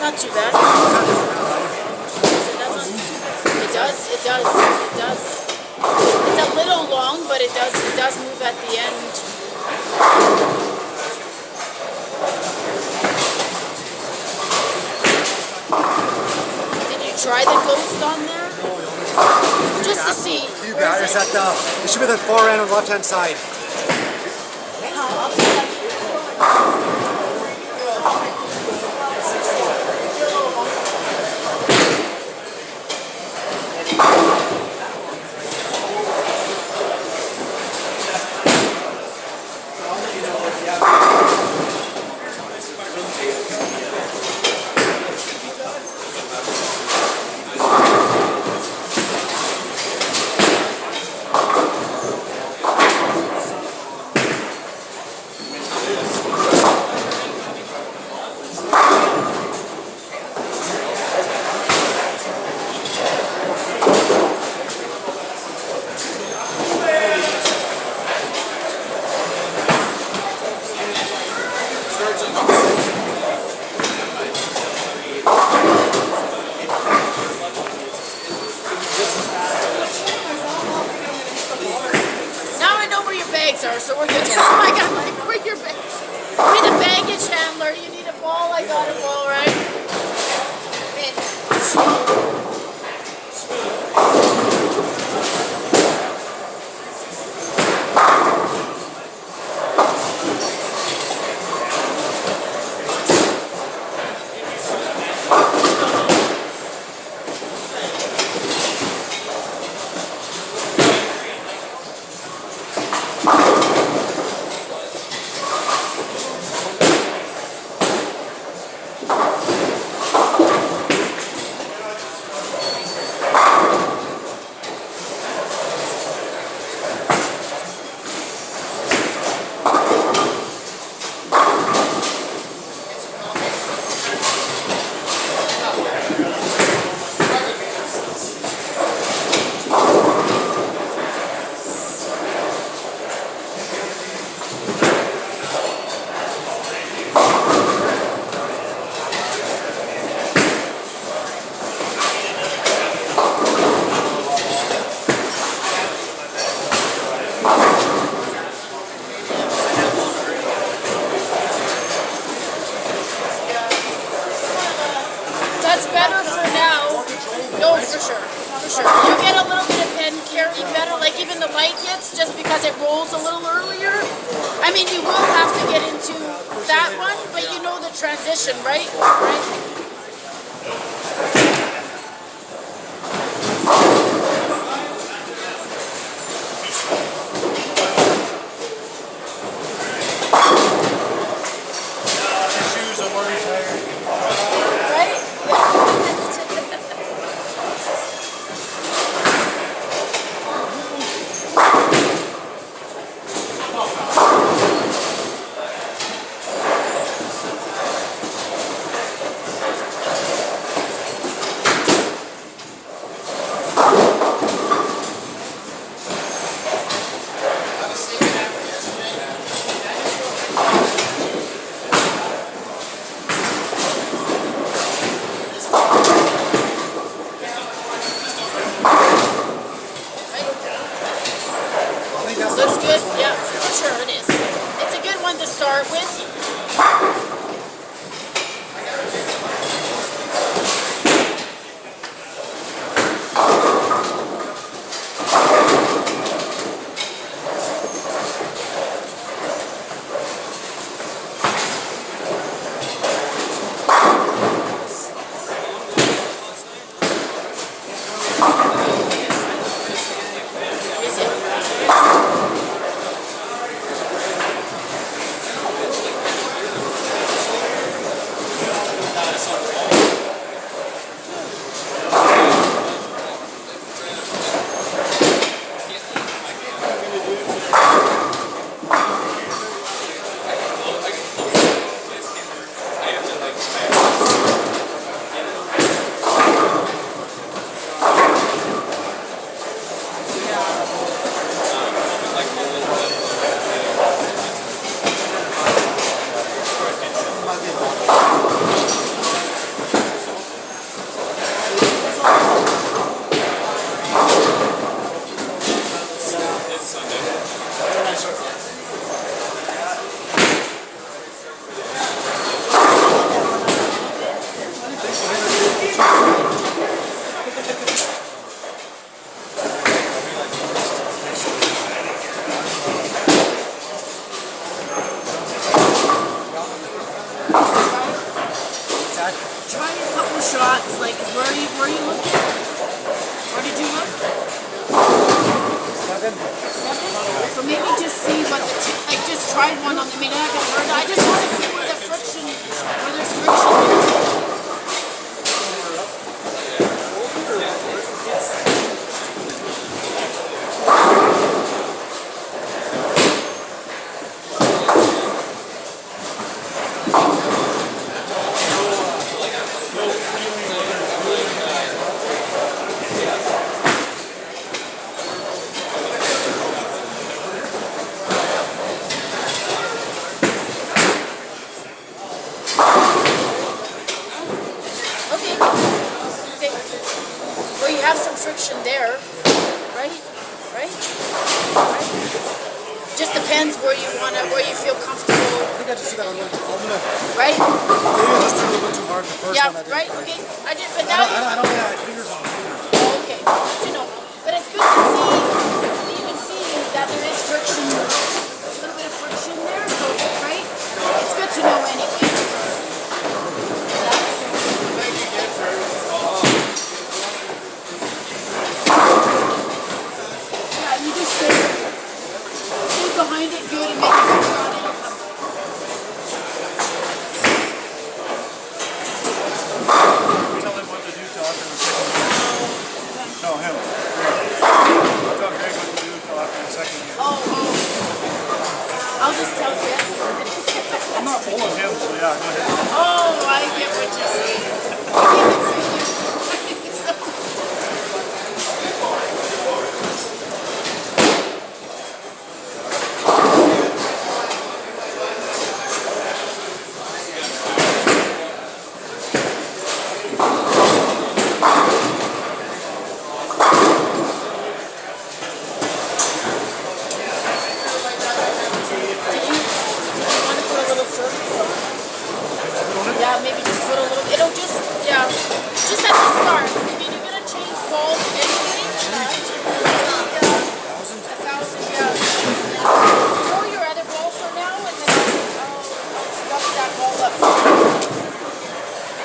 not too bad. It does. It's a little long, but it does move at the end. Did you try the ghost on there? Just to see. You got it. It should be the far end on the left-hand side. So we're good. Oh my God, Mike, where are your bags? I need a baggage handler. You need a ball. I got a ball, right? That's better for now. No, for sure. For sure. You get a little bit of pen carry better, like even the light hits, just because it rolls a little earlier. I mean, you will have to get into that one, but you know the transition, right? Right? shots. Like, where are you looking? Where did you look? 7. 7? So maybe just see what like just try one on the meat. I can hurt. I just want to see where the friction, where there's friction. Friction there, right? Just depends where you feel comfortable. I think I just see that on right? Maybe I just did a little bit too hard the first yeah, one. Right. Okay. I don't think I had fingers on it. Okay. You know, but it's good to see. You can see that there is friction, a little bit of friction there. So right, it's good to know anyway. Behind it good and make it good on it. Tell him what to do till after the second game. No, him. Tell Greg what to do till after the second game. I'll just tell Jess. I'm not pulling him, so yeah, go ahead. Oh, I get what you're saying. Yeah, maybe just put a little. It'll just, yeah, just at the start. I mean, you're gonna change balls anyway. 1,000, yeah. Throw your other ball for now, and then I'll stuff that ball up.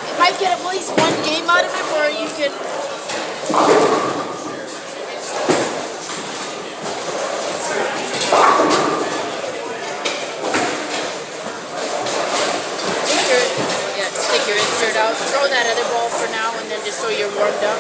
You might get at least one game out of it where you can. Take your insert out, throw that other ball for now, and then just so you're warmed up.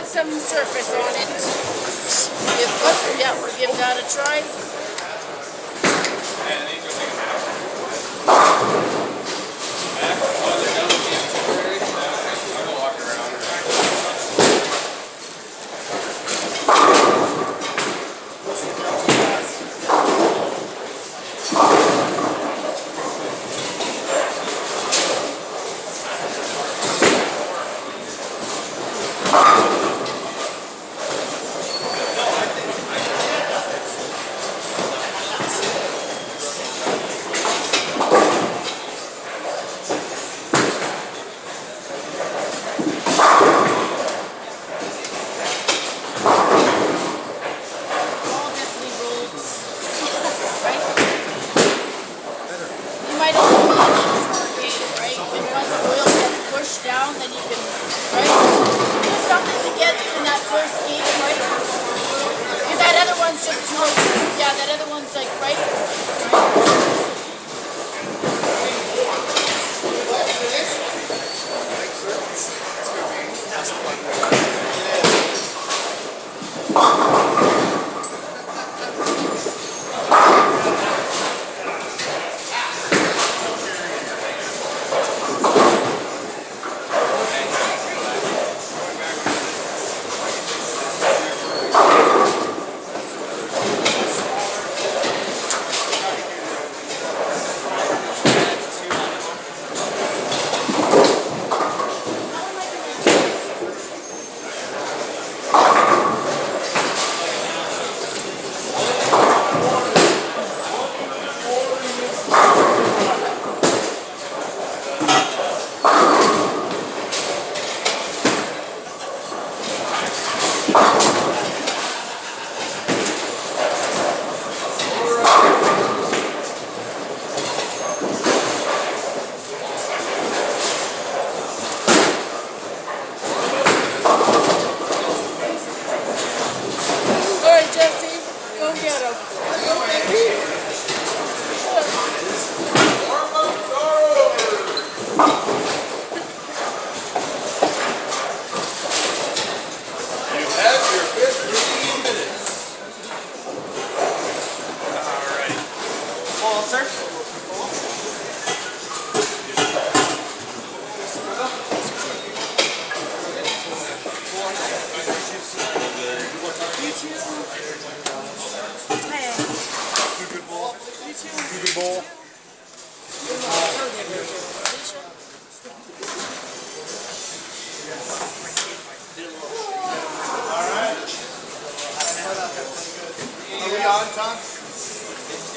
Some surface on it. Give that a try. that other one's like right.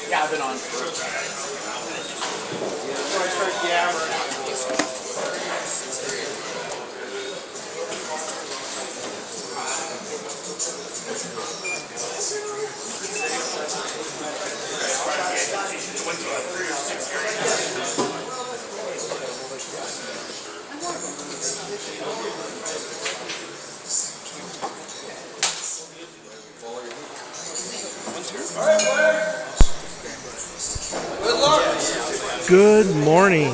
Yeah, I've been on for Good morning.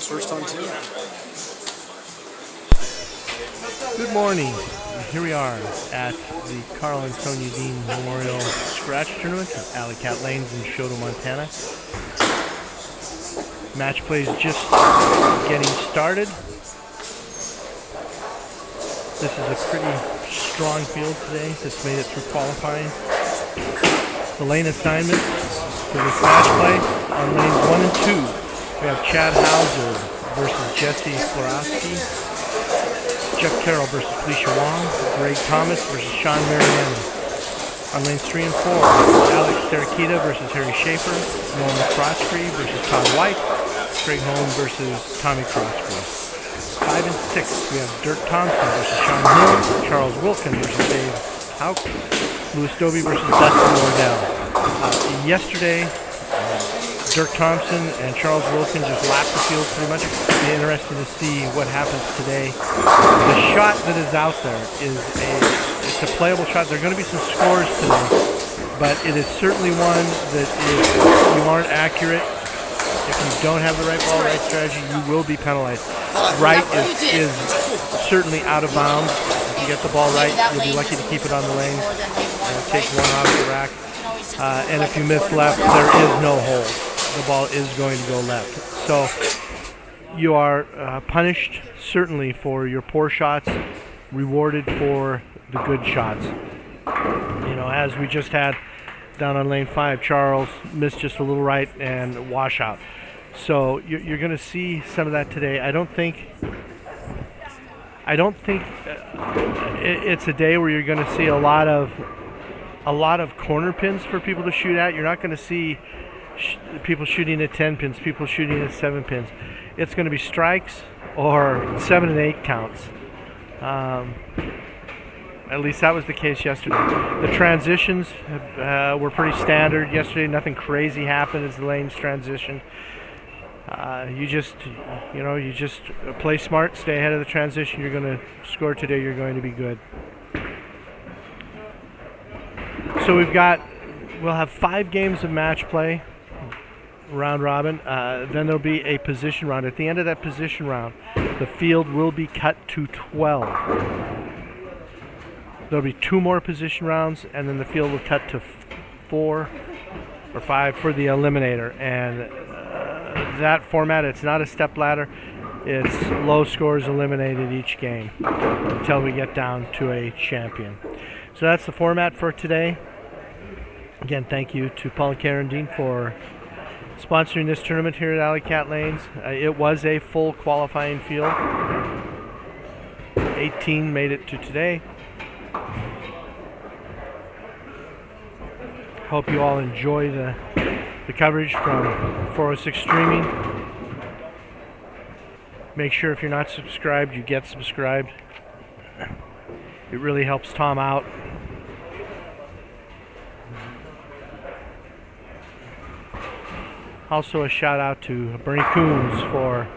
First on two. Good morning. Here we are at the Karl and Sonja Dehn Memorial Scratch Tournament at Alley Cat Lanes in Choteau, Montana. Match play is just getting started. This is a pretty strong field today. This made it through qualifying. The lane assignments for this match play on lanes 1 and 2. We have Chad Hauser versus Jesse Florowski. Jeff Karl versus Felicia Wong. Greg Thomas versus Sean Mariani. On lanes 3 and 4, Alex Terakita versus Harry Schaefer. Norman Crosby versus Todd White. Craig Holm versus Tommy Crosby. 5 and 6, we have Dirk Thompson versus Sean Hill. Charles Wilkin versus Dave Hauk. Louis Dobie versus Dustin Wardell. Yesterday, Dirk Thompson and Charles Wilkin just lapped the field pretty much. It'll be interesting to see what happens today. The shot that is out there is it's a playable shot. There are going to be some scores today, but it is certainly one that if you aren't accurate, if you don't have the right ball, right strategy, you will be penalized. Right is certainly out of bounds. If you get the ball right, you'll be lucky to keep it on the lane. Take one off the rack. And if you miss left, there is no hold. The ball is going to go left. So you are punished certainly for your poor shots, rewarded for the good shots. You know, as we just had down on lane 5, Charles missed just a little right and washout. So you're going to see some of that today. I don't think it's a day where you're going to see a lot of corner pins for people to shoot at. You're not going to see people shooting at 10 pins, people shooting at 7 pins. It's going to be strikes or 7 and 8 counts. At least that was the case yesterday. The transitions were pretty standard yesterday. Nothing crazy happened as the lanes transitioned. You just play smart, stay ahead of the transition. You're going to score today. You're going to be good. So we'll have 5 games of match play, round robin. Then there'll be a position round. At the end of that position round, the field will be cut to 12. There'll be 2 more position rounds, and then the field will cut to 4 or 5 for the Eliminator. And that format, it's not a step ladder. It's low scores eliminated each game until we get down to a champion. So that's the format for today. Again, thank you to Paul and Karen Dehn for sponsoring this tournament here at Alley Cat Lanes. It was a full qualifying field. 18 made it to today. Hope you all enjoy the coverage from 406 Streaming. Make sure if you're not subscribed, you get subscribed. It really helps Tom out. Also a shout out to Bernie Coons for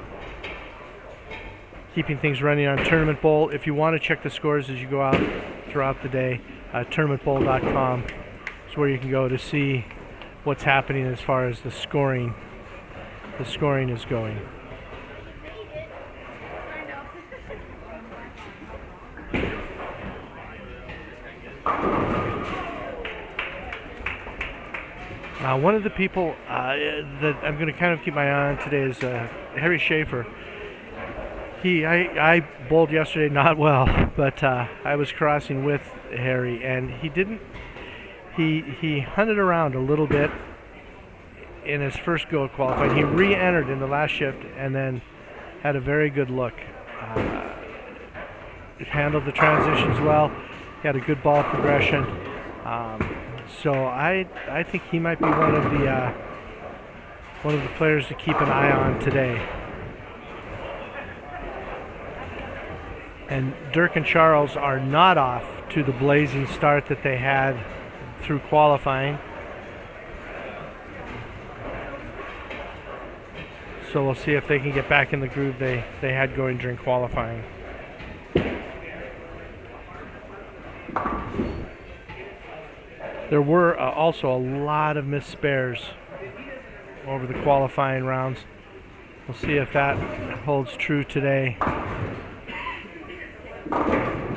keeping things running on Tournament Bowl. If you want to check the scores as you go out throughout the day, tournamentbowl.com is where you can go to see what's happening as far as the scoring is going. One of the people that I'm going to kind of keep my eye on today is Harry Schaefer. I bowled yesterday not well, but I was crossing with Harry, and he hunted around a little bit in his first go at qualifying. He re-entered in the last shift and then had a very good look. Handled the transitions well. He had a good ball progression. So I think he might be one of the players to keep an eye on today. And Dirk and Charles are not off to the blazing start that they had through qualifying. So we'll see if they can get back in the groove they had going during qualifying. There were also a lot of missed spares over the qualifying rounds. We'll see if that holds true today,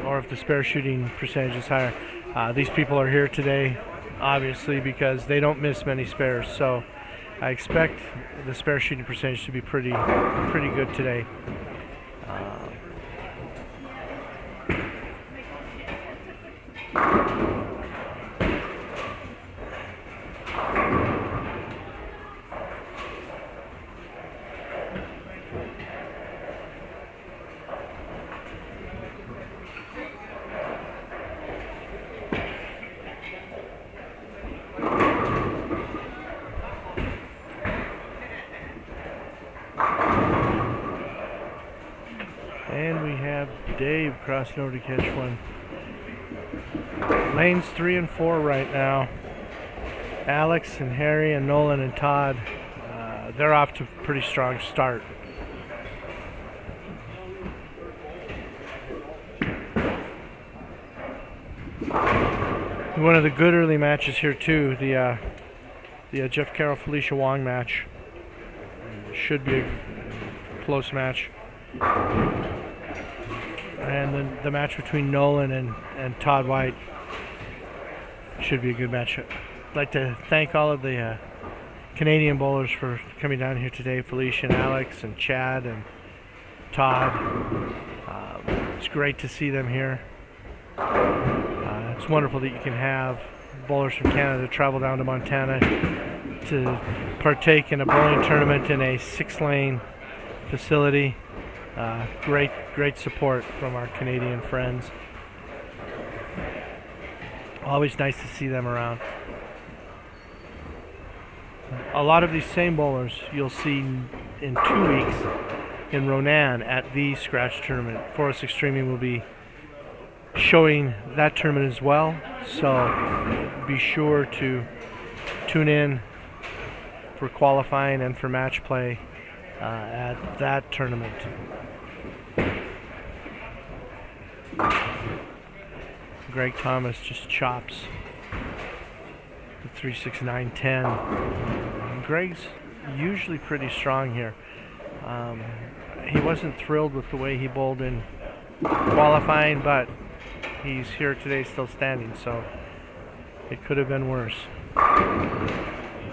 or if the spare shooting percentage is higher. These people are here today, obviously, because they don't miss many spares. So I expect the spare shooting percentage to be pretty good today. And we have Dave crossing over to catch one. Lanes 3 and 4 right now. Alex and Harry and Nolan and Todd, they're off to a pretty strong start. One of the good early matches here too, the Jeff Carroll Felicia Wong match. Should be a close match. And then the match between Nolan and Todd White should be a good match. I'd like to thank all of the Canadian bowlers for coming down here today. Felicia and Alex and Chad and Todd. It's great to see them here. It's wonderful that you can have bowlers from Canada travel down to Montana to partake in a bowling tournament in a 6-lane facility. Great support from our Canadian friends. Always nice to see them around. A lot of these same bowlers you'll see in 2 weeks in Ronan at the Scratch Tournament. 406 Streaming will be showing that tournament as well, so be sure to tune in for qualifying and for match play at that tournament. Greg Thomas just chops the 369-10. Greg's usually pretty strong here. He wasn't thrilled with the way he bowled in qualifying, but he's here today still standing, so it could have been worse.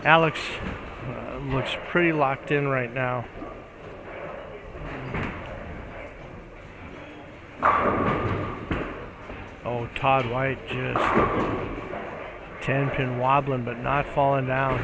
Alex looks pretty locked in right now. Oh, Todd White just 10-pin wobbling, but not falling down.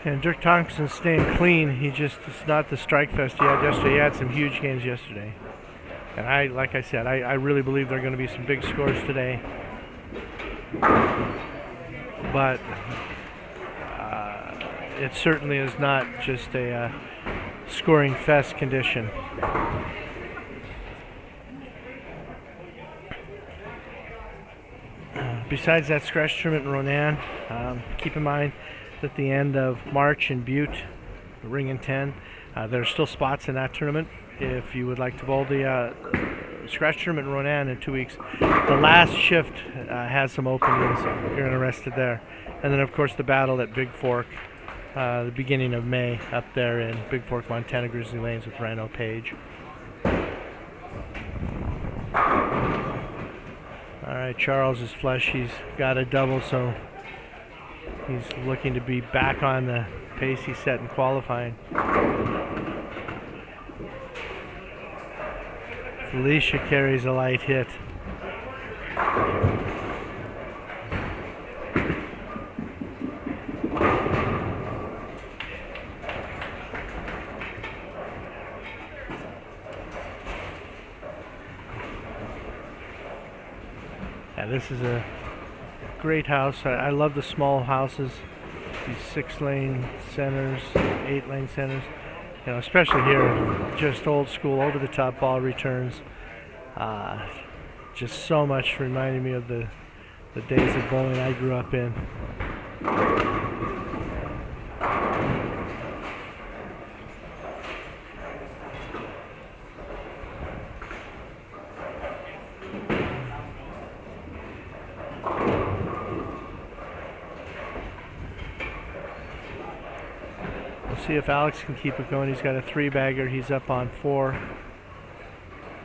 And Dirk Thompson's staying clean. It's not the strike fest he had yesterday. He had some huge games yesterday. And like I said, I really believe there are going to be some big scores today. But it certainly is not just a scoring fest condition. Besides that scratch tournament in Ronan, keep in mind at the end of March in Butte, Ring and 10. There are still spots in that tournament if you would like to bowl the scratch tournament in Ronan in 2 weeks. The last shift has some openings if you're interested there. And then, of course, the battle at Big Fork, the beginning of May up there in Big Fork, Montana, Grizzly Lanes with Rhino Page. All right, Charles is flush. He's got a double, so he's looking to be back on the pace he set in qualifying. Felicia carries a light hit. Yeah, this is a great house. I love the small houses, these 6-lane centers, 8-lane centers. You know, especially here, just old school, over the top ball returns. Just so much reminding me of the days of bowling I grew up in. See if Alex can keep it going. He's got a 3-bagger. He's up on 4.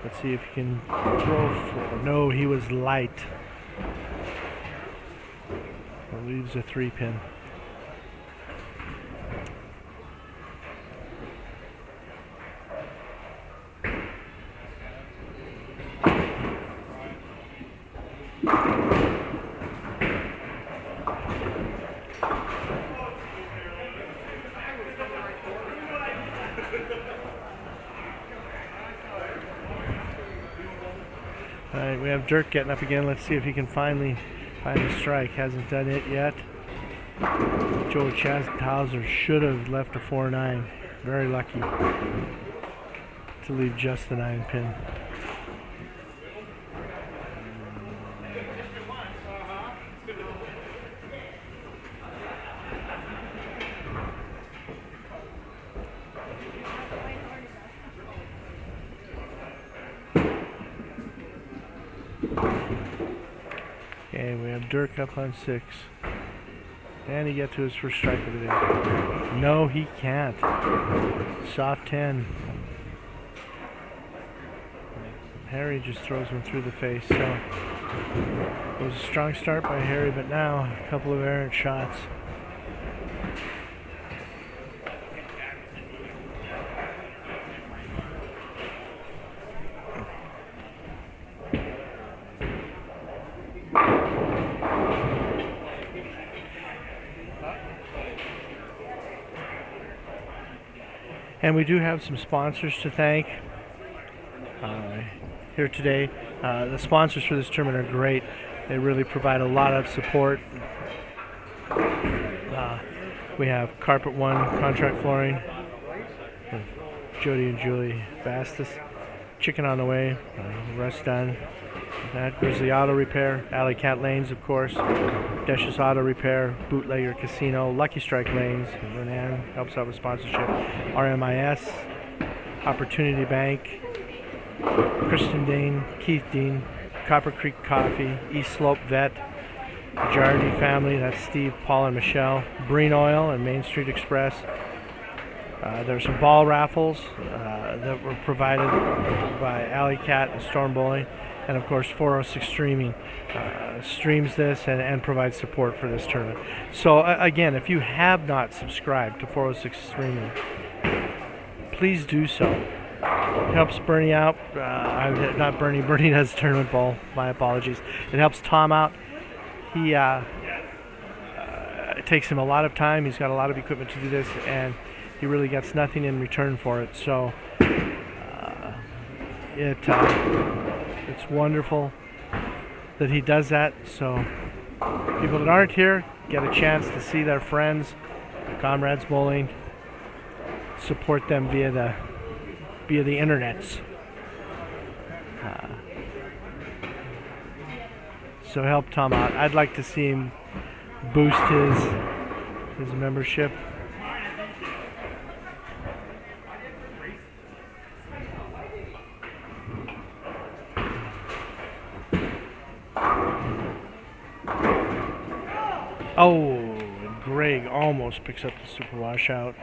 Let's see if he can throw 4. No, he was light. Or leaves a 3-pin. Alright, we have Dirk getting up again. Let's see if he can finally find a strike. Hasn't done it yet. Joe Chasthauser should have left a 4-9. Very lucky to leave just the 9-pin. Okay, we have Dirk up on 6. Can he get to his first strike of the day? No, he can't. Soft 10. Harry just throws him through the face. So it was a strong start by Harry, but now a couple of errant shots. And we do have some sponsors to thank here today. The sponsors for this tournament are great. They really provide a lot of support We have Carpet One Contract Flooring, Jody and Julie Bastis. Chicken on the way, rest done. That goes the auto repair, Alley Cat Lanes, of course, Desh's Auto Repair, Bootlegger Casino, Lucky Strike Lanes, Renan helps out with sponsorship, RMIS, Opportunity Bank, Kristen Dehn, Keith Dean, Copper Creek Coffee, East Slope Vet, Jardy Family, that's Steve, Paul, and Michelle, Breen Oil, and Main Street Express. There's some ball raffles that were provided by Alley Cat and Storm Bowling, and of course 406 Streaming streams this and provides support for this tournament. So again, if you have not subscribed to 406 Streaming, please do so. It helps Bernie out. Not Bernie. Bernie does Tournament Bowl. My apologies. It helps Tom out. He it takes him a lot of time. He's got a lot of equipment to do this, and he really gets nothing in return for it. So it's wonderful that he does that. So people that aren't here get a chance to see their friends, Comrades Bowling, support them via the internets. So help Tom out. I'd like to see him boost his membership. Oh, and Greg almost picks up the super washout.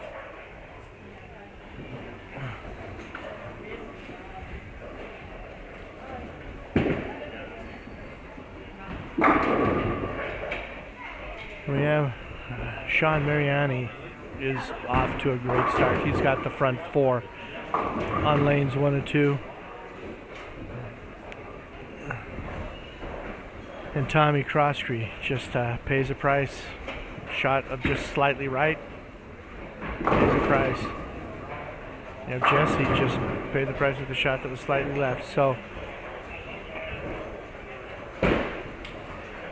We have Sean Mariani is off to a great start. He's got the front four on lanes 1 and 2. And Tommy Croskrey just pays a price. Shot of just slightly right. Pays a price. You know, Jesse just paid the price with a shot that was slightly left. So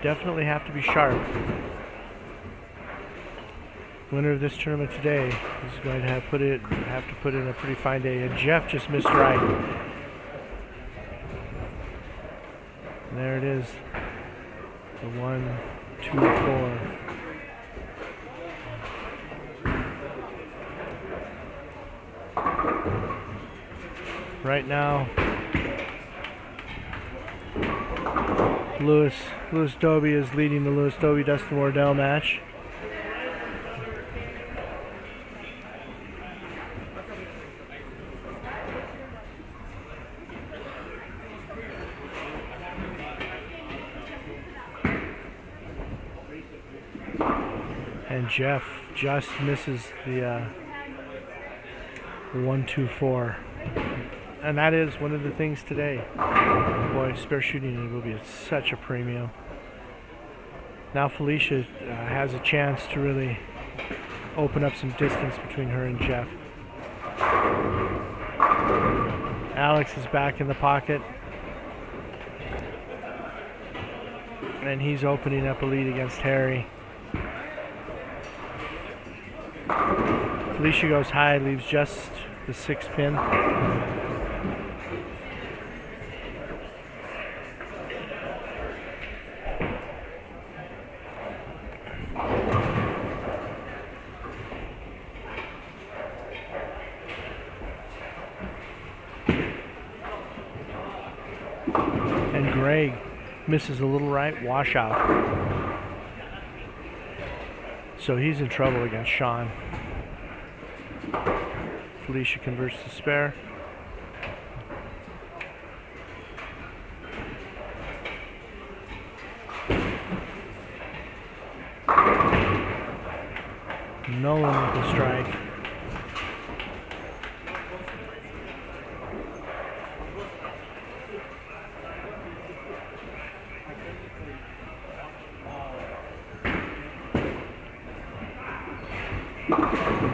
definitely have to be sharp. Winner of this tournament today is going to have to put in a pretty fine day. And Jeff just missed right. And there it is. The 1, 2, 4. Right now, Lewis Dobie is leading the Lewis Dobie Dustin Wardell match. And Jeff just misses the 1, 2, 4. And that is one of the things today. Boy, spare shooting will be at such a premium. Now Felicia has a chance to really open up some distance between her and Jeff. Alex is back in the pocket. And he's opening up a lead against Harry. Felicia goes high, leaves just the 6 pin. And Greg misses a little right, washout. So he's in trouble against Sean. Felicia converts to spare. No one with the strike.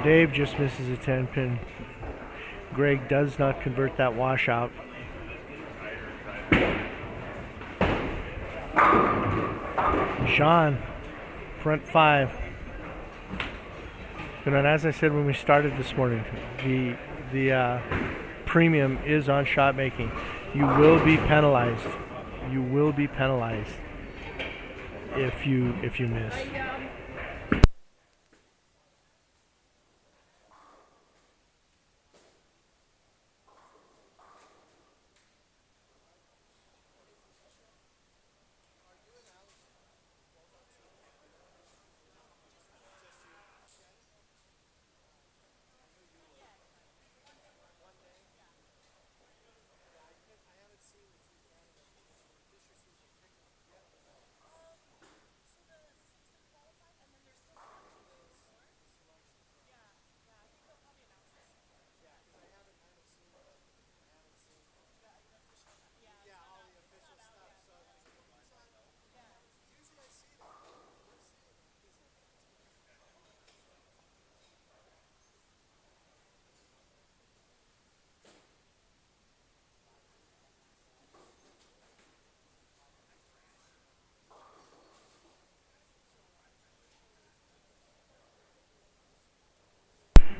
Dave just misses a 10 pin. Greg does not convert that washout. Sean front 5. And as I said when we started this morning, the premium is on shot making. You will be penalized. You will be penalized if you miss.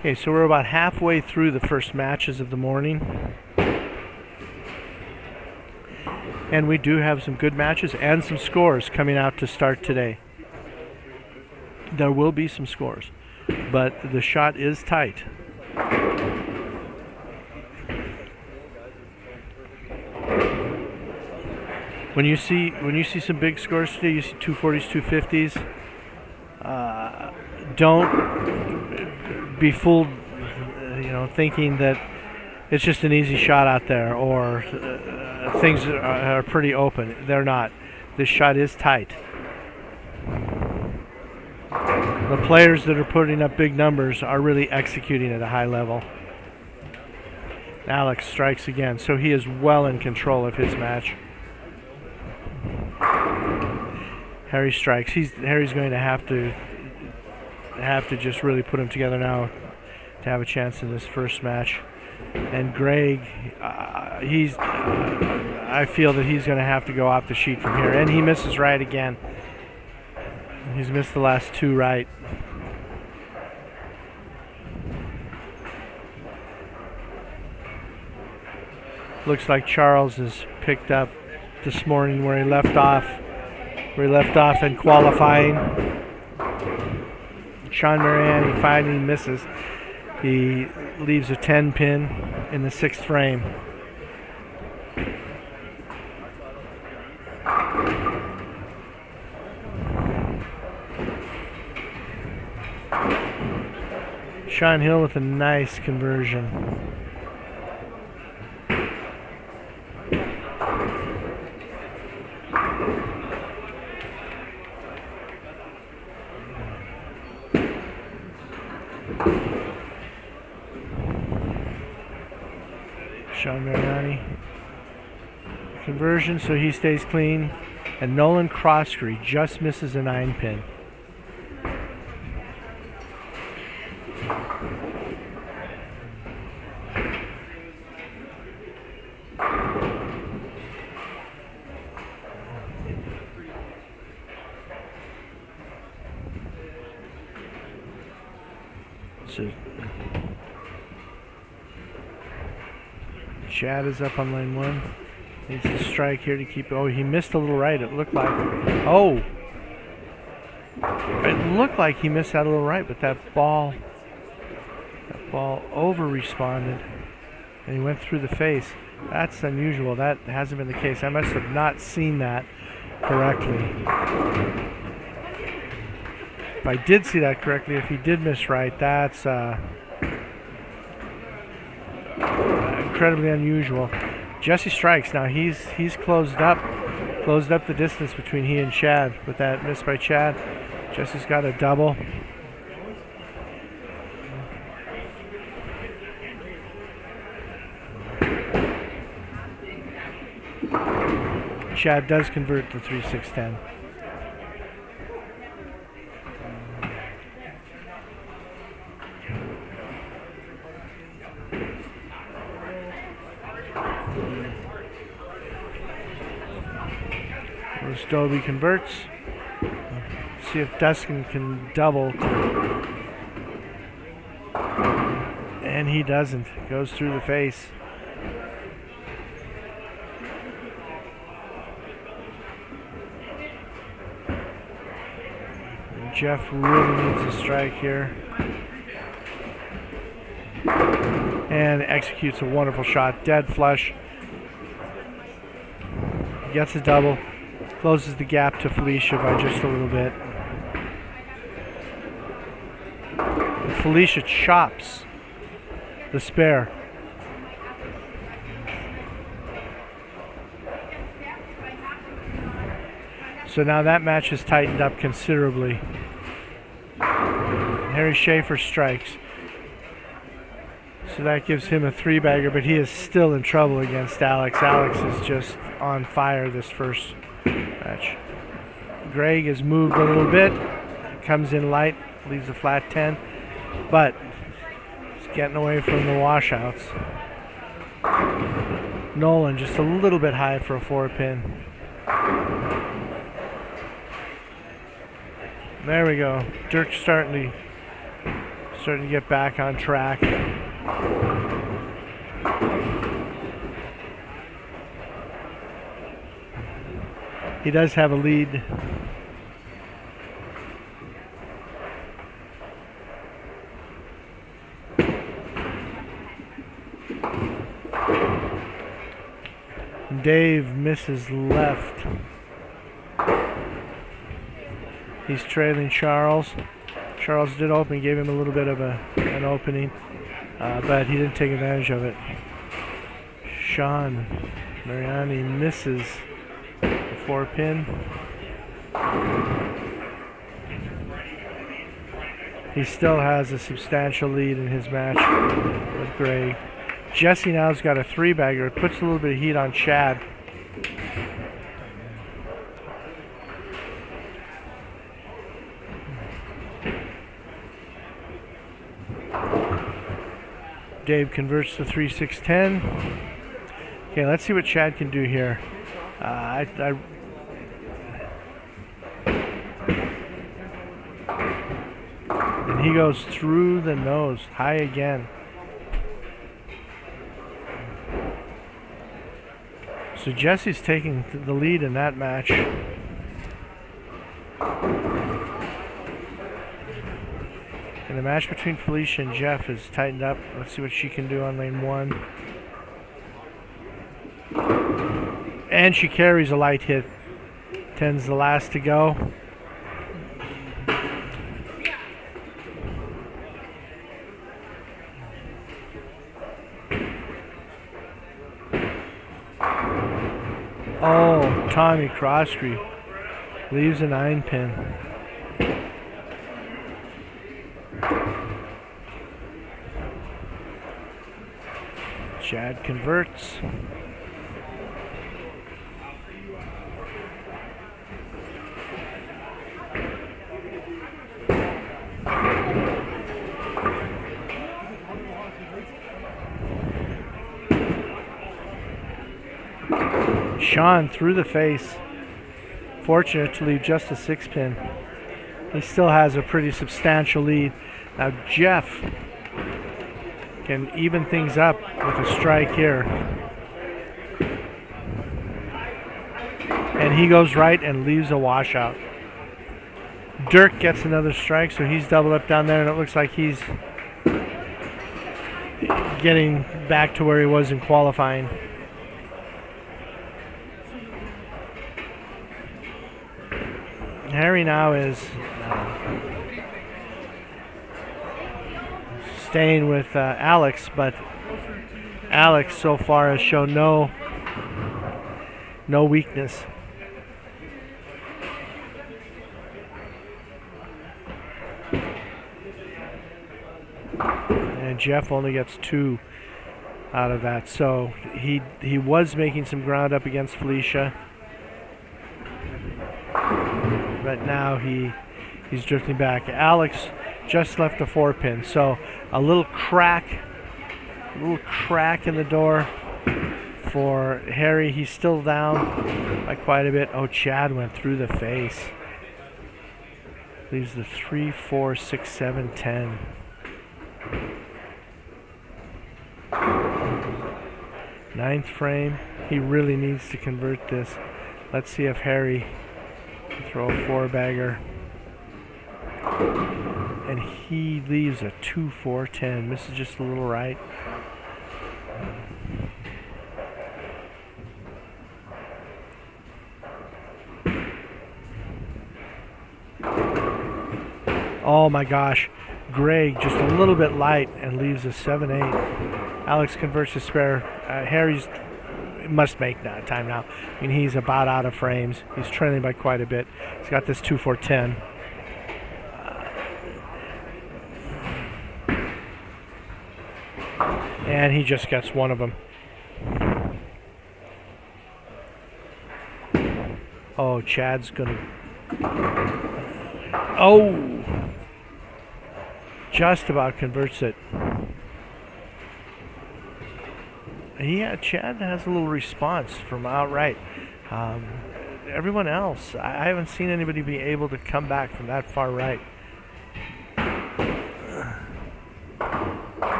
Okay, so we're about halfway through the first matches of the morning. And we do have some good matches and some scores coming out to start today. There will be some scores, but the shot is tight. When you see some big scores today, you see 240s, 250s. Don't be fooled, thinking that it's just an easy shot out there, or things are pretty open. They're not. This shot is tight. The players that are putting up big numbers are really executing at a high level. Alex strikes again, so he is well in control of his match. Harry strikes. Harry's going to have to just really put him together now to have a chance in this first match. And Greg, I feel that he's going to have to go off the sheet from here. And he misses right again. He's missed the last 2 right. Looks like Charles has picked up this morning where he left off in qualifying. Sean Mariani finally misses. He leaves a 10 pin in the 6th frame. Sean Hill with a nice conversion. Sean Mariani conversion, so he stays clean, and Nolan Croskery just misses a 9 pin. So Chad is up on lane 1. Needs to strike here to keep. Oh, he missed a little right. It looked like. Oh, it looked like he missed that a little right, but that ball over responded, and he went through the face. That's unusual. That hasn't been the case. I must have not seen that correctly. If I did see that correctly, if he did miss right, that's incredibly unusual. Jesse strikes. Now he's closed up the distance between he and Chad with that miss by Chad. Jesse's got a double. Chad does convert to 3-6-10. Dobie converts. See if Dustin can double. And he doesn't. Goes through the face. And Jeff really needs a strike here. And executes a wonderful shot. Dead flush. Gets a double. Closes the gap to Felicia by just a little bit. And Felicia chops the spare. So now that match has tightened up considerably. Harry Schaefer strikes. So that gives him a 3-bagger, but he is still in trouble against Alex. Alex is just on fire this first match. Greg has moved a little bit. Comes in light, leaves a flat 10, but he's getting away from the washouts. Nolan just a little bit high for a 4-pin. There we go. Dirk's starting to get back on track. He does have a lead. Dave misses left. He's trailing Charles. Charles did open, gave him a little bit of an opening, but he didn't take advantage of it. Sean Mariani misses the 4-pin. He still has a substantial lead in his match with Greg. Jesse now's got a 3-bagger. It puts a little bit of heat on Chad. Dave converts to 3-6-10. Okay, let's see what Chad can do here. And he goes through the nose, high again. So Jesse's taking the lead in that match. And the match between Felicia and Jeff is tightened up. Let's see what she can do on lane 1. And she carries a light hit. 10's the last to go. Oh, Tommy Crosby leaves a 9-pin. Chad converts. Sean through the face. Fortunate to leave just a 6-pin. He still has a pretty substantial lead. Now Jeff can even things up with a strike here. And he goes right and leaves a washout. Dirk gets another strike, so he's doubled up down there, and it looks like he's getting back to where he was in qualifying. Harry now is staying with Alex, but Alex so far has shown no weakness. And Jeff only gets 2 out of that, so he was making some ground up against Felicia, but now he's drifting back. Alex just left a 4-pin, so a little crack in the door for Harry. He's still down by quite a bit. Oh, Chad went through the face. Leaves the 3, 4, 6, 7, 10. Ninth frame. He really needs to convert this. Let's see if Harry can throw a 4-bagger. And he leaves a 2, 4, 10. Misses just a little right. Oh my gosh. Greg just a little bit light and leaves a 7, 8. Alex converts his spare. Harry's must make that time now. I mean, he's about out of frames. He's trailing by quite a bit. He's got this 2, 4, 10. And he just gets one of them. Oh, Chad's gonna. Oh! Just about converts it. Yeah, Chad has a little response from outright. Everyone else, I haven't seen anybody be able to come back from that far right.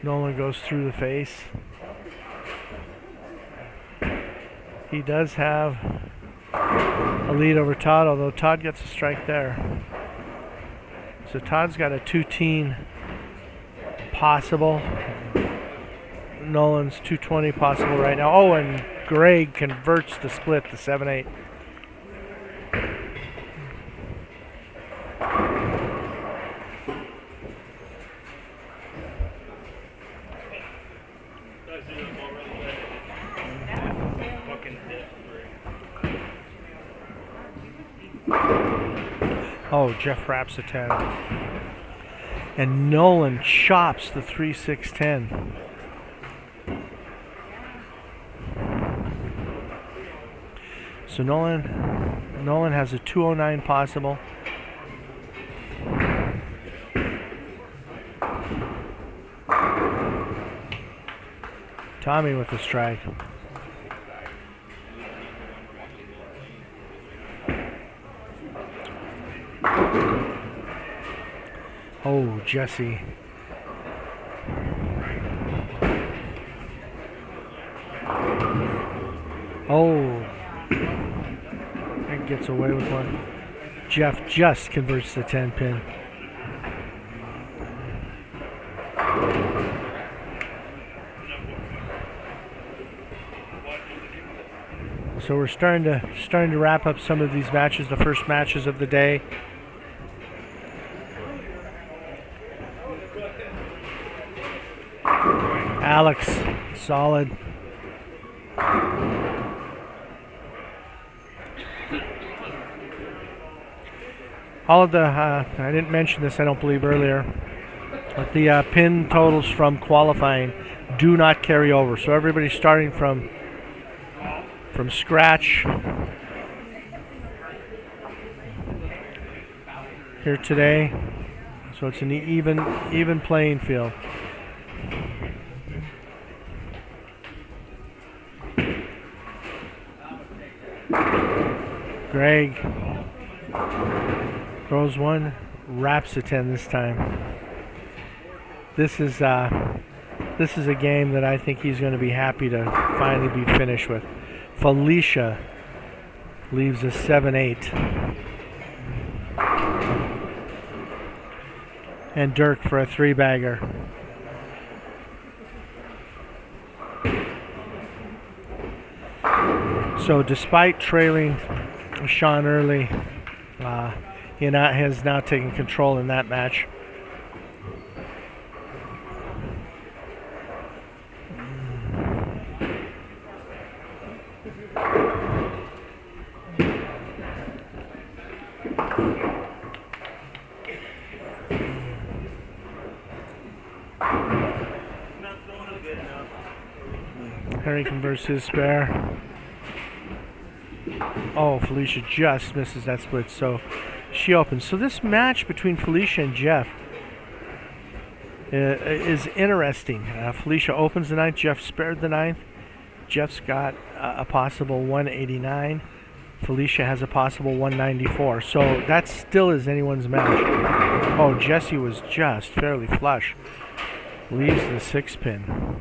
Nolan goes through the face. He does have a lead over Todd, although Todd gets a strike there. So Todd's got a 2-teen possible. Nolan's 220 possible right now. Oh, and Greg converts the split to 7, 8. Oh, Jeff wraps a 10. And Nolan chops the 3, 6, 10. So Nolan has a 209 possible. Tommy with the strike. Oh, Jesse. Oh. And gets away with one. Jeff just converts the 10 pin. So we're starting to wrap up some of these matches, the first matches of the day. Alex, solid. All of the, I didn't mention this, I don't believe earlier, but the pin totals from qualifying do not carry over. So everybody's starting from scratch here today. So it's an even playing field. Greg throws one, wraps a 10 this time. This is a game that I think he's going to be happy to finally be finished with. Felicia leaves a 7, 8. And Dirk for a 3-bagger. So despite trailing Sean early, he has now taken control in that match. Harry converts his spare. Oh, Felicia just misses that split, so she opens. So this match between Felicia and Jeff is interesting. Felicia opens the 9th. Jeff spared the 9th. Jeff's got a possible 189. Felicia has a possible 194. So that still is anyone's match. Oh, Jesse was just fairly flush. Leaves the 6-pin.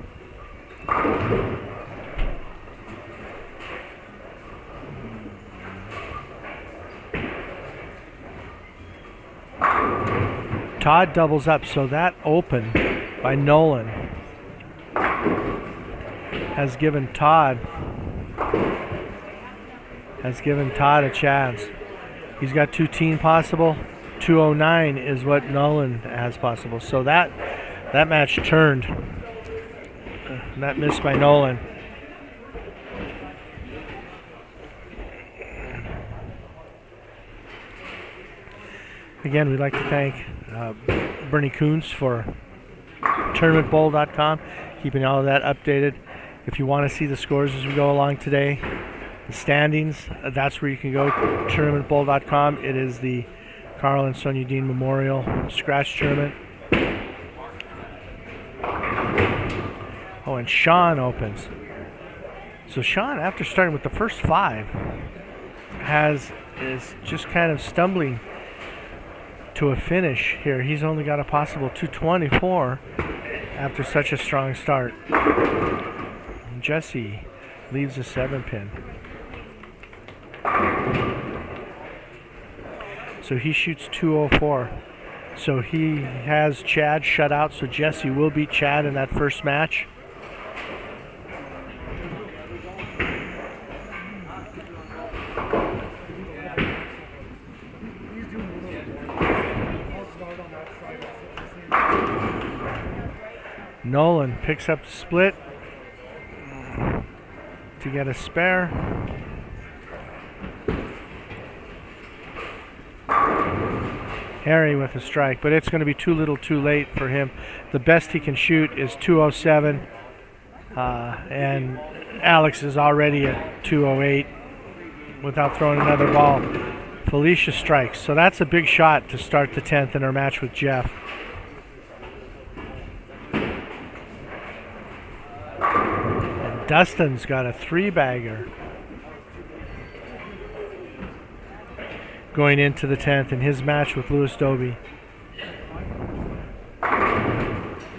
Todd doubles up, so that open by Nolan has given Todd a chance. He's got 2-teen possible. 209 is what Nolan has possible. So that match turned. That missed by Nolan. Again, we'd like to thank Bernie Coons for tournamentbowl.com, keeping all of that updated. If you want to see the scores as we go along today, the standings, that's where you can go, tournamentbowl.com. It is the Karl and Sonja Dehn Memorial Scratch Tournament. Oh, and Sean opens. So Sean, after starting with the first 5, is just kind of stumbling to a finish here. He's only got a possible 224 after such a strong start. Jesse leaves a 7-pin. So he shoots 204. So he has Chad shut out, so Jesse will beat Chad in that first match. Nolan picks up the split to get a spare. Harry with a strike, but it's going to be too little too late for him. The best he can shoot is 207, and Alex is already at 208 without throwing another ball. Felicia strikes, so that's a big shot to start the 10th in her match with Jeff. Dustin's got a 3-bagger going into the 10th in his match with Louis Doby.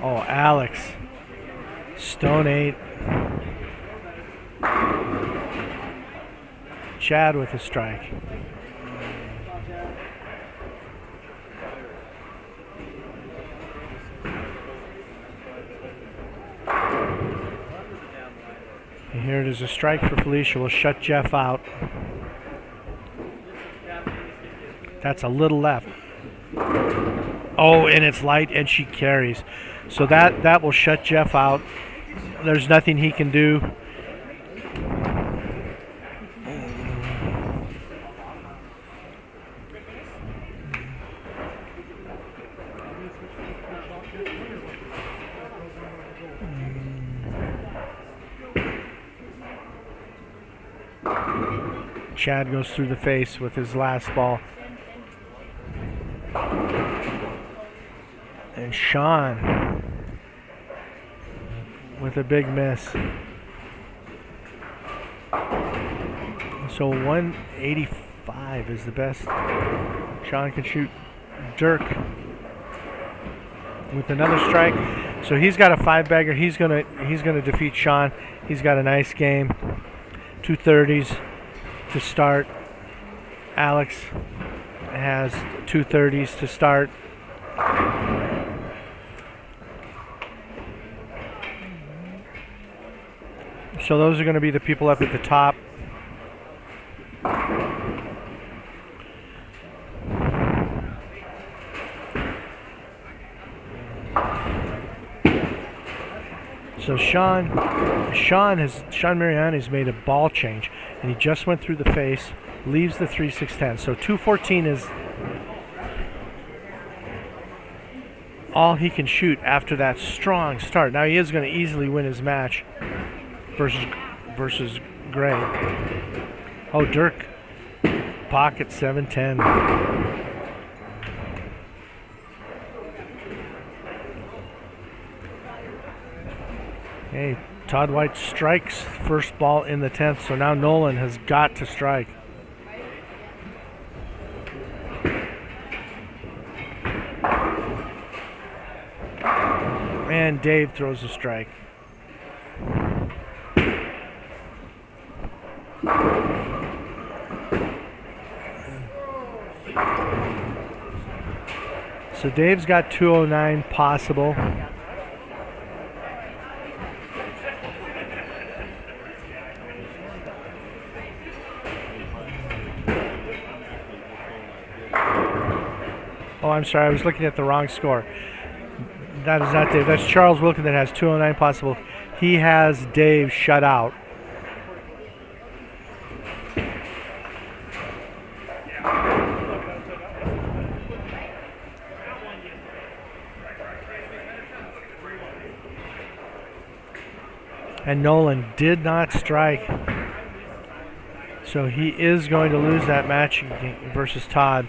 Oh, Alex. Stone 8. Chad with a strike. Here it is, a strike for Felicia. Will shut Jeff out. That's a little left. Oh, and it's light, and she carries. So that will shut Jeff out. There's nothing he can do. Chad goes through the face with his last ball. And Sean with a big miss. So 185 is the best Sean can shoot. Dirk with another strike. So he's got a 5-bagger. He's gonna defeat Sean. He's got a nice game. 230s to start. Alex has 230s to start. So those are going to be the people up at the top. So Sean Mariani's made a ball change, and he just went through the face, leaves the 3-6-10. So 214 is all he can shoot after that strong start. Now he is going to easily win his match versus Gray. Oh, Dirk pocket 7-10. Hey, Todd White strikes first ball in the 10th, so now Nolan has got to strike. And Dave throws a strike. So Dave's got 209 possible. Oh, I'm sorry. I was looking at the wrong score. That is not Dave. That's Charles Wilkin that has 209 possible. He has Dave shut out. And Nolan did not strike. So he is going to lose that match versus Todd.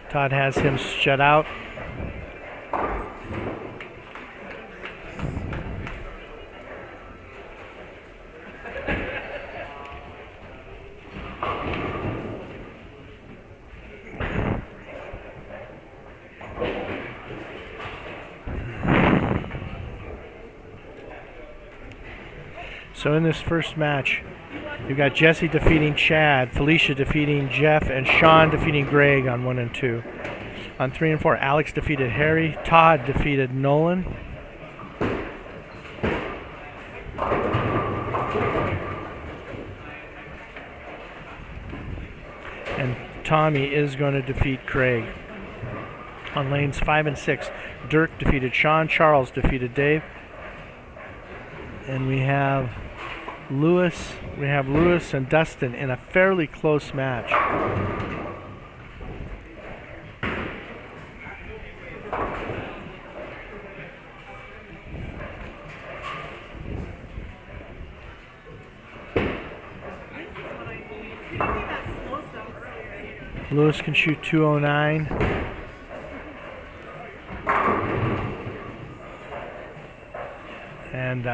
Todd has him shut out. So in this first match, you've got Jesse defeating Chad, Felicia defeating Jeff, and Sean defeating Greg on 1 and 2. On 3 and 4, Alex defeated Harry, Todd defeated Nolan. And Tommy is going to defeat Craig. On lanes 5 and 6, Dirk defeated Sean, Charles defeated Dave. And we have Lewis and Dustin in a fairly close match. Lewis can shoot 209. And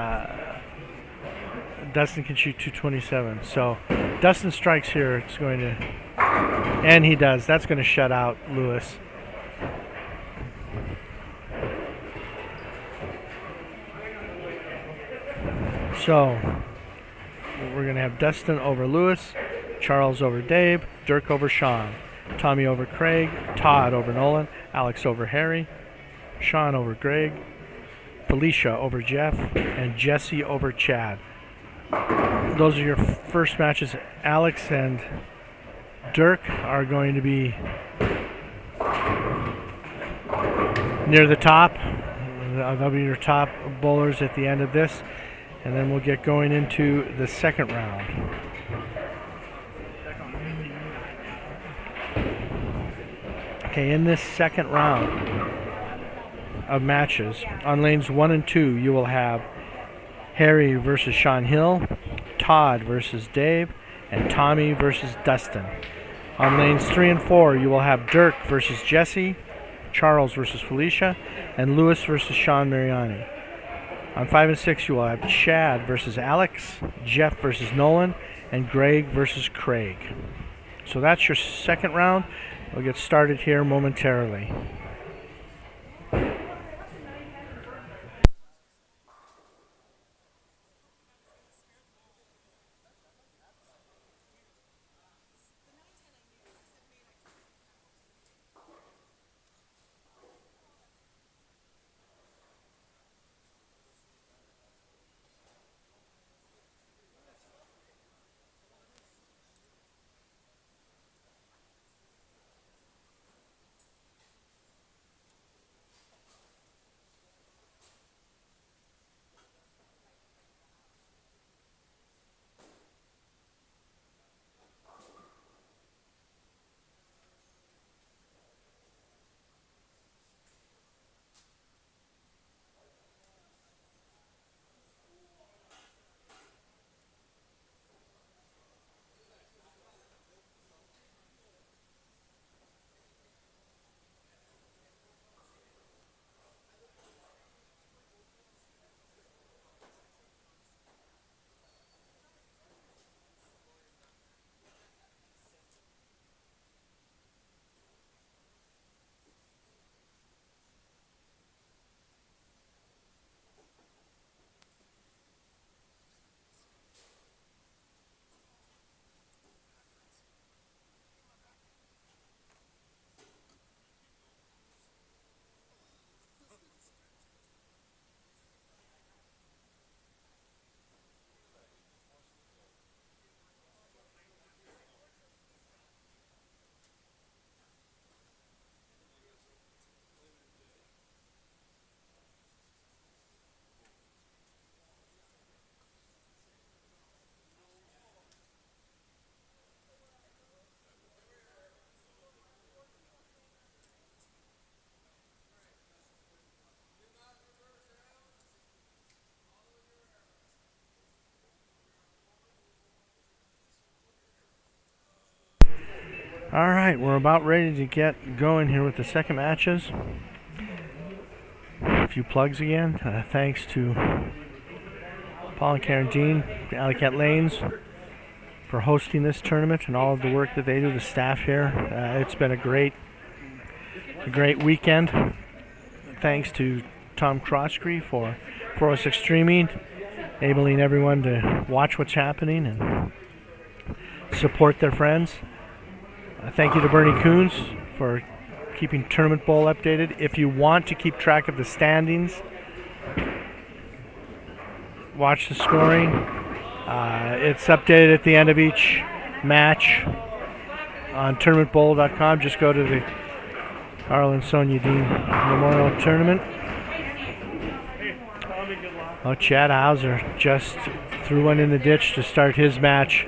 Dustin can shoot 227. So Dustin strikes here. It's going to, and he does. That's going to shut out Lewis. So we're going to have Dustin over Lewis, Charles over Dave, Dirk over Sean, Tommy over Craig, Todd over Nolan, Alex over Harry, Sean over Greg, Felicia over Jeff, and Jesse over Chad. Those are your first matches. Alex and Dirk are going to be near the top. They'll be your top bowlers at the end of this. And then we'll get going into the second round. Okay, in this second round of matches, on lanes 1 and 2, you will have Harry versus Sean Hill, Todd versus Dave, and Tommy versus Dustin. On lanes 3 and 4, you will have Dirk versus Jesse, Charles versus Felicia, and Lewis versus Sean Mariani. On 5 and 6, you will have Chad versus Alex, Jeff versus Nolan, and Greg versus Craig. So that's your second round. We'll get started here momentarily. All right, we're about ready to get going here with the second matches. A few plugs again. Thanks to Paul and Karen Dehn, the Alley Cat Lanes, for hosting this tournament and all of the work that they do, the staff here. It's been a great weekend. Thanks to Tom Croskrey for 406 Streaming, enabling everyone to watch what's happening and support their friends. Thank you to Bernie Coons for keeping Tournament Bowl updated. If you want to keep track of the standings, watch the scoring. It's updated at the end of each match on tournamentbowl.com. Just go to the Karl and Sonja Dehn Memorial Tournament. Oh, Chad Hauser just threw one in the ditch to start his match.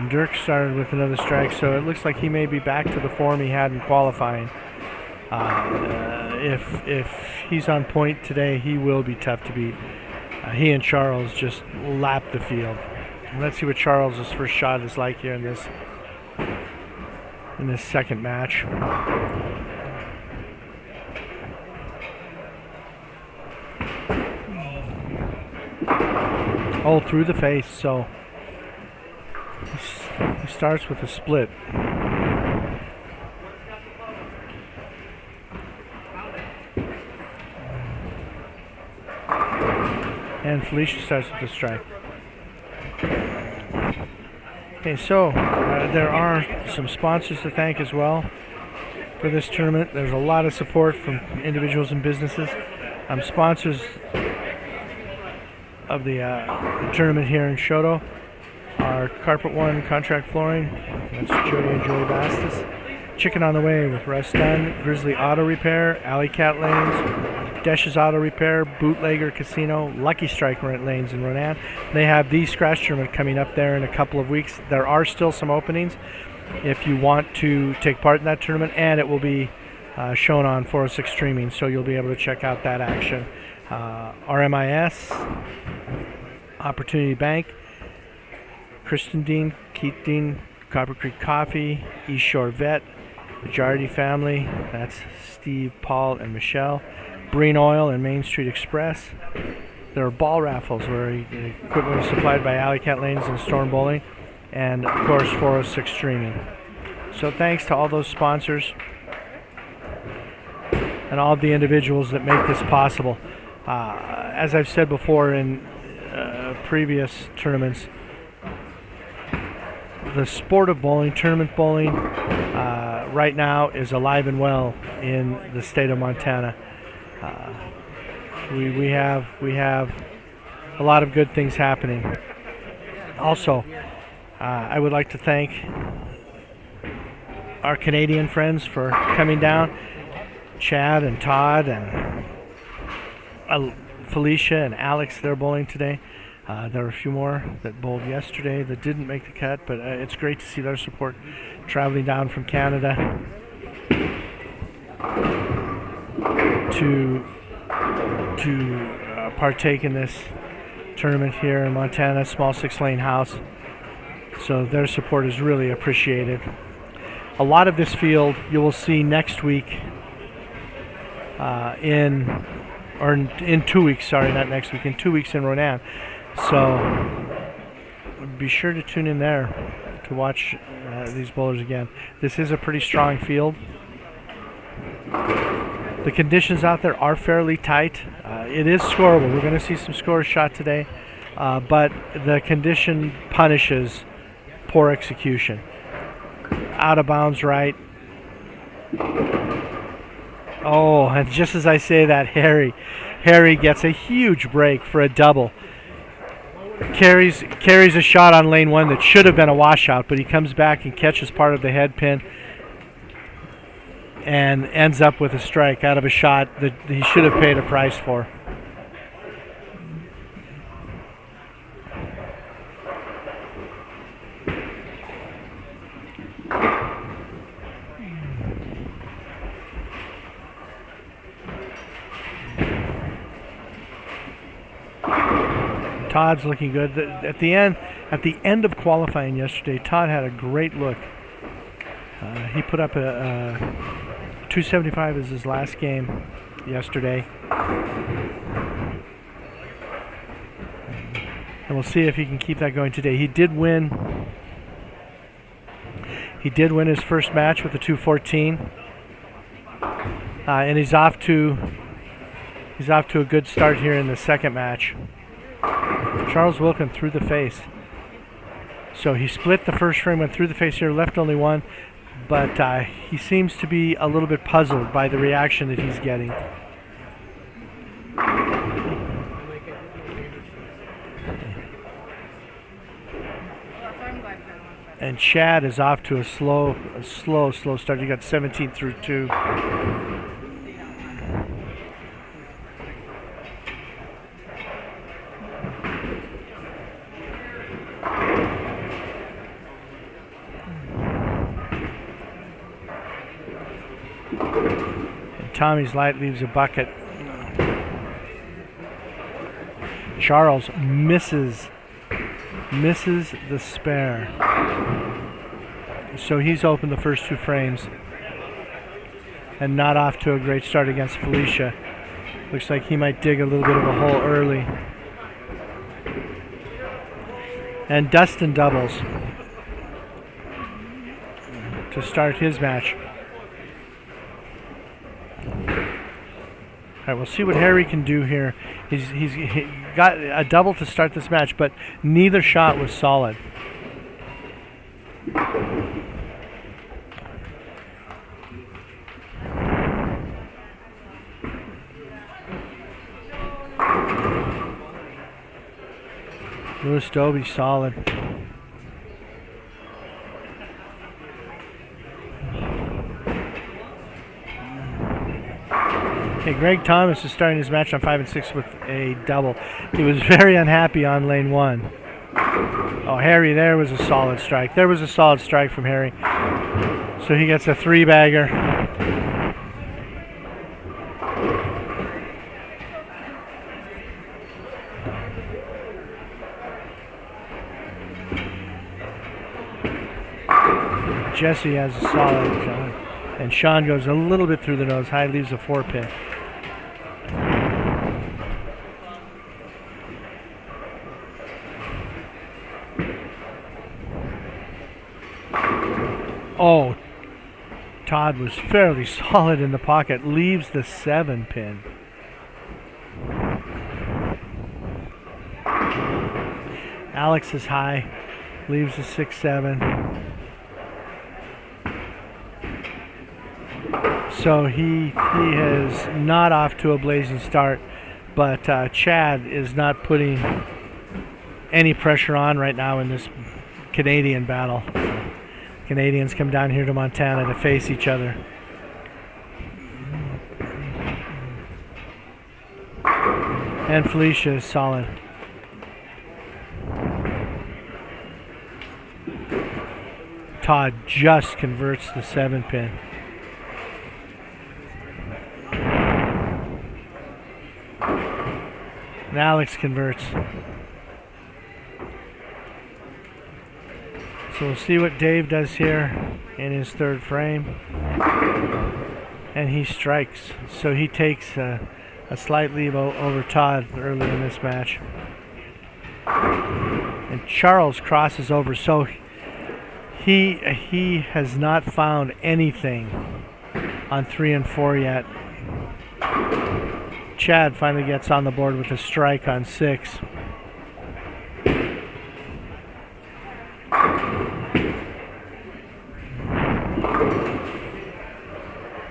Dirk started with another strike, so it looks like he may be back to the form he had in qualifying. If he's on point today, he will be tough to beat. He and Charles just lapped the field. Let's see what Charles' first shot is like here in this second match. Oh, through the face, so he starts with a split. And Felicia starts with a strike. Okay, so there are some sponsors to thank as well for this tournament. There's a lot of support from individuals and businesses. Sponsors of the tournament here in Choteau are Carpet One Contract Flooring, that's Jody and Joey Bastis. Chicken on the Way with Russ Dunn, Grizzly Auto Repair, Alley Cat Lanes, Desh's Auto Repair, Bootlegger Casino, Lucky Strike Rent Lanes in Ronan. They have the scratch tournament coming up there in a couple of weeks. There are still some openings if you want to take part in that tournament, and it will be shown on 406 Streaming, so you'll be able to check out that action. RMIS, Opportunity Bank, Kristen Dehn, Keith Dehn, Copper Creek Coffee, East Shore Vet, the Jardy family, that's Steve, Paul, and Michelle, Breen Oil and Main Street Express. There are ball raffles where the equipment is supplied by Alley Cat Lanes and Storm Bowling, and of course 406 Streaming. So thanks to all those sponsors and all of the individuals that make this possible. As I've said before in previous tournaments, the sport of bowling, tournament bowling, right now is alive and well in the state of Montana. We have a lot of good things happening. Also, I would like to thank our Canadian friends for coming down, Chad and Todd and Felicia and Alex. They're bowling today. There were a few more that bowled yesterday that didn't make the cut, but it's great to see their support traveling down from Canada to partake in this tournament here in Montana, small 6-lane house. So their support is really appreciated. A lot of this field you will see next week in 2 weeks, sorry, not next week, in 2 weeks in Ronan. So be sure to tune in there to watch these bowlers again. This is a pretty strong field. The conditions out there are fairly tight. It is scoreable. We're going to see some scores shot today, but the condition punishes poor execution. Out of bounds right. Oh, and just as I say that, Harry gets a huge break for a double. Carries a shot on lane one that should have been a washout, but he comes back and catches part of the head pin and ends up with a strike out of a shot that he should have paid a price for. Todd's looking good. At the end of qualifying yesterday, Todd had a great look. He put up a 275 as his last game yesterday. And we'll see if he can keep that going today. He did win his first match with a 214. And he's off to a good start here in the second match. Charles Wilkin through the face. So he split the first frame, went through the face here, left only one, but he seems to be a little bit puzzled by the reaction that he's getting. And Chad is off to a slow start. He got 17 through 2. And Tommy's light leaves a bucket. Charles misses the spare. So he's opened the first 2 frames and not off to a great start against Felicia. Looks like he might dig a little bit of a hole early. And Dustin doubles to start his match. All right, we'll see what Harry can do here. He got a double to start this match, but neither shot was solid. Lewis Dobie solid. Okay, Greg Thomas is starting his match on 5 and 6 with a double. He was very unhappy on lane 1. Oh, Harry, there was a solid strike. There was a solid strike from Harry. So he gets a 3-bagger. Jesse has a solid, and Sean goes a little bit through the nose. High leaves a 4-pin. Oh, Todd was fairly solid in the pocket. Leaves the 7-pin. Alex is high. Leaves the 6-7. So he is not off to a blazing start, but Chad is not putting any pressure on right now in this Canadian battle. Canadians come down here to Montana to face each other. And Felicia is solid. Todd just converts the 7-pin. And Alex converts. So we'll see what Dave does here in his 3rd frame. And he strikes. So he takes a slight lead over Todd early in this match. And Charles crosses over. So he has not found anything on 3 and 4 yet. Chad finally gets on the board with a strike on 6.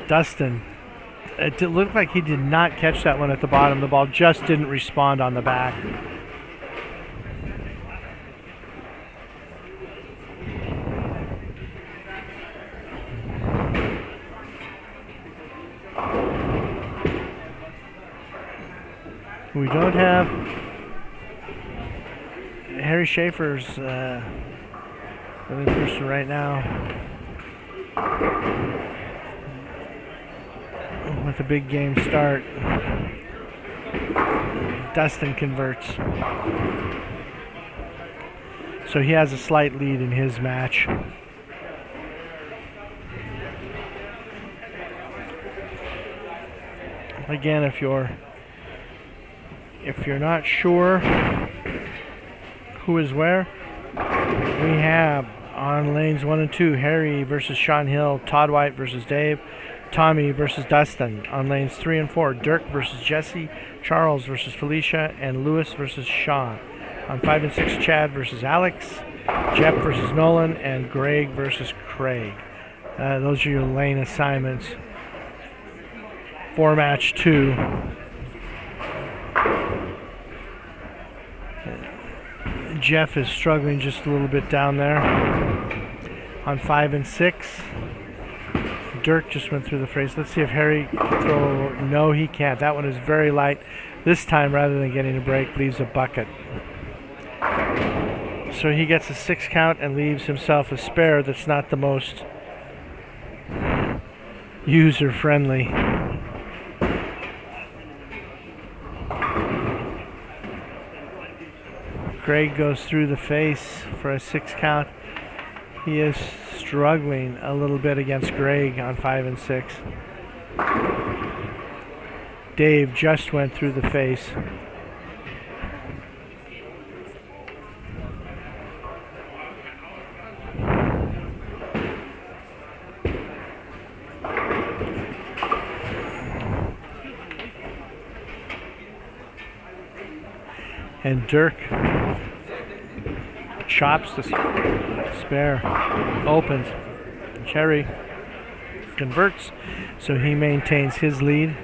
Dustin, it looked like he did not catch that one at the bottom. The ball just didn't respond on the back. We don't have Harry Schaefer's really person right now with a big game start. Dustin converts. So he has a slight lead in his match. Again, if you're not sure who is where, we have on lanes 1 and 2, Harry versus Sean Hill, Todd White versus Dave, Tommy versus Dustin. On lanes 3 and 4, Dirk versus Jesse, Charles versus Felicia, and Lewis versus Sean. On 5 and 6, Chad versus Alex, Jeff versus Nolan, and Greg versus Craig. Those are your lane assignments for match 2. Jeff is struggling just a little bit down there. On 5 and 6, Dirk just went through the phrase. Let's see if Harry can throw. No, he can't. That one is very light. This time, rather than getting a break, leaves a bucket. So he gets a 6 count and leaves himself a spare that's not the most user-friendly. Greg goes through the face for a 6 count. He is struggling a little bit against Greg on 5 and 6. Dave just went through the face. And Dirk chops the spare, opens. Cherry converts, so he maintains his lead.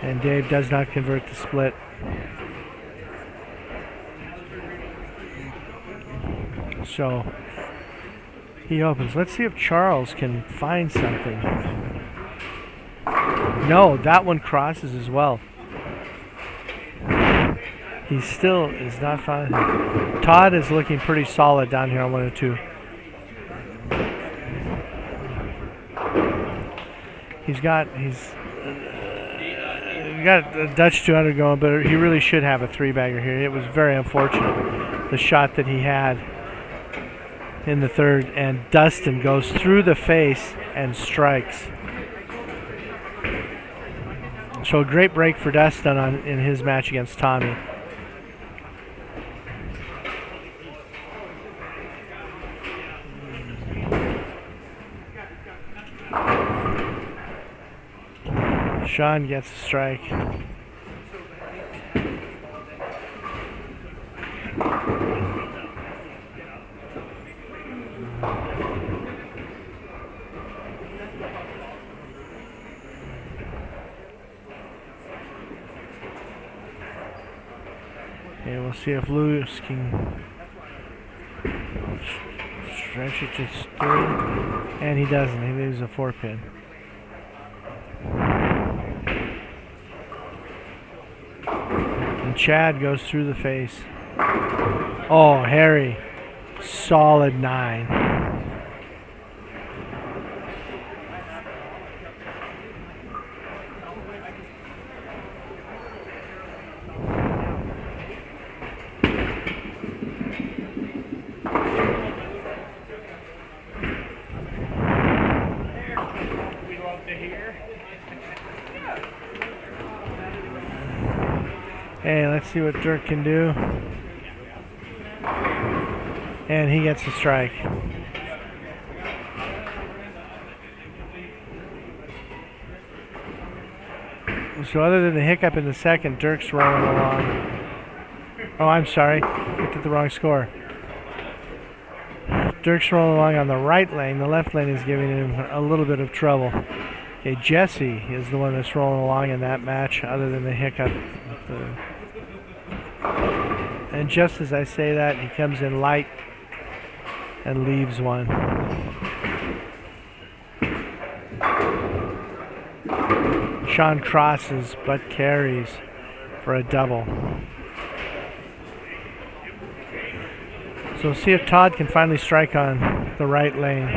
And Dave does not convert the split. So he opens. Let's see if Charles can find something. No, that one crosses as well. He still is not finding. Todd is looking pretty solid down here on 1 and 2. He's got a Dutch 200 going, but he really should have a 3-bagger here. It was very unfortunate, the shot that he had in the third, and Dustin goes through the face and strikes. So a great break for Dustin in his match against Tommy. Sean gets a strike. And we'll see if Lewis can stretch it to 3. And he doesn't. He leaves a 4-pin. And Chad goes through the face. Oh, Harry. Solid 9. Hey, let's see what Dirk can do. And he gets a strike. So other than the hiccup in the second, Dirk's rolling along. Oh, I'm sorry. Looked at the wrong score. Dirk's rolling along on the right lane. The left lane is giving him a little bit of trouble. Okay, Jesse is the one that's rolling along in that match, other than the hiccup. And just as I say that, he comes in light and leaves one. Sean crosses but carries for a double. So we'll see if Todd can finally strike on the right lane.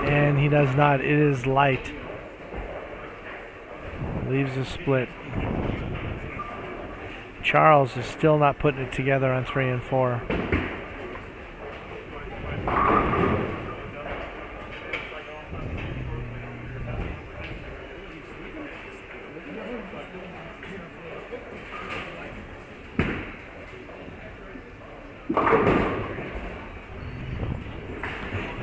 And he does not. It is light. Leaves a split. Charles is still not putting it together on 3 and 4.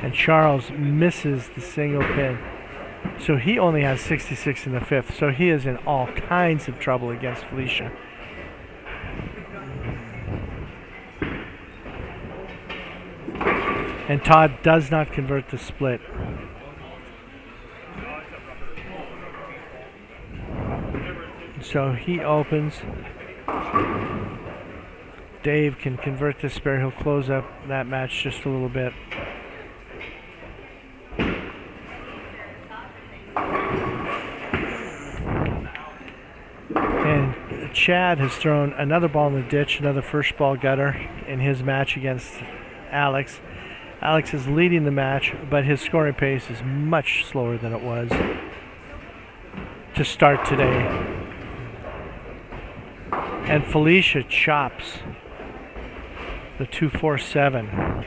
And Charles misses the single pin. So he only has 66 in the 5th. So he is in all kinds of trouble against Felicia. And Todd does not convert the split. So he opens. Dave can convert the spare. He'll close up that match just a little bit. And Chad has thrown another ball in the ditch, another first ball gutter in his match against Alex. Alex is leading the match, but his scoring pace is much slower than it was to start today. And Felicia chops the 2-4-7.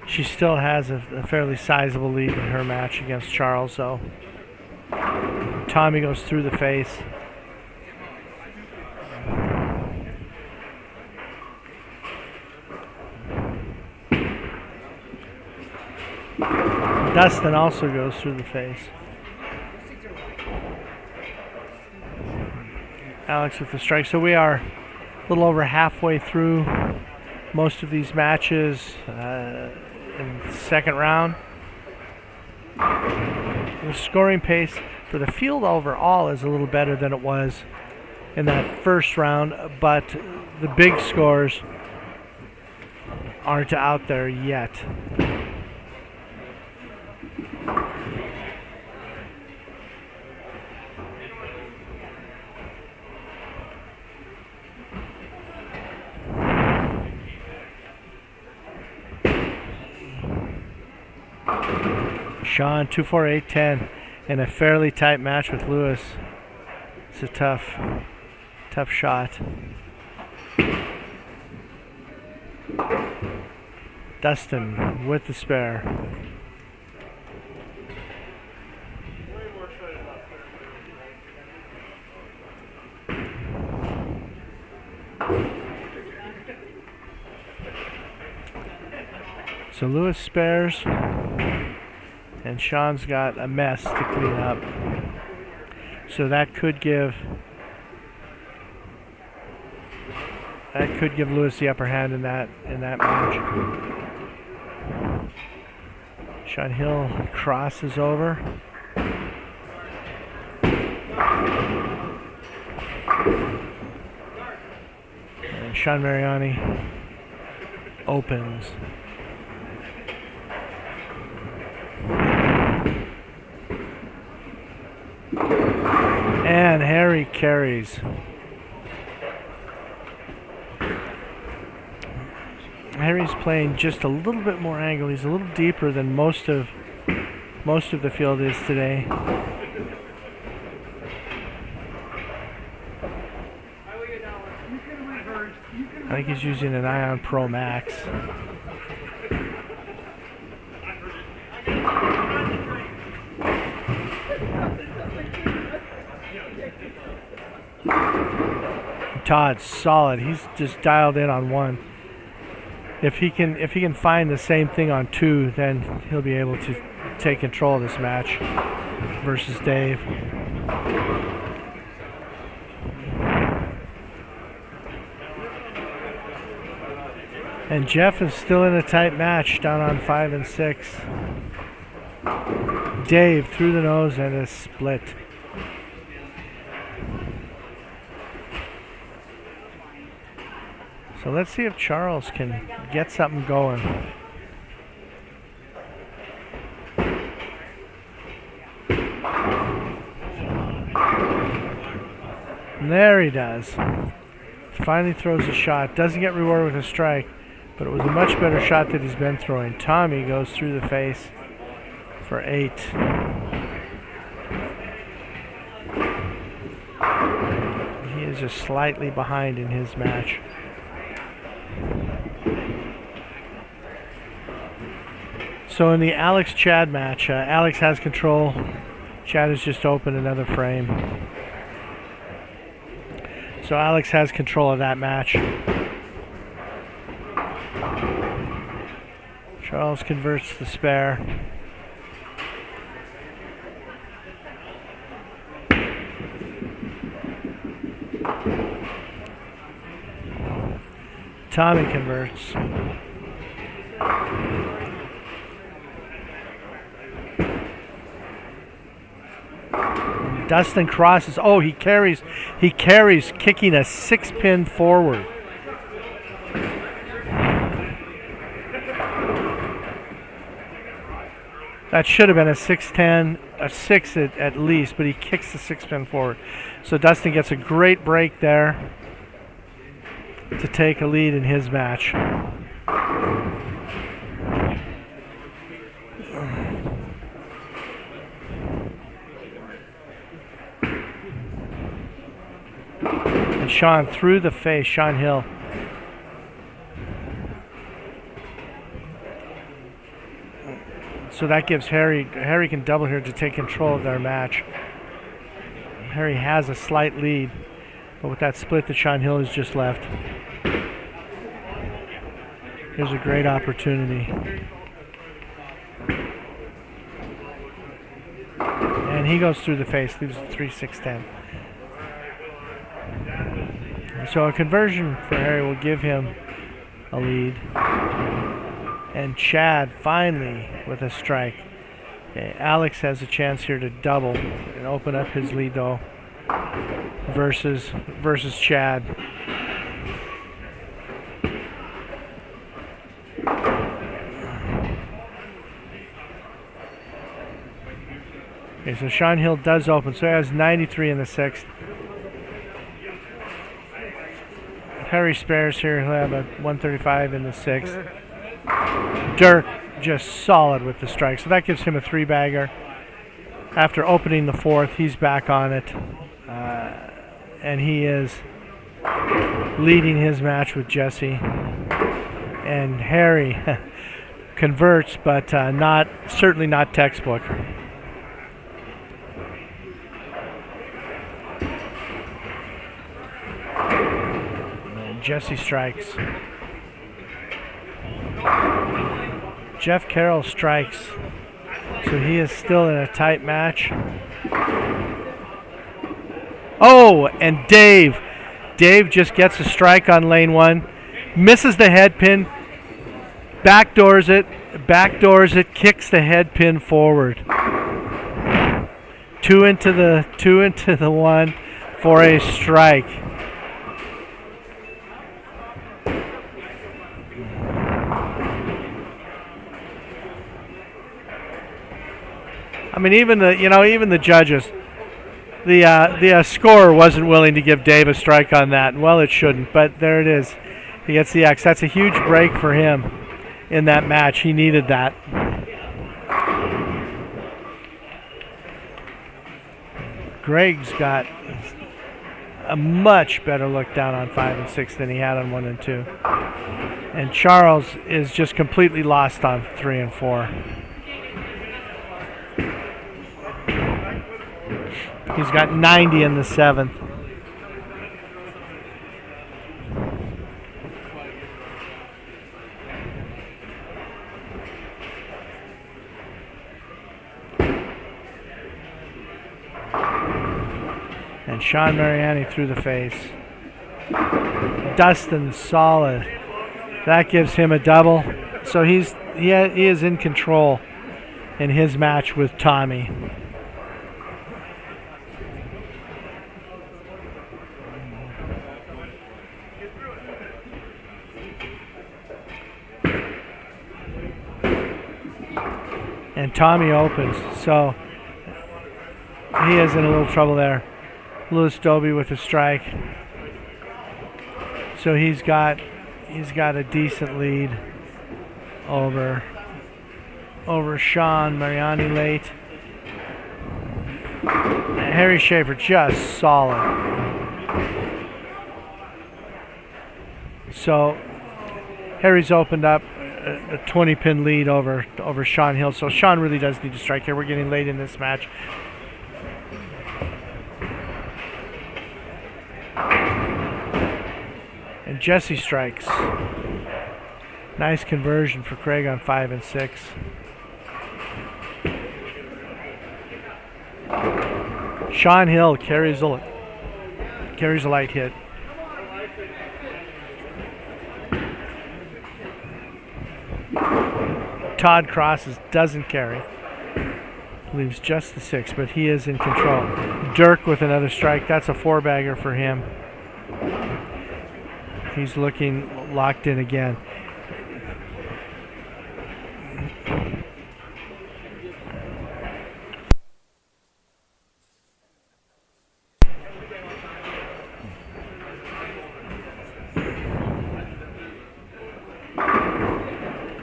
She still has a fairly sizable lead in her match against Charles, though. Tommy goes through the face. Dustin also goes through the face. Alex with the strike. So we are a little over halfway through most of these matches in the second round. The scoring pace for the field overall is a little better than it was in that first round, but the big scores aren't out there yet. Sean 2-4-8-10 in a fairly tight match with Lewis. It's a tough shot. Dustin with the spare. So Lewis spares. And Sean's got a mess to clean up. So that could give Lewis the upper hand in that match. Sean Hill crosses over. And Sean Mariani opens. And Harry carries. Harry's playing just a little bit more angle. He's a little deeper than most of the field is today. I think he's using an Ion Pro Max. Todd's solid. He's just dialed in on 1. If he can find the same thing on 2, then he'll be able to take control of this match versus Dave. And Jeff is still in a tight match down on 5 and 6. Dave through the nose and a split. So let's see if Charles can get something going. And there he does. Finally throws a shot. Doesn't get rewarded with a strike, but it was a much better shot that he's been throwing. Tommy goes through the face for 8. He is just slightly behind in his match. So in the Alex-Chad match, Alex has control. Chad has just opened another frame. So Alex has control of that match. Charles converts the spare. Tommy converts. Dustin crosses. Oh, he carries, kicking a 6-pin forward. That should have been a 6-10, a 6 at least, but he kicks the 6-pin forward. So Dustin gets a great break there to take a lead in his match. And Sean through the face, Sean Hill. So that gives Harry can double here to take control of their match. Harry has a slight lead, but with that split that Sean Hill has just left, here's a great opportunity. And he goes through the face, leaves 3-6-10. So a conversion for Harry will give him a lead. And Chad finally with a strike. Okay, Alex has a chance here to double and open up his lead though versus Chad. Okay, so Sean Hill does open, so he has 93 in the 6th. Harry spares here, he'll have a 135 in the 6th. Dirk just solid with the strike, so that gives him a 3-bagger. After opening the 4th, he's back on it, and he is leading his match with Jesse. And Harry converts, but certainly not textbook. And Jesse strikes. Jeff Carroll strikes, so he is still in a tight match. Oh, and Dave just gets a strike on lane 1, misses the head pin, backdoors it, kicks the head pin forward. Two into the 1 for a strike. I mean, even the judges, the scorer wasn't willing to give Dave a strike on that. Well, it shouldn't, but there it is. He gets the X. That's a huge break for him in that match. He needed that. Greg's got a much better look down on 5 and 6 than he had on 1 and 2. And Charles is just completely lost on 3 and 4. He's got 90 in the 7th. And Sean Mariani through the face. Dustin solid. That gives him a double. So he is in control in his match with Tommy. And Tommy opens, so he is in a little trouble there. Louis Doby with a strike. So he's got a decent lead over Sean Mariani late. Harry Schaefer just solid. So Harry's opened up a 20-pin lead over Sean Hill. So Sean really does need to strike here. We're getting late in this match. And Jesse strikes. Nice conversion for Craig on 5 and 6. Sean Hill carries a light hit. Todd crosses, doesn't carry. Leaves just the 6, but he is in control. Dirk with another strike. That's a 4-bagger for him. He's looking locked in again.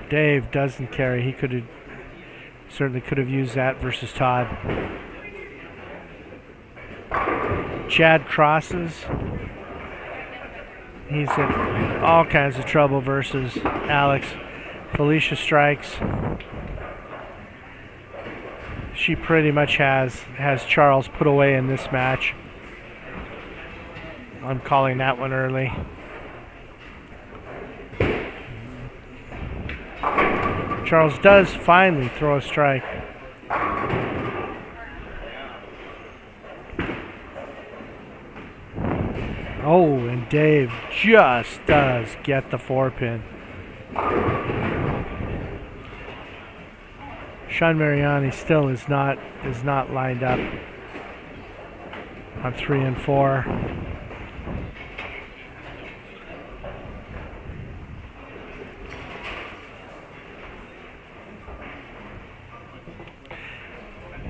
Dave doesn't carry. He certainly could have used that versus Todd. Chad crosses. He's in all kinds of trouble versus Alex. Felicia strikes. She pretty much has Charles put away in this match. I'm calling that one early. Charles does finally throw a strike. Oh, and Dave just does get the 4-pin. Sean Mariani still is not lined up on 3 and 4.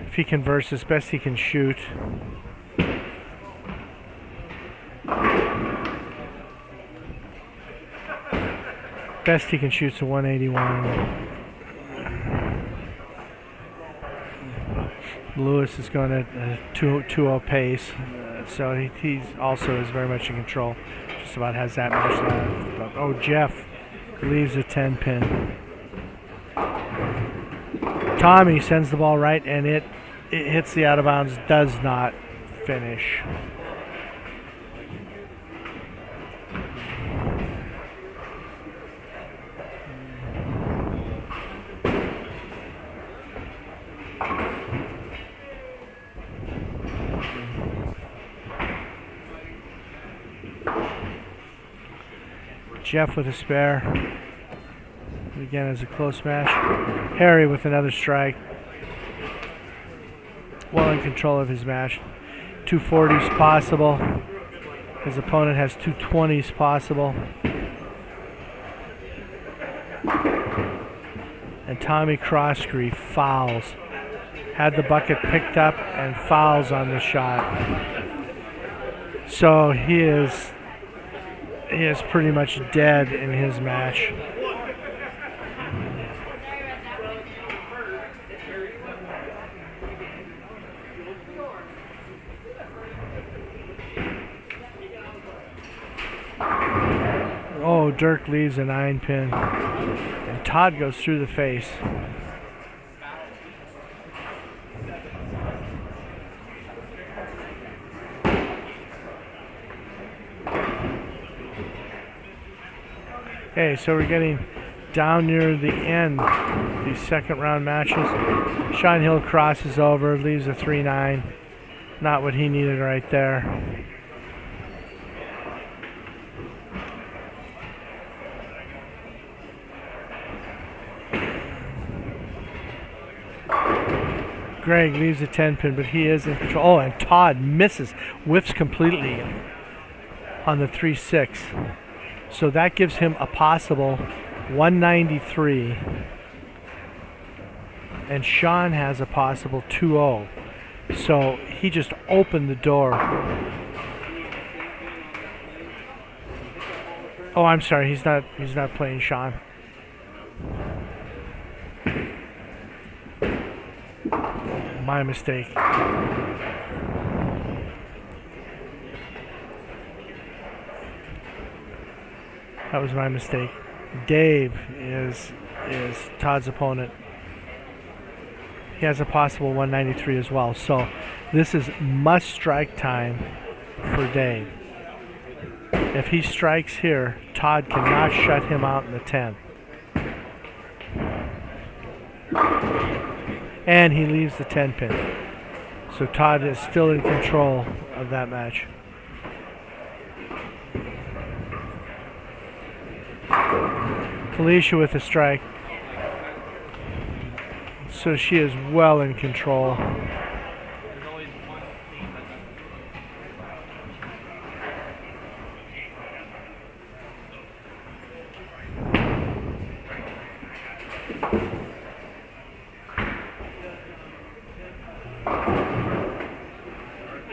If he converts as best he can shoot. Best he can shoot's a 181. Lewis is going at a 2-0 pace, so he's also is very much in control. Just about has that much left. Oh, Jeff leaves a 10-pin. Tommy sends the ball right, and it hits the out of bounds. Does not finish. Jeff with a spare. Again, it's a close match. Harry with another strike. Well in control of his match. 240s possible. His opponent has 220s possible. And Tommy Crosscree fouls. Had the bucket picked up and fouls on the shot. So he is pretty much dead in his match. Oh, Dirk leaves a 9-pin. And Todd goes through the face. Okay, so we're getting down near the end of these second round matches. Sean Hill crosses over, leaves a 3-9. Not what he needed right there. Greg leaves a 10-pin, but he is in control. Oh, and Todd misses, whiffs completely on the 3-6. So that gives him a possible 193. And Sean has a possible 2-0. So he just opened the door. Oh, I'm sorry. He's not playing Sean. My mistake. That was my mistake. Dave is Todd's opponent. He has a possible 193 as well. So this is must strike time for Dave. If he strikes here, Todd cannot shut him out in the 10th. And he leaves the 10 pin. So Todd is still in control of that match. Felicia with a strike. So she is well in control.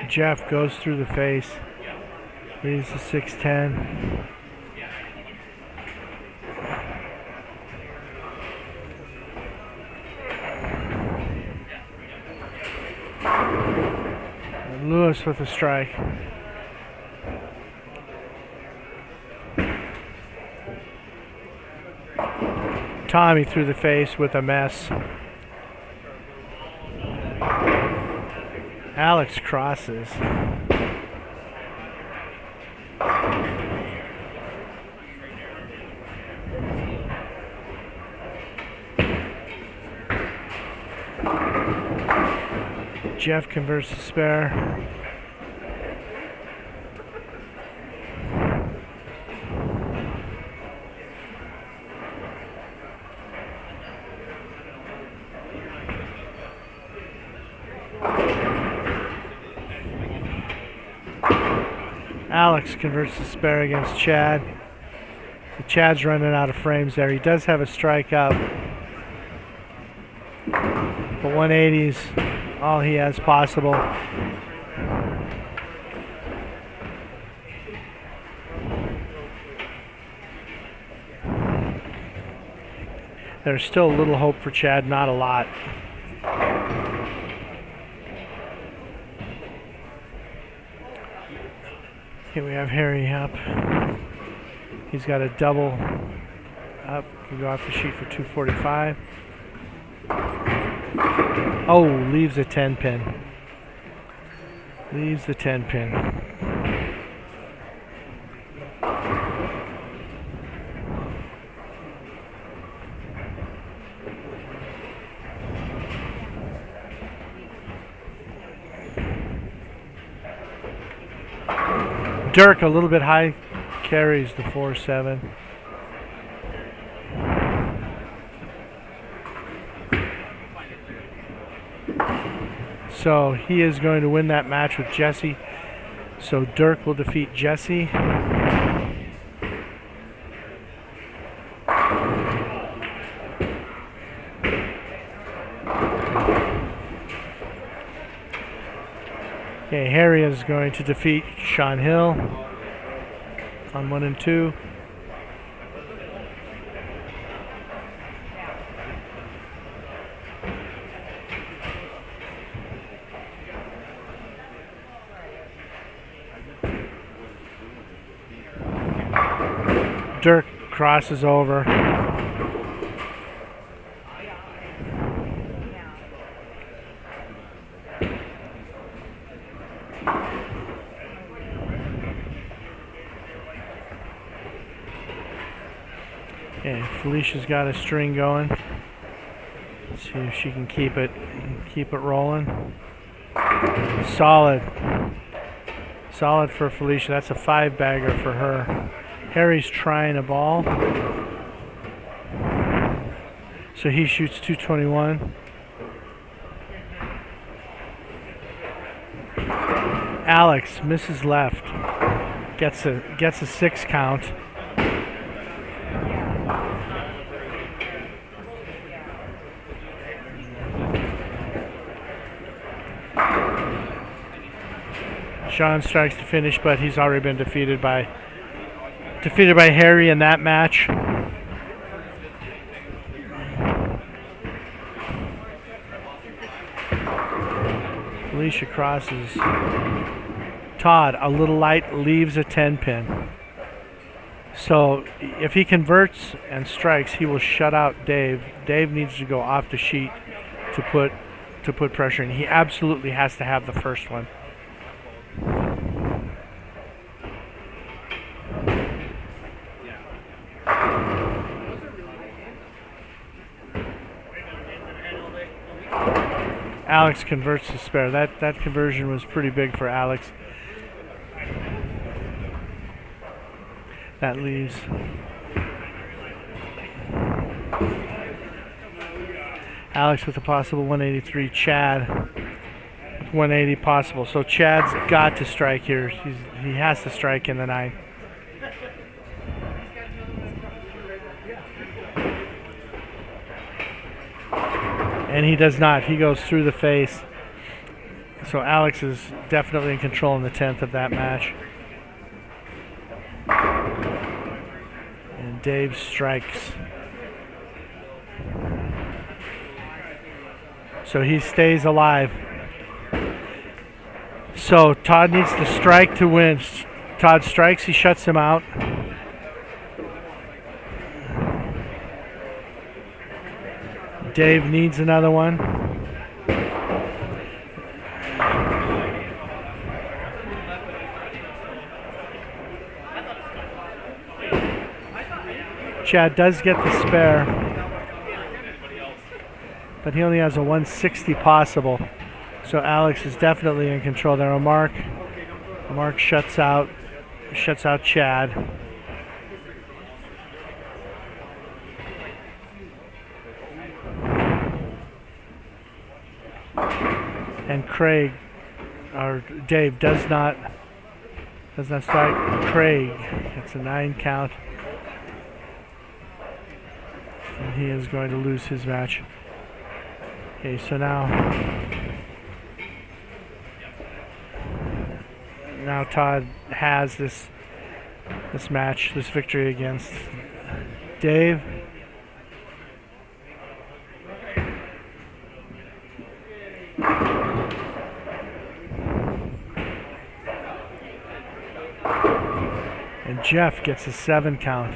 Jeff goes through the face, leaves the 6-10. And Lewis with a strike. Tommy through the face with a mess. Alex crosses. Jeff converts the spare. Alex converts the spare against Chad. Chad's running out of frames there. He does have a strike up. But 180's all he has possible. There's still a little hope for Chad, not a lot. Here we have Harry up. He's got a double up. Can go off the sheet for 245. Oh, leaves a 10 pin. Leaves the 10 pin. Dirk a little bit high, carries the 4-7. So he is going to win that match with Jesse. So Dirk will defeat Jesse. Okay, Harry is going to defeat Sean Hill on 1 and 2. Dirk crosses over. Okay, Felicia's got a string going. Let's see if she can keep it rolling. Solid for Felicia. That's a 5-bagger for her. Harry's trying a ball. So he shoots 221. Alex misses left. Gets a 6 count. Sean strikes to finish, but he's already been defeated by Harry in that match. Felicia crosses. Todd, a little light, leaves a 10-pin. So if he converts and strikes, he will shut out Dave. Dave needs to go off the sheet to put pressure in. He absolutely has to have the first one. Alex converts to spare. That conversion was pretty big for Alex. That leaves Alex with a possible 183. Chad with 180 possible. So Chad's got to strike here. He has to strike in the 9. And he does not. He goes through the face. So Alex is definitely in control in the 10th of that match. And Dave strikes. So he stays alive. So Todd needs to strike to win. Todd strikes, he shuts him out. Dave needs another one. Chad does get the spare, but he only has a 160 possible. So Alex is definitely in control there. Mark shuts out Chad. And Craig, or Dave, does not strike Craig. It's a 9 count. And he is going to lose his match. Okay, so now Todd has this match, this victory against Dave. And Jeff gets a 7 count.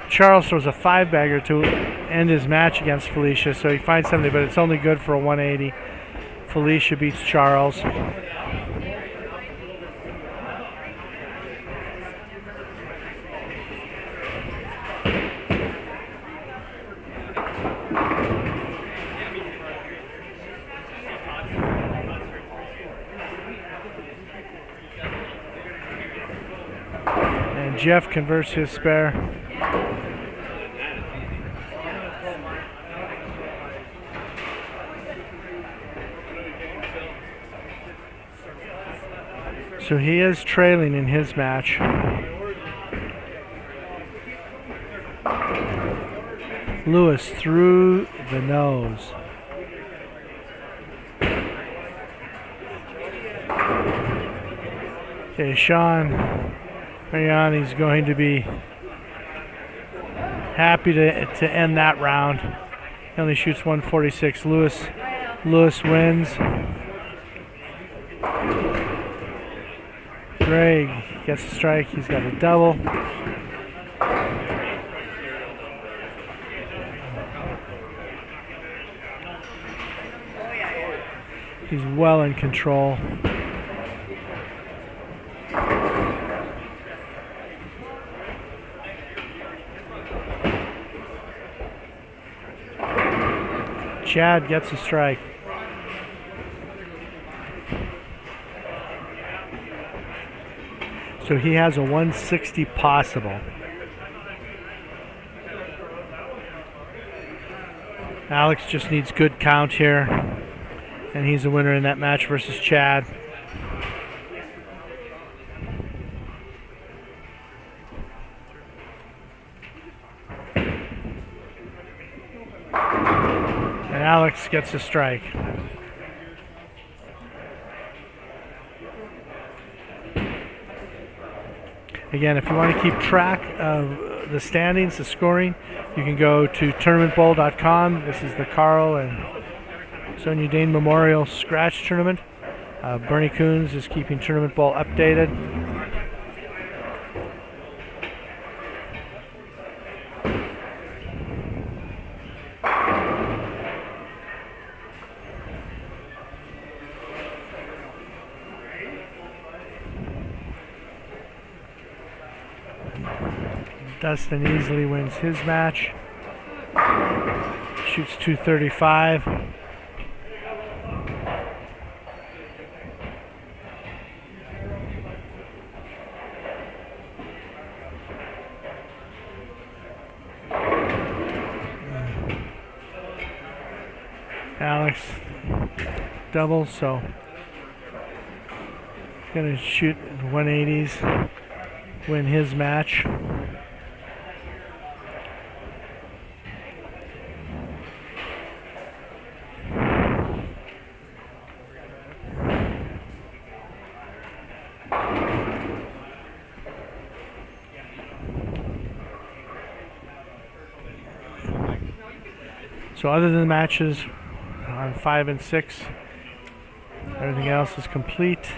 Charles throws a 5-bagger to end his match against Felicia, so he finds something, but it's only good for a 180. Felicia beats Charles. And Jeff converts his spare. So he is trailing in his match. Lewis through the nose. Okay, Sean Mariani's going to be happy to end that round. He only shoots 146. Lewis wins. Greg gets a strike. He's got a double. He's well in control. Chad gets a strike. So he has a 160 possible. Alex just needs good count here, and he's a winner in that match versus Chad. And Alex gets a strike. Again, if you want to keep track of the standings, the scoring, you can go to tournamentbowl.com. This is the Karl and Sonja Dehn Memorial Scratch Tournament. Bernie Coons is keeping Tournament Bowl updated. Dustin easily wins his match. Shoots 235. Alex doubles, so he's going to shoot 180s, win his match. So other than the matches on 5 and 6, everything else is complete.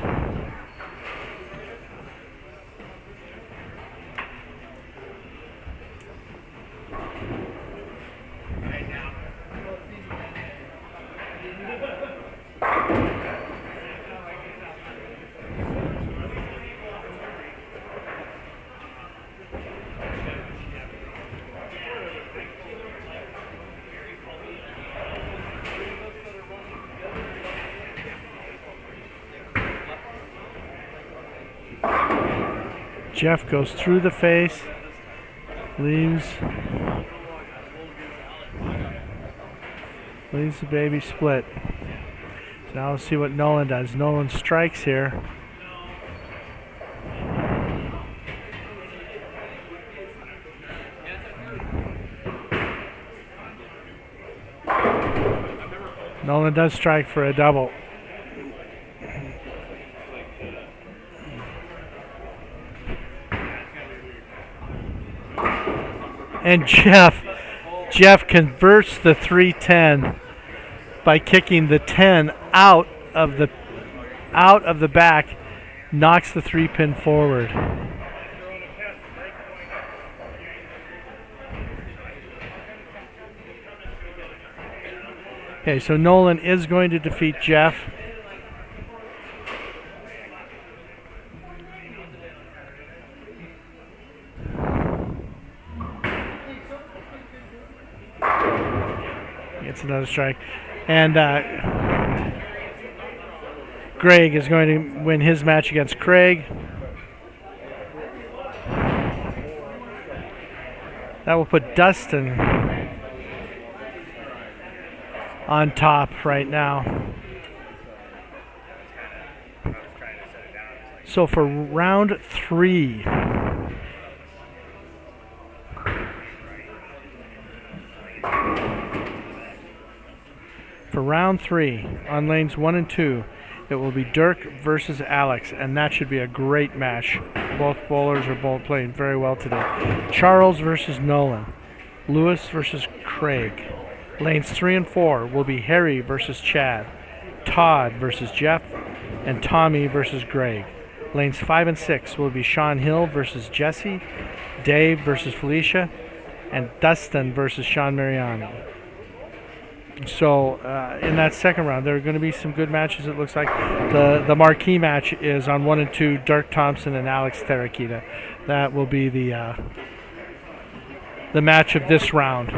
Jeff goes through the face, leaves the baby split. So now let's see what Nolan does. Nolan strikes here. Nolan does strike for a double. And Jeff converts the 310 by kicking the 10 out of the back, knocks the 3-pin forward. Okay, so Nolan is going to defeat Jeff. Gets another strike. And Greg is going to win his match against Craig. That will put Dustin on top right now. So for round 3, on lanes 1 and 2, it will be Dirk versus Alex, and that should be a great match. Both bowlers are both playing very well today. Charles versus Nolan. Lewis versus Craig. Lanes 3 and 4 will be Harry versus Chad. Todd versus Jeff. And Tommy versus Greg. Lanes 5 and 6 will be Sean Hill versus Jesse. Dave versus Felicia. And Dustin versus Sean Mariani. So in that second round, there are going to be some good matches. It looks like the marquee match is on 1 and 2, Dirk Thompson and Alex Terakita. That will be the match of this round.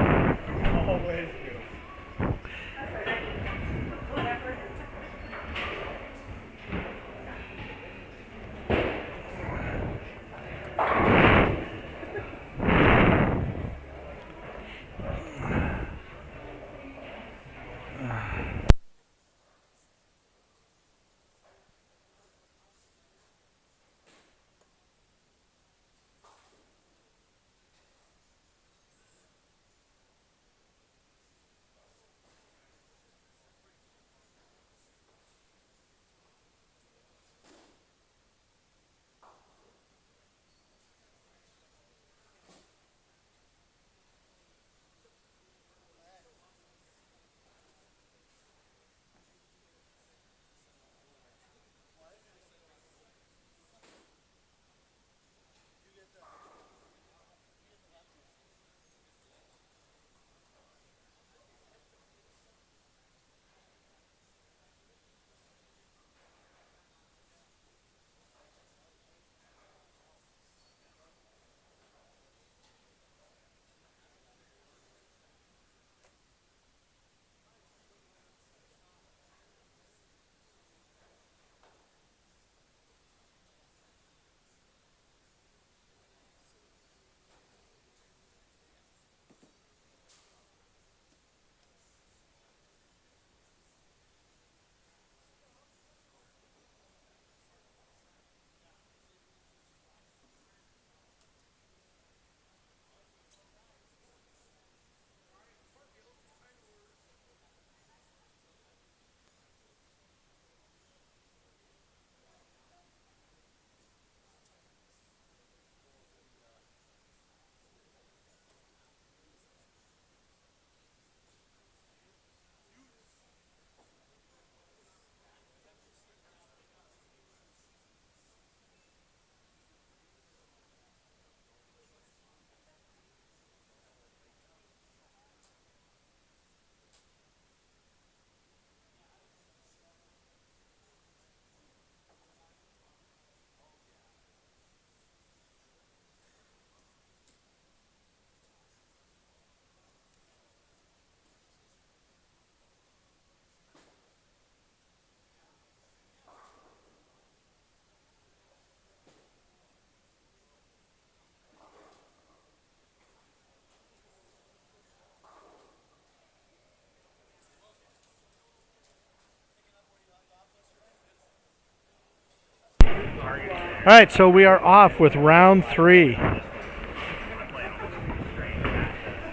All right, so we are off with round 3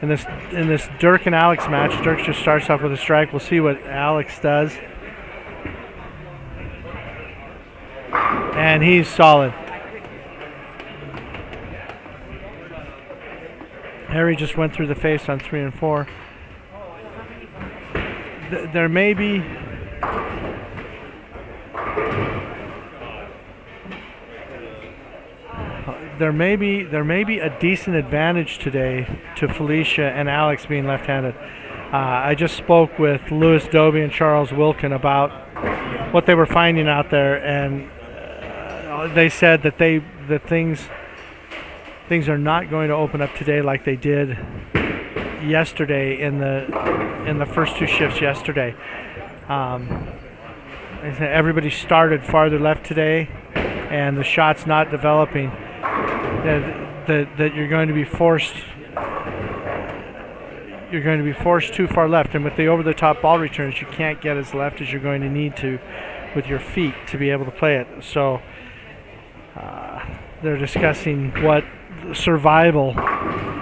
in this Dirk and Alex match. Dirk just starts off with a strike. We'll see what Alex does, and he's solid. Harry just went through the face on 3 and 4. There may be a decent advantage today to Felicia and Alex being left-handed. I just spoke with Louis Doby and Charles Wilkin about what they were finding out there, and they said that things are not going to open up today like they did yesterday in the first 2 shifts yesterday. Everybody started farther left today, and the shot's not developing. That you're going to be forced too far left, and with the over-the-top ball returns, you can't get as left as you're going to need to with your feet to be able to play it. So they're discussing what survival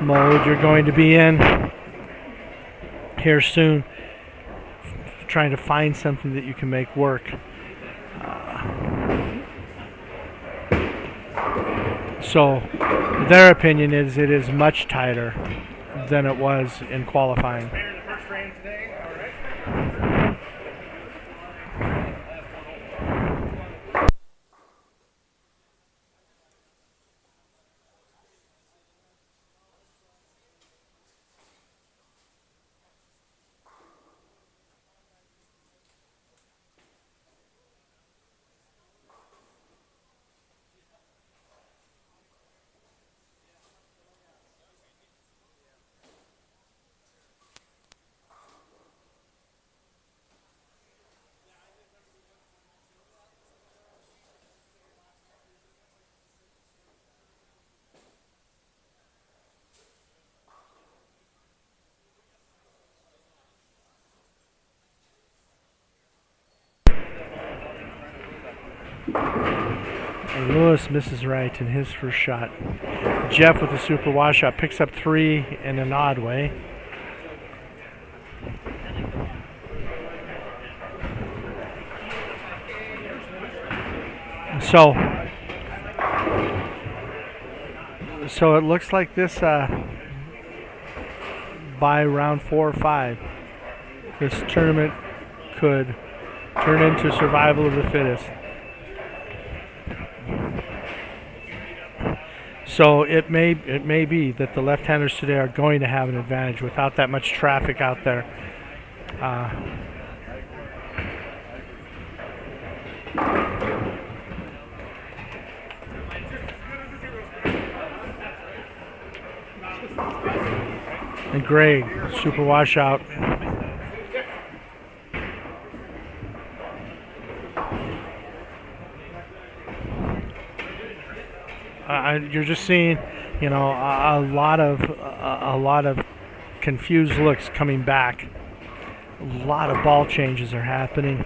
mode you're going to be in here soon, trying to find something that you can make work. So their opinion is it is much tighter than it was in qualifying. Lewis misses right in his first shot. Jeff with a super washout picks up 3 in an odd way. So it looks like this by round 4 or 5, this tournament could turn into survival of the fittest. So it may be that the left-handers today are going to have an advantage without that much traffic out there. And Greg, super washout. You're just seeing, a lot of confused looks coming back. A lot of ball changes are happening.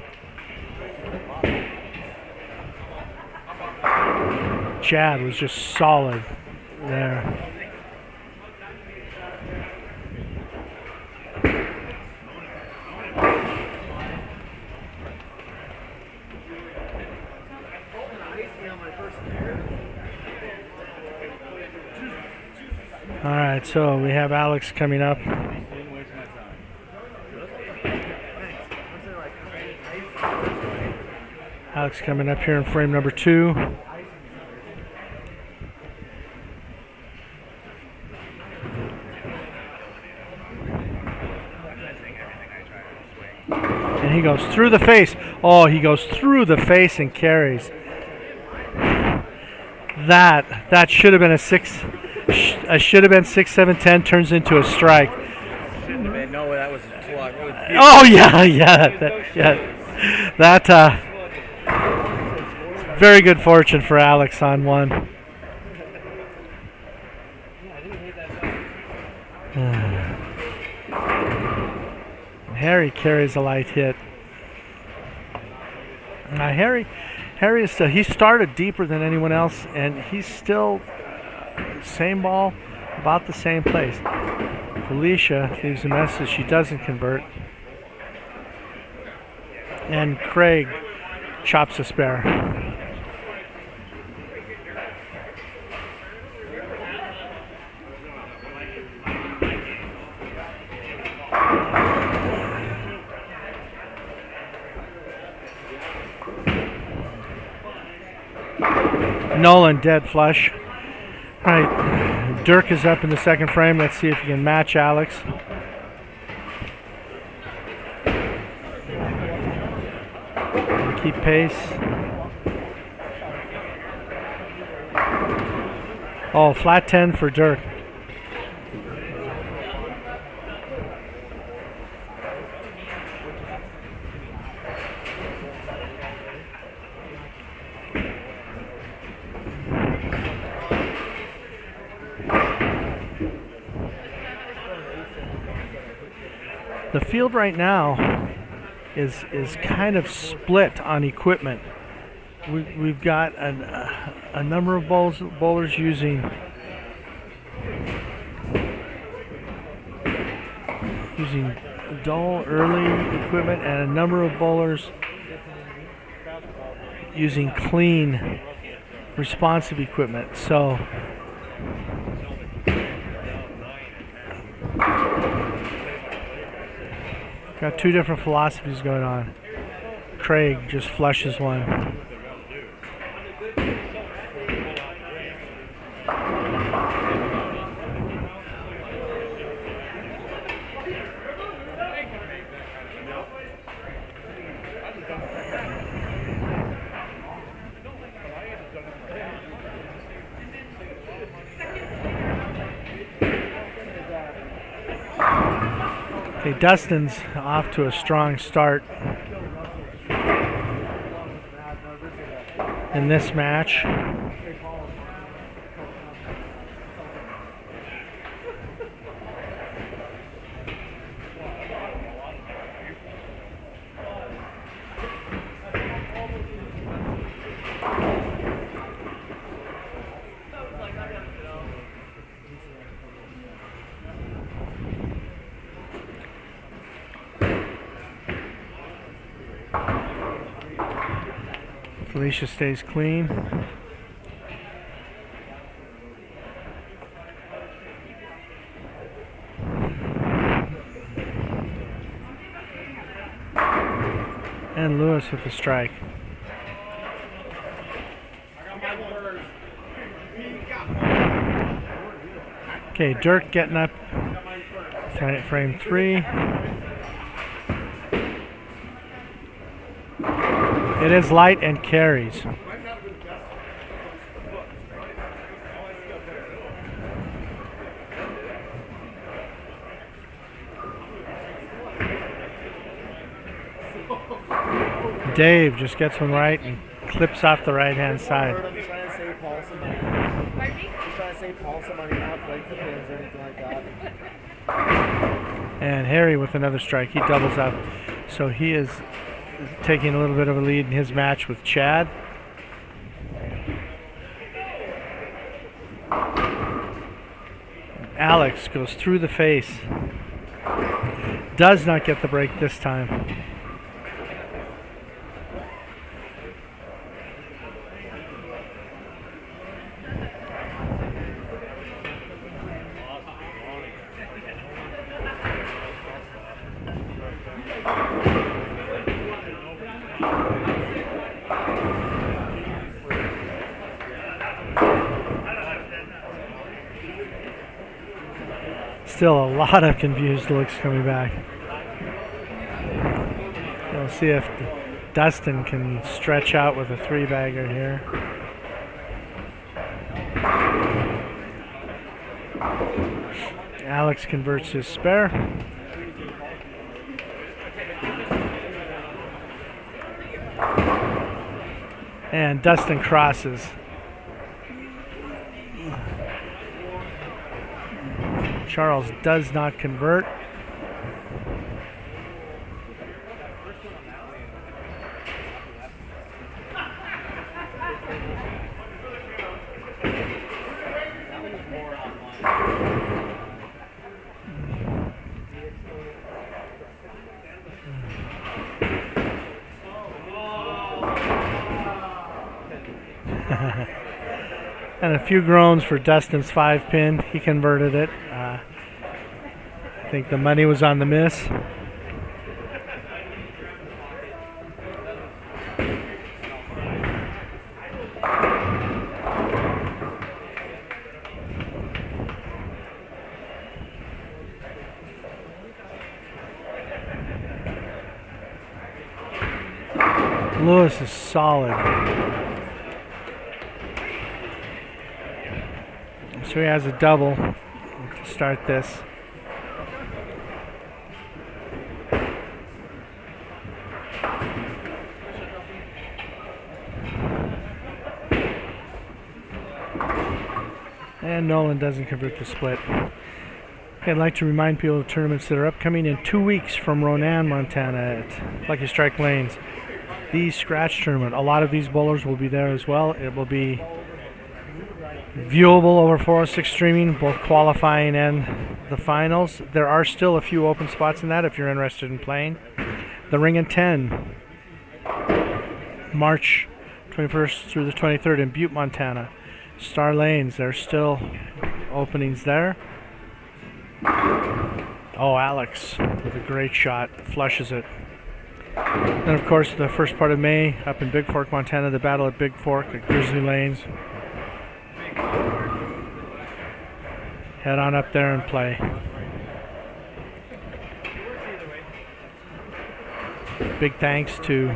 Chad was just solid there. All right, so we have Alex coming up. Alex coming up here in frame number 2. And he goes through the face. Oh, he goes through the face and carries. That should have been a 6. Should have been 6, 7, 10. Turns into a strike. Shouldn't have been. No, that was a plug. Oh yeah. That very good fortune for Alex on one. Harry carries a light hit. Harry is still, he started deeper than anyone else, and he's still same ball, about the same place. Felicia leaves a message she doesn't convert. And Craig chops a spare. Nolan dead flush. All right, Dirk is up in the second frame. Let's see if he can match Alex. Keep pace. Oh, flat 10 for Dirk. The field right now is kind of split on equipment. We've got a number of bowlers using dull early equipment, and a number of bowlers using clean, responsive equipment. So got two different philosophies going on. Craig just flushes one. Okay, Dustin's off to a strong start in this match. Felicia stays clean. And Lewis with the strike. Okay, Dirk getting up. Frame 3. It is light and carries. Dave just gets one right and clips off the right-hand side. I'm trying to say Paul some money. Pardon me? I'm trying to say Paul some money, not break the pins or anything like that. And Harry with another strike. He doubles up. So he is taking a little bit of a lead in his match with Chad. Alex goes through the face. Does not get the break this time. Still a lot of confused looks coming back. We'll see if Dustin can stretch out with a 3-bagger here. Alex converts his spare. And Dustin crosses. Charles does not convert. And a few groans for Dustin's 5-pin. He converted it. I think the money was on the miss. Lewis is solid. So he has a double to start this. And Nolan doesn't convert the split. I'd like to remind people of tournaments that are upcoming in 2 weeks from Ronan, Montana at Lucky Strike Lanes. The Scratch Tournament. A lot of these bowlers will be there as well. It will be viewable over 406 streaming, both qualifying and the finals. There are still a few open spots in that if you're interested in playing. The Ring and 10, March 21st through the 23rd in Butte, Montana. Star Lanes, there's still openings there. Oh, Alex with a great shot, flushes it. And of course, the first part of May up in Big Fork, Montana, the Battle at Big Fork at Grizzly Lanes. Head on up there and play. Big thanks to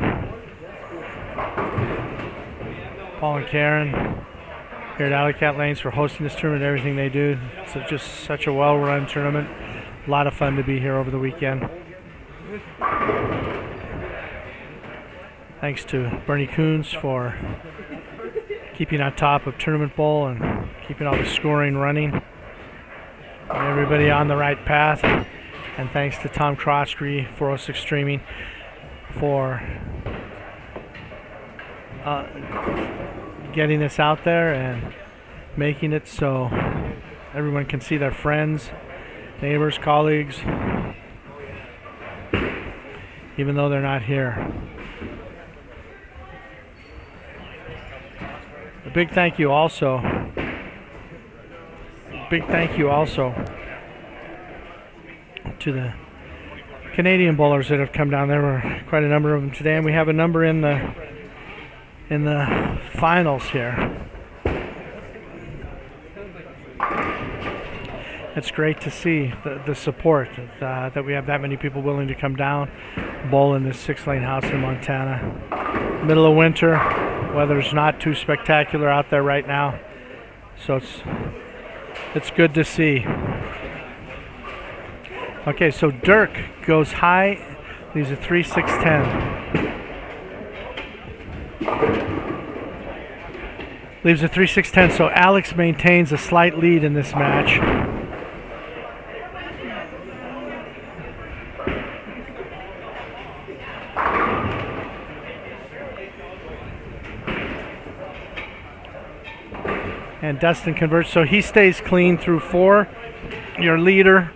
Paul and Karen here at Alley Cat Lanes for hosting this tournament, everything they do. It's just such a well-run tournament. A lot of fun to be here over the weekend. Thanks to Bernie Coons for keeping on top of Tournament Bowl and keeping all the scoring running. And everybody on the right path. And thanks to Tom Croskery, 406 Streaming, for getting this out there and making it so everyone can see their friends, neighbors, colleagues, even though they're not here. A big thank you also to the Canadian bowlers that have come down. There were quite a number of them today, and we have a number in the finals here. It's great to see the support that we have that many people willing to come down, bowl in this 6-lane house in Montana. Middle of winter, weather's not too spectacular out there right now, so it's good to see. Okay, so Dirk goes high, leaves a 3-6-10. Leaves a 3-6-10, so Alex maintains a slight lead in this match. And Dustin converts, so he stays clean through 4. Your leader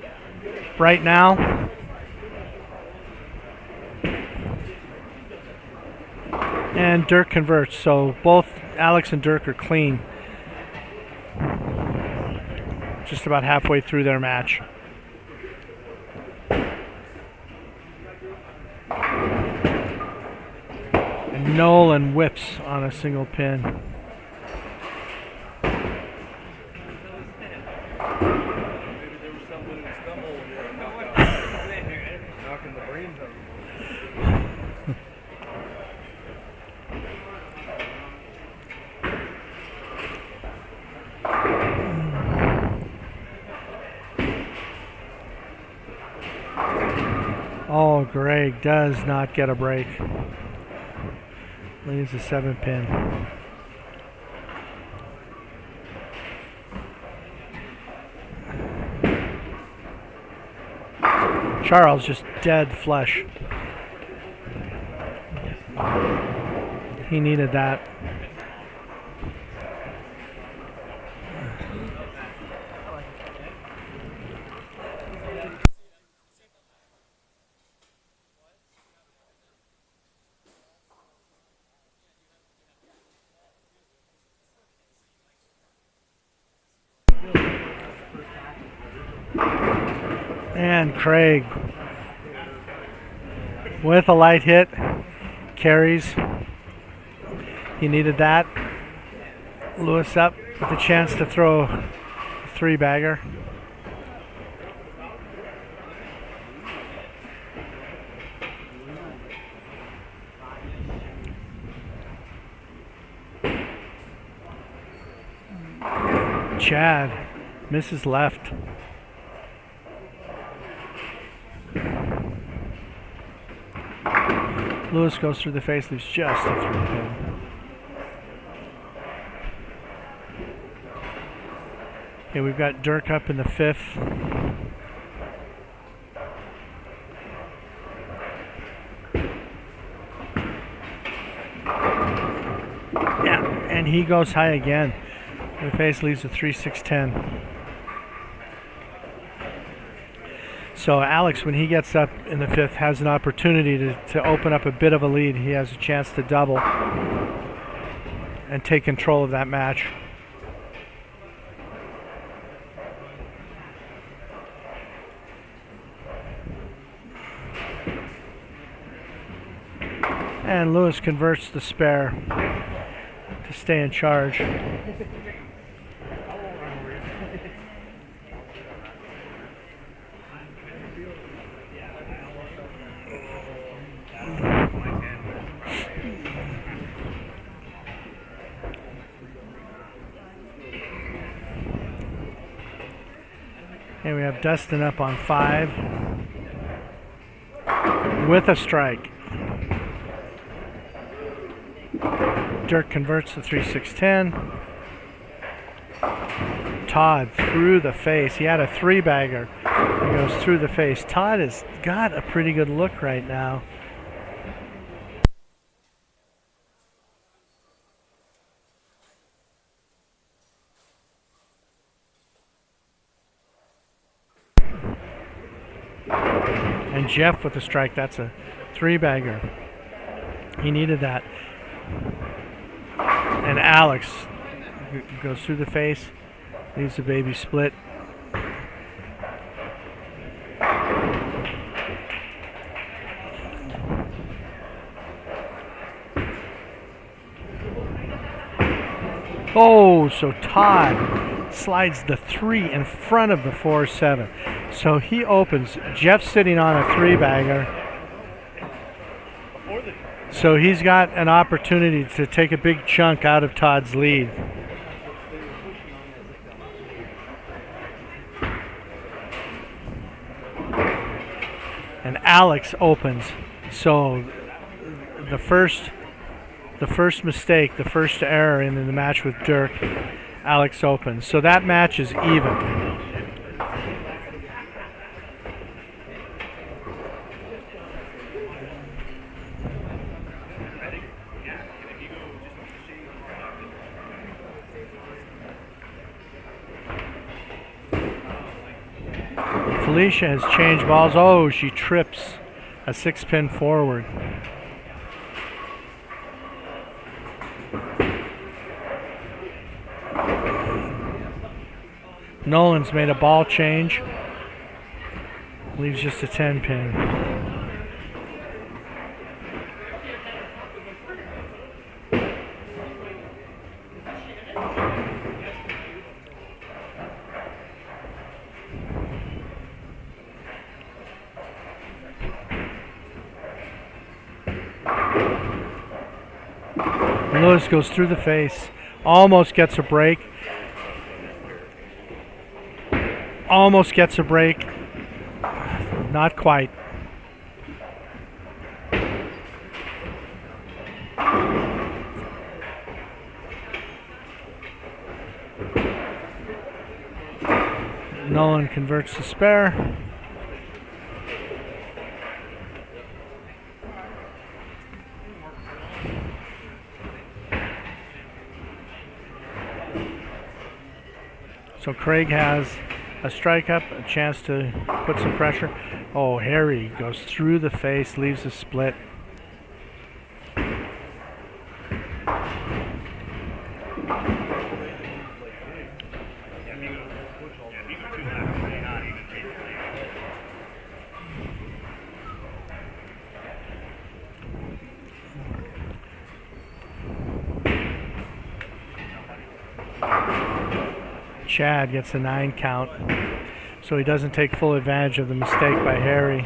right now. And Dirk converts, so both Alex and Dirk are clean. Just about halfway through their match. And Nolan whips on a single pin. Oh, Greg does not get a break. Leaves a 7-pin. Charles just dead flush. He needed that. And Craig with a light hit, carries. He needed that. Lewis up with a chance to throw a 3-bagger. Chad misses left. Lewis goes through the face, leaves just a 3-pin. Okay, we've got Dirk up in the 5th. Yeah, and he goes high again. The face leaves a 3-6-10. So Alex, when he gets up in the 5th, has an opportunity to open up a bit of a lead. He has a chance to double and take control of that match. And Lewis converts the spare to stay in charge. And we have Dustin up on 5 with a strike. Dirk converts the 3-6-10. Todd through the face. He had a 3-bagger. He goes through the face. Todd has got a pretty good look right now. And Jeff with the strike. That's a 3-bagger. He needed that. And Alex goes through the face, leaves the baby split. Oh, so Todd slides the 3 in front of the 4-7. So he opens. Jeff's sitting on a 3-bagger. So he's got an opportunity to take a big chunk out of Todd's lead. And Alex opens. So the first mistake, the first error in the match with Dirk, Alex opens. So that match is even. Felicia has changed balls. Oh, she trips a 6-pin forward. Nolan's made a ball change. Leaves just a 10-pin. Lewis goes through the face, almost gets a break. Almost gets a break. Not quite. Nolan converts the spare. So Craig has a strike up, a chance to put some pressure. Oh, Harry goes through the face, leaves a split. Chad gets a 9 count, so he doesn't take full advantage of the mistake by Harry.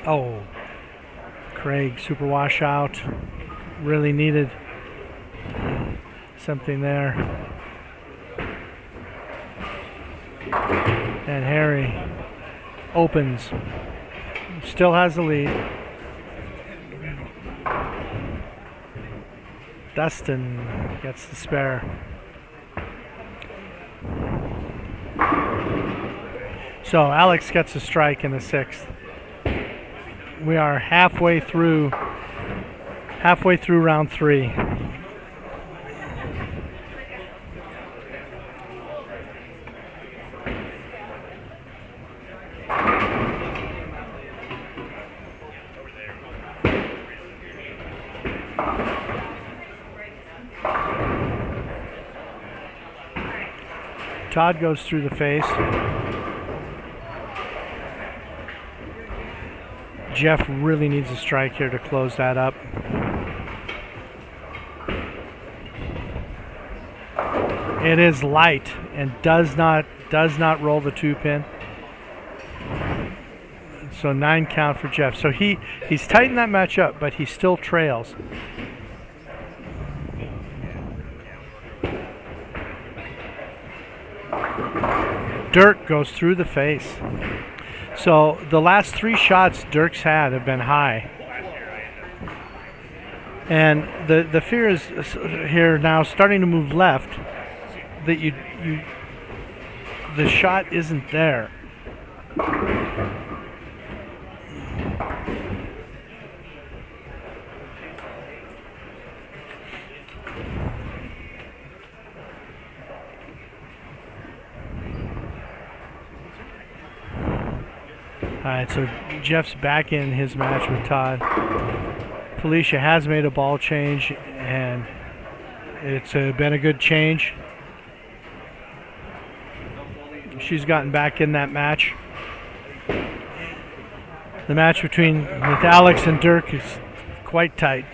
Oh, Craig, super washout. Really needed something there. And Harry opens. Still has the lead. Dustin gets the spare. So Alex gets a strike in the 6th. We are halfway through round 3. Todd goes through the face. Jeff really needs a strike here to close that up. It is light and does not roll the 2-pin. So 9 count for Jeff. So he's tightened that match up, but he still trails. Dirk goes through the face. So the last 3 shots Dirk's had have been high. And the fear is here now starting to move left that the shot isn't there. Alright, so Jeff's back in his match with Todd. Felicia has made a ball change, and it's been a good change. She's gotten back in that match. The match with Alex and Dirk is quite tight.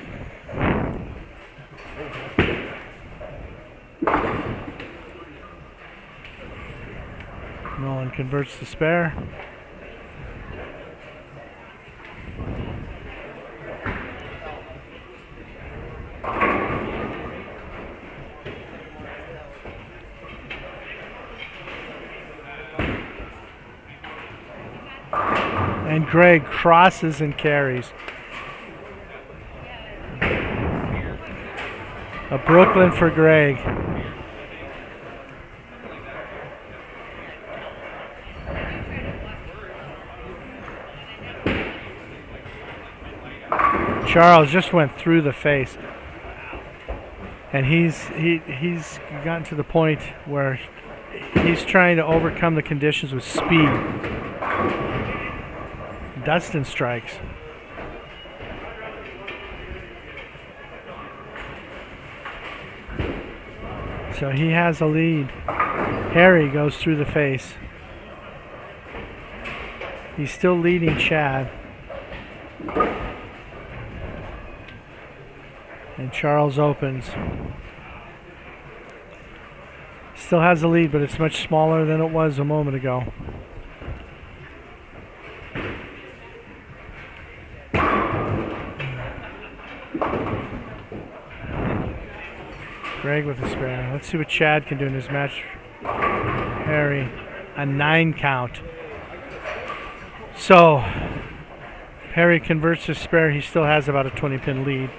Nolan converts the spare. And Greg crosses and carries. A Brooklyn for Greg. Charles just went through the face. And he's gotten to the point where he's trying to overcome the conditions with speed. Dustin strikes. So he has a lead. Harry goes through the face. He's still leading Chad. And Charles opens. Still has the lead, but it's much smaller than it was a moment ago. Greg with a spare. Let's see what Chad can do in his match. Harry, a 9 count. So, Harry converts his spare. He still has about a 20-pin lead.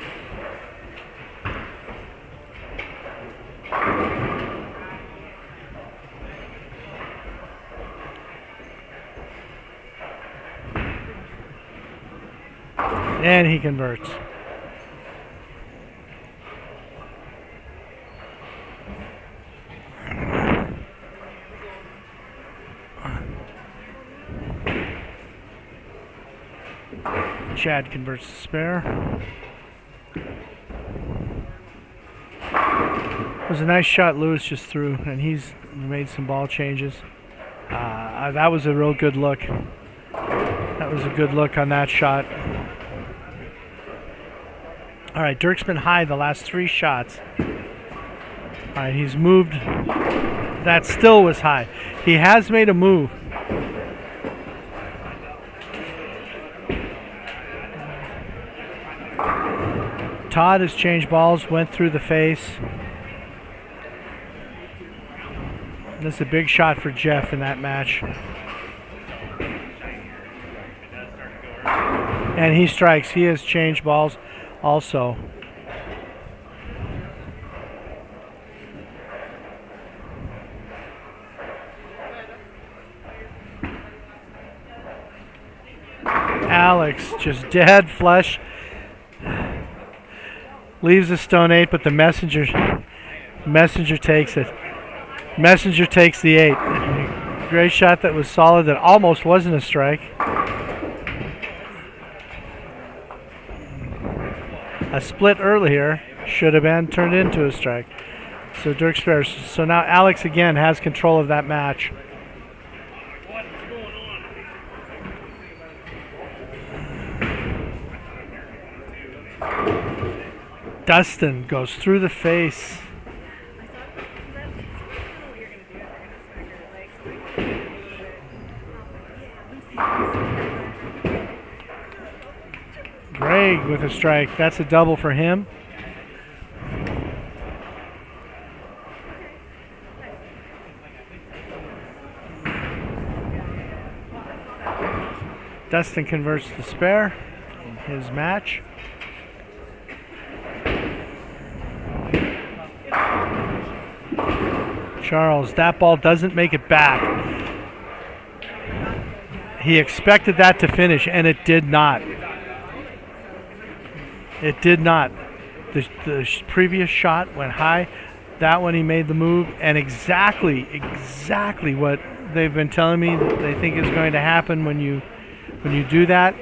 And he converts. Chad converts the spare. It was a nice shot Lewis just threw, and he's made some ball changes. That was a real good look. That was a good look on that shot. All right, Dirk's been high the last 3 shots. right, he's moved. That still was high. He has made a move. Todd has changed balls, went through the face. This is a big shot for Jeff in that match. And he strikes. He has changed balls also. Alex just dead flush. Leaves the stone 8, but the messenger takes it. Messenger takes the 8. Great shot that was solid, that almost wasn't a strike. A split earlier should have been turned into a strike. So Dirk spares. So now Alex again has control of that match. Dustin goes through the face. Greg with a strike. That's a double for him. Dustin converts the spare in his match. Charles, that ball doesn't make it back. He expected that to finish, and it did not. It did not. The previous shot went high. That one he made the move, and exactly what they've been telling me that they think is going to happen when you do that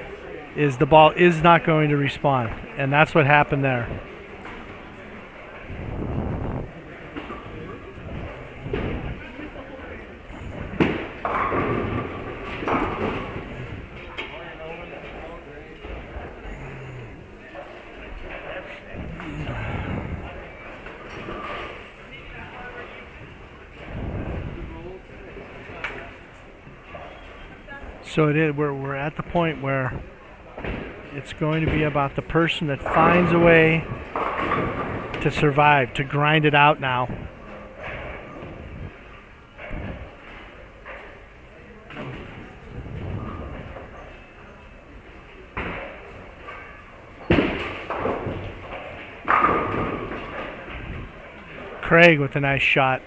is the ball is not going to respawn, and that's what happened there. So it is. We're at the point where it's going to be about the person that finds a way to survive, to grind it out now. Craig with a nice shot.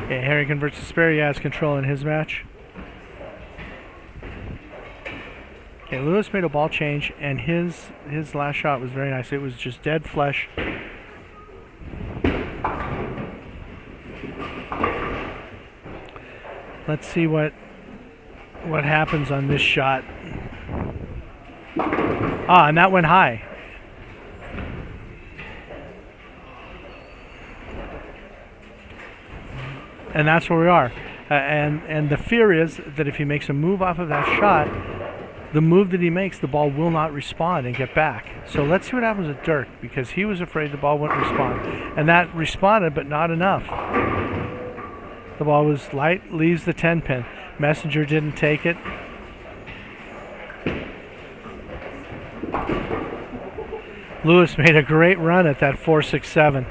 Okay, Harry converts the spare. He has control in his match. Okay, Lewis made a ball change, and his last shot was very nice. It was just dead flush. Let's see what happens on this shot. Ah, and that went high. And that's where we are. And the fear is that if he makes a move off of that shot, the move that he makes, the ball will not respond and get back. So let's see what happens with Dirk, because he was afraid the ball wouldn't respond. And that responded, but not enough. The ball was light, leaves the 10 pin. Messenger didn't take it. Lewis made a great run at that 4-6-7.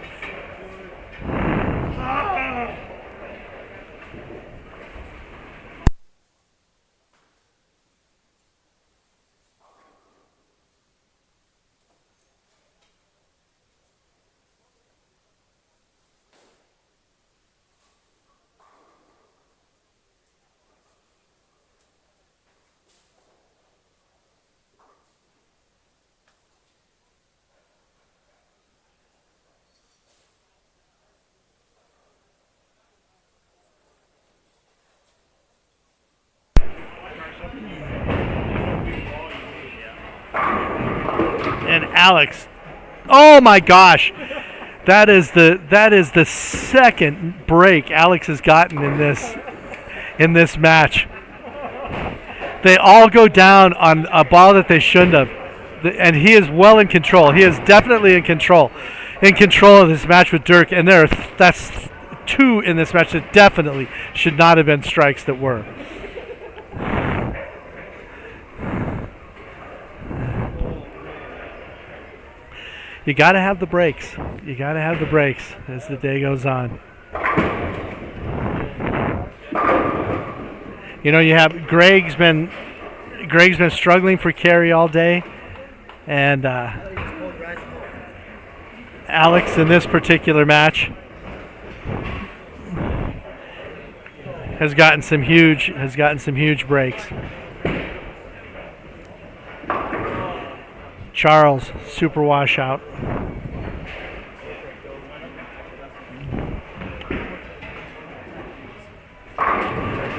And Alex, oh my gosh, that is the second break Alex has gotten in this match. They all go down on a ball that they shouldn't have. And he is well in control. He is definitely in control of this match with Dirk. And that's 2 in this match that definitely should not have been strikes that were. You got to have the breaks. You got to have the breaks as the day goes on. You know, you have Greg's been struggling for carry all day, and Alex in this particular match has gotten some huge breaks. Charles, super washout.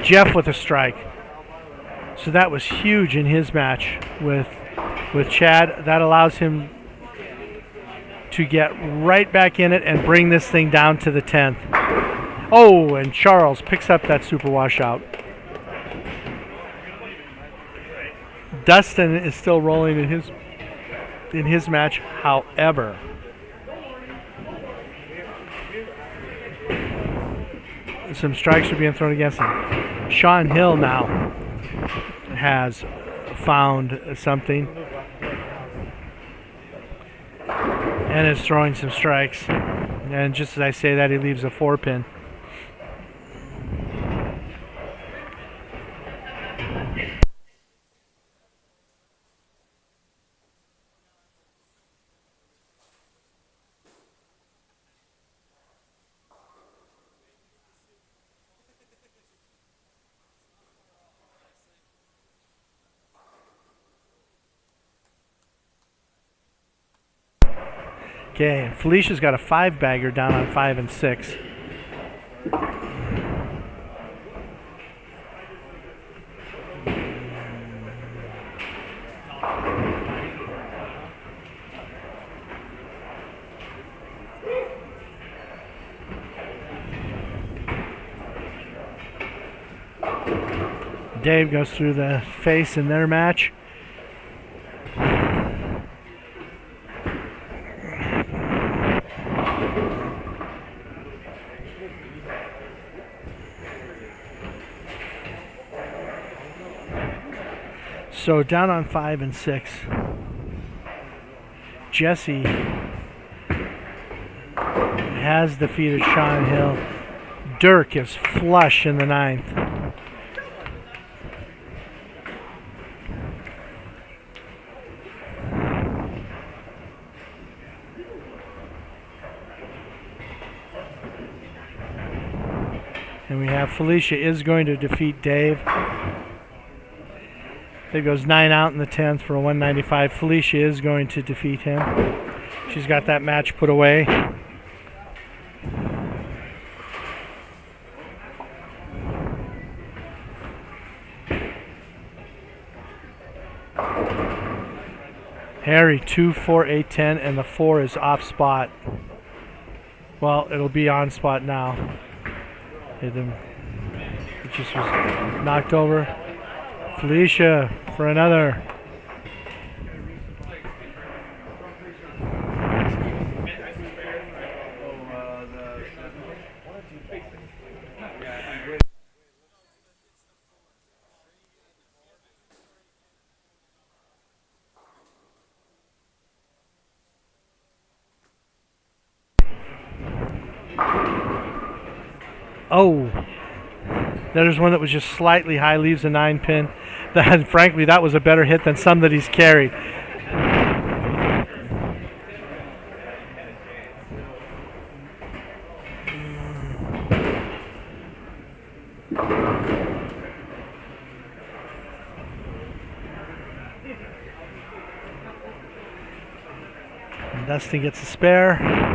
Jeff with a strike. So that was huge in his match with Chad. That allows him to get right back in it and bring this thing down to the 10th. Oh, and Charles picks up that super washout. Dustin is still rolling in his match, however. Some strikes are being thrown against him. Sean Hill now has found something and is throwing some strikes. And just as I say that, he leaves a 4-pin. Okay, Felicia's got a 5-bagger down on 5 and 6. Dave goes through the face in their match. So down on 5 and 6, Jesse has defeated Sean Hill. Dirk is flush in the 9th. And we have Felicia is going to defeat Dave. Dave goes 9 out in the 10th for a 195. Felicia is going to defeat him. She's got that match put away. Harry 2, 4, 8, 10, and the 4 is off spot. Well, it'll be on spot now. It just was knocked over. Felicia for another. Oh, there's one that was just slightly high, leaves a 9-pin. That, frankly, that was a better hit than some that he's carried. And Dustin gets a spare.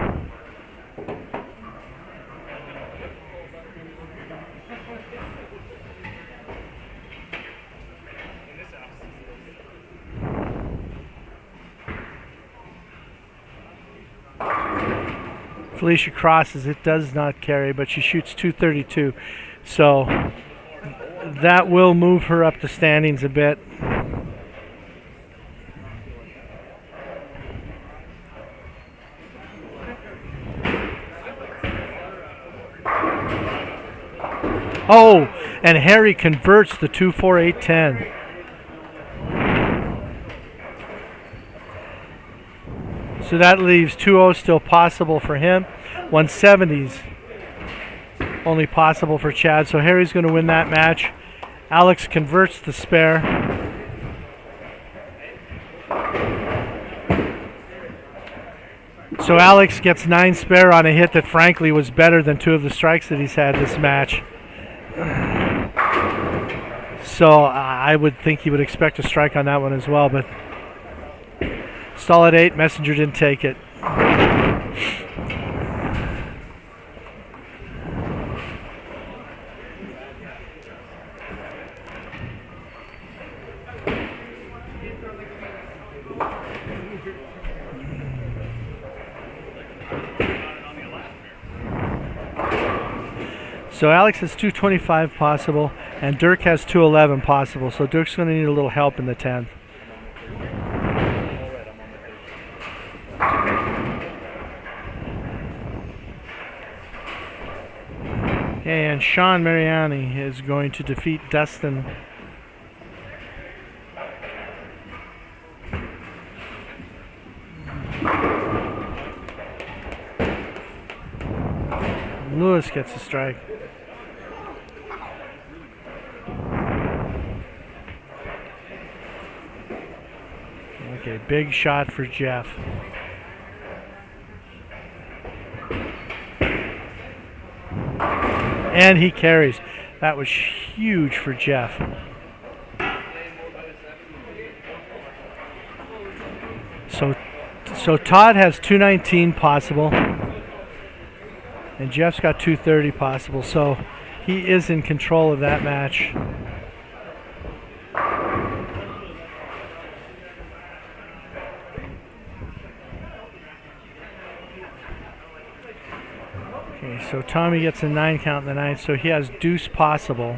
Felicia crosses, it does not carry, but she shoots 232. So that will move her up the standings a bit. Oh, and Harry converts the 2-4-8-10. So that leaves 2-0 still possible for him. 170s only possible for Chad. So Harry's going to win that match. Alex converts the spare. So Alex gets 9 spare on a hit that frankly was better than 2 of the strikes that he's had this match. So I would think he would expect a strike on that one as well, but stall at 8, Messenger didn't take it. So Alex has 225 possible, and Dirk has 211 possible. So Dirk's going to need a little help in the 10th. And Sean Mariani is going to defeat Dustin. Lewis gets a strike. Okay, big shot for Jeff. And he carries. That was huge for Jeff. So Todd has 219 possible. And Jeff's got 230 possible. So he is in control of that match. Okay, so Tommy gets a 9 count in the 9th, so he has deuce possible.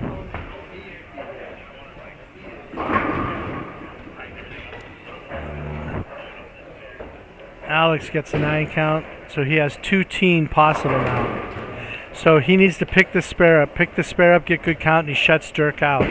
Alex gets a 9 count, so he has 2-teen possible now. So he needs to pick the spare up, get good count, and he shuts Dirk out.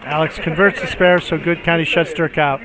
Alex converts the spare, so good count, he shuts Dirk out.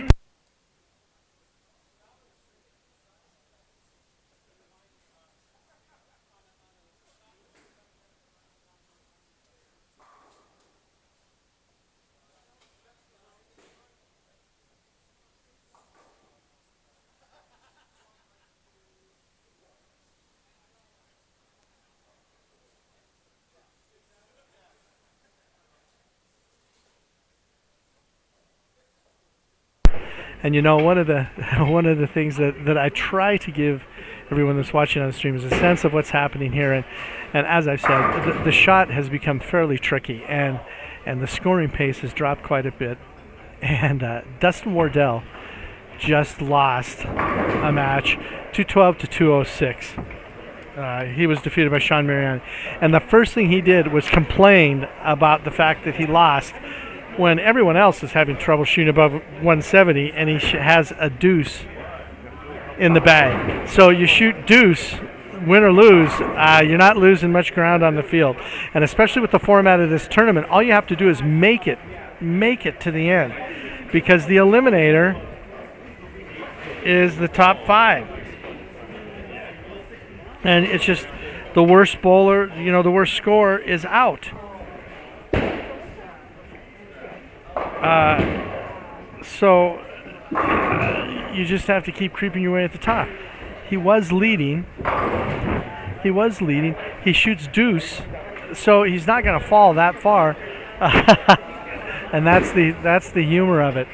And you know, one of the things that I try to give everyone that's watching on the stream is a sense of what's happening here. And as I've said, the shot has become fairly tricky, and the scoring pace has dropped quite a bit. And Dustin Wardell just lost a match, 212 to 206. He was defeated by Sean Mariani. And the first thing he did was complain about the fact that he lost when everyone else is having trouble shooting above 170, and he has a deuce in the bag. So you shoot deuce, win or lose, you're not losing much ground on the field. And especially with the format of this tournament, all you have to do is make it to the end, because the Eliminator is the top 5. And it's just the worst bowler, the worst scorer is out. So you just have to keep creeping your way at the top. He was leading. He shoots deuce, so he's not going to fall that far. And that's the humor of it.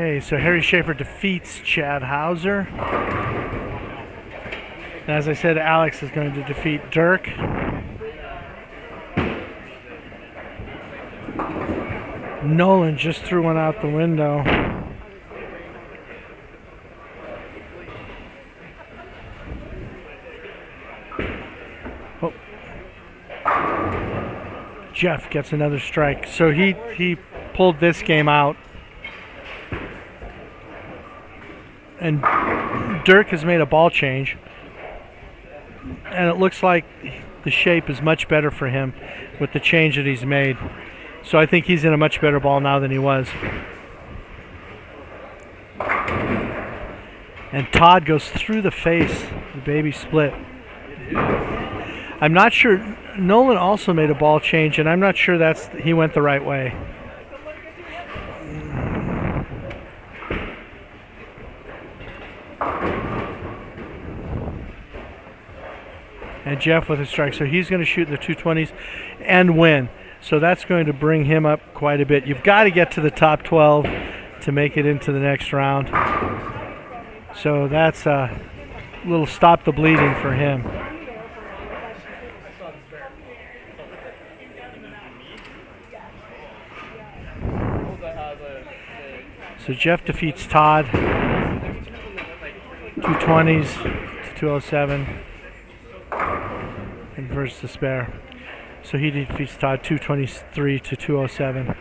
Okay, so Harry Schaefer defeats Chad Hauser. And as I said, Alex is going to defeat Dirk. Nolan just threw one out the window. Oh. Jeff gets another strike. So he pulled this game out. And Dirk has made a ball change. And it looks like the shape is much better for him with the change that he's made. So I think he's in a much better ball now than he was. And Todd goes through the face. The baby split. I'm not sure. Nolan also made a ball change, and I'm not sure he went the right way. And Jeff with a strike. So he's going to shoot in the 220s and win. So that's going to bring him up quite a bit. You've got to get to the top 12 to make it into the next round. So that's a little stop the bleeding for him. So Jeff defeats Todd. 220s to 207. And versus the spare. So he defeats Todd 223 to 207.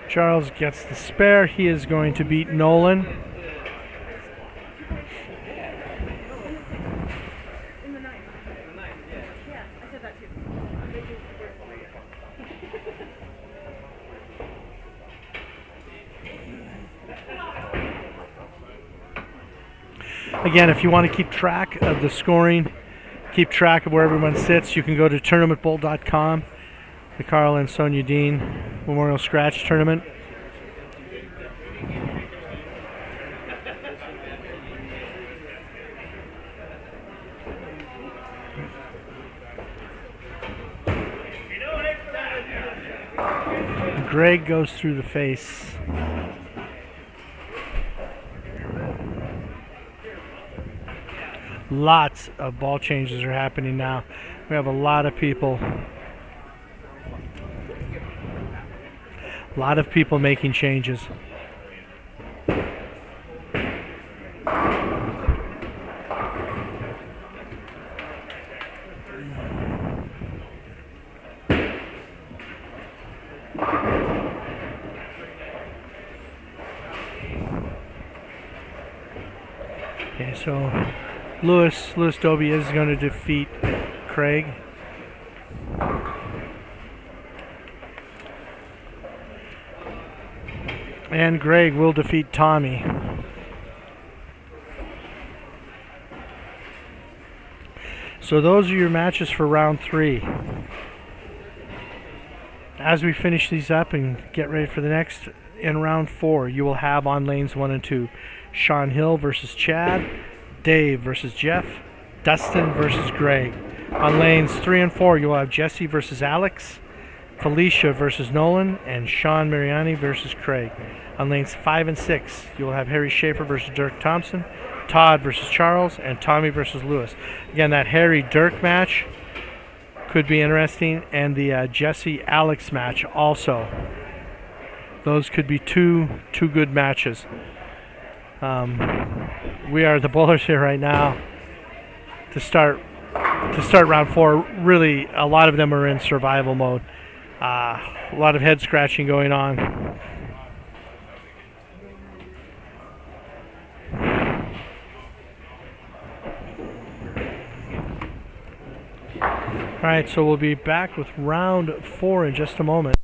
Charles gets the spare. He is going to beat Nolan. Again, if you want to keep track of the scoring, keep track of where everyone sits, you can go to tournamentbowl.com, the Karl and Sonja Dehn Memorial Scratch Tournament. Greg goes through the face. Lots of ball changes are happening now. We have a lot of people. A lot of people making changes. Okay, so Lewis Dobie is going to defeat Craig. And Greg will defeat Tommy. So those are your matches for round 3. As we finish these up and get ready for the next, in round 4, you will have on lanes 1 and 2, Sean Hill versus Chad, Dave versus Jeff, Dustin versus Greg. On lanes 3 and 4, you will have Jesse versus Alex, Felicia versus Nolan, and Sean Mariani versus Craig. On lanes 5 and 6, you will have Harry Schaefer versus Dirk Thompson, Todd versus Charles, and Tommy versus Lewis. Again, that Harry-Dirk match could be interesting, and the Jesse-Alex match also. Those could be two good matches. We are the bowlers here right now to start round 4. Really, a lot of them are in survival mode. A lot of head scratching going on. All right, so we'll be back with round 4 in just a moment.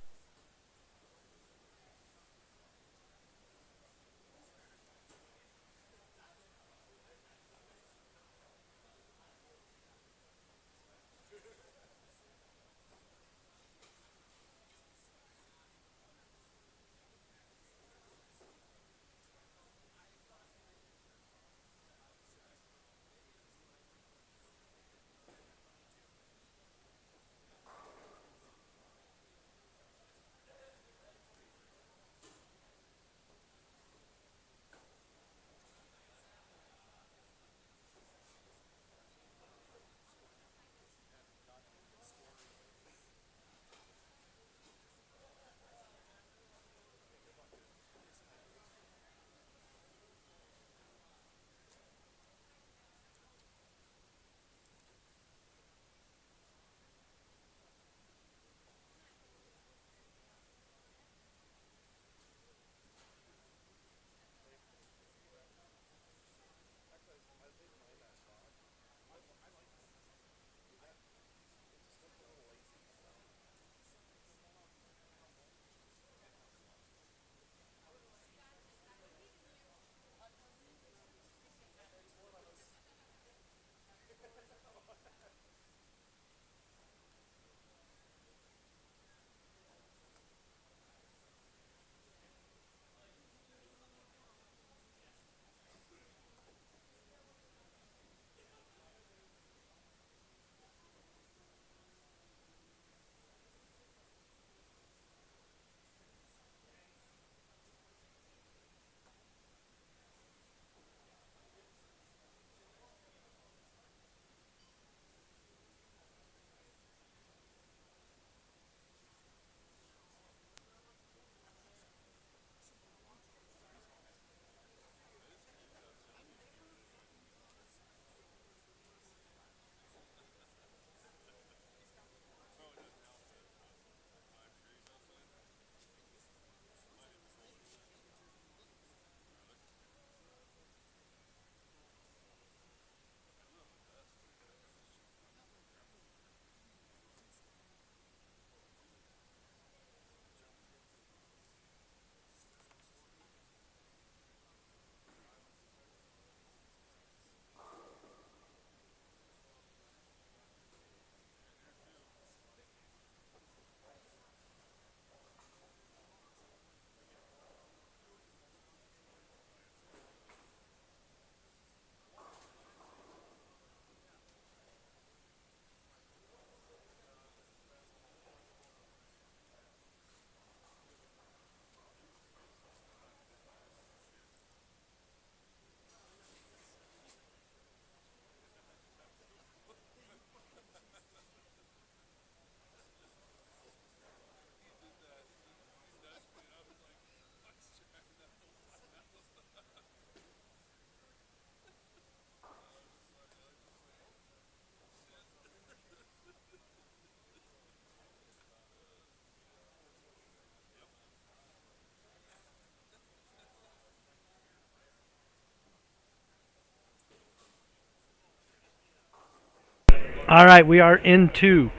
All right, we are into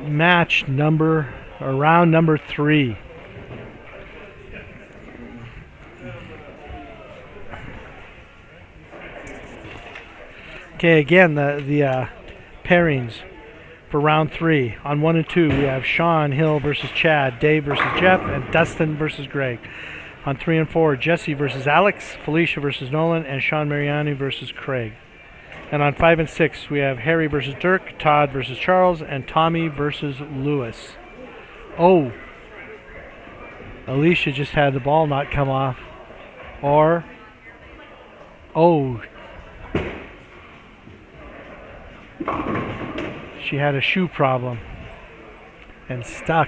round number 3. Okay, again, the pairings for round 3. On 1 and 2, we have Sean Hill versus Chad, Dave versus Jeff, and Dustin versus Greg. On 3 and 4, Jesse versus Alex, Felicia versus Nolan, and Sean Mariani versus Craig. And on 5 and 6, we have Harry versus Dirk, Todd versus Charles, and Tommy versus Lewis. Oh, Alicia just had the ball not come off. Or, oh, she had a shoe problem and stuck.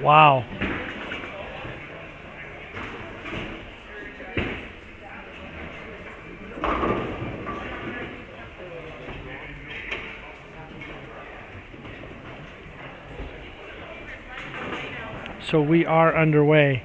Wow. So we are underway.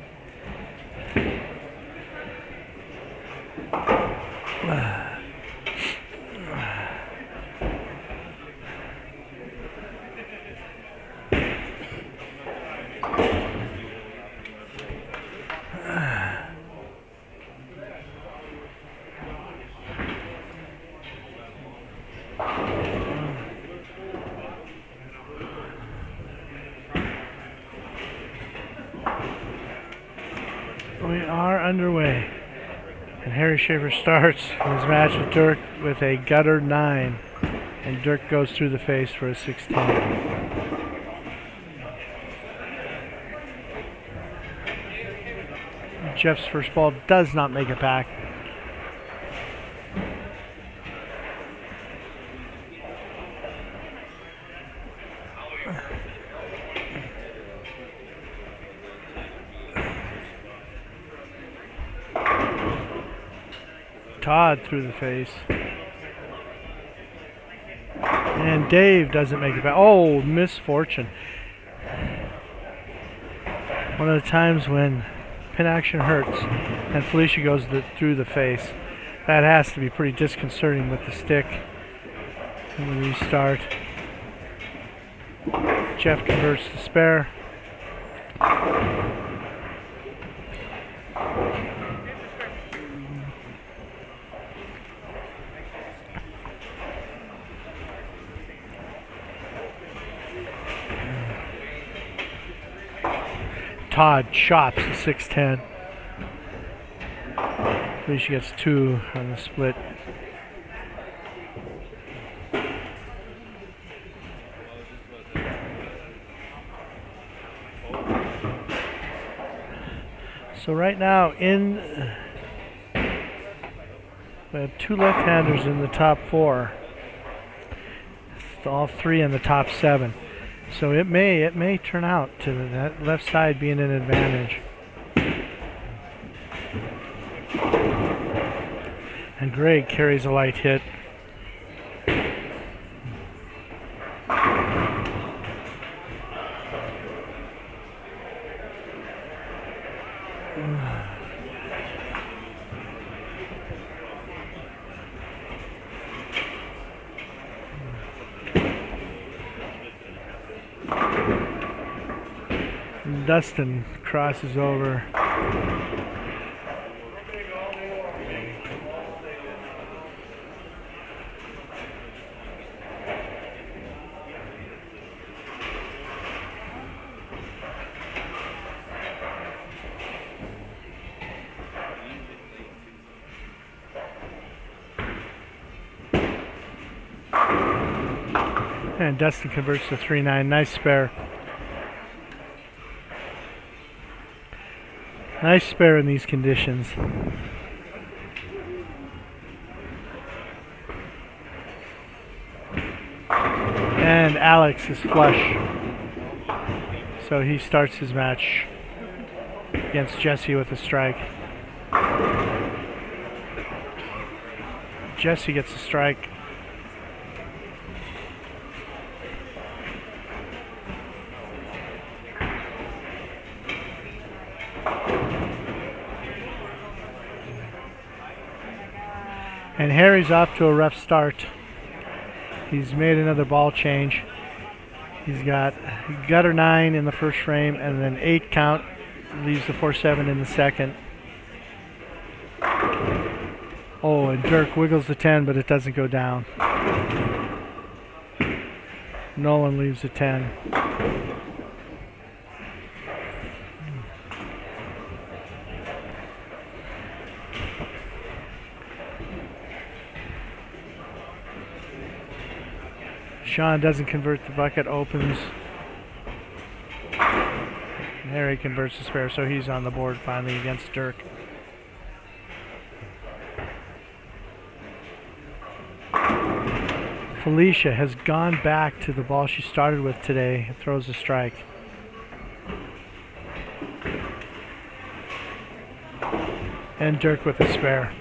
We are underway. And Harry Schaefer starts his match with Dirk with a gutter 9. And Dirk goes through the face for a 6-10. Jeff's first ball does not make it back. Todd through the face. And Dave doesn't make it back. Oh, misfortune. One of the times when pin action hurts and Felicia goes through the face. That has to be pretty disconcerting with the stick. And we restart. Jeff converts the spare. Todd chops the 6-10. Felicia gets 2 on the split. So right now we have 2 left-handers in the top 4. All 3 in the top 7. So it may turn out to that left side being an advantage. And Greg carries a light hit. Dustin crosses over. And Dustin converts to 3-9. Nice spare. Nice spare in these conditions. And Alex is flush. So he starts his match against Jesse with a strike. Jesse gets a strike. And Harry's off to a rough start. He's made another ball change. He's got gutter 9 in the first frame and then 8 count. Leaves the 4-7 in the second. Oh, and Dirk wiggles the 10, but it doesn't go down. Nolan leaves the 10. Sean doesn't convert the bucket, opens. Harry converts the spare, so he's on the board finally against Dirk. Felicia has gone back to the ball she started with today and throws a strike. And Dirk with a spare.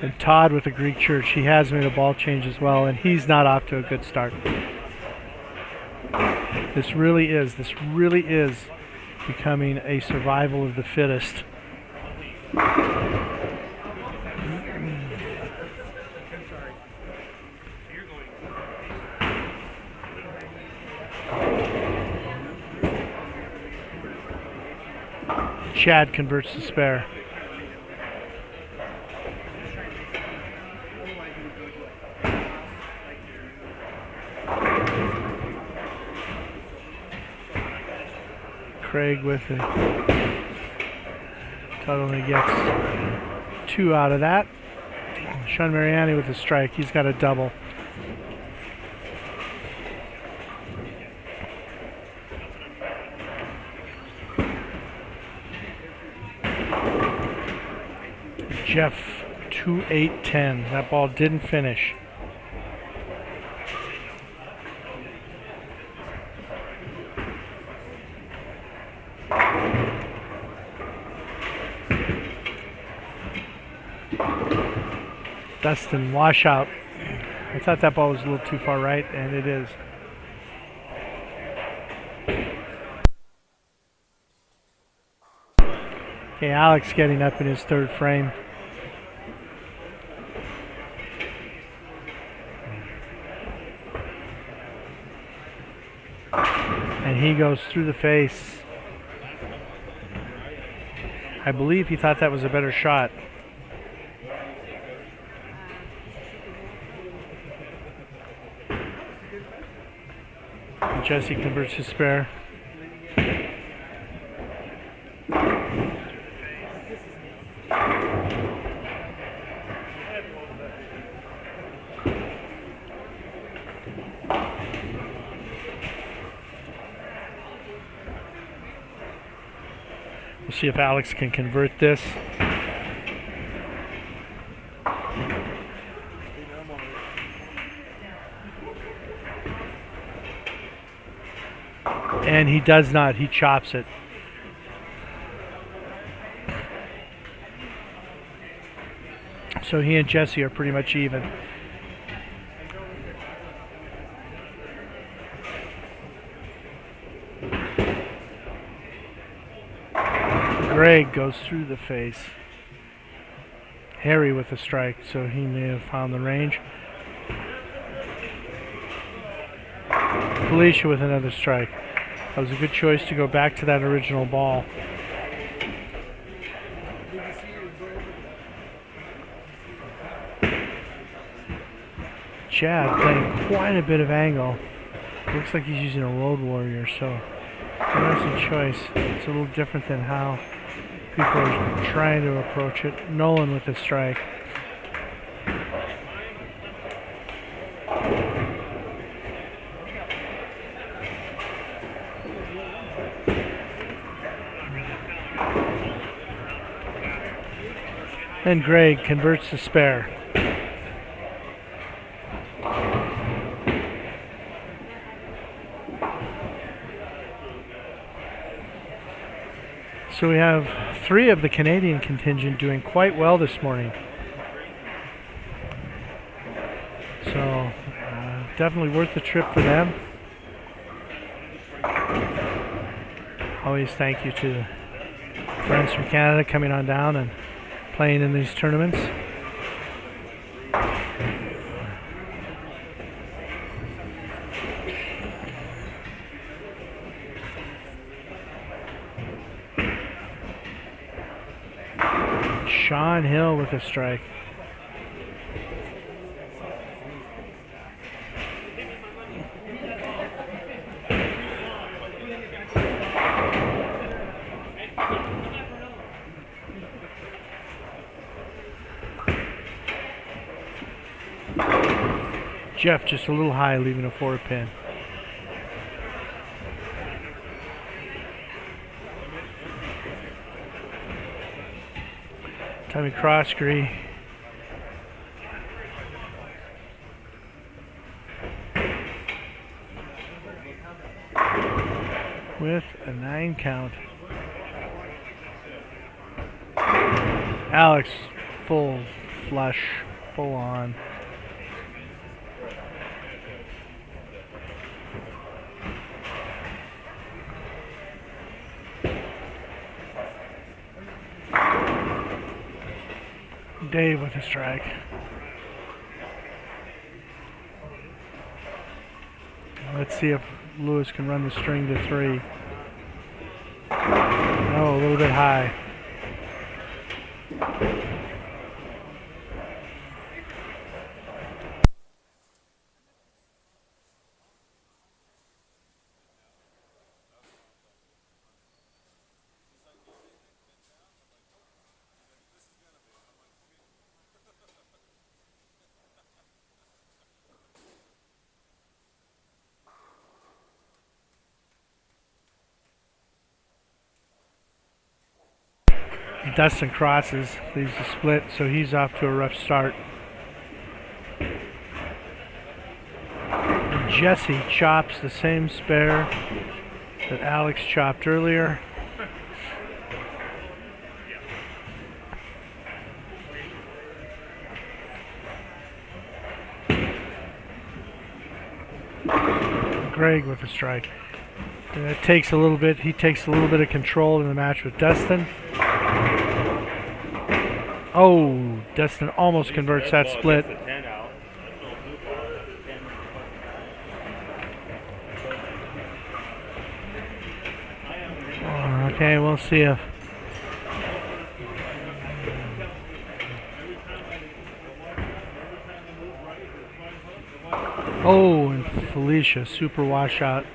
And Todd with the Greek Church. He has made a ball change as well, and he's not off to a good start. This really is becoming a survival of the fittest. Chad converts the spare. Craig with it. Todd only gets 2 out of that. Sean Mariani with a strike. He's got a double. Jeff 2-8-10. That ball didn't finish. Dustin, washout. I thought that ball was a little too far right, and it is. Okay, Alex getting up in his third frame. And he goes through the face. I believe he thought that was a better shot. Jesse converts his spare. We'll see if Alex can convert this. And he does not. He chops it. So he and Jesse are pretty much even. Greg goes through the face. Harry with a strike, so he may have found the range. Felicia with another strike. That was a good choice to go back to that original ball. Chad playing quite a bit of angle. Looks like he's using a Road Warrior, so interesting choice. It's a little different than how people are trying to approach it. Nolan with a strike. And Greg converts the spare. So we have 3 of the Canadian contingent doing quite well this morning. So definitely worth the trip for them. Always thank you to friends from Canada coming on down and playing in these tournaments. Sean Hill with a strike. Jeff just a little high, leaving a 4-pin. Tommy Croskery. With a 9 count. Alex, full flush, full on. Dave with a strike. Let's see if Lewis can run the string to 3. Oh, a little bit high. Dustin crosses, leaves the split, so he's off to a rough start. And Jesse chops the same spare that Alex chopped earlier. Greg with a strike. And it takes a little bit, he takes a little bit of control in the match with Dustin. Oh, Dustin almost converts that split. Okay, we'll see if... Oh, and Felicia, super washout.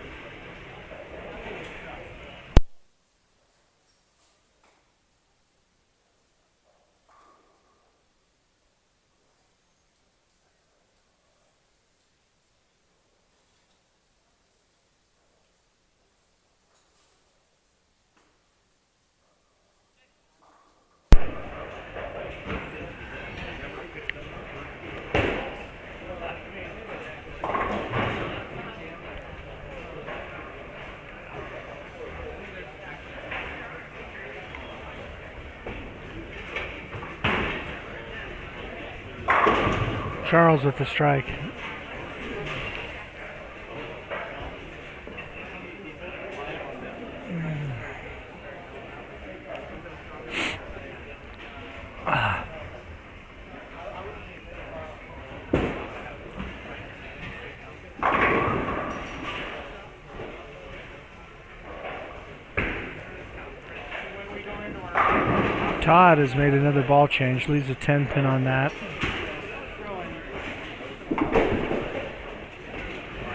Charles with the strike. Todd has made another ball change, leaves a 10 pin on that.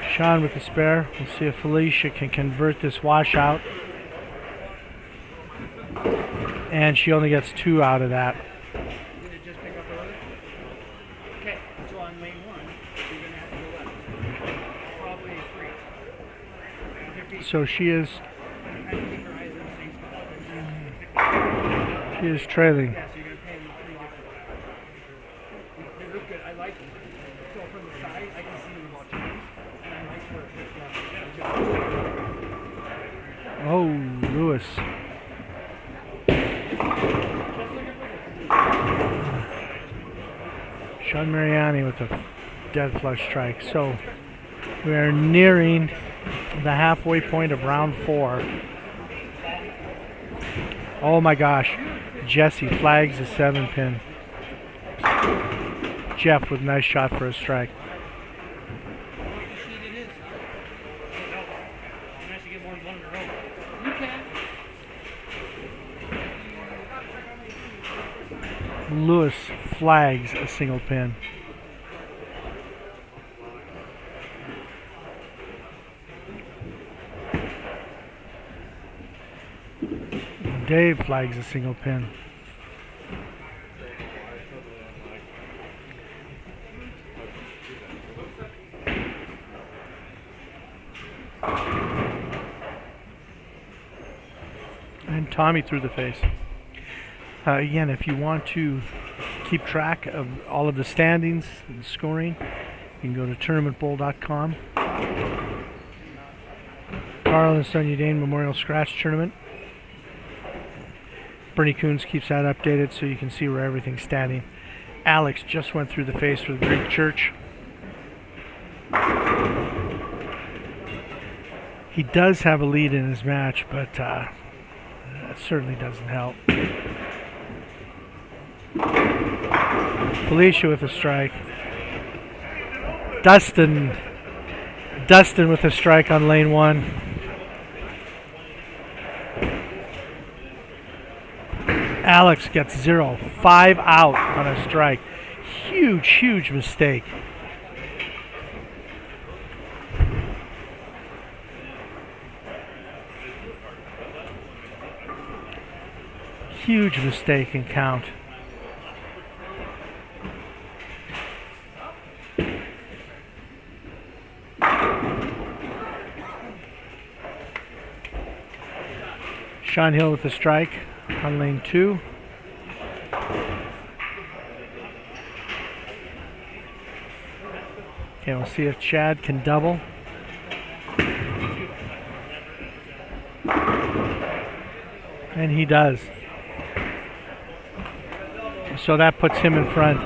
Sean with the spare. We'll see if Felicia can convert this washout. And she only gets 2 out of that. Okay, so on lane 1, you're going to have to go left. Probably 3. So she is trailing. Yeah, so you're going to pay them 3 different. They look good. I like them. So from the side, I can see them about change. And I like where it Oh, Lewis. Sean Mariani with a dead flush strike. So we are nearing the halfway point of round 4. Oh my gosh. Jesse flags a 7-pin. Jeff with a nice shot for a strike. Lewis flags a single pin. Dave flags a single pin. And Tommy through the face. Again, if you want to keep track of all of the standings and scoring, you can go to tournamentbowl.com. Karl and Sonja Dehn Memorial Scratch Tournament. Bernie Coons keeps that updated so you can see where everything's standing. Alex just went through the face with Greek Church. He does have a lead in his match, but that certainly doesn't help. Felicia with a strike. Dustin with a strike on lane 1. Alex gets 0. 5 out on a strike. Huge mistake. Huge mistake in count. Sean Hill with a strike on lane 2. Okay, we'll see if Chad can double. And he does. So that puts him in front.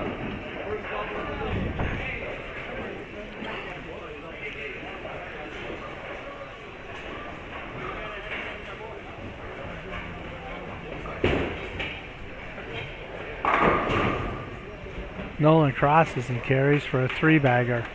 Nolan crosses and carries for a 3-bagger.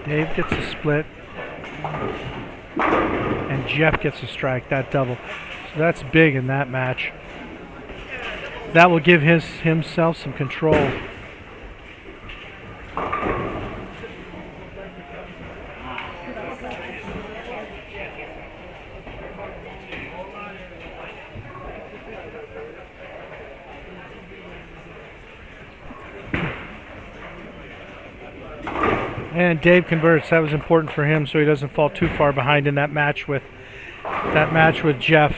Dave gets a split, and Jeff gets a strike, that double. So that's big in that match. That will give himself some control. And Dave converts. That was important for him so he doesn't fall too far behind in that match with Jeff.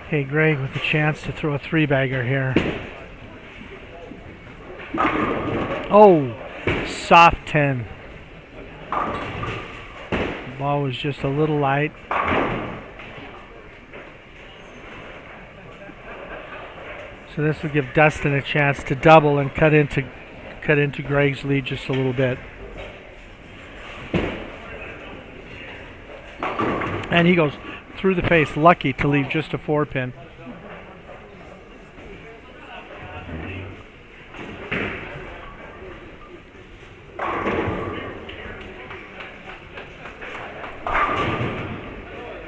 Okay, Greg with a chance to throw a 3-bagger here. Oh, soft 10. Ball was just a little light. So this will give Dustin a chance to double and cut into Greg's lead just a little bit. And he goes through the face, lucky to leave just a 4-pin.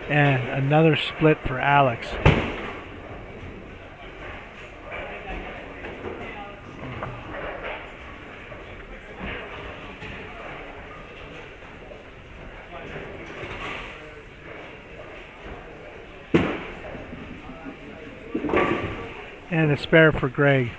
And another split for Alex. And a spare for Greg.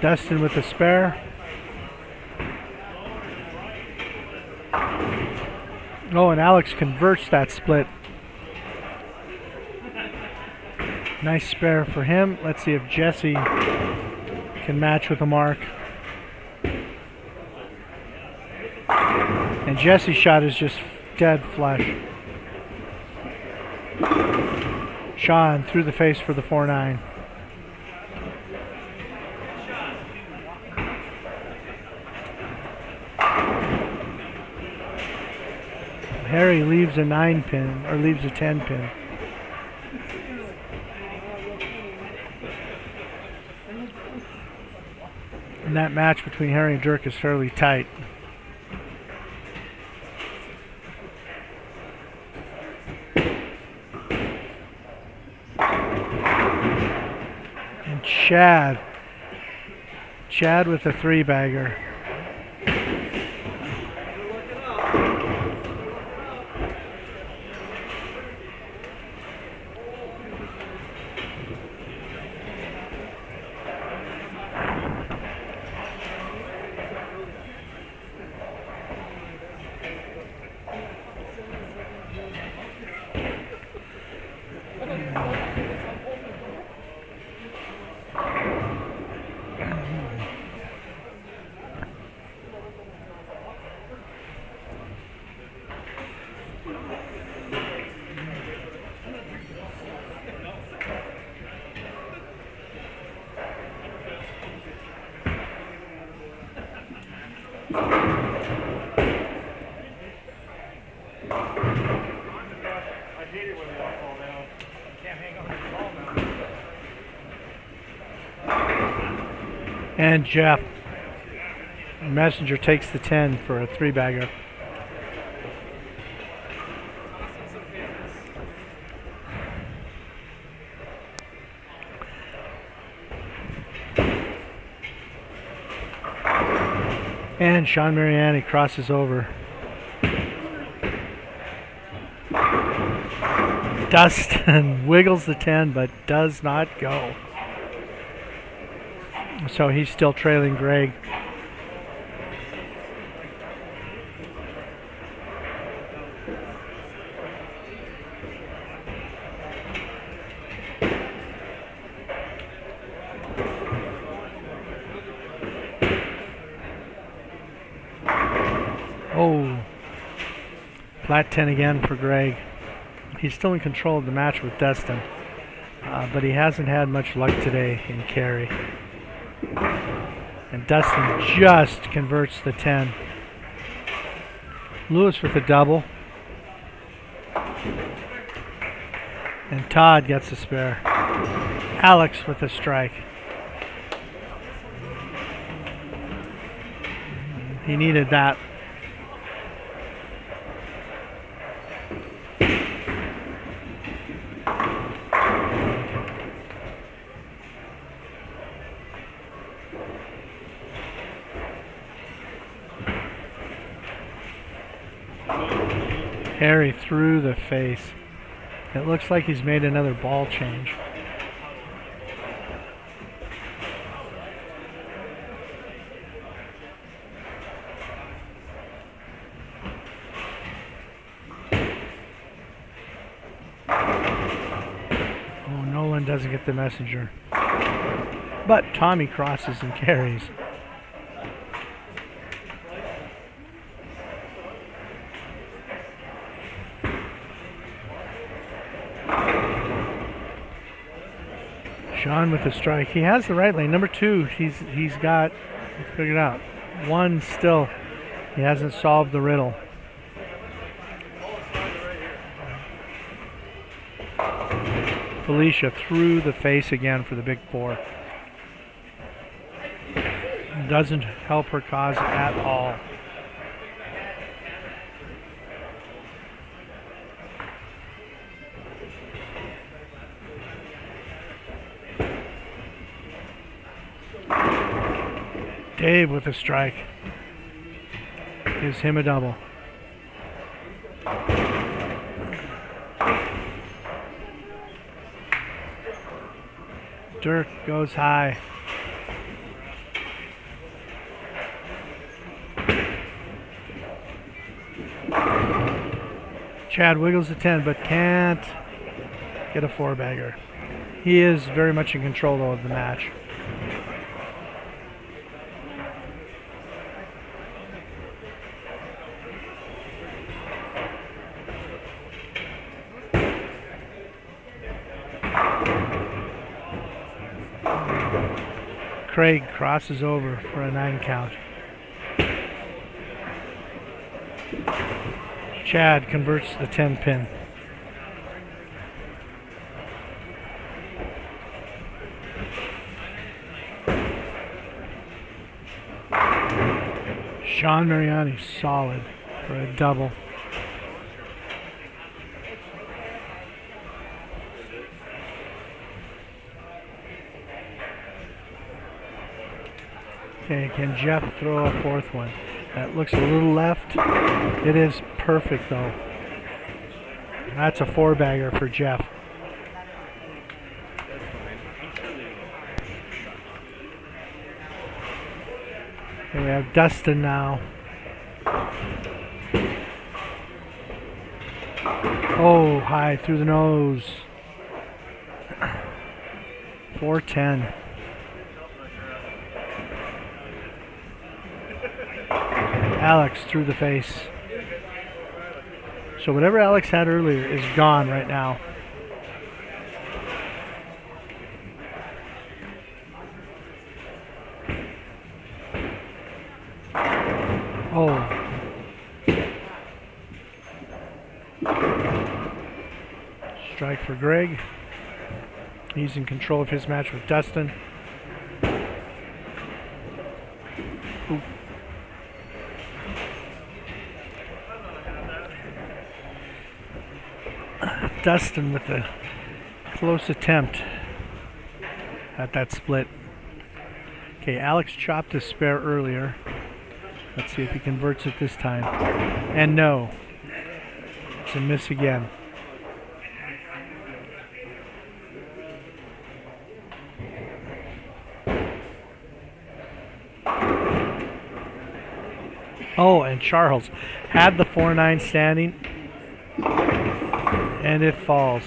Dustin with the spare. Oh, and Alex converts that split. Nice spare for him. Let's see if Jesse can match with a mark. And Jesse's shot is just dead flush. Sean through the face for the 4-9. Harry leaves a 9-pin, or leaves a 10-pin. And that match between Harry and Dirk is fairly tight. And Chad with a 3-bagger. And Jeff Messenger takes the 10 for a 3-bagger. And Sean Mariani crosses over. Dustin wiggles the 10 but does not go. So he's still trailing Greg. Oh, flat 10 again for Greg. He's still in control of the match with Dustin, but he hasn't had much luck today in carry. And Dustin just converts the 10. Lewis with a double. And Todd gets a spare. Alex with a strike. He needed that. Harry through the face. It looks like he's made another ball change. Oh, Nolan doesn't get the messenger. But Tommy crosses and carries. Sean with the strike. He has the right lane. Number 2, he's got, figured out. 1 still, he hasn't solved the riddle. Felicia through the face again for the big 4. Doesn't help her cause at all. Dave with a strike. Gives him a double. Dirk goes high. Chad wiggles the 10, but can't get a 4-bagger. He is very much in control, though, of the match. Craig crosses over for a 9 count. Chad converts the 10 pin. Sean Mariani solid for a double. Okay, can Jeff throw a 4th one? That looks a little left. It is perfect though. That's a 4-bagger for Jeff. Okay, we have Dustin now. Oh, high through the nose. 410. Alex through the face. So whatever Alex had earlier is gone right now. Oh. Strike for Greg. He's in control of his match with Dustin. Ooh. Dustin with a close attempt at that split. Okay, Alex chopped his spare earlier. Let's see if he converts it this time. And no. It's a miss again. Oh, and Charles had the 4-9 standing. And it falls.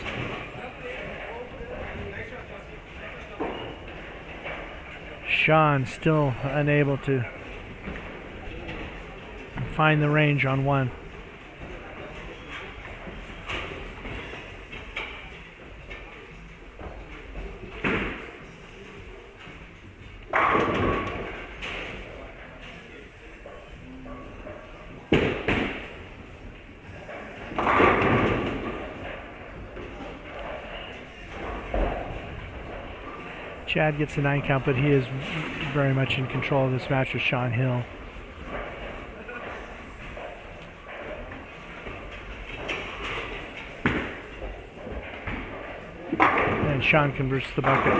Sean still unable to find the range on one. Chad gets a 9 count, but he is very much in control of this match with Sean Hill. And Sean converts the bucket.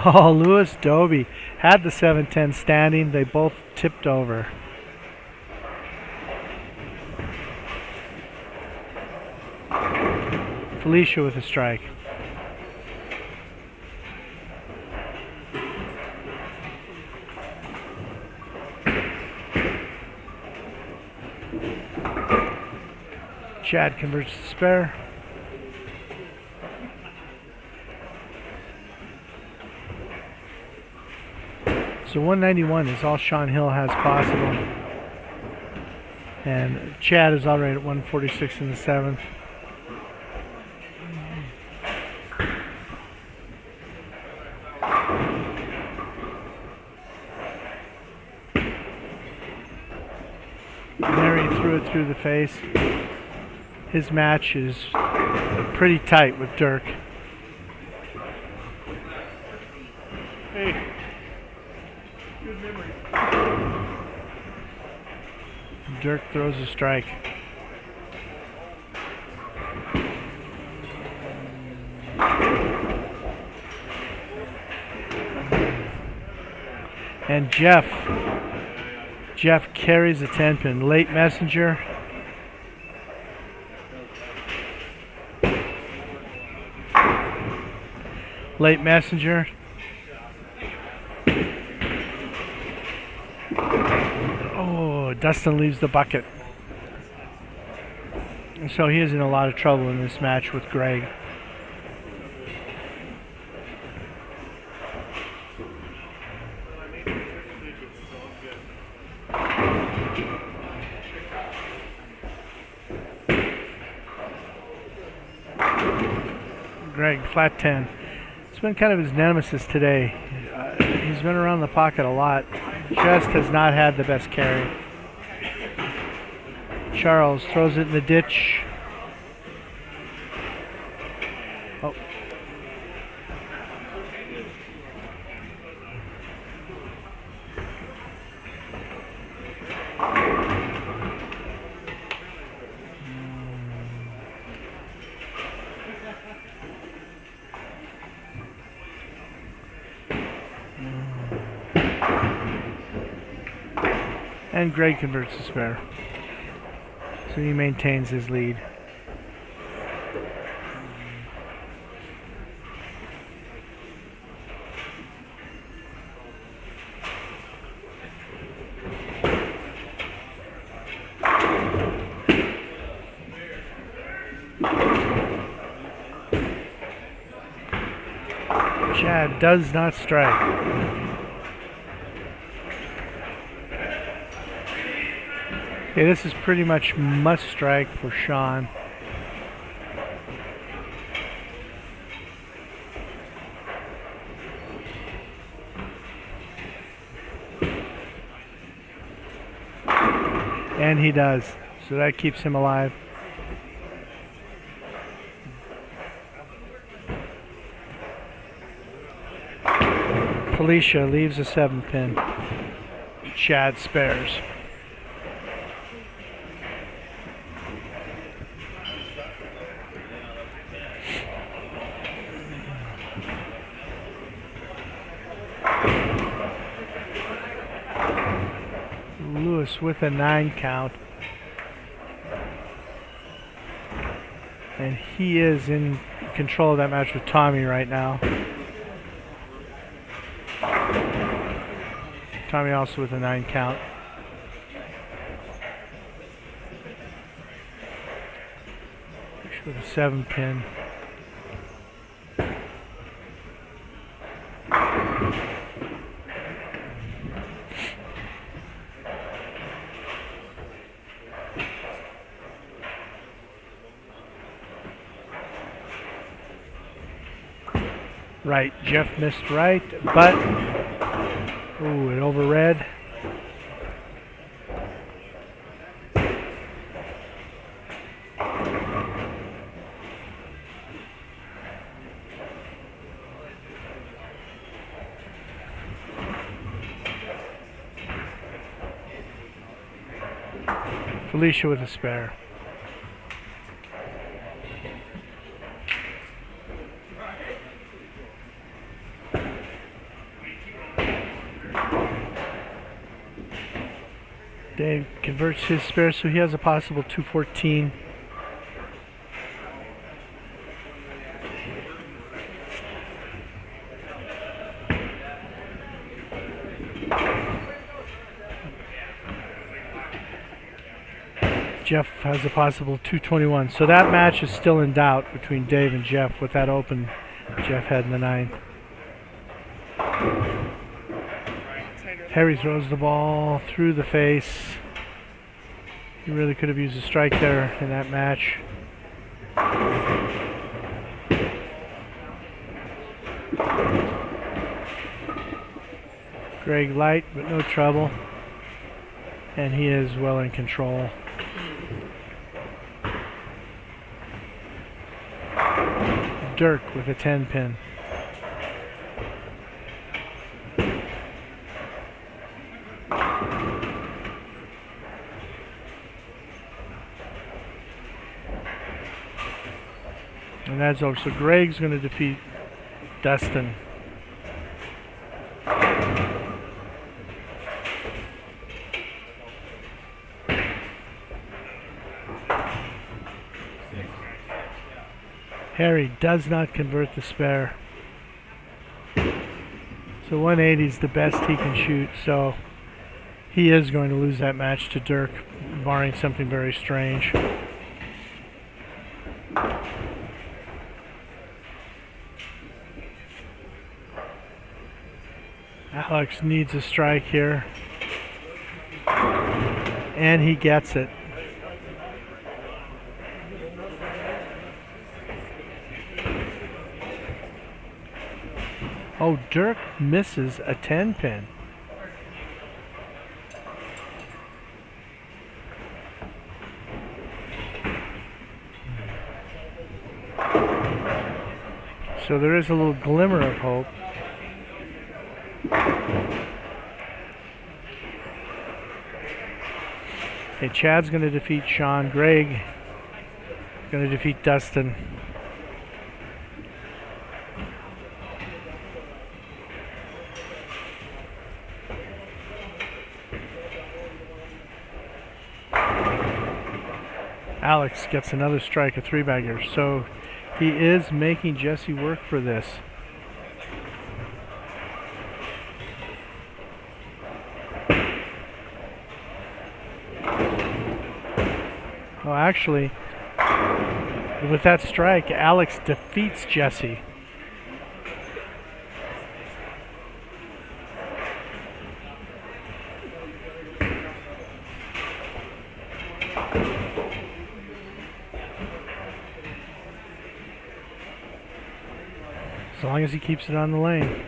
Oh, Lewis Doby had the 7-10 standing. They both tipped over. Felicia with a strike. Chad converts the spare. So 191 is all Sean Hill has possible. And Chad is already at 146 in the 7th. Mary threw it through the face. His match is pretty tight with Dirk. Hey. Good memory. Dirk throws a strike. And Jeff carries a 10-pin. Late messenger. Late messenger. Oh, Dustin leaves the bucket. And so he is in a lot of trouble in this match with Greg. Greg, flat 10. It's been kind of his nemesis today. He's been around the pocket a lot. Just has not had the best carry. Charles throws it in the ditch. Oh. And Greg converts the spare. So he maintains his lead. Chad does not strike. Okay, this is pretty much must strike for Sean. And he does. So that keeps him alive. Felicia leaves a 7-pin. Chad spares. With a 9 count, and he is in control of that match with Tommy right now. Tommy also with a 9 count. With a 7-pin. Right, Jeff missed right, but ooh, it overread. Felicia with a spare. Dave converts his spare, so he has a possible 214. Jeff has a possible 221. So that match is still in doubt between Dave and Jeff with that open Jeff had in the 9th. Harry throws the ball through the face. He really could have used a strike there in that match. Greg light, but no trouble. And he is well in control. Dirk with a 10-pin. And that's over. So Greg's going to defeat Dustin. Harry does not convert the spare. So 180 is the best he can shoot. So he is going to lose that match to Dirk, barring something very strange. Alex needs a strike here. And he gets it. Oh, Dirk misses a 10 pin. So there is a little glimmer of hope. Okay, Chad's going to defeat Sean. Greg going to defeat Dustin. Alex gets another strike, a 3-bagger. So he is making Jesse work for this. Well, actually, with that strike, Alex defeats Jesse. As long as he keeps it on the lane.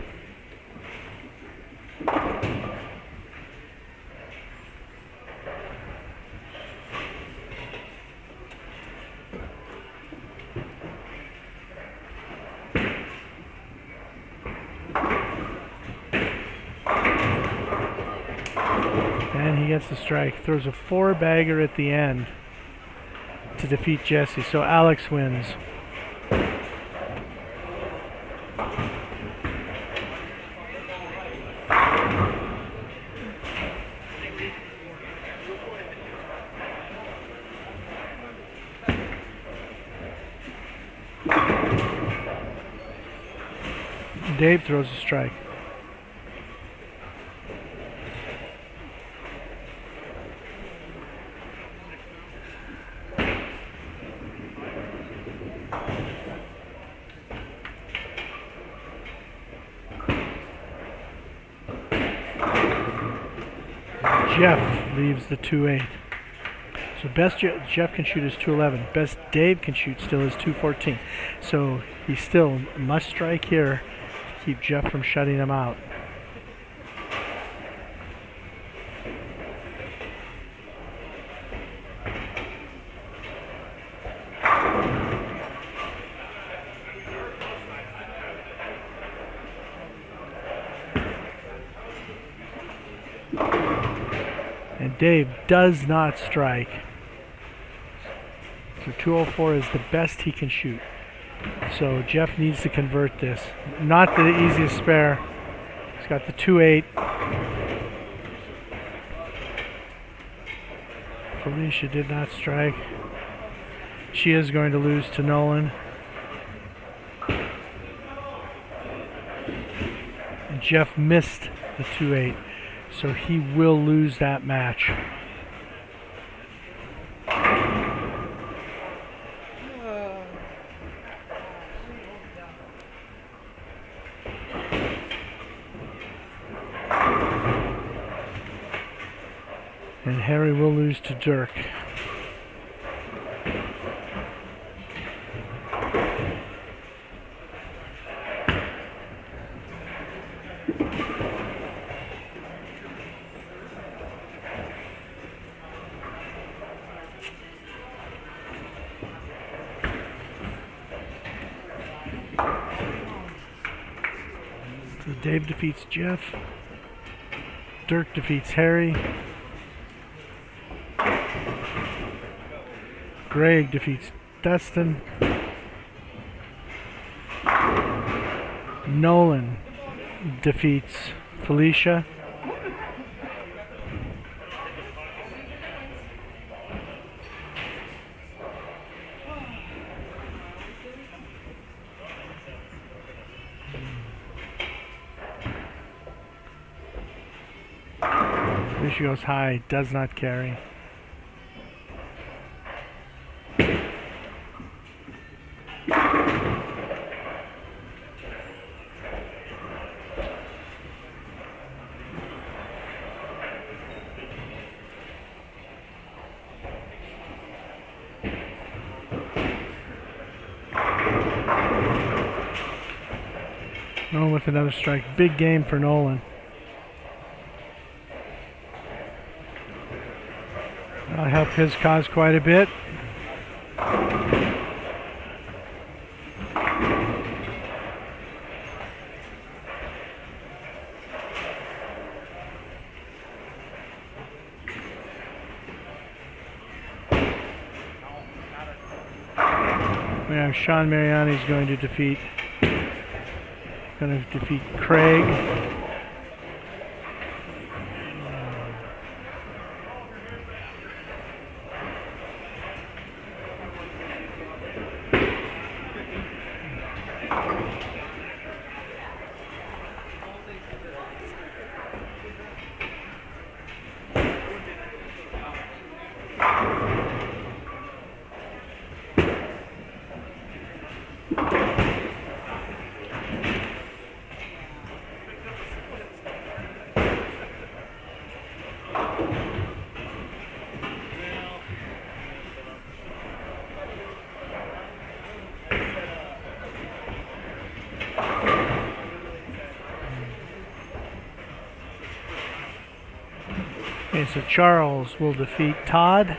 And he gets the strike. Throws a 4-bagger at the end to defeat Jesse. So Alex wins. Dave throws a strike. Jeff leaves the 2-8. So best Jeff can shoot is 211. Best Dave can shoot still is 214. So he still must strike here to keep Jeff from shutting him out. And Dave does not strike. So 204 is the best he can shoot. So Jeff needs to convert this. Not the easiest spare. He's got the 2-8. Felicia did not strike. She is going to lose to Nolan. And Jeff missed the 2-8. So he will lose that match. And Harry will lose to Dirk. So Dave defeats Jeff. Dirk defeats Harry. Greg defeats Dustin. Nolan defeats Felicia. Felicia goes high, does not carry. Nolan with another strike. Big game for Nolan. That'll help his cause quite a bit. We have Sean Mariani's going to defeat Craig. Okay, so Charles will defeat Todd.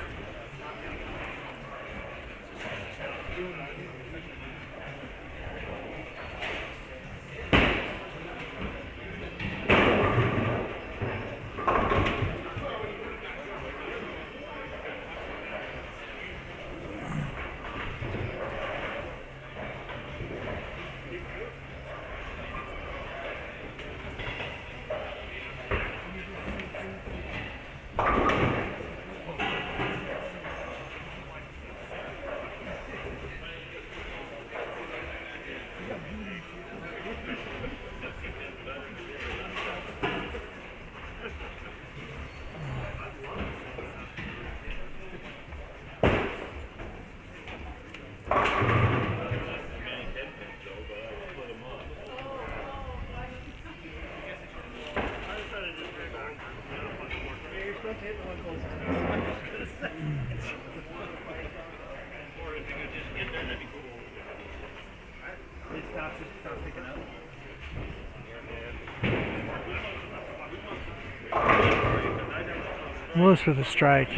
Lewis with a strike.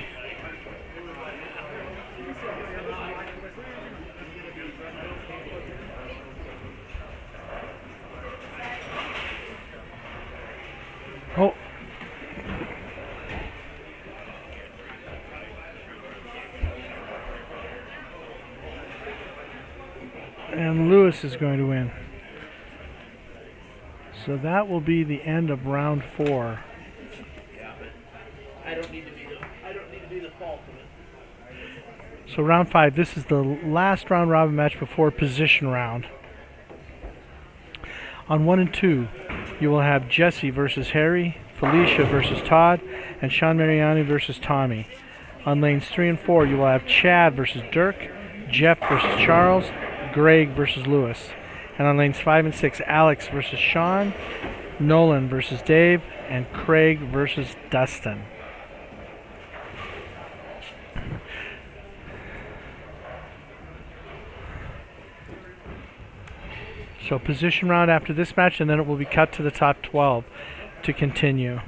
Oh. And Lewis is going to win. So that will be the end of round 4. I don't need to be the fault of it. So round 5, this is the last round robin match before position round. On 1 and 2, you will have Jesse versus Harry, Felicia versus Todd, and Sean Mariani versus Tommy. On lanes 3 and 4, you will have Chad versus Dirk, Jeff versus Charles, Greg versus Lewis. And on lanes 5 and 6, Alex versus Sean, Nolan versus Dave, and Craig versus Dustin. So position round after this match, and then it will be cut to the top 12 to continue.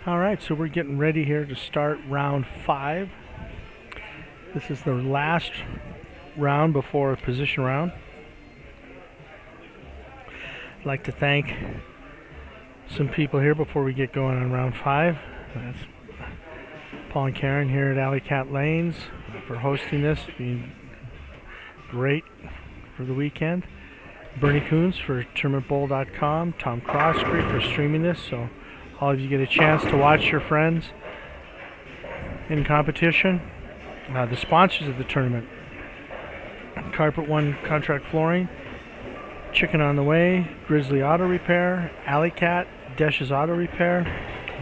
All right, so we're getting ready here to start round 5. This is the last round before a position round. I'd like to thank some people here before we get going on round 5. That's Paul and Karen here at Alley Cat Lanes for hosting this, being great for the weekend. Bernie Coons for tournamentbowl.com, Tom Crossbury for streaming this, so all of you get a chance to watch your friends in competition. The sponsors of the tournament: Carpet One Contract Flooring, Chicken on the Way, Grizzly Auto Repair, Alley Cat, Desh's Auto Repair,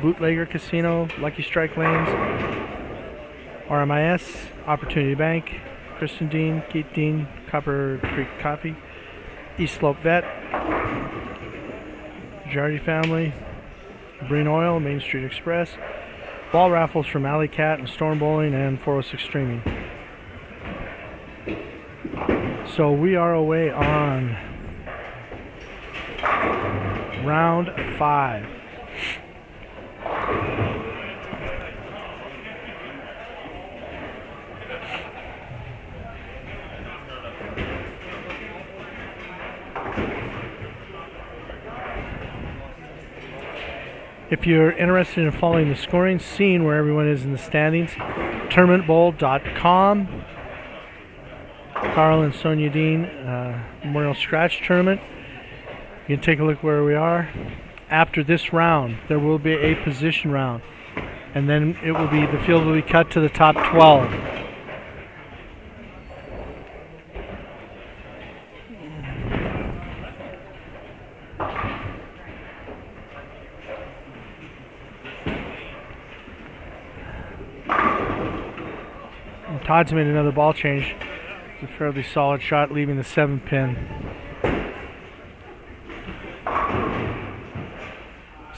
Bootlegger Casino, Lucky Strike Lanes, RMIS, Opportunity Bank, Kristen Dean, Keith Dean, Copper Creek Coffee, East Slope Vet, Jardy Family, Breen Oil, Main Street Express, ball raffles from Alley Cat and Storm Bowling, and 406 Streaming. So we are away on round 5. If you're interested in following the scoring, seeing where everyone is in the standings, tournamentbowl.com. Karl and Sonja Dehn Memorial Scratch Tournament. You can take a look where we are. After this round, there will be a position round, and then it will be, the field will be cut to the top 12. Todd's made another ball change. It's a fairly solid shot, leaving the 7 pin.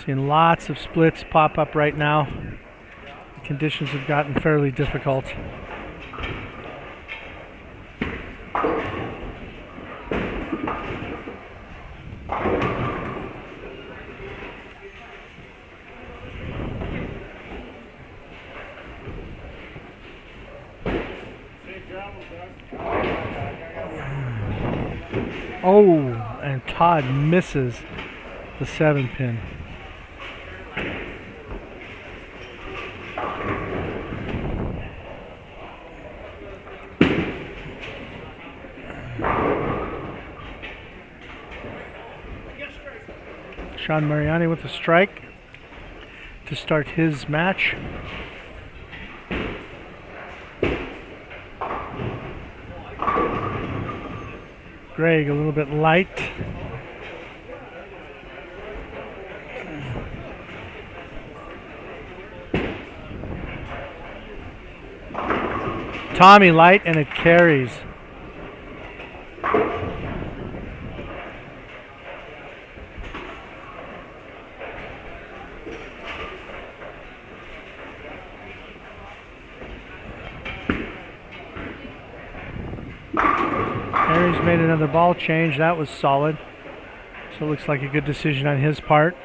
Seeing lots of splits pop up right now. The conditions have gotten fairly difficult. Oh, and Todd misses the 7 pin. Sean Mariani with a strike to start his match. Greg a little bit light. Tommy light, and it carries. Harry's made another ball change. That was solid. So it looks like a good decision on his part.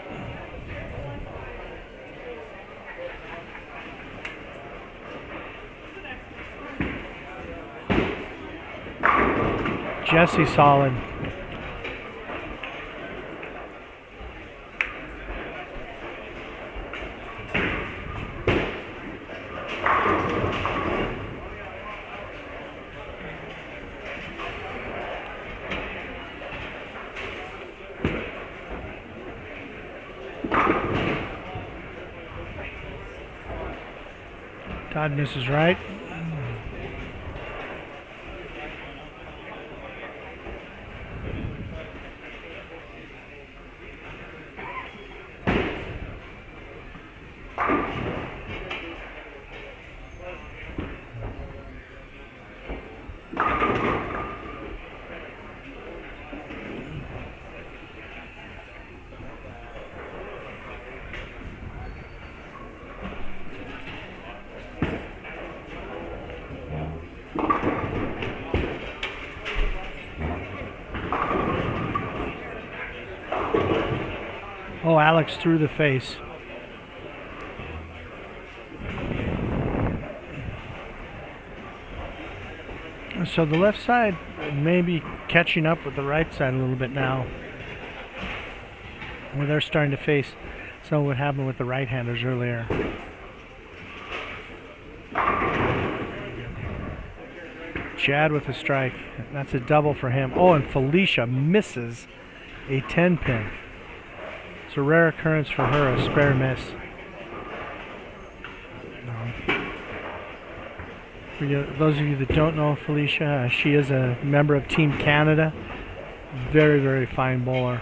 Jesse solid. Todd misses right. Oh, Alex through the face. So the left side may be catching up with the right side a little bit now, where they're starting to face some of what happened with the right-handers earlier. Chad with a strike. That's a double for him. Oh, and Felicia misses a 10-pin. It's a rare occurrence for her, a spare miss. For those of you that don't know Felicia, she is a member of Team Canada. Very, very fine bowler.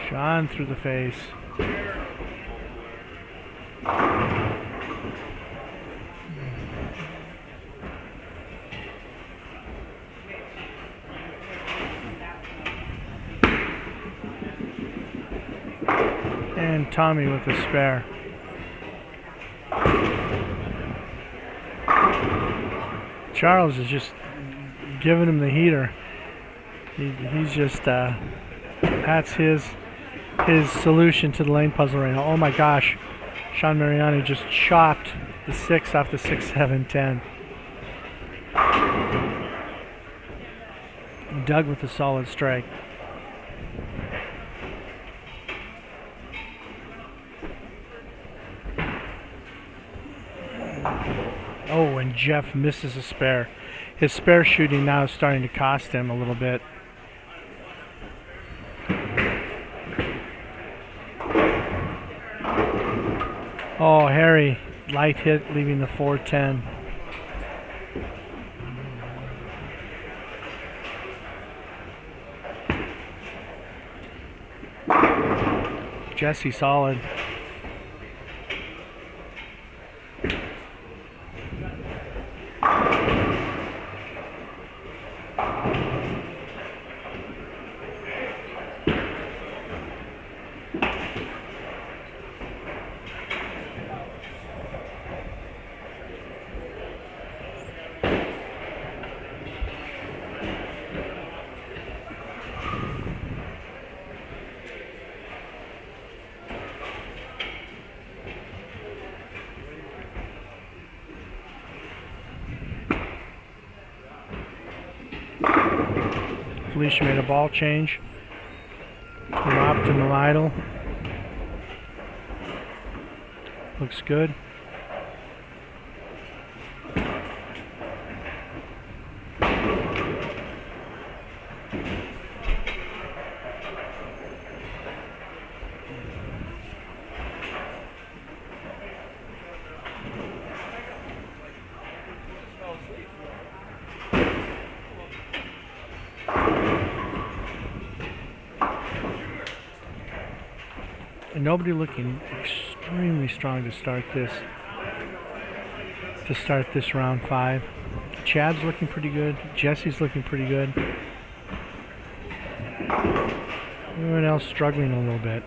Sean through the face. And Tommy with a spare. Charles is just giving him the heater. He's just that's his solution to the lane puzzle right now. Oh my gosh, Sean Mariani just chopped the 6 off the 6, 7, 10. Doug with a solid strike. Oh, and Jeff misses a spare. His spare shooting now is starting to cost him a little bit. Oh, Harry, light hit, leaving the 410. Jesse solid. Felicia made a ball change from optimum idle. Looks good. And nobody looking extremely strong to start this round 5. Chad's looking pretty good. Jesse's looking pretty good. Everyone else struggling a little bit.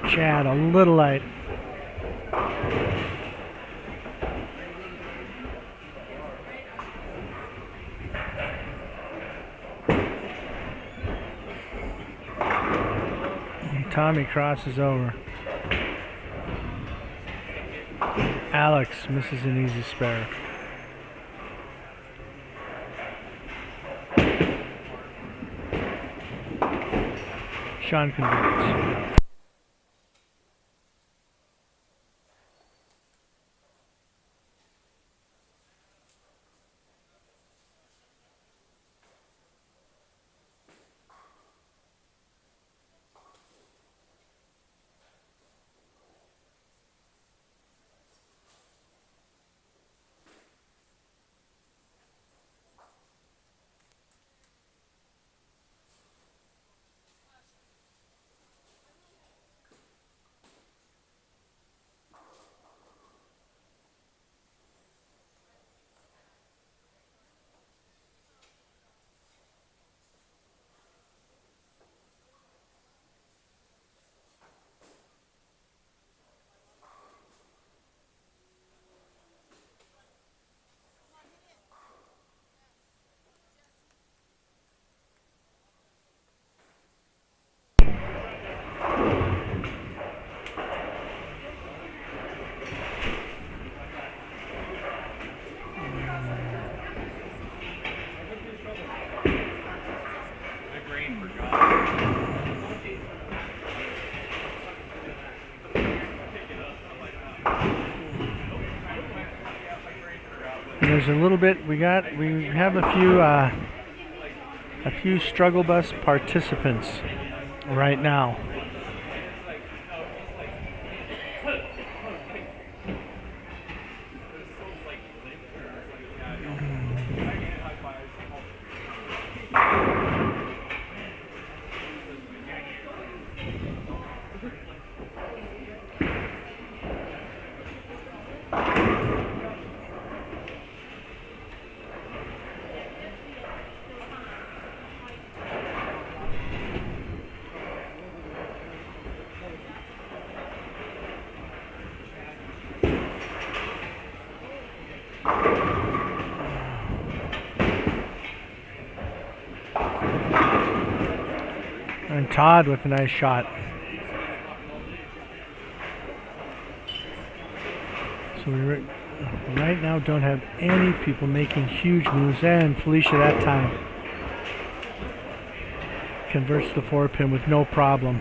Chad a little light. And Tommy crosses over. Alex misses an easy spare. Sean converts. And there's a little bit. We have a few struggle bus participants right now. And Todd with a nice shot. So we right now don't have any people making huge moves. And Felicia that time converts the 4-pin with no problem.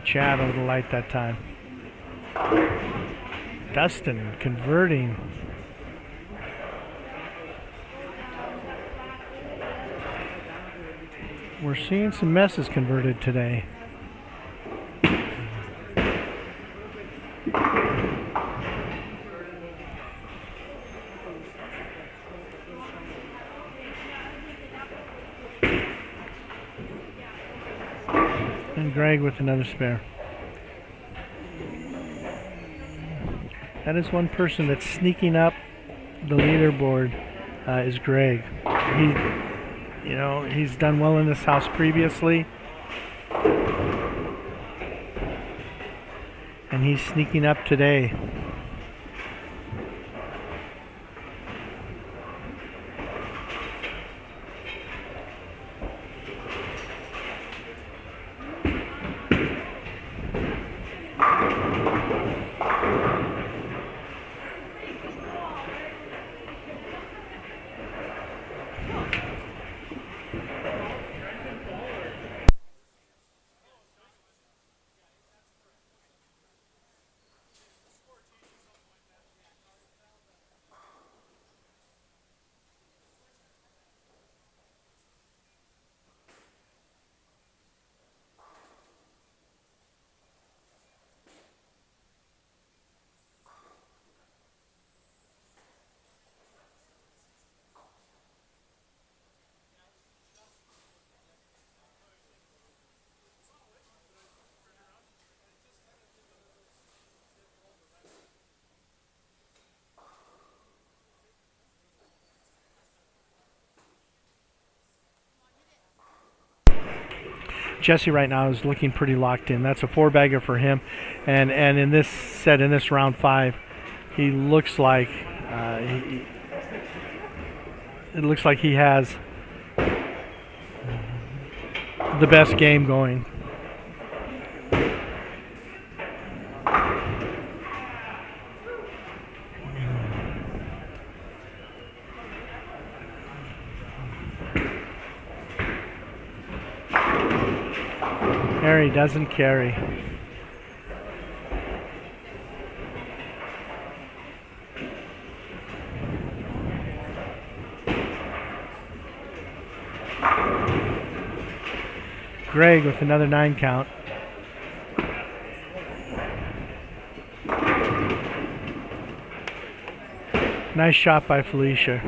Chad over the light that time. Dustin converting. We're seeing some messes converted today. And Greg with another spare. That is one person that's sneaking up the leaderboard is Greg. He's done well in this house previously. And he's sneaking up today. Jesse right now is looking pretty locked in. That's a 4-bagger for him, and in this set, in this round 5, he looks like it looks like he has the best game going. Harry doesn't carry. Greg with another 9 count. Nice shot by Felicia.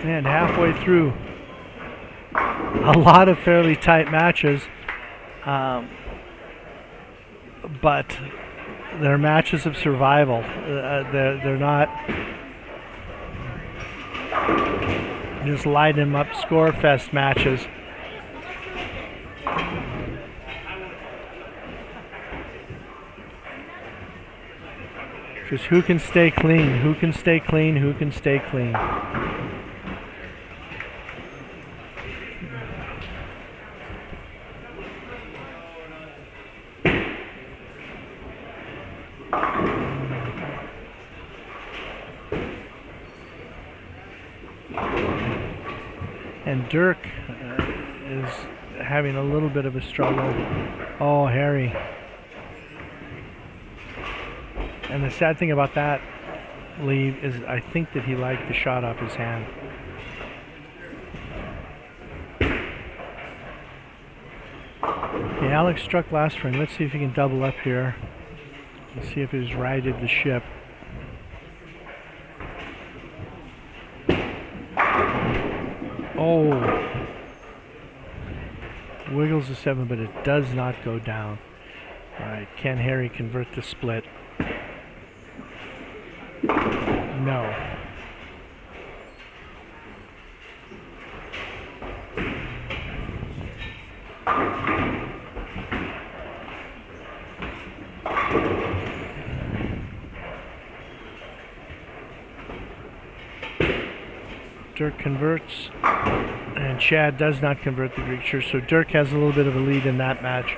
And halfway through a lot of fairly tight matches, but they're matches of survival. They're not just light 'em up score fest matches. Just who can stay clean? Who can stay clean? Who can stay clean? And Dirk is having a little bit of a struggle. Oh, Harry. And the sad thing about that, Lee, is I think that he liked the shot off his hand. Okay, Alex struck last frame. Let's see if he can double up here. Let's see if he's righted the ship. Oh. Wiggles the 7, but it does not go down. All right, can Harry convert the split? No. Dirk converts, and Chad does not convert the Greek church, so Dirk has a little bit of a lead in that match.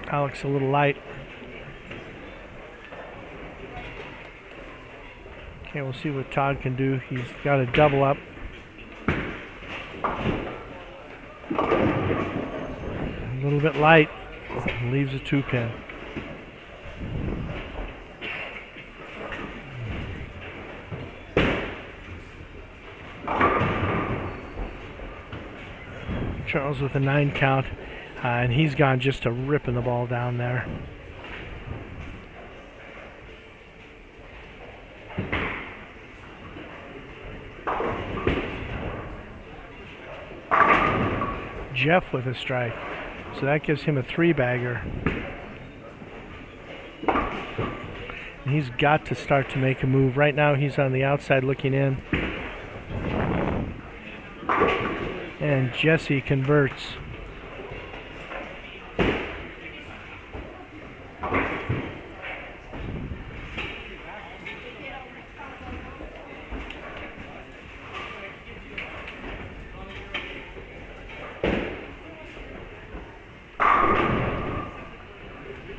Alex a little light. Okay, we'll see what Todd can do. He's got a double up. A little bit light. Leaves a 2-pin. Charles with a 9 count. And he's gone just to ripping the ball down there. Jeff with a strike. So that gives him a 3-bagger. And he's got to start to make a move. Right now he's on the outside looking in. And Jesse converts.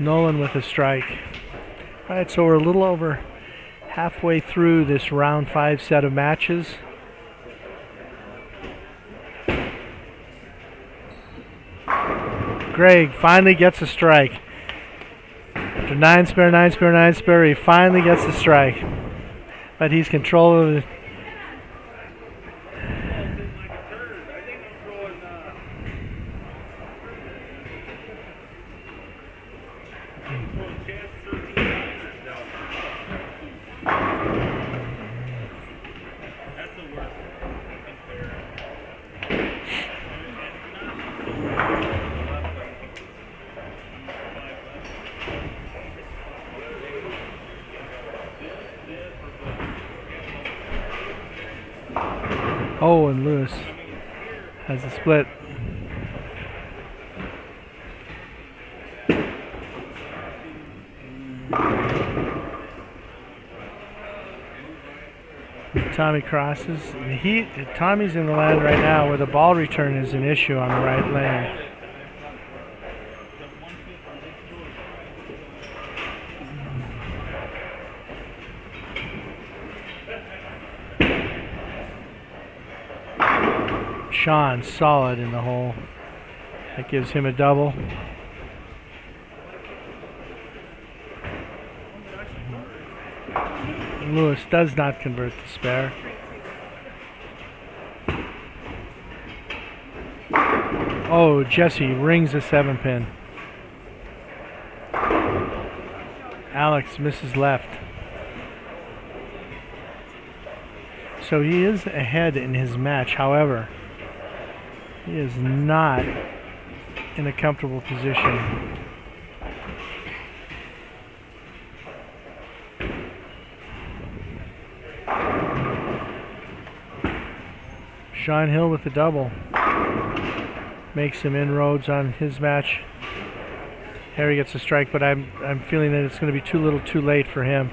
Nolan with a strike. All right, so we're a little over halfway through this round 5 set of matches. Greg finally gets a strike. After 9 spare, 9 spare, 9 spare, he finally gets a strike. But he's control of the Oh, and Lewis has a split. Tommy crosses. Tommy's in the land right now where the ball return is an issue on the right lane. Sean solid in the hole. That gives him a double. Lewis does not convert the spare. Oh, Jesse rings a 7-pin. Alex misses left. So he is ahead in his match. However, he is not in a comfortable position. Sean Hill with the double. Makes some inroads on his match. Harry gets a strike, but I'm feeling that it's going to be too little too late for him.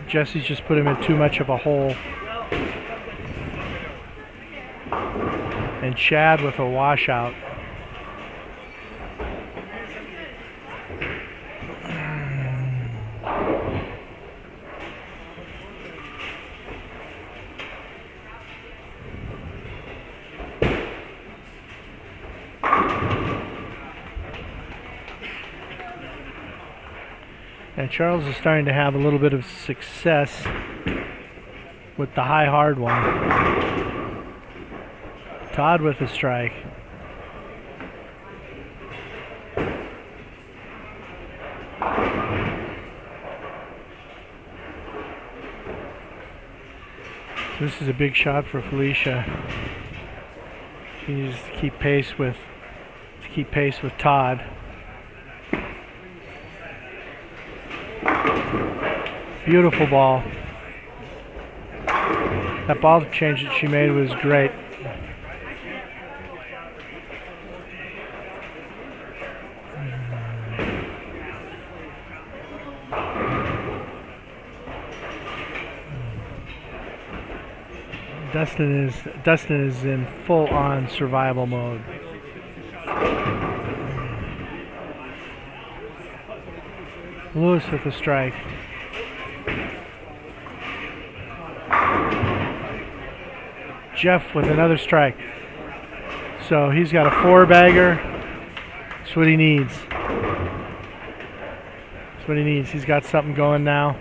Jesse's just put him in too much of a hole. And Chad with a washout. And Charles is starting to have a little bit of success with the high hard one. Todd with a strike. So this is a big shot for Felicia. She needs to keep pace with Todd. Beautiful ball. That ball change that she made was great. Dustin is in full-on survival mode. Lewis with a strike. Jeff with another strike. So he's got a 4-bagger. That's what he needs. That's what he needs. He's got something going now.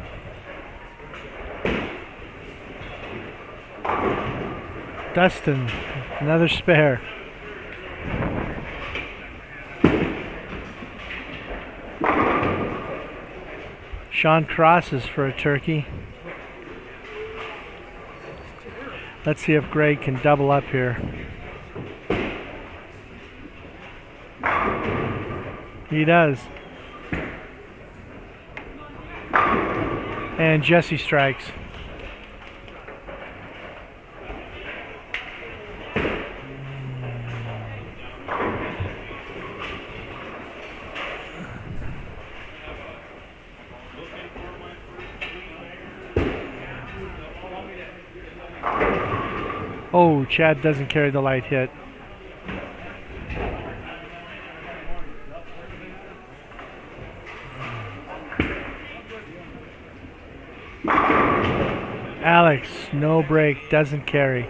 Dustin, another spare. Sean crosses for a turkey. Let's see if Greg can double up here. He does. And Jesse strikes. Oh, Chad doesn't carry the light hit. Alex, no break, doesn't carry.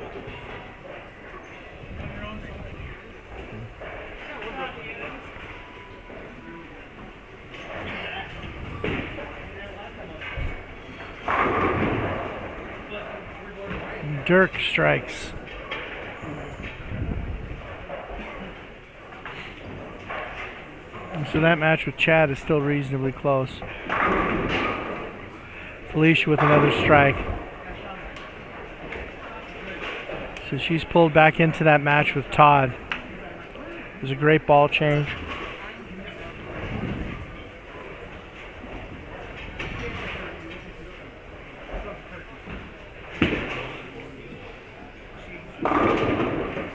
Dirk strikes. So that match with Chad is still reasonably close. Felicia with another strike. So she's pulled back into that match with Todd. It was a great ball change.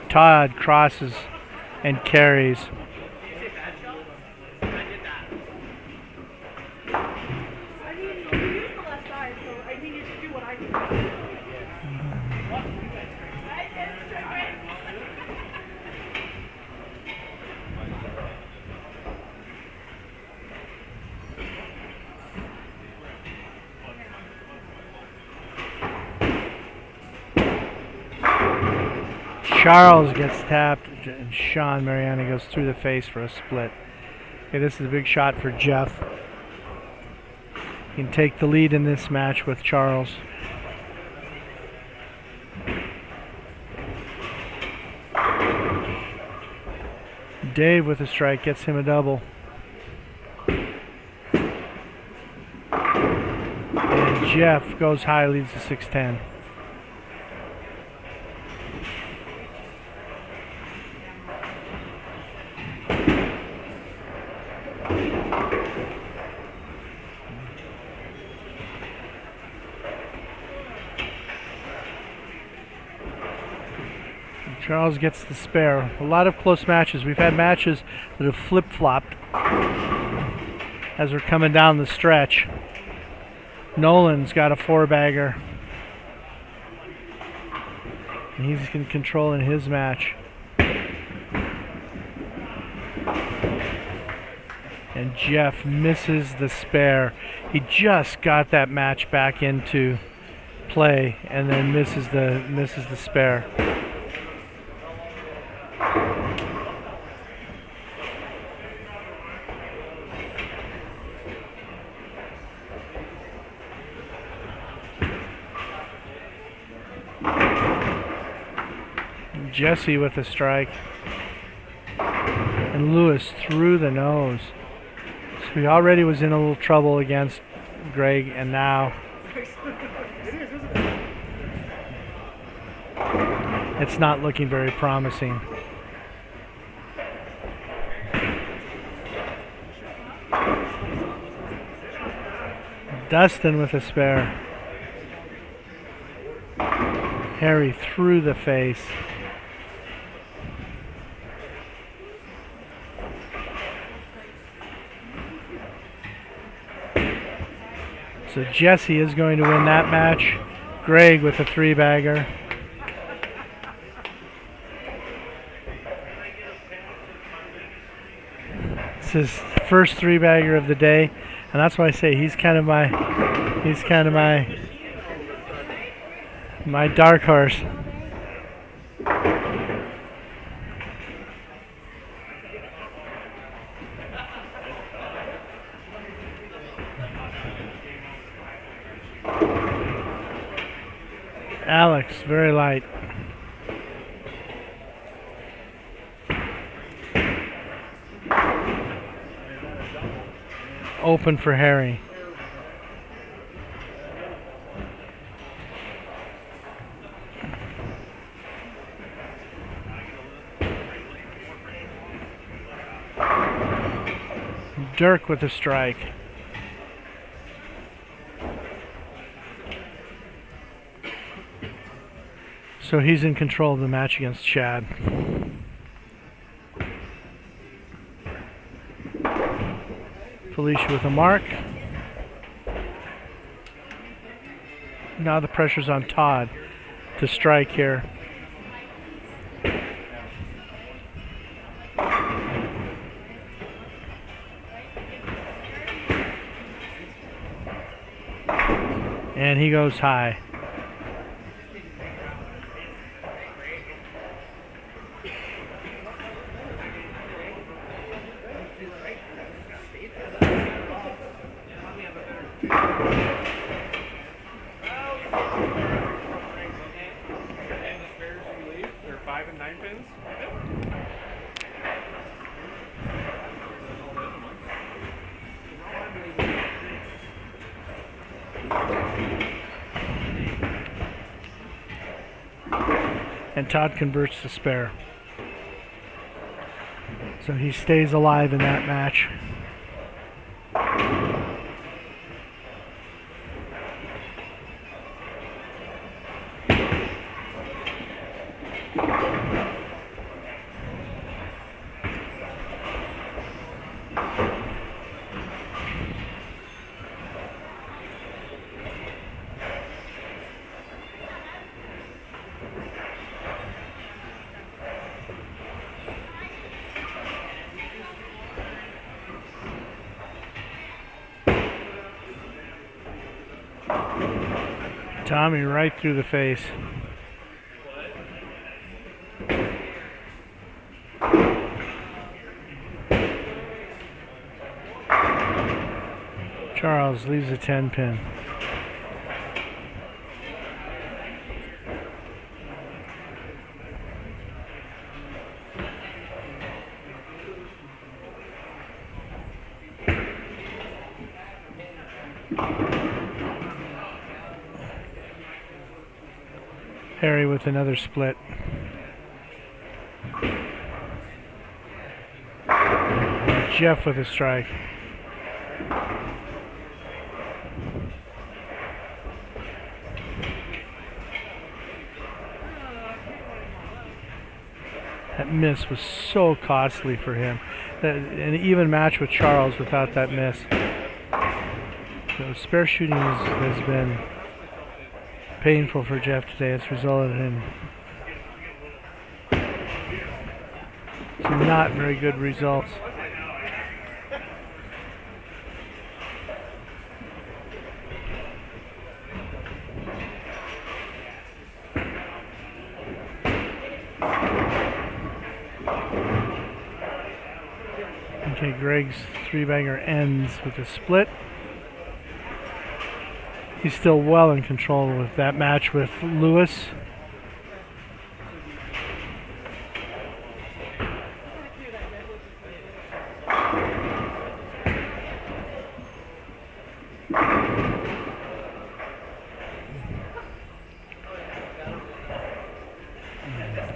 Todd crosses and carries. Charles gets tapped, and Sean Mariani goes through the face for a split. Okay, this is a big shot for Jeff. He can take the lead in this match with Charles. Dave with a strike gets him a double. Jeff goes high, leads to 6-10. Charles gets the spare. A lot of close matches. We've had matches that have flip-flopped as we're coming down the stretch. Nolan's got a 4-bagger. And he's in control in his match. And Jeff misses the spare. He just got that match back into play and then misses the spare. Jesse with a strike. And Lewis through the nose. So he already was in a little trouble against Greg, and now it's not looking very promising. Dustin with a spare. Harry through the face. So Jesse is going to win that match. Greg with a 3-bagger. It's his first 3-bagger of the day, and that's why I say he's kind of my dark horse. Alex, very light. Open for Harry. Dirk with a strike. So he's in control of the match against Chad. Felicia with a mark. Now the pressure's on Todd to strike here. And he goes high. And Todd converts the spare. So he stays alive in that match. Tommy right through the face. Charles leaves a 10-pin. Harry with another split. Jeff with a strike. That miss was so costly for him. An even match with Charles without that miss. So spare shooting has been painful for Jeff today. It's resulted in some not very good results. Okay, Greg's three-bagger ends with a split. He's still well in control with that match with Lewis.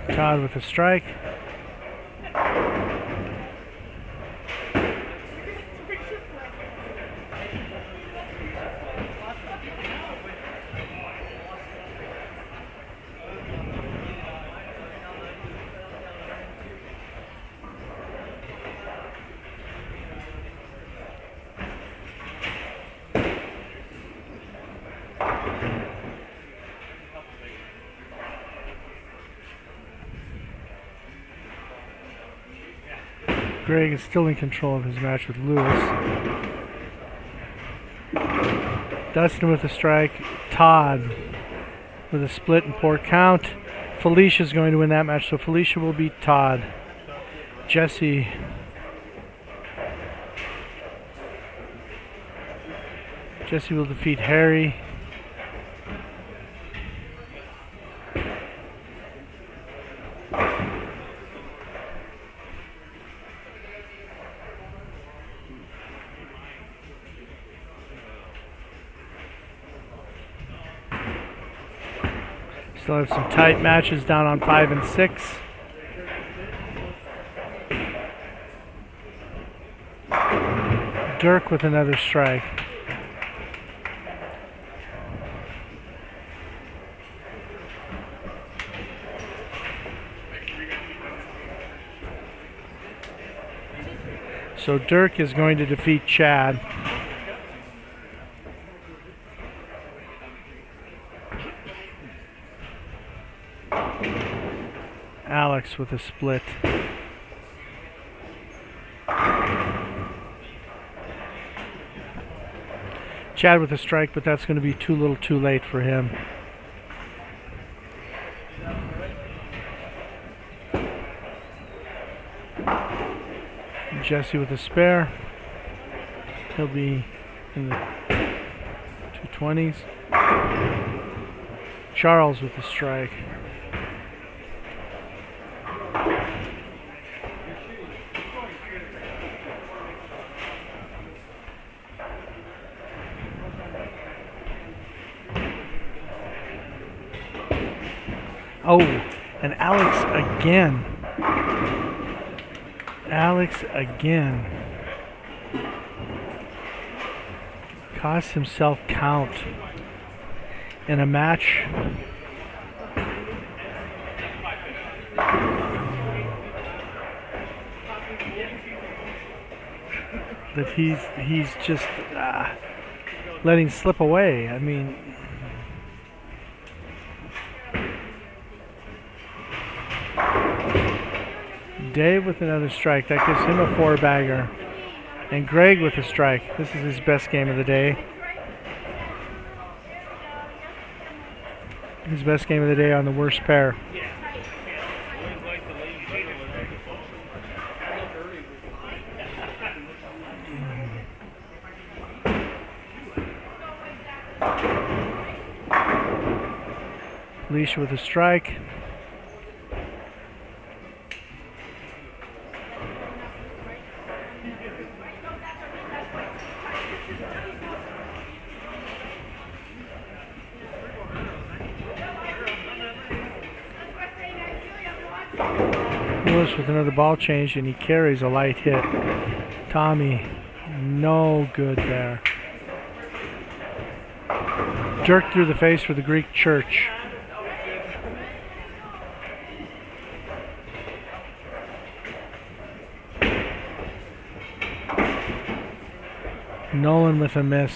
Todd with a strike. Greg is still in control of his match with Lewis. Dustin with a strike. Todd with a split and poor count. Felicia's going to win that match, so Felicia will beat Todd. Jesse will defeat Harry. Still have some tight matches down on 5 and 6. Dirk with another strike. So Dirk is going to defeat Chad. Alex with a split. Chad with a strike, but that's going to be too little too late for him. Jesse with a spare. He'll be in the 220s. Charles with a strike. Oh, and Alex again. Alex again. Cost himself count in a match. That he's just letting slip away. I mean, Dave with another strike. That gives him a 4-bagger. And Greg with a strike. This is his best game of the day. His best game of the day on the worst pair. Felicia with a strike. Lewis with another ball change, and he carries a light hit. Tommy, no good there. Jerk through the face for the Greek Church. Nolan with a miss.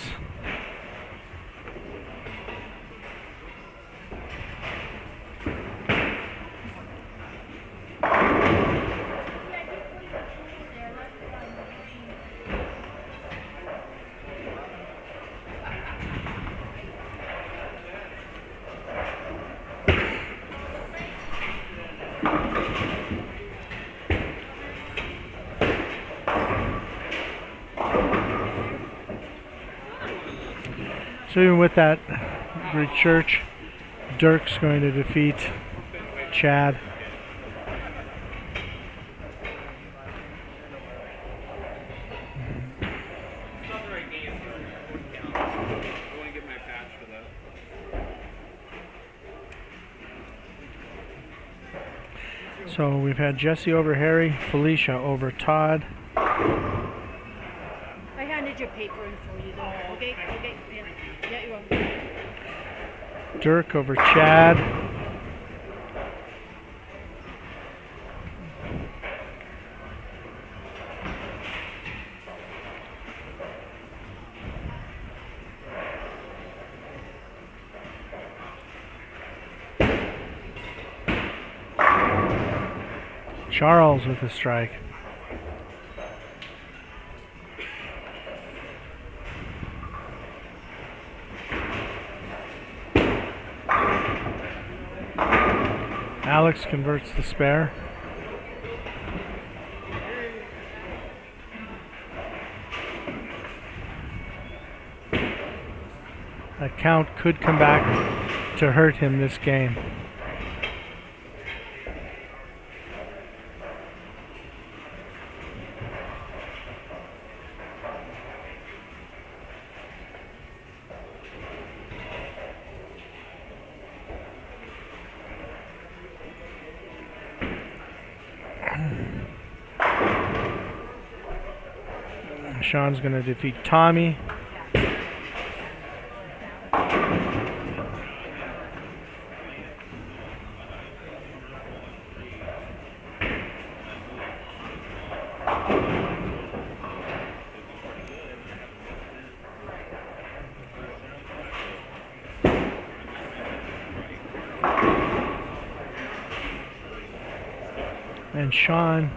So even with that, Greek Church, Dirk's going to defeat Chad. So we've had Jesse over Harry, Felicia over Todd. I handed your paper in for you, though. Okay, yeah, you're welcome. Dirk over Chad. Charles with a strike. Alex converts the spare. That count could come back to hurt him this game. Sean's going to defeat Tommy. And Sean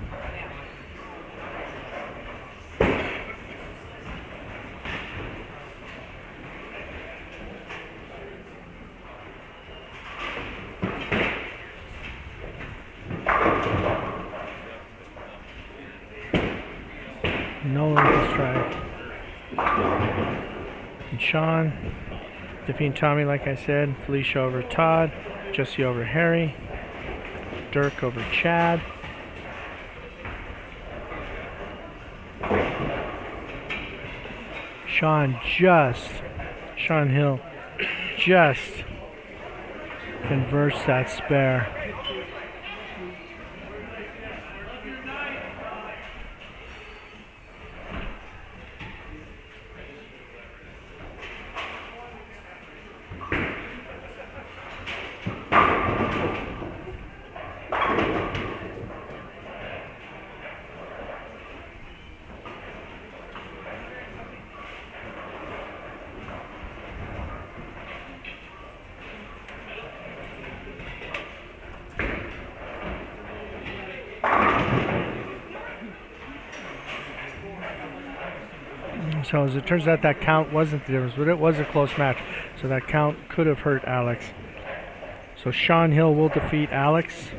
and Sean defeating Tommy, like I said. Felicia over Todd. Jesse over Harry. Dirk over Chad. Sean Hill just converts that spare. So as it turns out, that count wasn't the difference, but it was a close match. So that count could have hurt Alex. So Sean Hill will defeat Alex.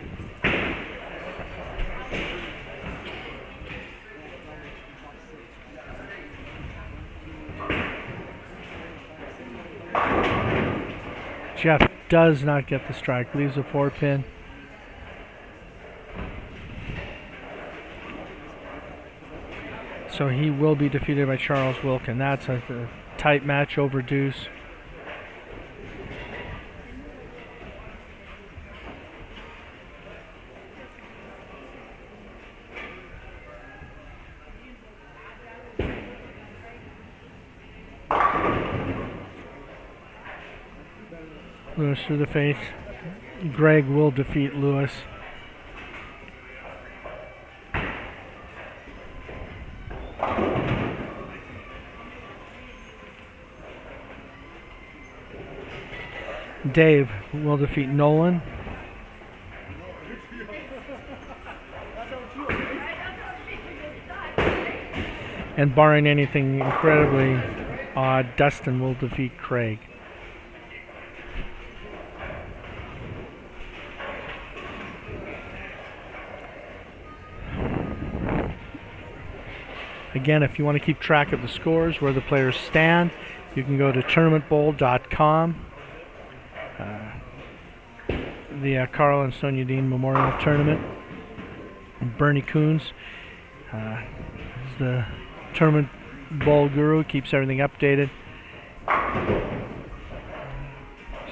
Jeff does not get the strike, leaves a 4-pin. So he will be defeated by Charles Wilkin. That's a tight match over deuce. Lewis through the face. Greg will defeat Lewis. Dave will defeat Nolan. And barring anything incredibly odd, Dustin will defeat Craig. Again, if you want to keep track of the scores, where the players stand, you can go to tournamentbowl.com. The Karl and Sonja Dehn Memorial Tournament. Bernie Coons is the tournament bowl guru, keeps everything updated.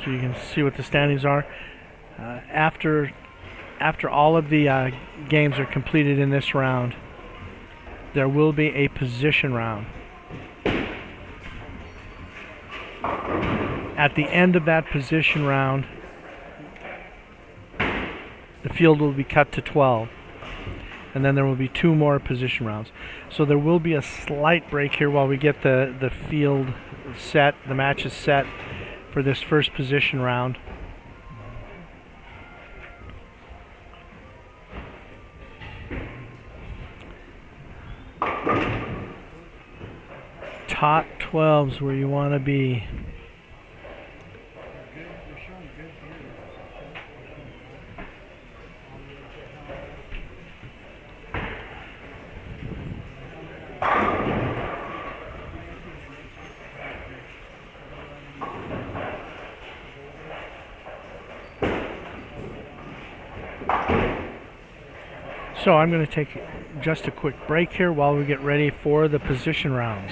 So you can see what the standings are. After all of the games are completed in this round, there will be a position round. At the end of that position round, the field will be cut to 12. And then there will be 2 more position rounds. So there will be a slight break here while we get the field set, the matches set for this first position round. Top 12's where you want to be. So I'm going to take just a quick break here while we get ready for the position rounds.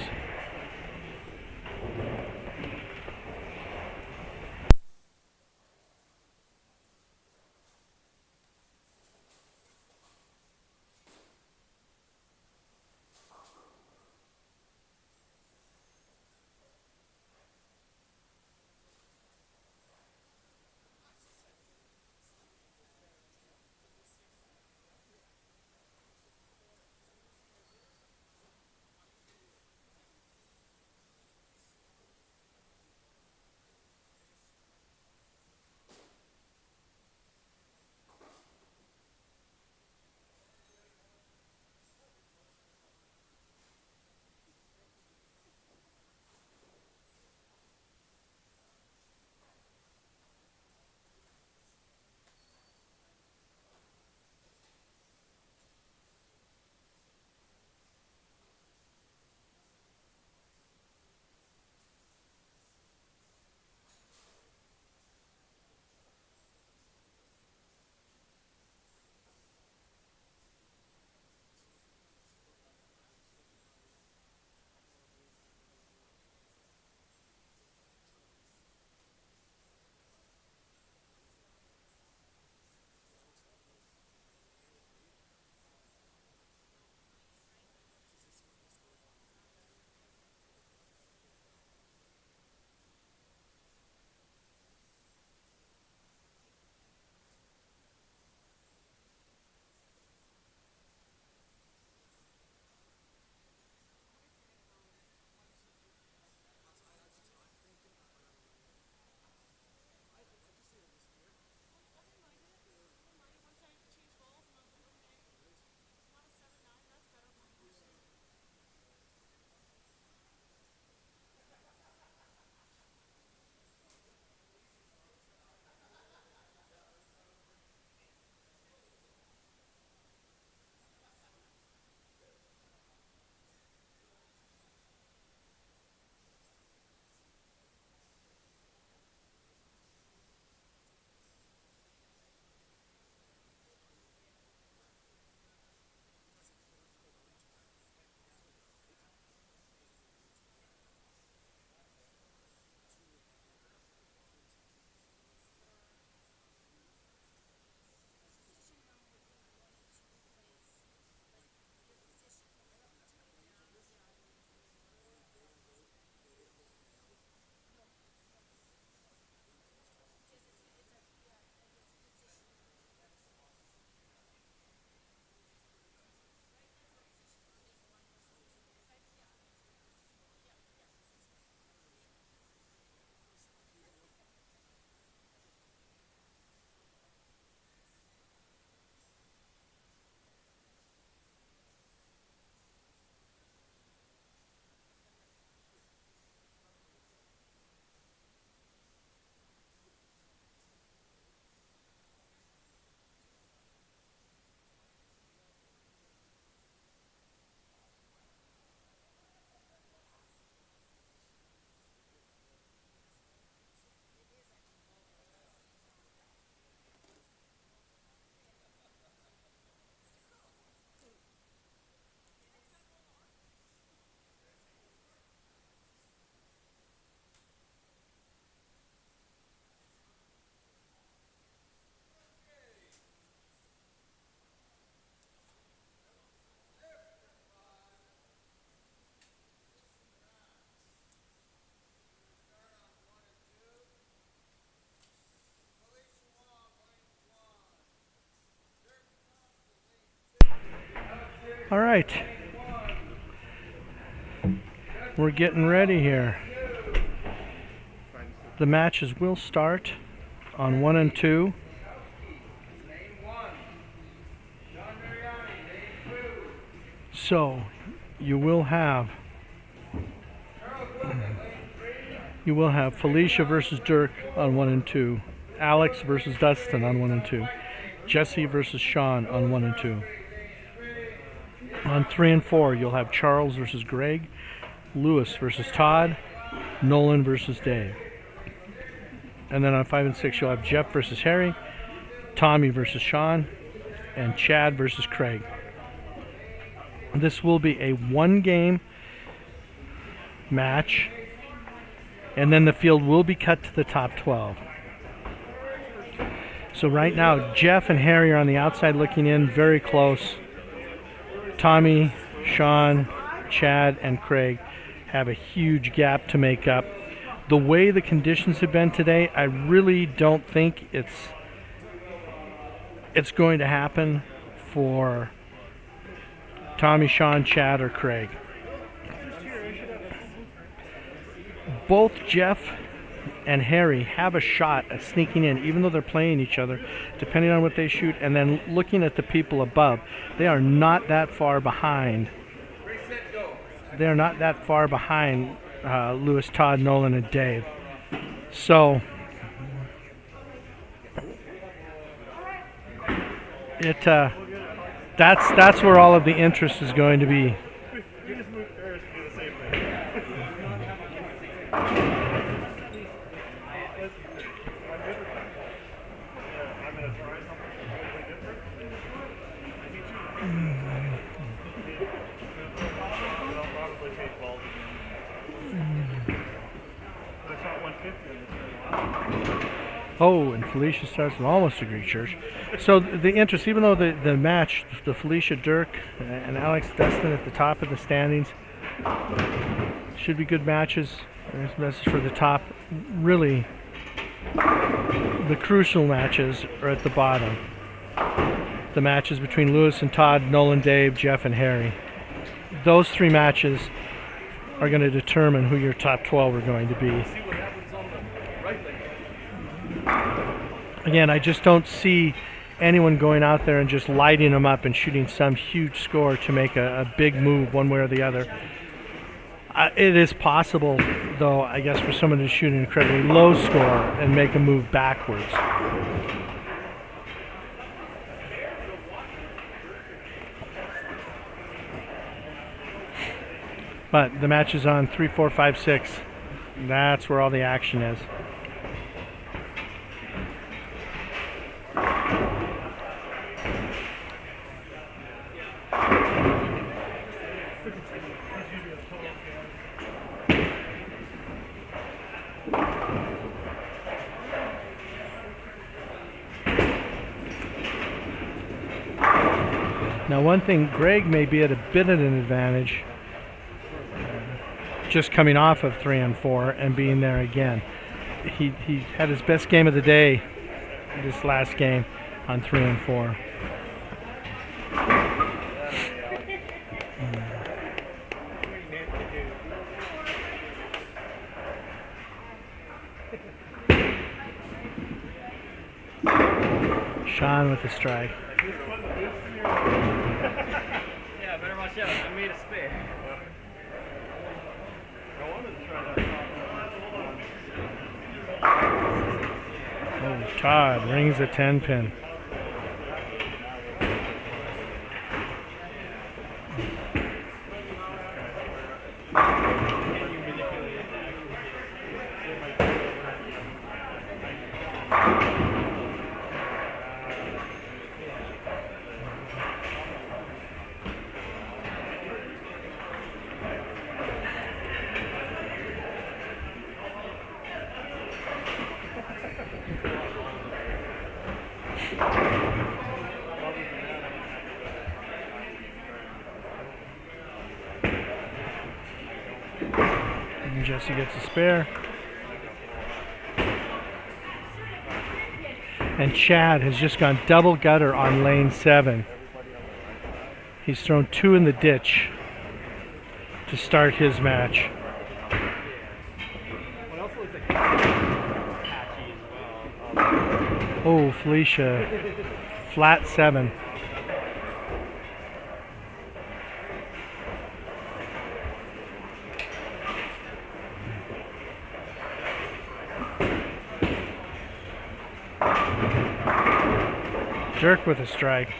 All right. We're getting ready here. The matches will start on 1 and 2. So you will have Felicia versus Dirk on 1 and 2, Alex versus Dustin on 1 and 2, Jesse versus Sean on 1 and 2. On 3 and 4, you'll have Charles versus Greg, Lewis versus Todd, Nolan versus Dave. And then on 5 and 6, you'll have Jeff versus Harry, Tommy versus Sean, and Chad versus Craig. This will be a 1-game match, and then the field will be cut to the top 12. So right now, Jeff and Harry are on the outside looking in, very close. Tommy, Sean, Chad, and Craig have a huge gap to make up. The way the conditions have been today, I really don't think it's going to happen for Tommy, Sean, Chad, or Craig. Both Jeff and Harry have a shot at sneaking in, even though they're playing each other, depending on what they shoot. And then looking at the people above, they are not that far behind. They are not that far behind Lewis, Todd, Nolan, and Dave. So that's where all of the interest is going to be. Oh, and Felicia starts with almost a Greek church. So the interest, even though the match, the Felicia Dirk and Alex Dustin at the top of the standings, should be good matches. There's a message for the top. Really, the crucial matches are at the bottom. The matches between Lewis and Todd, Nolan, Dave, Jeff, and Harry. Those 3 matches are going to determine who your top 12 are going to be. Again, I just don't see anyone going out there and just lighting them up and shooting some huge score to make a big move one way or the other. It is possible, though, I guess, for someone to shoot an incredibly low score and make a move backwards. But the match is on 3, 4, 5, 6. That's where all the action is. Now, one thing, Greg may be at a bit of an advantage just coming off of 3 and 4 and being there again. He had his best game of the day this last game on 3 and 4. Sean with the strike. Yeah, better watch out. I made a spare. Oh, Todd rings a 10-pin. And Jesse gets a spare. And Chad has just gone double gutter on lane 7. He's thrown 2 in the ditch to start his match. What else looks like patchy as well? Oh, Felicia, flat 7. Jerk with a strike.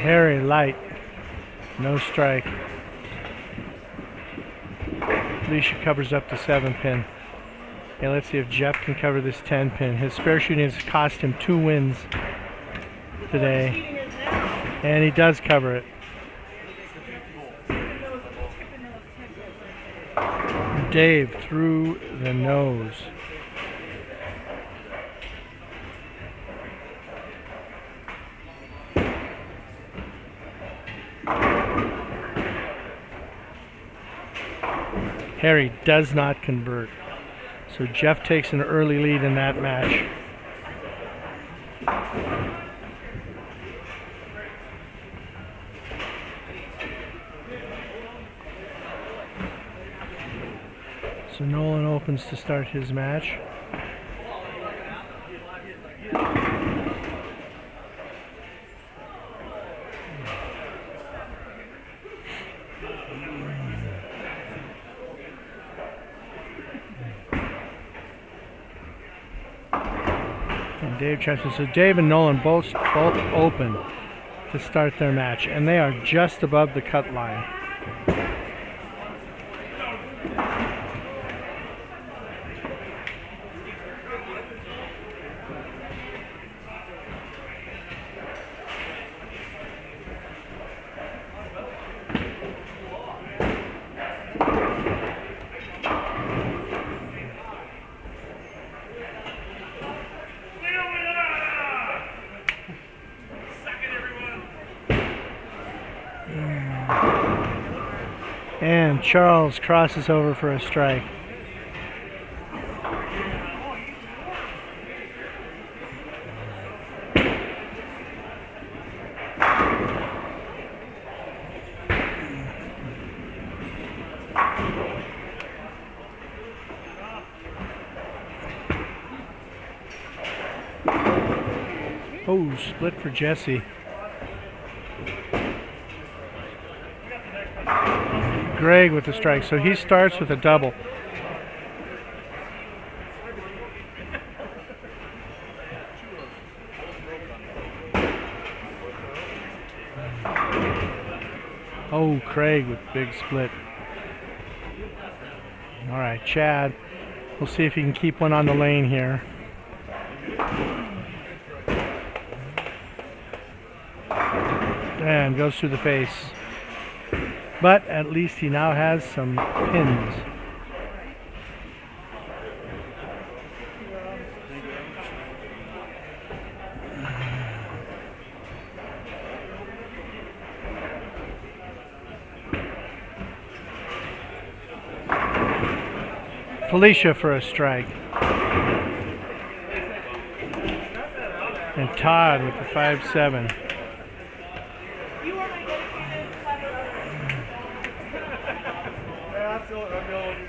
Very light. No strike. Felicia covers up the 7 pin. Okay, let's see if Jeff can cover this 10 pin. His spare shooting has cost him 2 wins today. And he does cover it. Dave through the nose. Harry does not convert. So Jeff takes an early lead in that match. So Nolan opens to start his match. And Dave tries to. So Dave and Nolan both open to start their match, and they are just above the cut line. And Charles crosses over for a strike. Oh, split for Jesse. Greg with the strike, so he starts with a double. Oh, Craig with big split. All right, Chad. We'll see if he can keep one on the lane here. And goes through the face. But at least he now has some pins. Felicia for a strike. And Todd with the 5-7.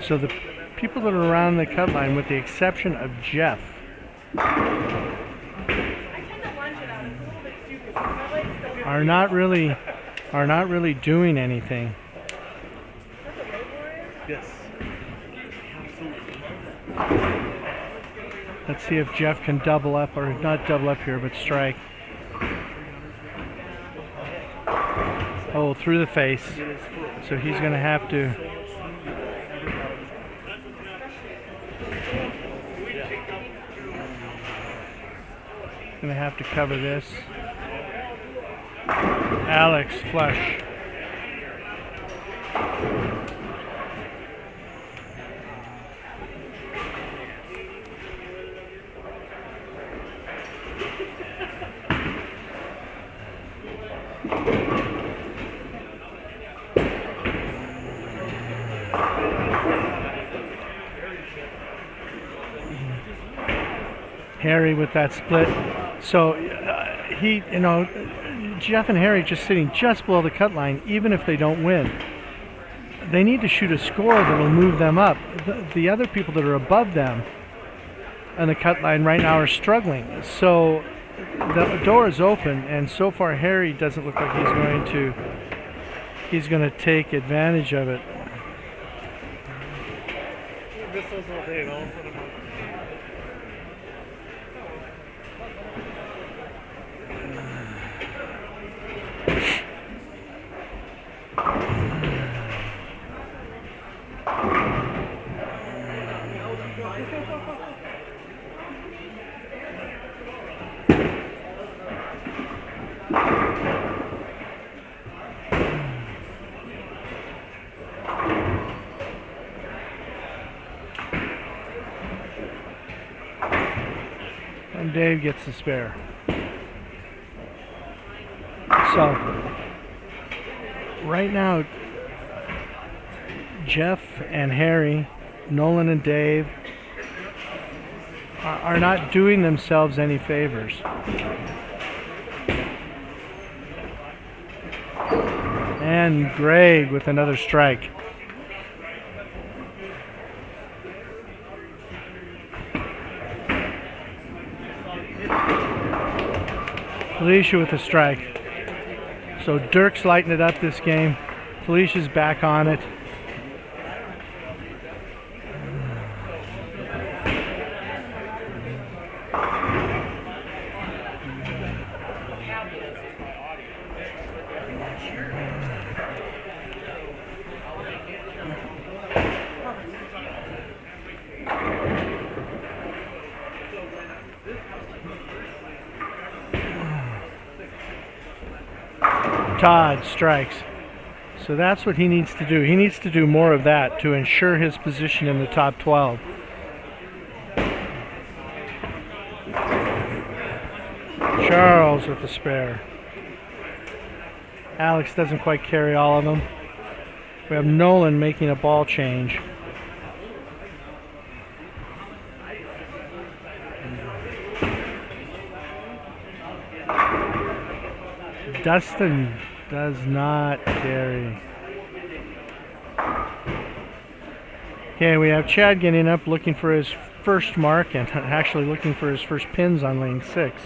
So the people that are around the cut line, with the exception of Jeff, are not really doing anything. Yes. Let's see if Jeff can double up, or not double up here, but strike. Oh, through the face. So he's going to have to. Going to have to cover this. Alex flush. Harry with that split. So Jeff and Harry just sitting just below the cut line, even if they don't win. They need to shoot a score that will move them up. The other people that are above them on the cut line right now are struggling. So the door is open, and so far Harry doesn't look like he's going to take advantage of it. And Dave gets the spare. So, right now, Jeff and Harry, Nolan and Dave are not doing themselves any favors. And Greg with another strike. Felicia with a strike. So Dirk's lighting it up this game. Felicia's back on it. Todd strikes. So that's what he needs to do. He needs to do more of that to ensure his position in the top 12. Charles with the spare. Alex doesn't quite carry all of them. We have Nolan making a ball change. Dustin does not carry. Okay, we have Chad getting up looking for his first mark and actually looking for his first pins on lane 6.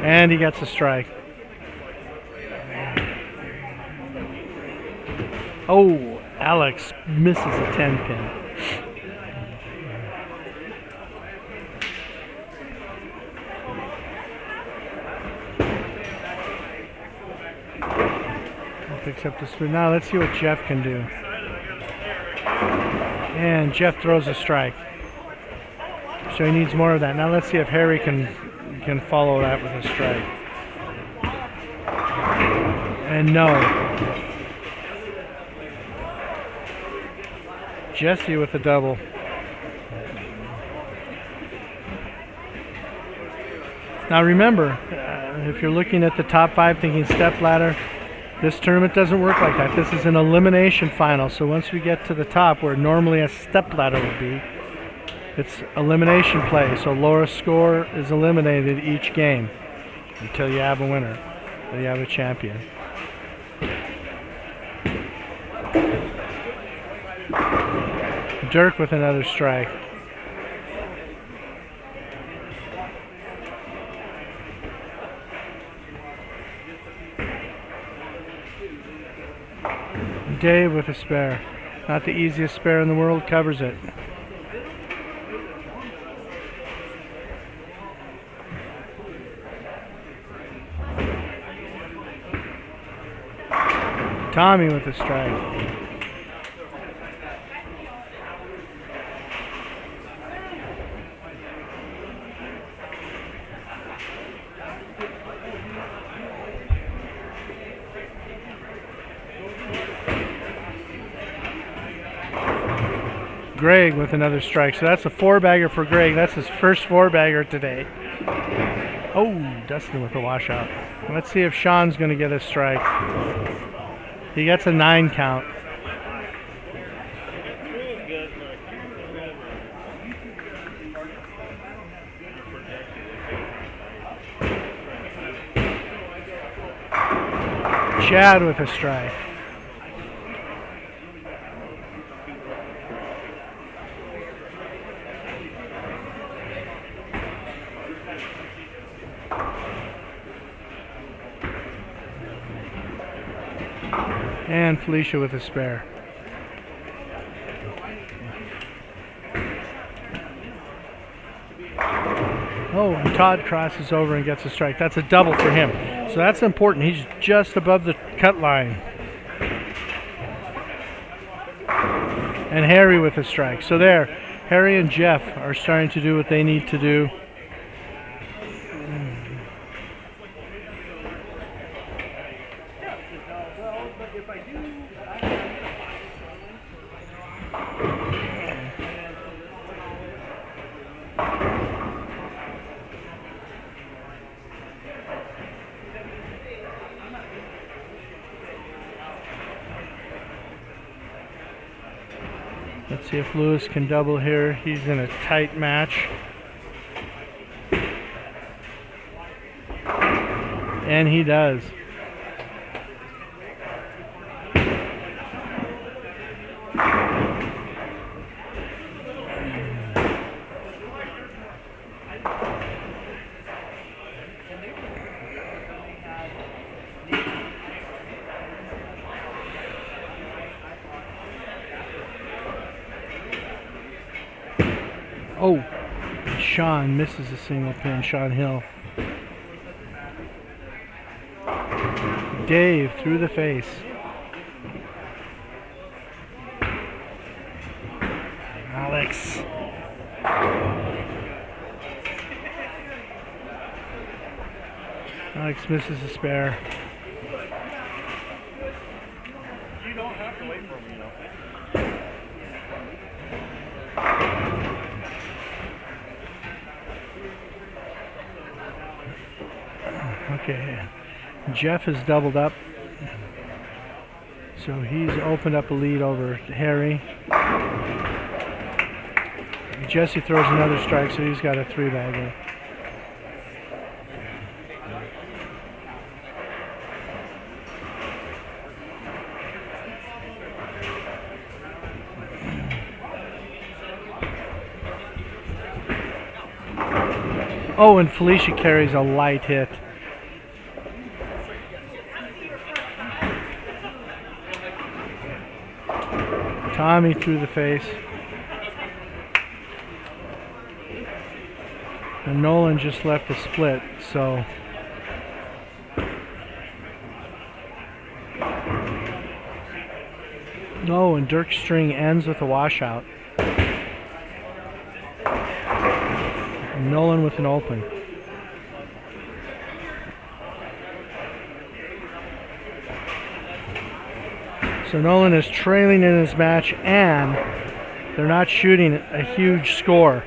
And he gets a strike. Oh, Alex misses a 10 pin. Picks up the spin. Now let's see what Jeff can do. And Jeff throws a strike. So he needs more of that. Now let's see if Harry can follow that with a strike. And no. Jesse with a double. Now remember, if you're looking at the top 5 thinking step ladder, this tournament doesn't work like that. This is an elimination final. So once we get to the top, where normally a step ladder would be, it's elimination play. So lowest score is eliminated each game until you have a winner, until you have a champion. Dirk with another strike. Dave with a spare. Not the easiest spare in the world, covers it. Tommy with a strike. Greg with another strike. So that's a 4-bagger for Greg. That's his first 4-bagger today. Oh, Dustin with a washout. Let's see if Sean's going to get a strike. He gets a 9 count. Chad with a strike. And Felicia with a spare. Oh, and Todd crosses over and gets a strike. That's a double for him. So that's important. He's just above the cut line. And Harry with a strike. So there, Harry and Jeff are starting to do what they need to do. Let's see if Lewis can double here. He's in a tight match. And he does. Oh, Sean misses a single pin, Sean Hill. Dave through the face. Alex. Alex misses a spare. You don't have to wait for me, though. Okay, Jeff has doubled up, so he's opened up a lead over Harry. Jesse throws another strike, so he's got a 3-bagger. Oh, and Felicia carries a light hit. Tommy through the face. And Nolan just left a split, so. No, and Dirk's string ends with a washout. And Nolan with an open. So Nolan is trailing in his match, and they're not shooting a huge score.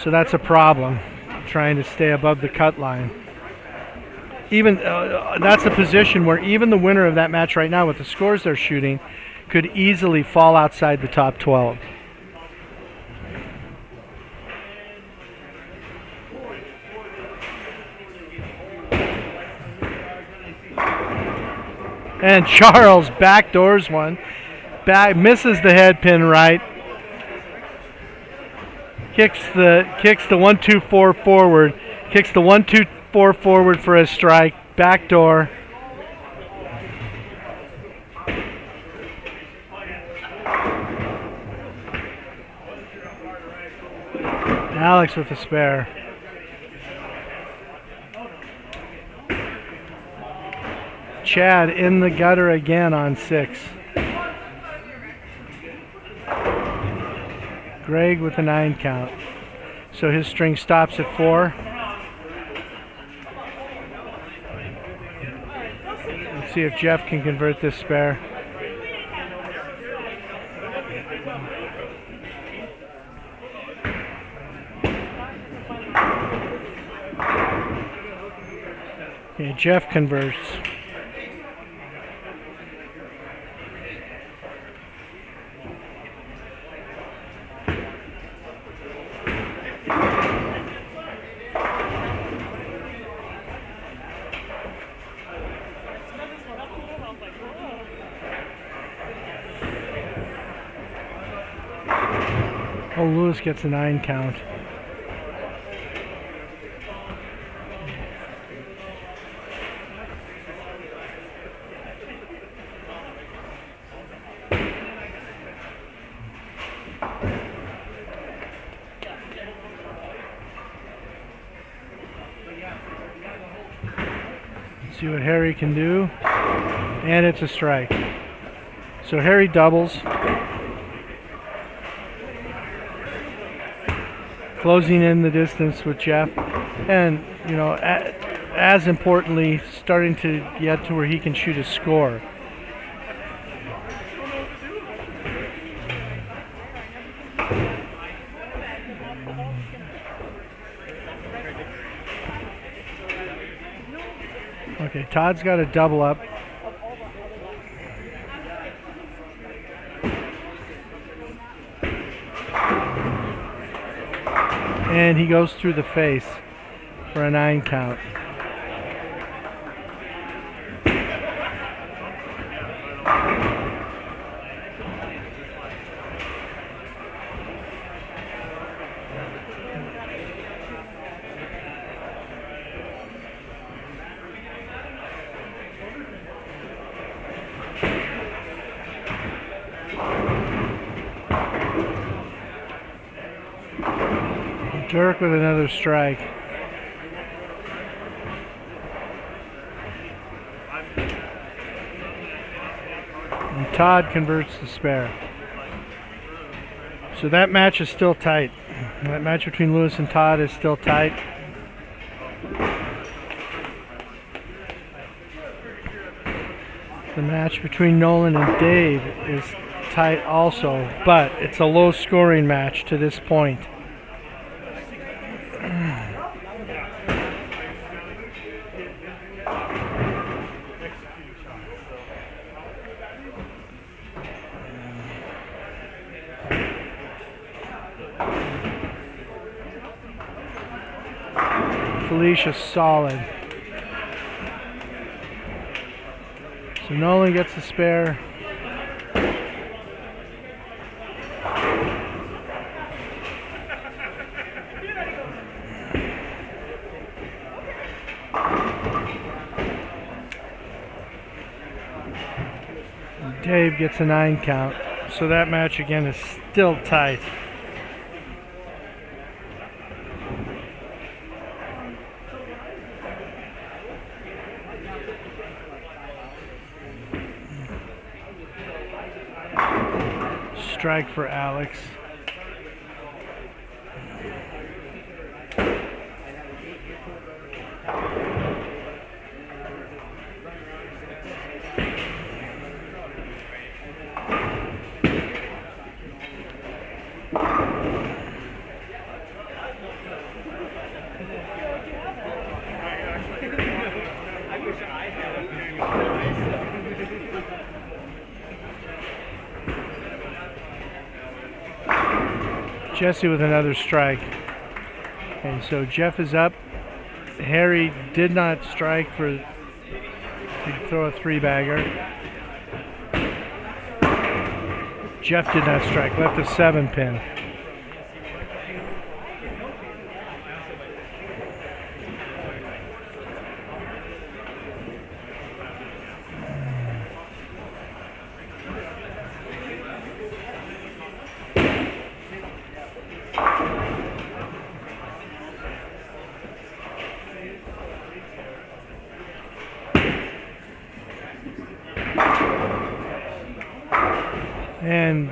So that's a problem, trying to stay above the cut line. Even that's a position where even the winner of that match right now with the scores they're shooting could easily fall outside the top 12. And Charles backdoors one. Misses the head pin right. Kicks the 1-2-4 forward. Kicks the 1-2-4 forward for a strike. Backdoor. Alex with a spare. Chad in the gutter again on 6. Greg with a 9 count. So his string stops at 4. Let's see if Jeff can convert this spare. Okay, Jeff converts. Oh, Lewis gets a 9 count. Let's see what Harry can do. And it's a strike. So Harry doubles. Closing in the distance with Jeff. And, you know, as importantly, starting to get to where he can shoot a score. Okay, Todd's got a double up. And he goes through the face for a 9 count. Dirk with another strike. And Todd converts the spare. So that match is still tight. That match between Lewis and Todd is still tight. The match between Nolan and Dave is tight also, but it's a low scoring match to this point. Felicia's solid. So Nolan gets the spare. Dave gets a 9 count. So that match again is still tight. Strike for Alex. Jesse with another strike. Okay, so Jeff is up. Harry did not strike to throw a 3-bagger. Jeff did not strike, left a 7-pin. And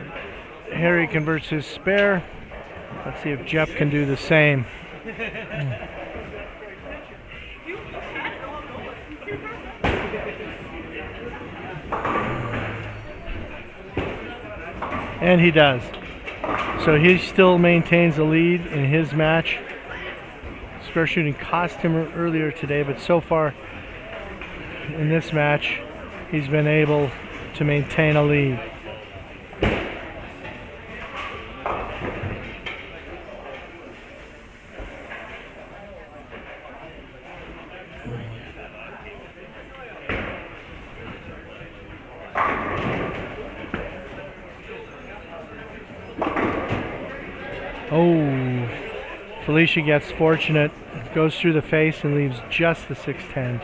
Harry converts his spare. Let's see if Jeff can do the same. And he does. So he still maintains the lead in his match. Spare shooting cost him earlier today, but so far in this match, he's been able to maintain a lead. Oh, Felicia gets fortunate, goes through the face and leaves just the 6-10.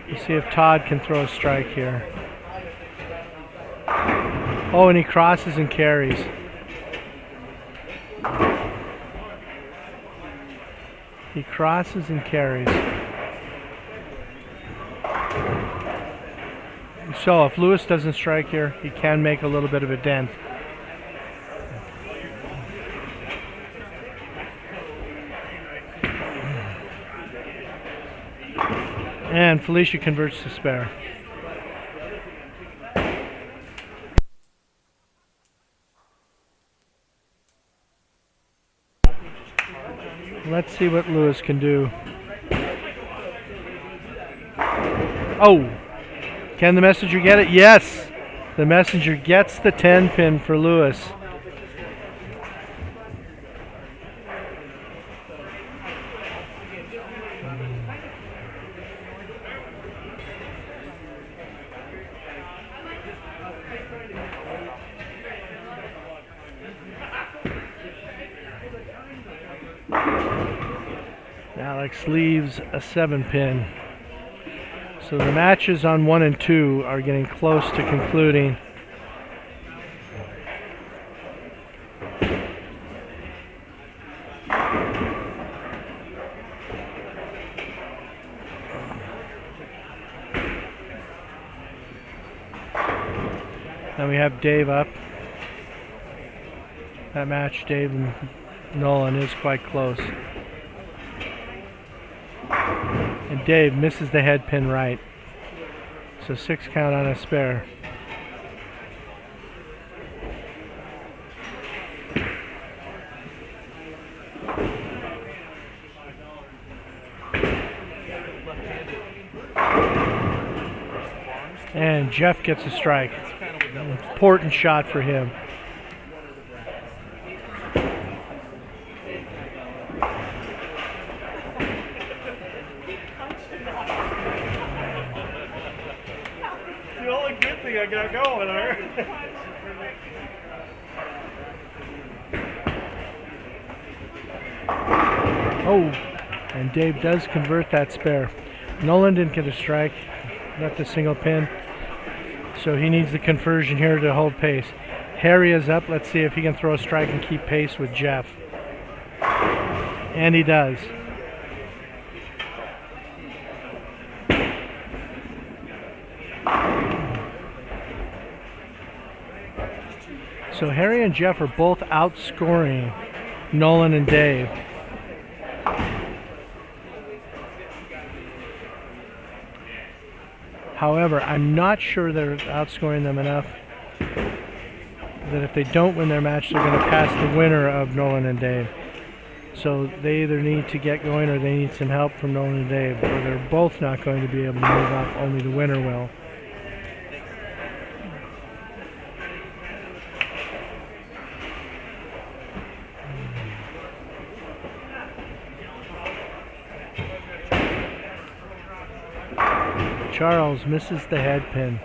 We'll see if Todd can throw a strike here. Oh, and he crosses and carries. He crosses and carries. So if Lewis doesn't strike here, he can make a little bit of a dent. And Felicia converts to spare. Let's see what Lewis can do. Oh! Can the messenger get it? Yes! The messenger gets the 10 pin for Lewis. Alex leaves a 7 pin. So the matches on 1 and 2 are getting close to concluding. Now we have Dave up. That match, Dave and Nolan, is quite close. And Dave misses the head pin right. So 6 count on a spare. And Jeff gets a strike. Important shot for him. The only good thing I got going there. Oh, and Dave does convert that spare. Nolan didn't get a strike, left a single pin, so he needs the conversion here to hold pace. Harry is up. Let's see if he can throw a strike and keep pace with Jeff. And he does. So Harry and Jeff are both outscoring Nolan and Dave. However, I'm not sure they're outscoring them enough that if they don't win their match, they're going to pass the winner of Nolan and Dave. So they either need to get going or they need some help from Nolan and Dave, or they're both not going to be able to move up. Only the winner will. Charles misses the head pin.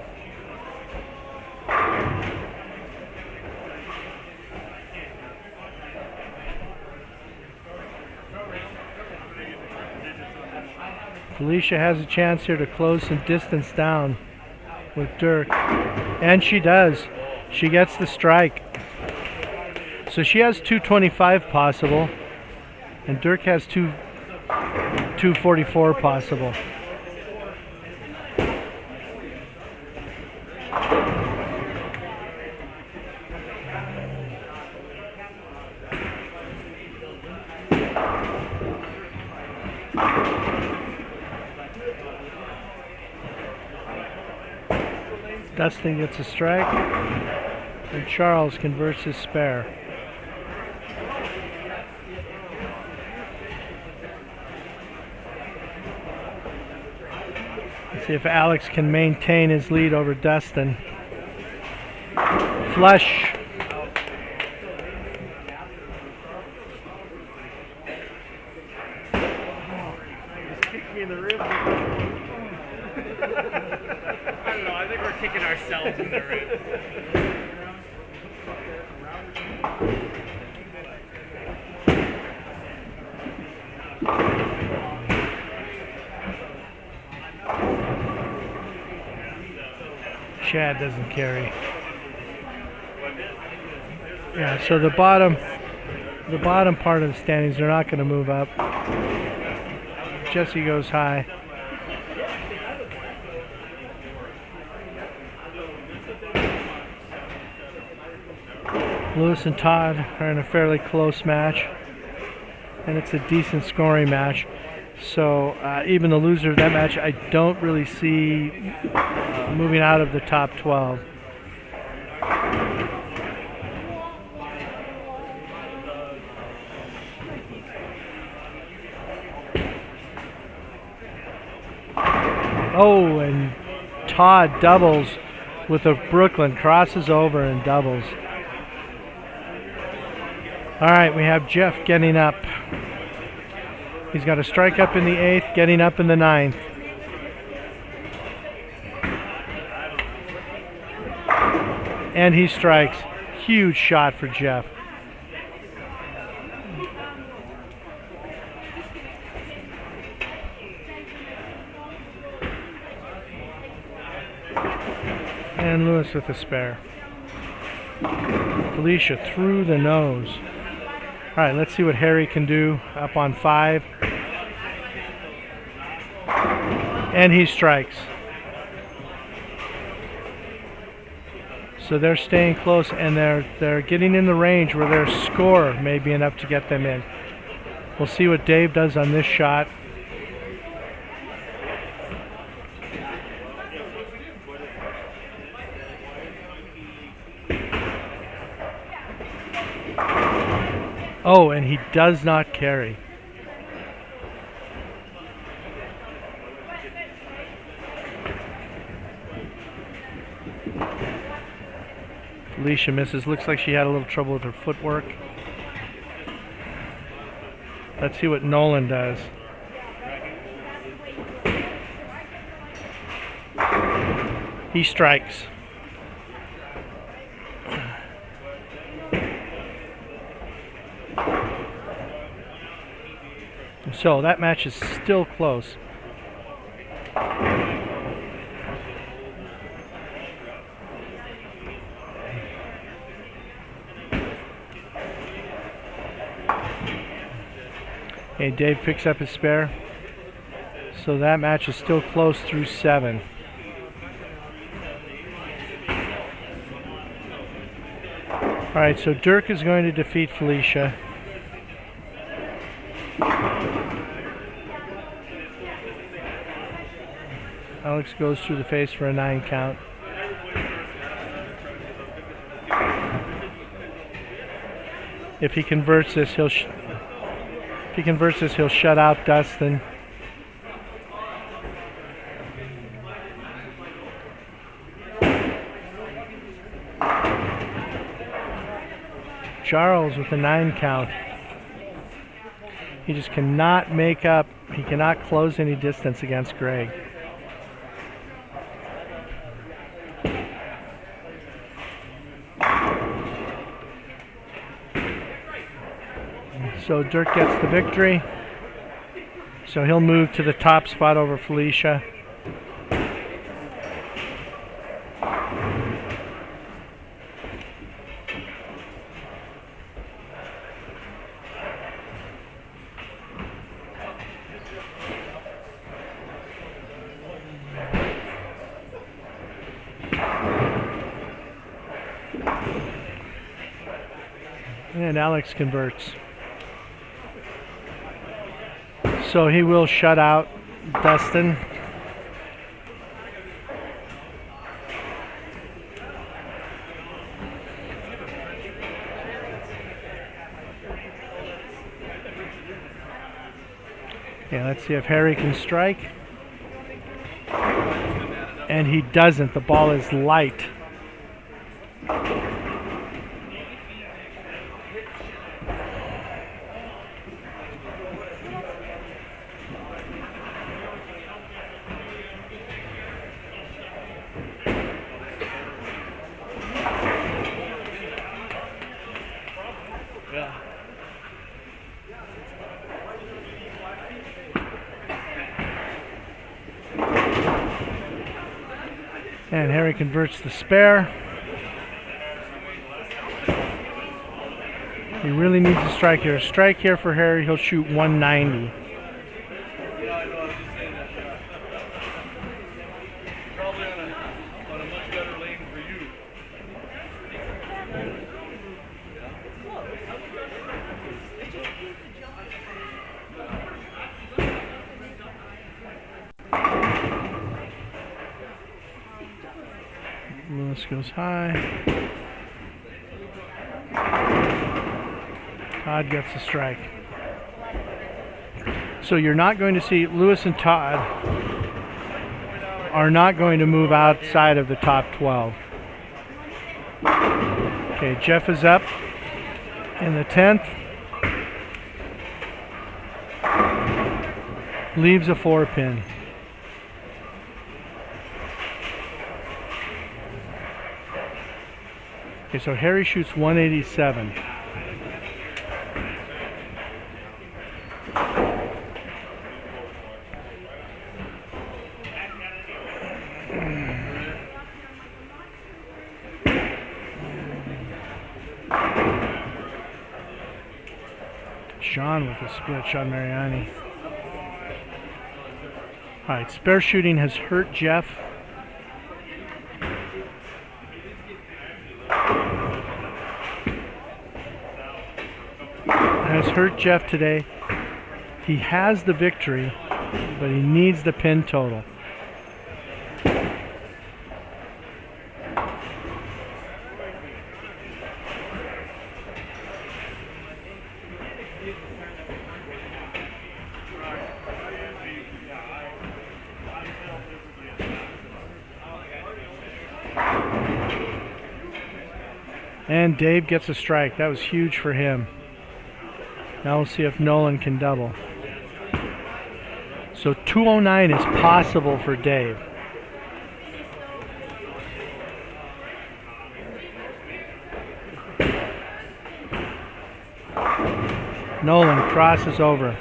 Felicia has a chance here to close some distance down with Dirk. And she does. She gets the strike. So she has 225 possible. And Dirk has 244 possible. Dustin gets a strike, and Charles converts his spare. Let's see if Alex can maintain his lead over Dustin. Flush. Kicked me in the rib. I don't know. I think we're kicking ourselves in the rib. Chad doesn't carry. Yeah, so the bottom part of the standings, they're not going to move up. Jesse goes high. Lewis and Todd are in a fairly close match, and it's a decent scoring match. So even the loser of that match, I don't really see moving out of the top 12. Oh, and Todd doubles with a Brooklyn, crosses over and doubles. All right, we have Jeff getting up. He's got a strike up in the 8th, getting up in the 9th. And he strikes. Huge shot for Jeff. And Lewis with a spare. Felicia through the nose. All right, let's see what Harry can do up on 5. And he strikes. So they're staying close, and they're getting in the range where their score may be enough to get them in. We'll see what Dave does on this shot. Oh, and he does not carry. Alicia misses. Looks like she had a little trouble with her footwork. Let's see what Nolan does. He strikes. So that match is still close. Okay, Dave picks up his spare. So that match is still close through 7. All right, so Dirk is going to defeat Felicia. Alex goes through the face for a 9 count. If he converts this, he'll shut out Dustin. Charles with a 9 count. He just cannot make up. He cannot close any distance against Greg. So Dirk gets the victory. So he'll move to the top spot over Felicia. And Alex converts. So he will shut out Dustin. Okay, let's see if Harry can strike. And he doesn't. The ball is light. And Harry converts the spare. He really needs a strike here. A strike here for Harry, he'll shoot 190. Yeah, I know. I was just saying that. Yeah. Probably on a much better lane for you. Lewis goes high. Todd gets the strike. So you're not going to see Lewis and Todd are not going to move outside of the top 12. Okay, Jeff is up in the 10th. Leaves a 4-pin. Okay, so Harry shoots 187. Sean with a split, Sean Mariani. All right, spare shooting has hurt Jeff. Has hurt Jeff today. He has the victory, but he needs the pin total. And Dave gets a strike. That was huge for him. Now we'll see if Nolan can double. So 209 is possible for Dave. Nolan crosses over.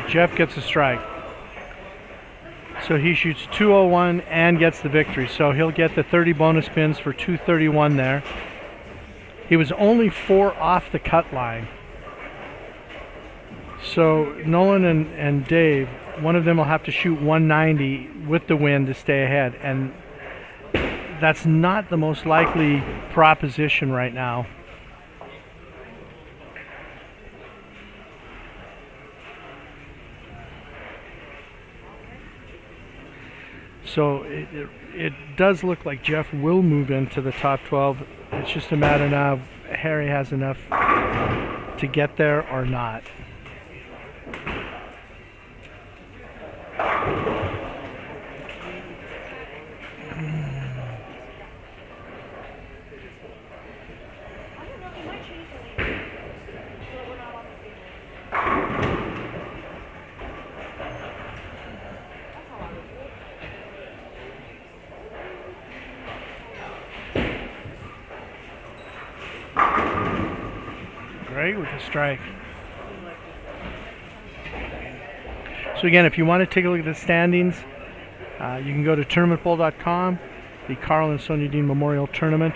Jeff gets a strike. So he shoots 201 and gets the victory. So he'll get the 30 bonus pins for 231 there. He was only 4 off the cut line. So Nolan and Dave, one of them will have to shoot 190 with the win to stay ahead. And that's not the most likely proposition right now. So it does look like Jeff will move into the top 12. It's just a matter now of Harry has enough to get there or not. With a strike. So again, if you want to take a look at the standings, you can go to tournamentbowl.com, the Karl and Sonja Dehn Memorial Tournament.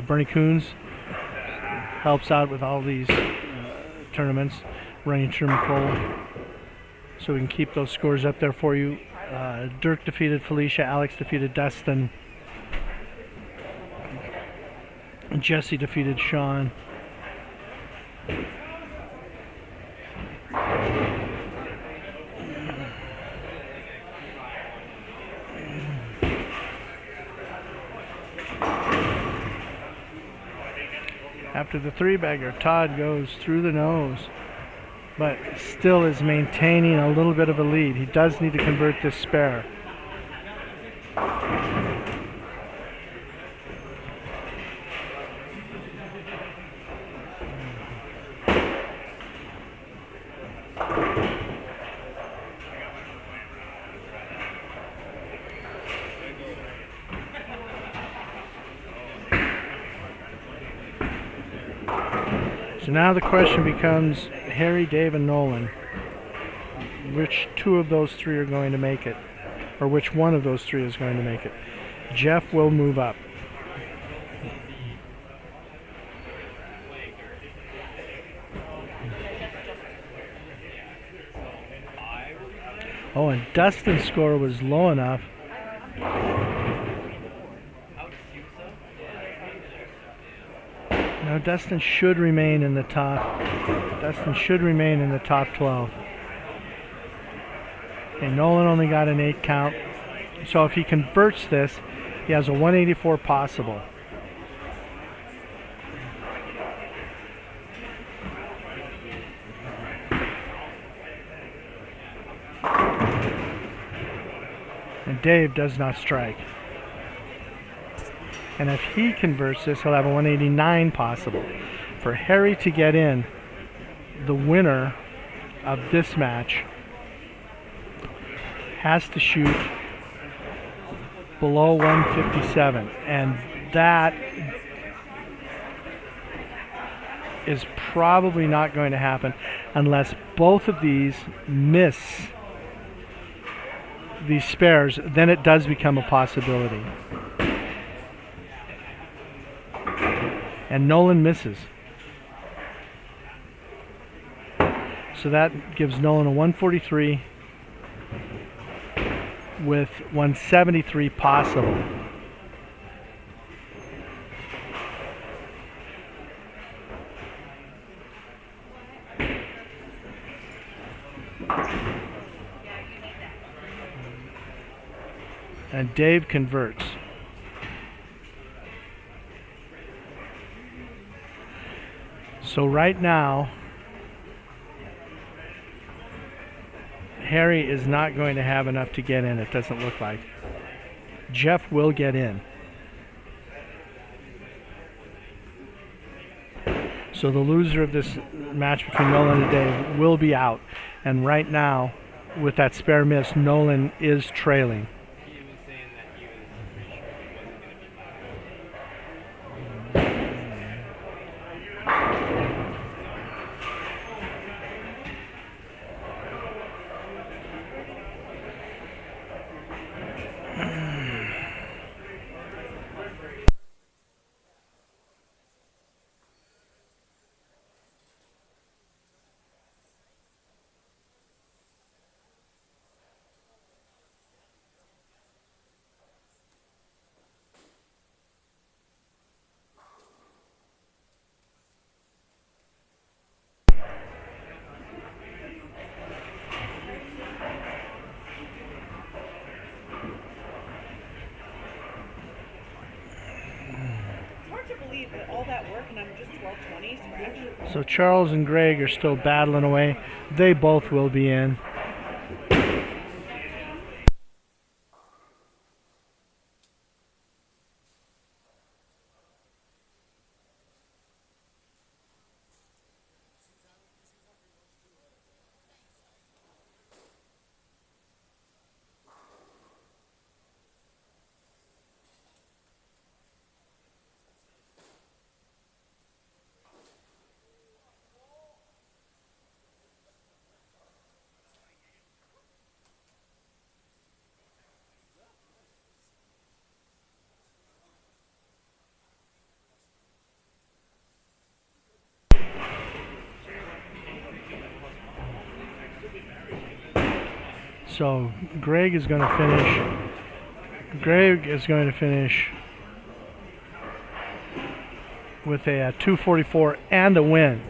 Bernie Coons helps out with all these tournaments, running Tournament Bowl, so we can keep those scores up there for you. Dirk defeated Felicia, Alex defeated Dustin, and Jesse defeated Sean. After the 3-bagger, Todd goes through the nose, but still is maintaining a little bit of a lead. He does need to convert this spare. So now the question becomes, Harry, Dave, and Nolan. Which two of those three are going to make it? Or which one of those three is going to make it? Jeff will move up. Oh, and Dustin's score was low enough. Now Dustin should remain in the top. Dustin should remain in the top 12. Okay, Nolan only got an 8 count. So if he converts this, he has a 184 possible. And Dave does not strike. And if he converts this, he'll have a 189 possible. For Harry to get in, the winner of this match has to shoot below 157. And that is probably not going to happen unless both of these miss these spares. Then it does become a possibility. And Nolan misses. So that gives Nolan a 143 with 173 possible. And Dave converts. So right now, Harry is not going to have enough to get in, it doesn't look like. Jeff will get in. So the loser of this match between Nolan and Dave will be out. And right now, with that spare miss, Nolan is trailing. So Charles and Greg are still battling away. They both will be in. So Greg is going to finish. Greg is going to finish with a 244 and a win.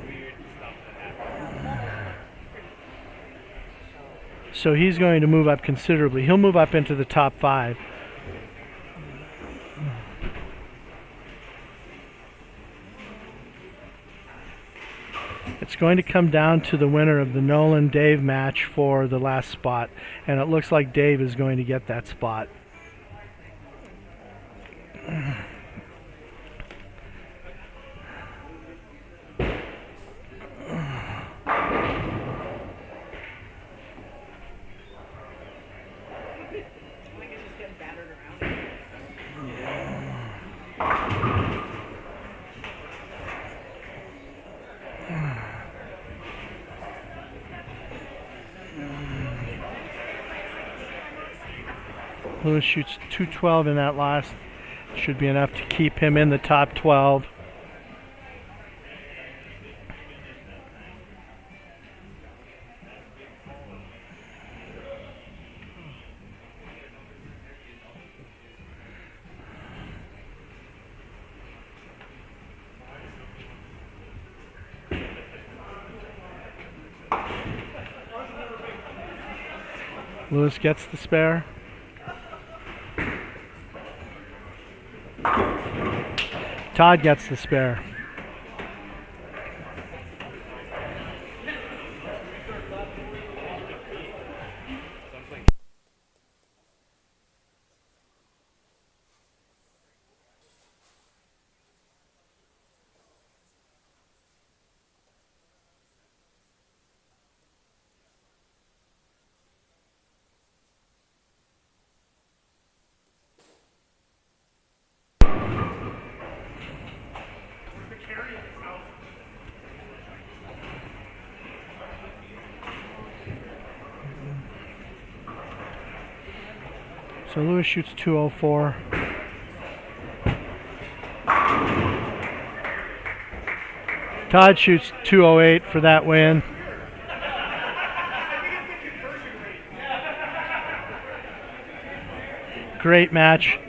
So he's going to move up considerably. He'll move up into the top 5. It's going to come down to the winner of the Nolan-Dave match for the last spot, and it looks like Dave is going to get that spot. Lewis shoots 212 in that last. Should be enough to keep him in the top 12. Lewis gets the spare. Todd gets the spare. So Lewis shoots 204. Todd shoots 208 for that win. Great match.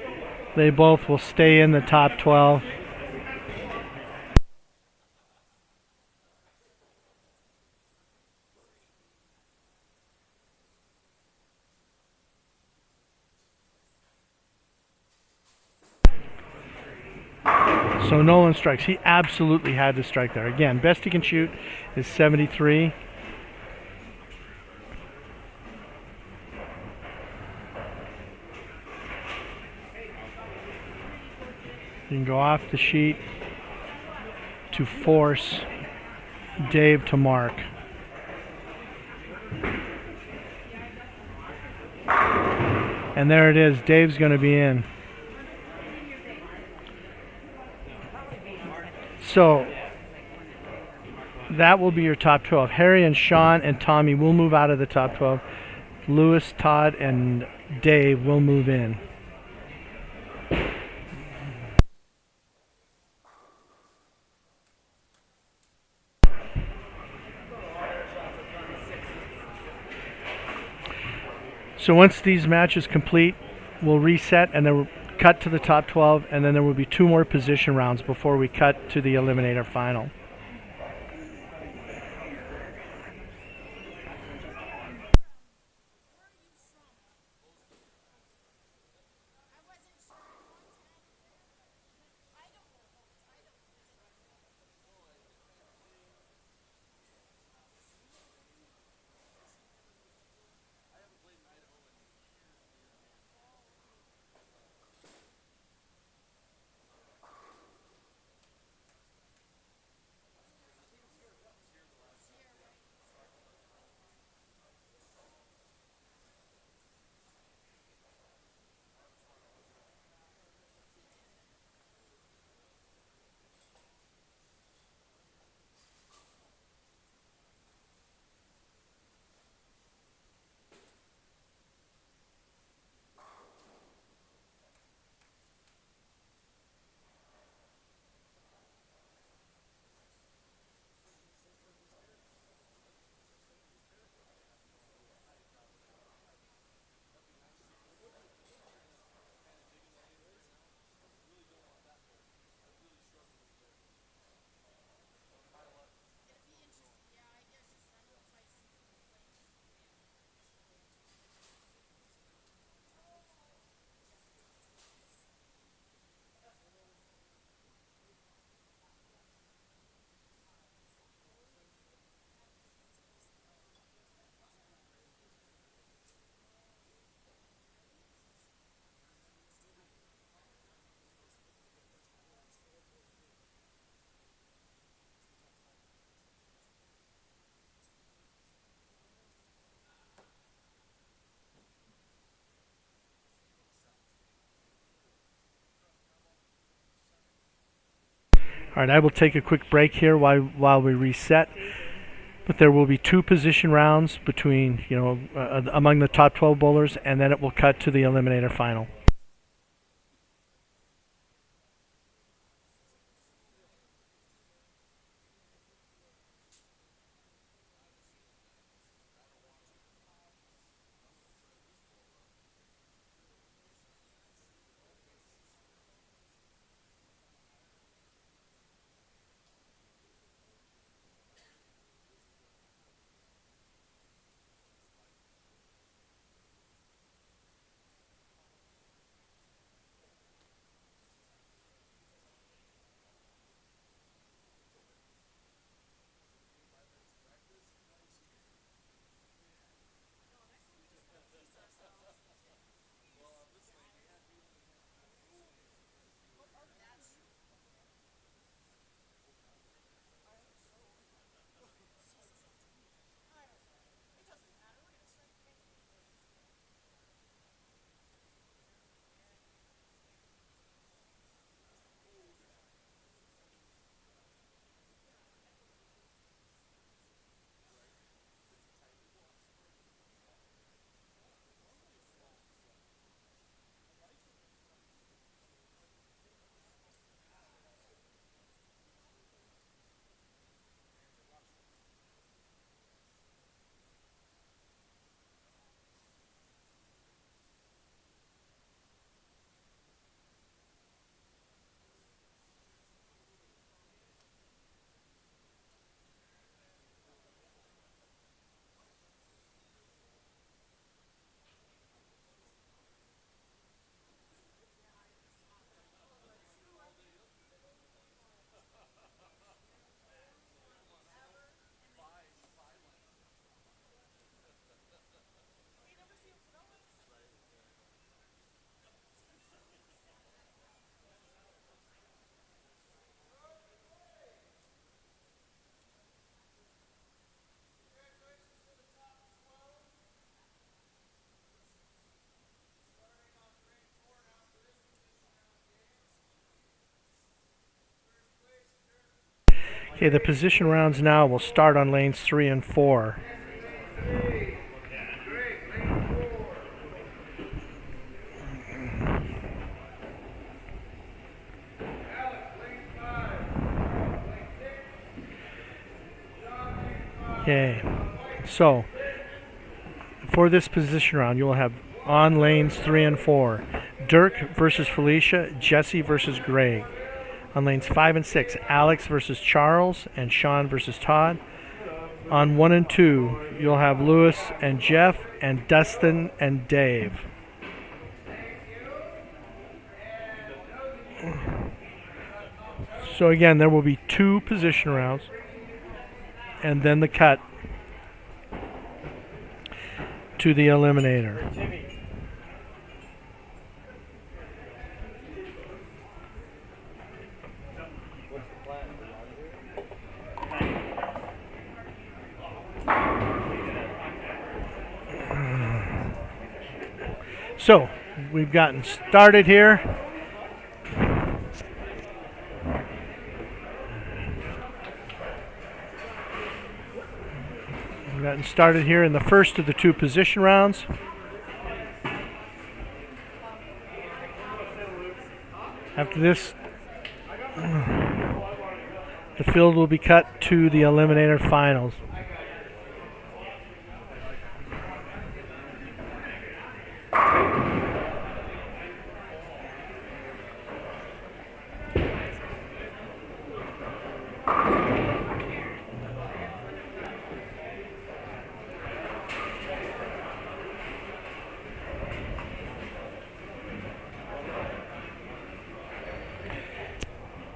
They both will stay in the top 12. So Nolan strikes. He absolutely had to strike there. Again, best he can shoot is 73. You can go off the sheet to force Dave to mark. And there it is. Dave's going to be in. So that will be your top 12. Harry and Sean and Tommy will move out of the top 12. Lewis, Todd, and Dave will move in. So once these matches complete, we'll reset and then we'll cut to the top 12, and then there will be 2 more position rounds before we cut to the Eliminator final. All right, I will take a quick break here while we reset. But there will be 2 position rounds between, among the top 12 bowlers, and then it will cut to the Eliminator final. Okay, the position rounds now will start on lanes 3 and 4. Okay, so for this position round, you will have on lanes 3 and 4, Dirk versus Felicia, Jesse versus Greg. On lanes 5 and 6, Alex versus Charles, and Sean versus Todd. On 1 and 2, you'll have Lewis and Jeff, and Dustin and Dave. So again, there will be 2 position rounds, and then the cut to the Eliminator. So, we've gotten started here. We've gotten started here in the first of the 2 position rounds. After this, the field will be cut to the Eliminator finals.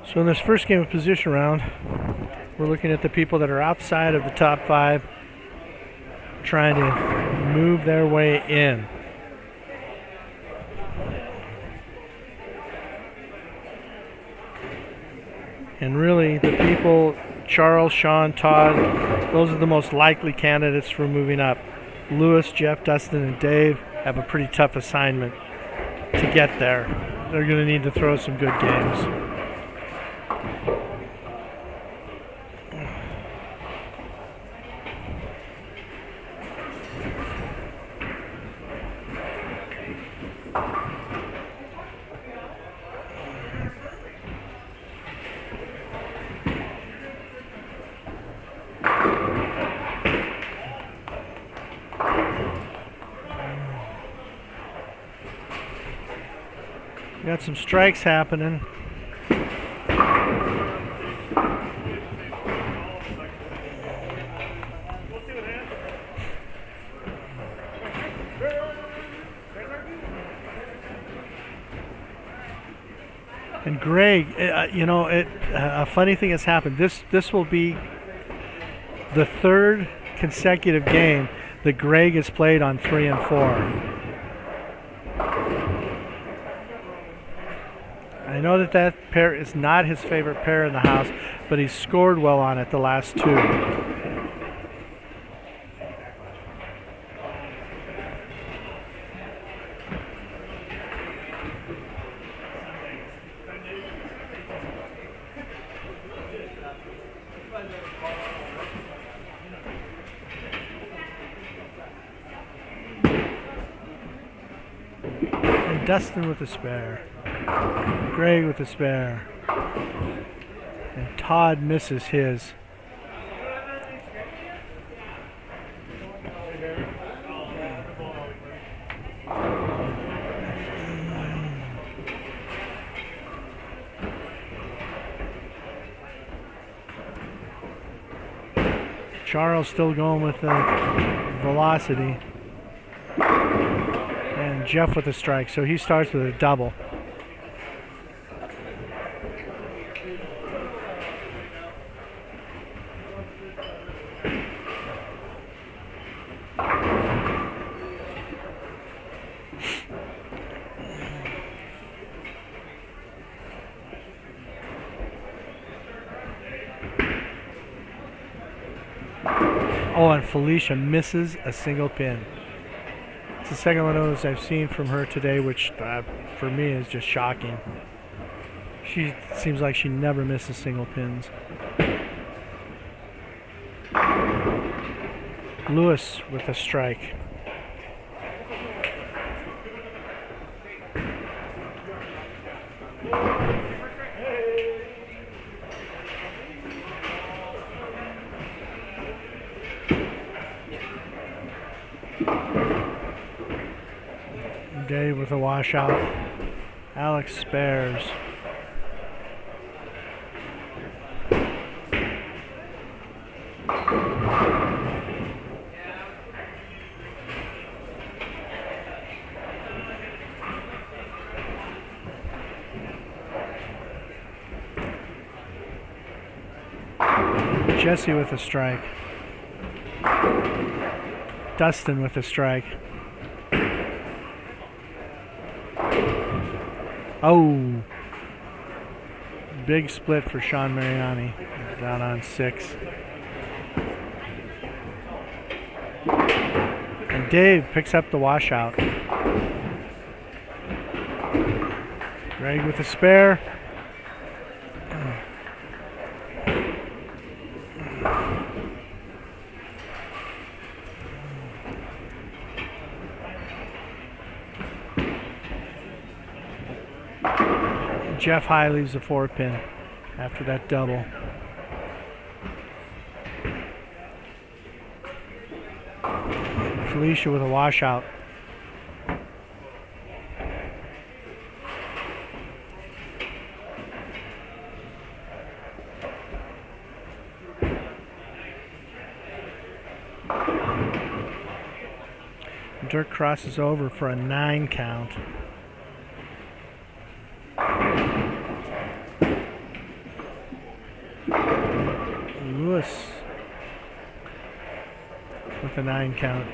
So in this first game of position round, we're looking at the people that are outside of the top 5, trying to move their way in. And really, the people, Charles, Sean, Todd, those are the most likely candidates for moving up. Lewis, Jeff, Dustin, and Dave have a pretty tough assignment to get there. They're going to need to throw some good games. Got some strikes happening. And Greg, a funny thing has happened. This will be the third consecutive game that Greg has played on 3 and 4. I know that pair is not his favorite pair in the house, but he's scored well on it the last 2. And Dustin with the spare. Greg with the spare. And Todd misses his. Charles still going with the velocity. And Jeff with a strike, so he starts with a double. Oh, and Felicia misses a single pin. It's the second one of those I've seen from her today, which for me is just shocking. She seems like she never misses single pins. Lewis with a strike. Dave with a washout. Alex spares. Jesse with a strike. Dustin with a strike. Oh, big split for Sean Mariani, down on 6. And Dave picks up the washout. Greg with a spare. Jeff High leaves a 4-pin after that double. Felicia with a washout. Dirk crosses over for a 9 count. Lewis with a 9 count.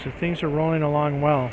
So things are rolling along well.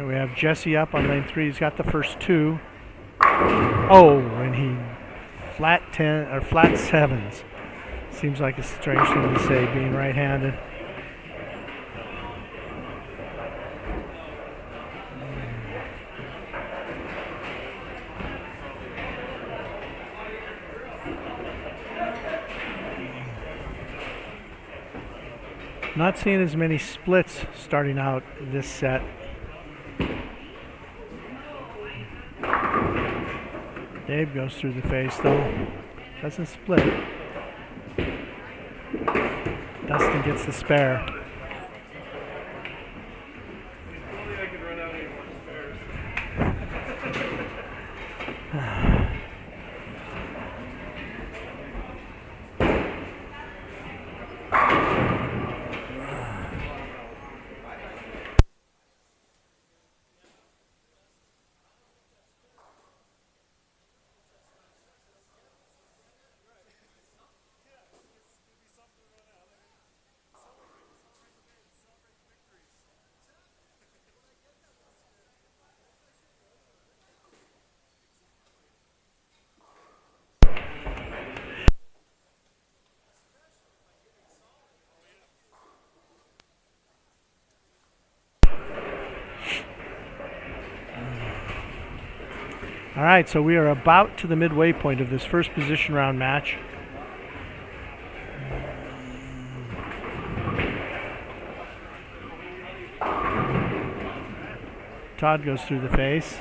And we have Jesse up on lane 3. He's got the first 2. Oh, and he flat 10 or flat 7s. Seems like a strange thing to say, being right-handed. Not seeing as many splits starting out this set. Dave goes through the face though. Doesn't split. Dustin gets the spare. All right, so we are about to the midway point of this first position round match. Todd goes through the face.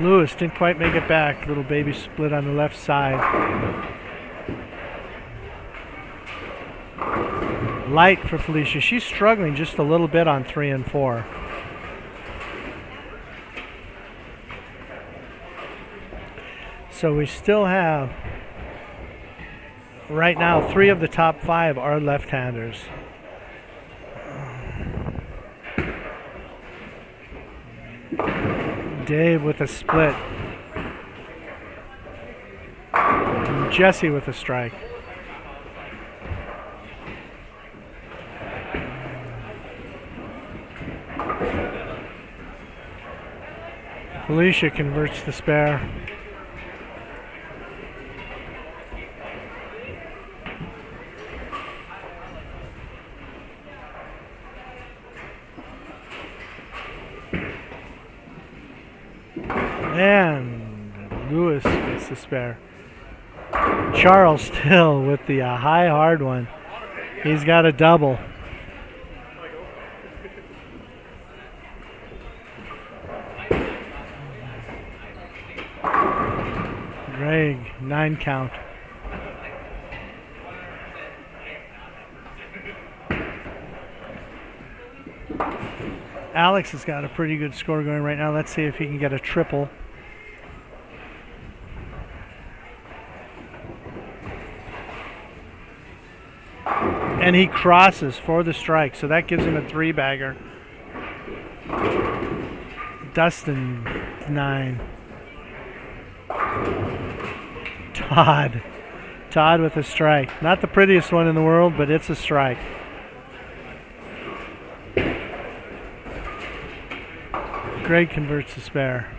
Lewis didn't quite make it back. Little baby split on the left side. Light for Felicia. She's struggling just a little bit on 3 and 4. So we still have, right now, 3 of the top 5 are left-handers. Dave with a split. And Jesse with a strike. Felicia converts the spare. And Lewis gets the spare. Charles still with the high hard one. He's got a double. Greg, 9 count. Alex has got a pretty good score going right now. Let's see if he can get a triple. And he crosses for the strike, so that gives him a 3-bagger. Dustin, 9. Todd with a strike. Not the prettiest one in the world, but it's a strike. Greg converts the spare.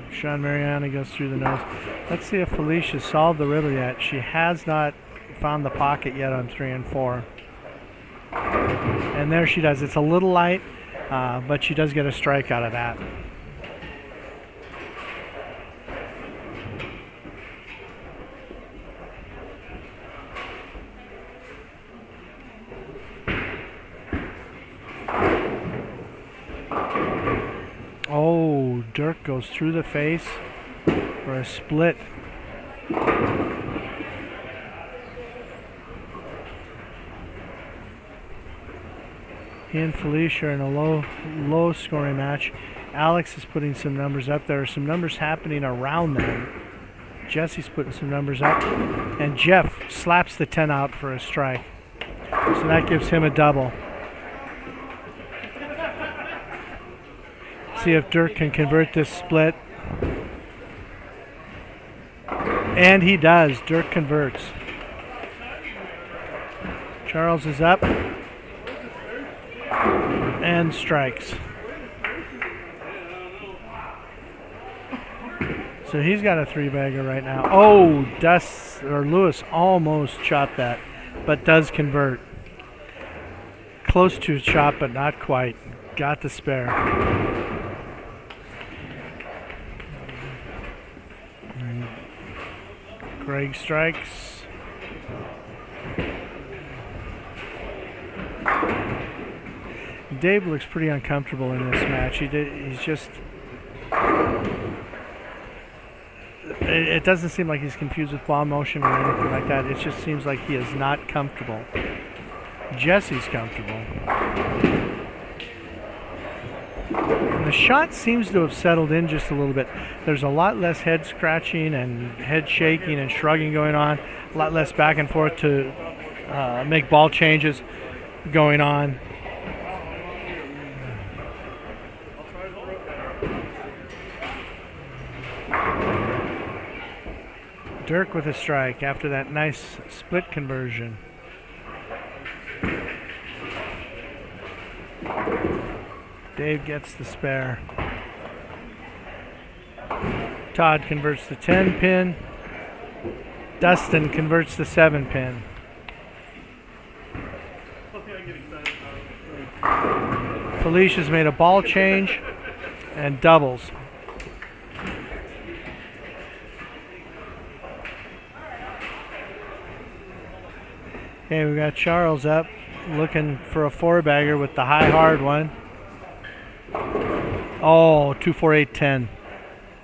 Sean Mariana goes through the nose. Let's see if Felicia solved the riddle yet. She has not found the pocket yet on 3 and 4. And there she does. It's a little light, but she does get a strike out of that. Oh, Dirk goes through the face for a split. He and Felicia are in a low scoring match. Alex is putting some numbers up. There are some numbers happening around them. Jesse's putting some numbers up. And Jeff slaps the 10 out for a strike. So that gives him a double. See if Dirk can convert this split. And he does. Dirk converts. Charles is up and strikes. So he's got a 3-bagger right now. Oh, Lewis almost chopped that, but does convert. Close to chop, but not quite. Got the spare. Greg strikes. Dave looks pretty uncomfortable in this match. He's just... It doesn't seem like he's confused with ball motion or anything like that. It just seems like he is not comfortable. Jesse's comfortable. And the shot seems to have settled in just a little bit. There's a lot less head scratching and head shaking and shrugging going on. A lot less back and forth to make ball changes going on. Dirk with a strike after that nice split conversion. Dave gets the spare. Todd converts the 10 pin. Dustin converts the 7 pin. Felicia's made a ball change and doubles. Okay, we got Charles up, looking for a 4-bagger with the high hard one. Oh, 2, 4, 8, 10.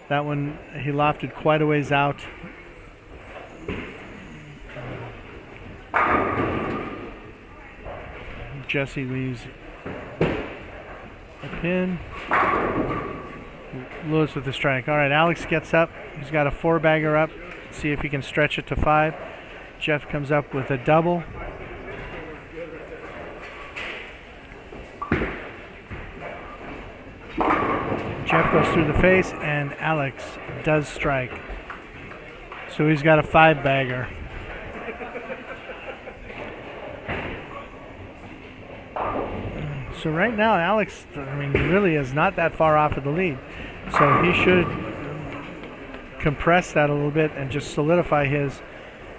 That one, he lofted quite a ways out. Jesse leaves a pin. Lewis with the strike. All right, Alex gets up. He's got a 4-bagger up. See if he can stretch it to 5. Jeff comes up with a double. Jeff goes through the face, and Alex does strike. So he's got a 5-bagger. So right now, Alex, really is not that far off of the lead. So he should compress that a little bit and just solidify his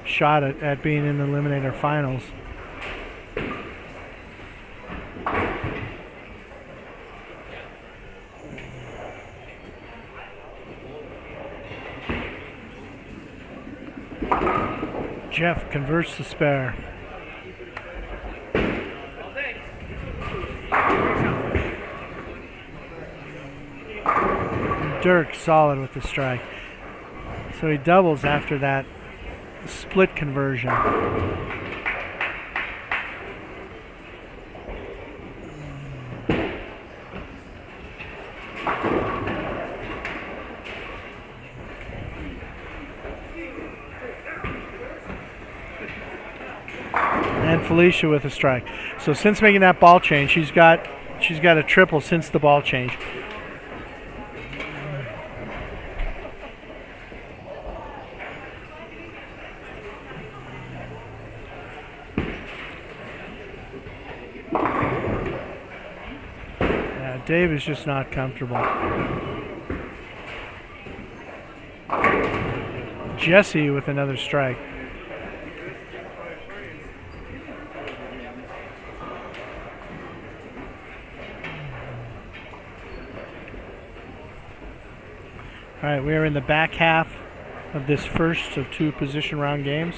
shot at being in the Eliminator finals. Jeff converts the spare. Dirk solid with the strike. So he doubles after that split conversion. And Felicia with a strike. So since making that ball change, she's got a triple since the ball change. Dave is just not comfortable. Jesse with another strike. All right, we are in the back half of this first of 2 position round games.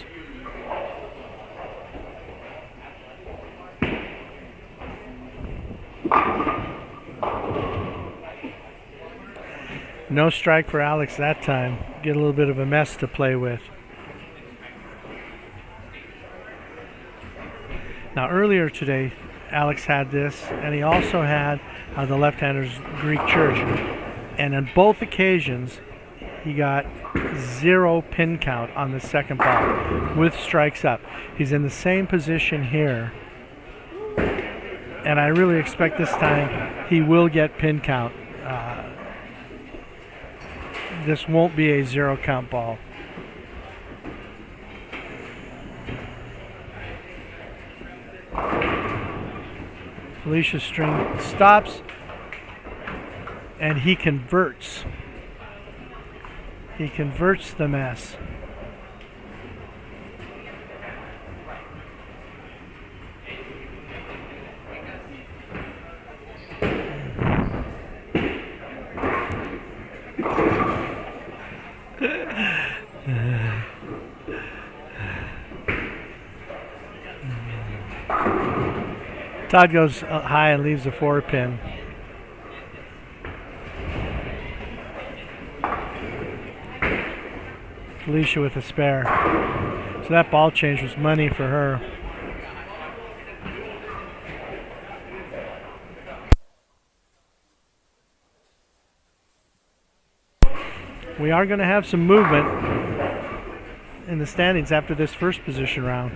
No strike for Alex that time. Get a little bit of a mess to play with. Now earlier today, Alex had this, and he also had the left-hander's Greek church. And on both occasions, he got 0 pin count on the second ball with strikes up. He's in the same position here. And I really expect this time he will get pin count. This won't be a 0 count ball. Felicia's string stops, and he converts. He converts the mess. Todd goes high and leaves a 4-pin. Felicia with a spare. So that ball change was money for her. We are going to have some movement in the standings after this first position round.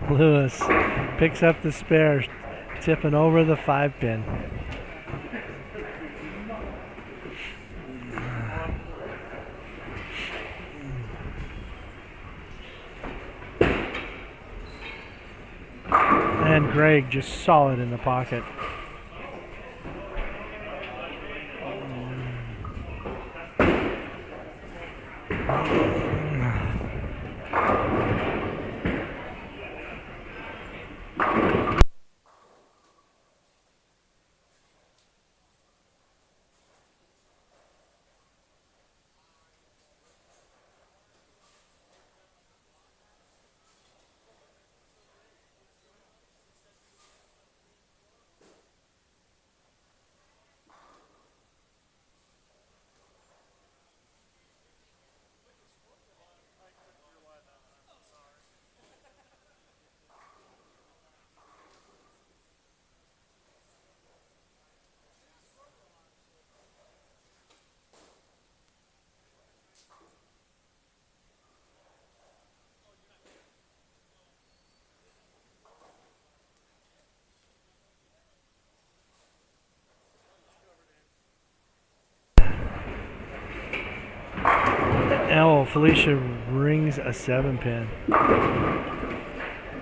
Lewis picks up the spare, tipping over the 5-pin. And Greg just solid in the pocket. Oh, Felicia rings a 7-pin.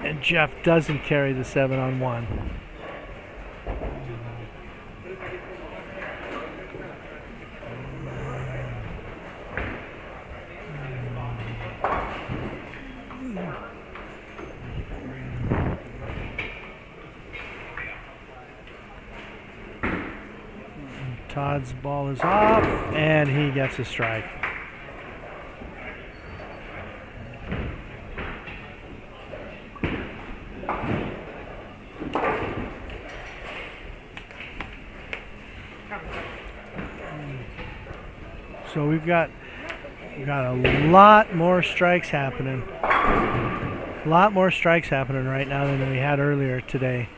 And Jeff doesn't carry the 7-on-1. Todd's ball is off, and he gets a strike. So we've got a lot more strikes happening. A lot more strikes happening right now than we had earlier today.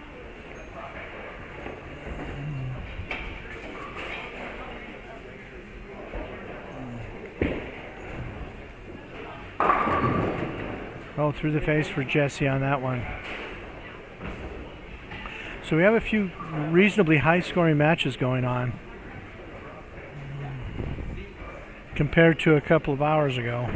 Oh, through the face for Jesse on that one. So we have a few reasonably high-scoring matches going on compared to a couple of hours ago.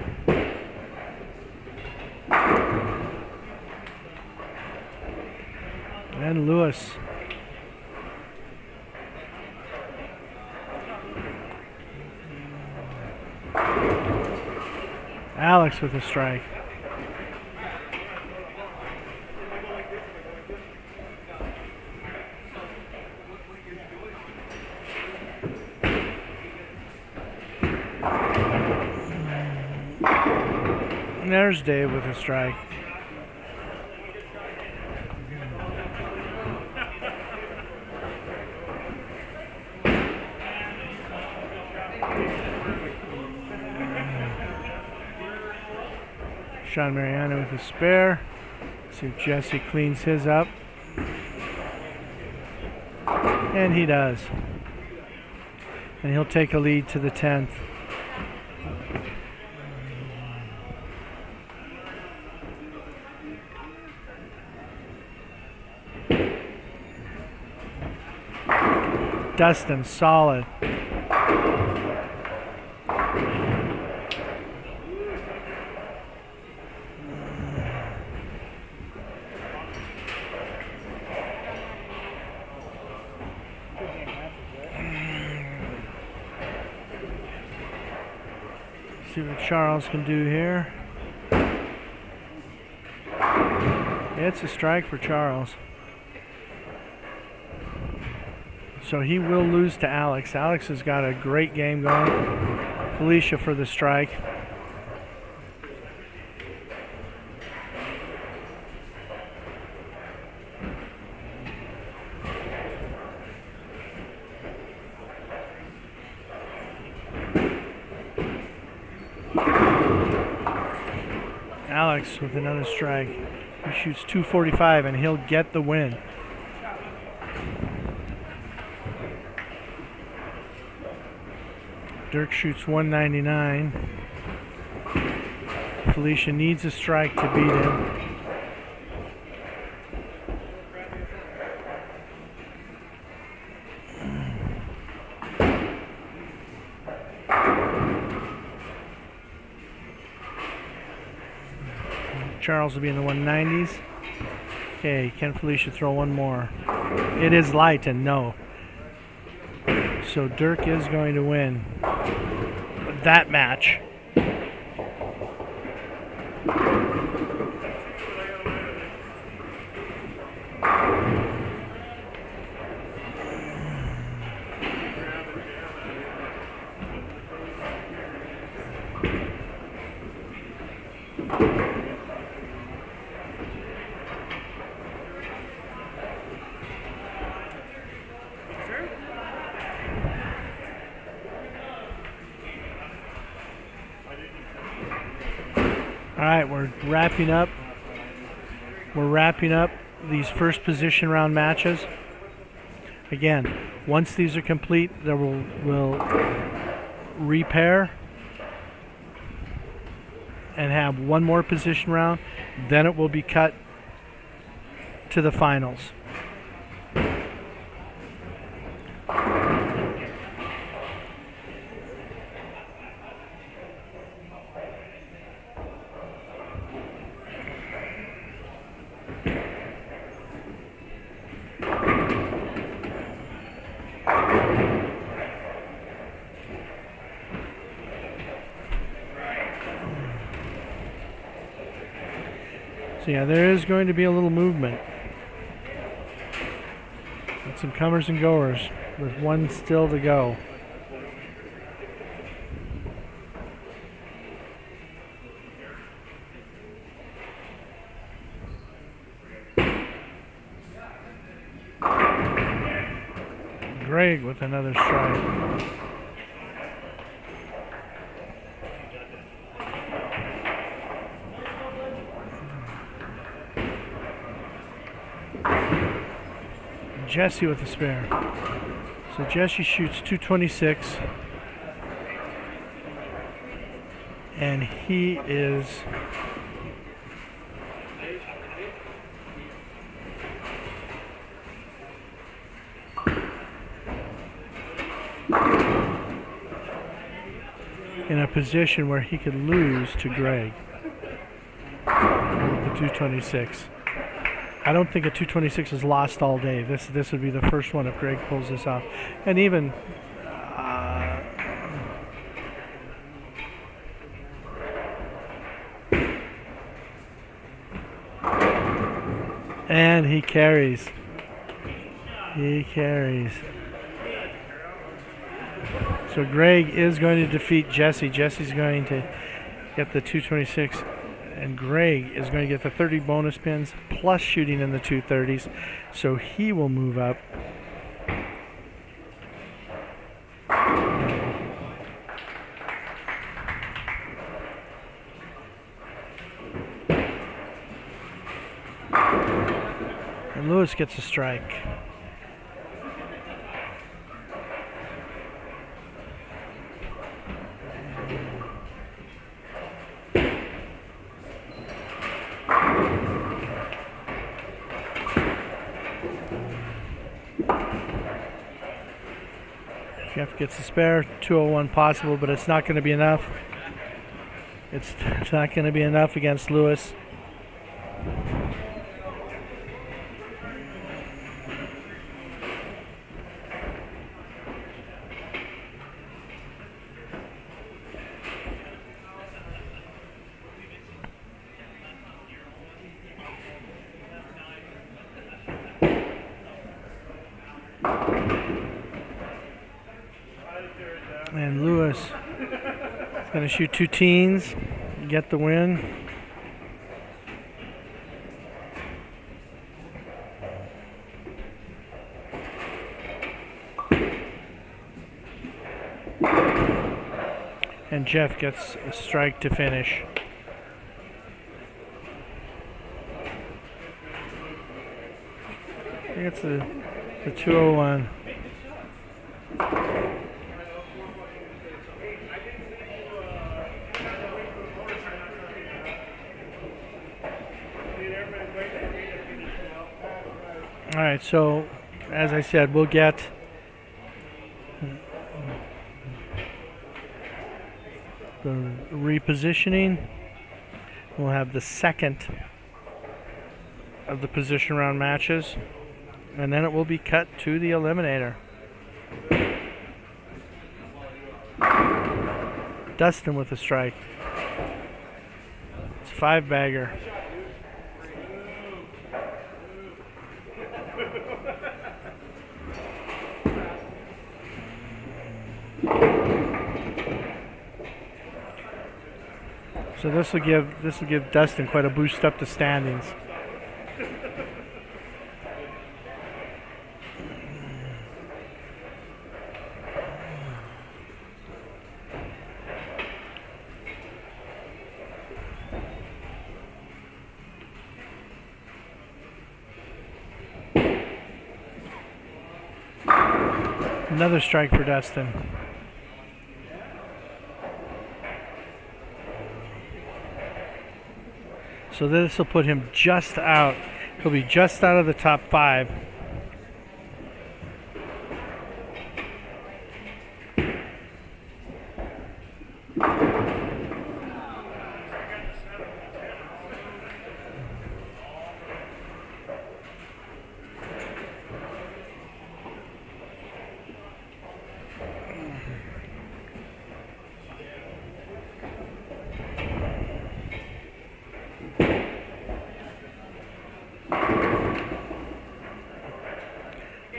And Lewis. Alex with a strike. And there's Dave with a strike. Sean Mariano with a spare. See if Jesse cleans his up. And he does. And he'll take a lead to the 10th. Dustin, solid. See what Charles can do here. It's a strike for Charles. So he will lose to Alex. Alex has got a great game going. Felicia for the strike. Alex with another strike. He shoots 245 and he'll get the win. Dirk shoots 199. Felicia needs a strike to beat him. Charles will be in the 190s. Okay, can Felicia throw one more? It is light and no. So Dirk is going to win that match. All right, we're wrapping up. We're wrapping up these first position round matches. Again, once these are complete, there we'll repair and have one more position round. Then it will be cut to the finals. So yeah, there is going to be a little movement. Got some comers and goers with one still to go. Greg with another strike. Jesse with a spare. So Jesse shoots 226. And he is in a position where he could lose to Greg with the 226. I don't think a 226 is lost all day. This would be the first one if Greg pulls this off. And even and he carries. He carries. So Greg is going to defeat Jesse. Jesse's going to get the 226. And Greg is going to get the 30 bonus pins plus shooting in the 230s. So he will move up. And Lewis gets a strike. Jeff gets a spare. 201 possible, but it's not going to be enough. It's not going to be enough against Lewis. And Lewis is going to shoot 2 teens, get the win. And Jeff gets a strike to finish. He gets the 201. All right, so as I said, we'll get the repositioning. We'll have the second of the position round matches, and then it will be cut to the Eliminator. Dustin with a strike. It's 5-bagger. So this will give Dustin quite a boost up the standings. Another strike for Dustin. So this will put him just out. He'll be just out of the top 5.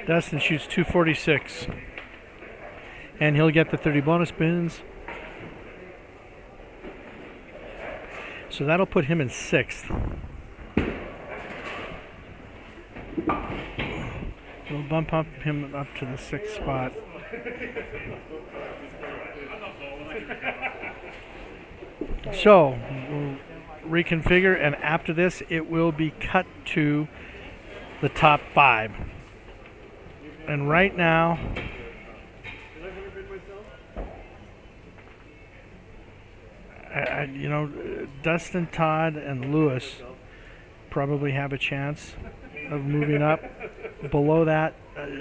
Dustin shoots 246, and he'll get the 30 bonus spins. So that'll put him in 6th. We'll bump up him up to the 6th spot. So we'll reconfigure, and after this, it will be cut to the top 5. And right now, Dustin, Todd, and Lewis probably have a chance of moving up. Below that,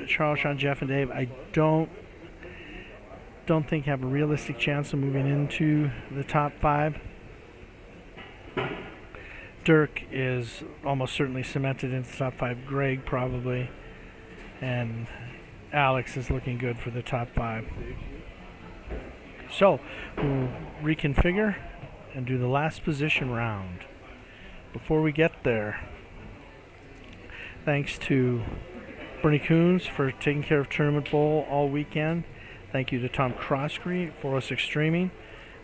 Charles, Sean, Jeff, and Dave, I don't think have a realistic chance of moving into the top 5. Dirk is almost certainly cemented into the top 5. Greg probably. And Alex is looking good for the top 5. So we'll reconfigure and do the last position round. Before we get there, thanks to Bernie Coons for taking care of Tournament Bowl all weekend. Thank you to Tom Croskery at 406 Streaming.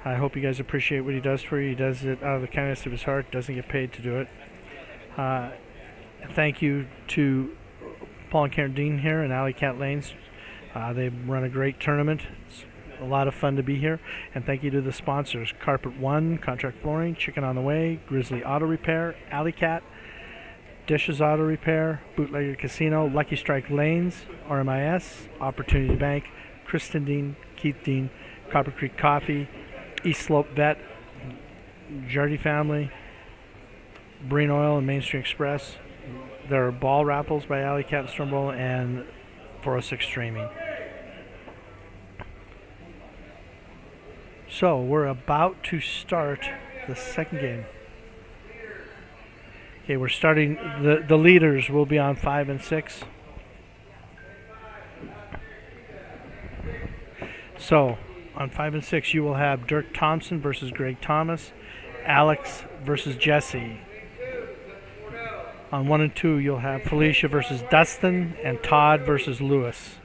I hope you guys appreciate what he does for you. He does it out of the kindness of his heart, doesn't get paid to do it. Thank you to Paul and Karen Dehn here in Alley Cat Lanes. They run a great tournament. It's a lot of fun to be here. And thank you to the sponsors: Carpet One, Contract Flooring, Chicken on the Way, Grizzly Auto Repair, Alley Cat, Dishes Auto Repair, Bootlegger Casino, Lucky Strike Lanes, RMIS, Opportunity Bank, Kristen Dehn, Keith Dehn, Copper Creek Coffee, East Slope Vet, Jardy Family, Breen Oil, and Main Street Express. There are ball raffles by Alley Cat and Storm Bowl and 406 Streaming. So we're about to start the second game. Okay, we're starting. The leaders will be on 5 and 6. So on 5 and 6, you will have Dirk Thompson versus Greg Thomas, Alex versus Jesse. On 1 and 2, you'll have Felicia versus Dustin and Todd versus Lewis.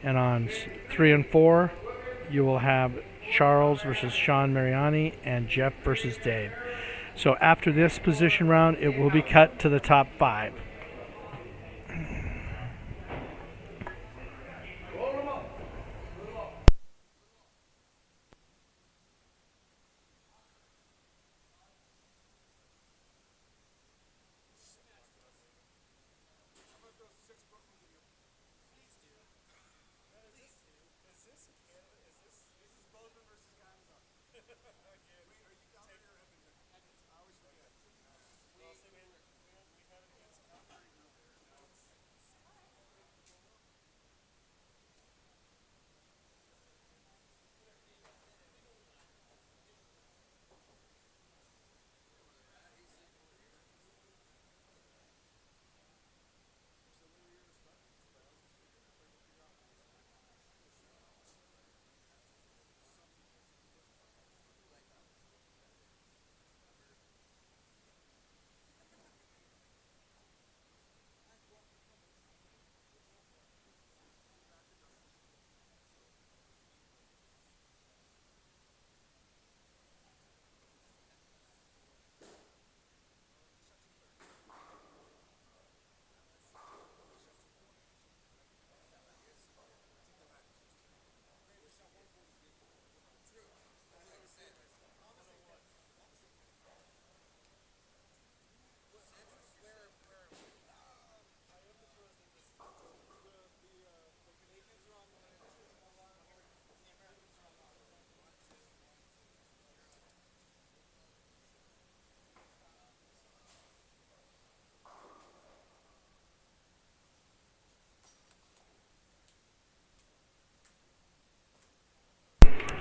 And on 3 and 4, you will have Charles versus Sean Mariani and Jeff versus Dave. So after this position round, it will be cut to the top 5.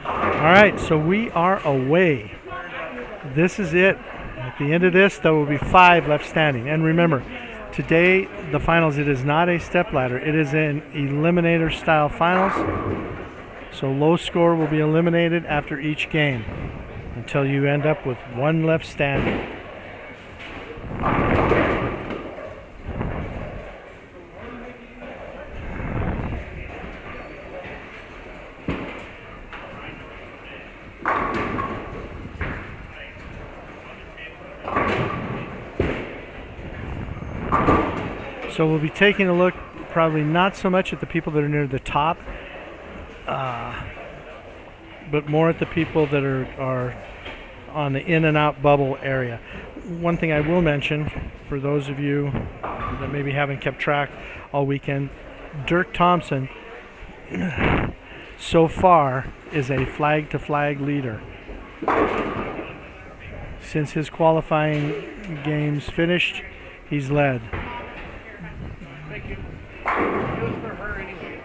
All right, so we are away. This is it. At the end of this, there will be 5 left standing. And remember, today, the finals, it is not a stepladder. It is an Eliminator style finals. So low score will be eliminated after each game until you end up with 1 left standing. So we'll be taking a look, probably not so much at the people that are near the top, but more at the people that are on the in and out bubble area. One thing I will mention, for those of you that maybe haven't kept track all weekend, Dirk Thompson so far is a flag-to-flag leader. Since his qualifying games finished, he's led. Thank you. It was for her anyway.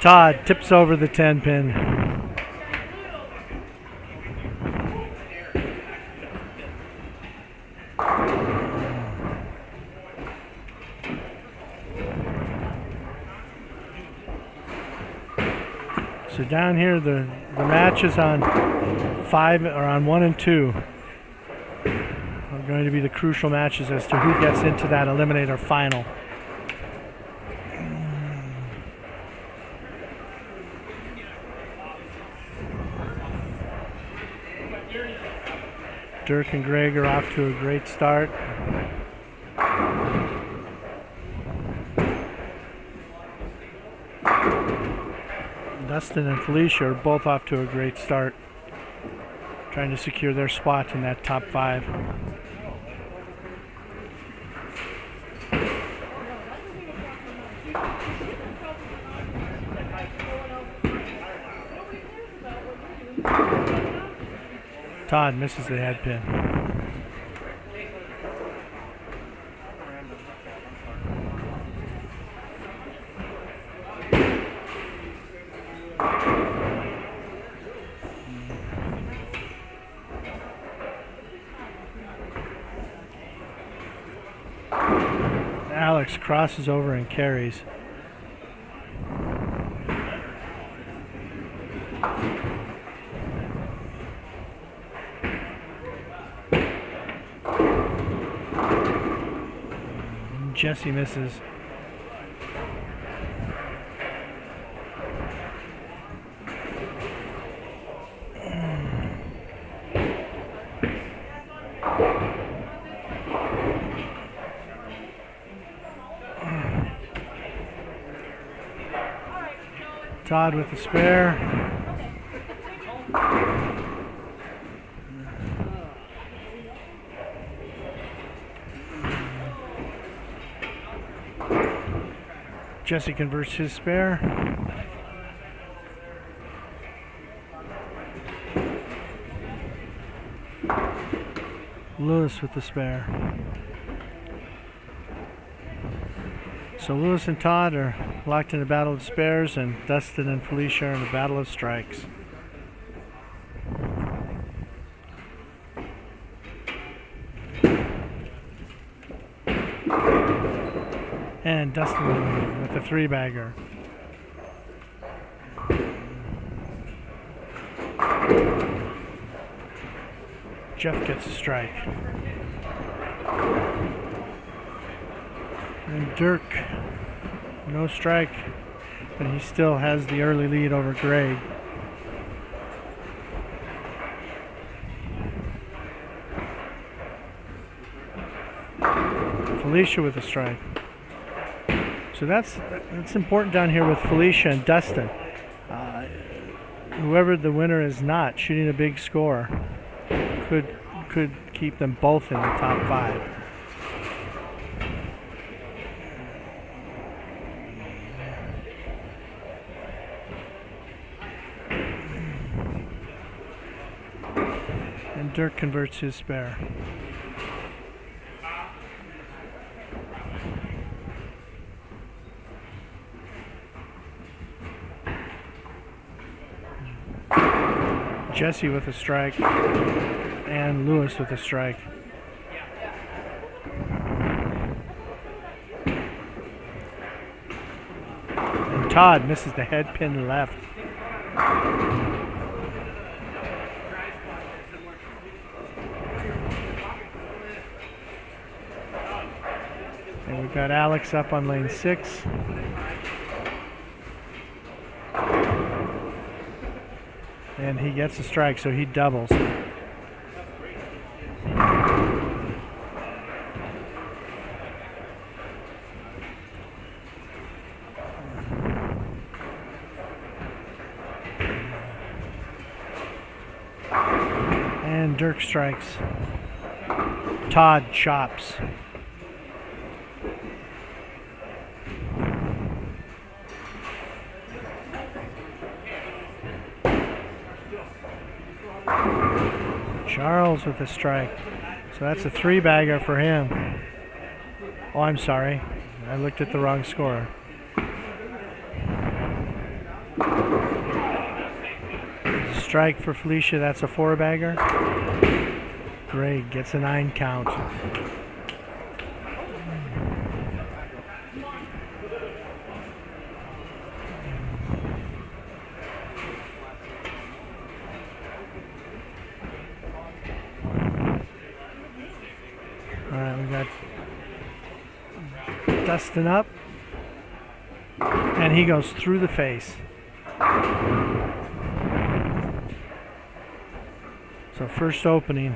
Todd tips over the 10 pin. So down here, the match is on 5 or on 1 and 2. Are going to be the crucial matches as to who gets into that Eliminator final. Dirk and Greg are off to a great start. Dustin and Felicia are both off to a great start, trying to secure their spot in that top 5. Todd misses the head pin. Alex crosses over and carries. Jesse misses. Todd with the spare. Jesse converts his spare. Lewis with the spare. So Lewis and Todd are locked in a battle of spares, and Dustin and Felicia are in a battle of strikes. And Dustin with the 3-bagger. Jeff gets a strike. And Dirk, no strike, but he still has the early lead over Greg. Felicia with a strike. So that's important down here with Felicia and Dustin. Whoever the winner is not, shooting a big score could keep them both in the top 5. And Dirk converts his spare. Jesse with a strike, and Lewis with a strike. And Todd misses the head pin left. And we've got Alex up on lane 6. And he gets a strike, so he doubles. And Dirk strikes. Todd chops. Charles with a strike. So that's a 3-bagger for him. Oh, I'm sorry. I looked at the wrong score. Strike for Felicia. That's a 4-bagger. Greg gets a 9 count. Dustin up, and he goes through the face. So first opening.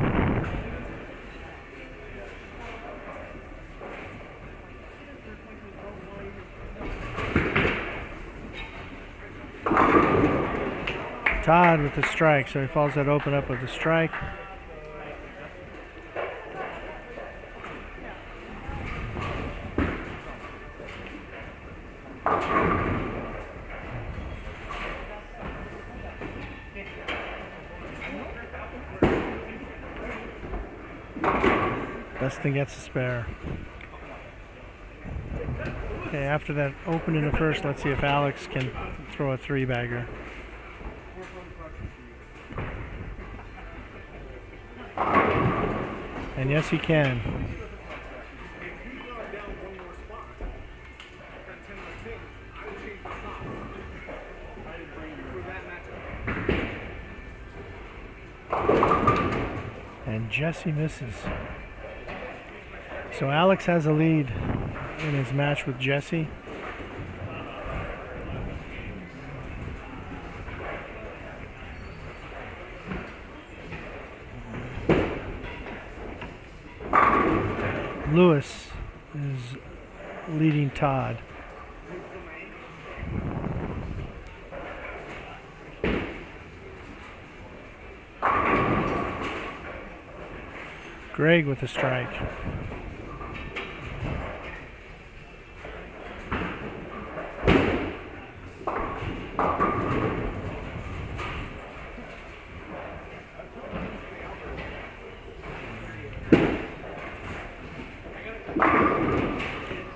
Todd with the strike, so he follows that open up with a strike. Dustin gets a spare. Okay, after that open in the first, let's see if Alex can throw a 3-bagger. And yes, he can. And Jesse misses. So Alex has a lead in his match with Jesse. Lewis is leading Todd. Greg with a strike.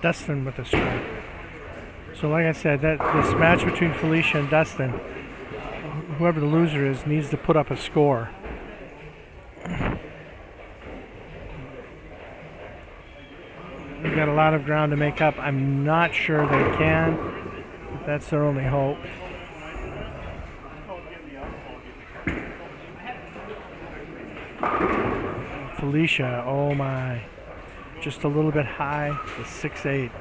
Dustin with a strike. So like I said, that this match between Felicia and Dustin, whoever the loser is, needs to put up a score. They've got a lot of ground to make up. I'm not sure they can, but that's their only hope. Felicia, oh my. Just a little bit high, the 6'8".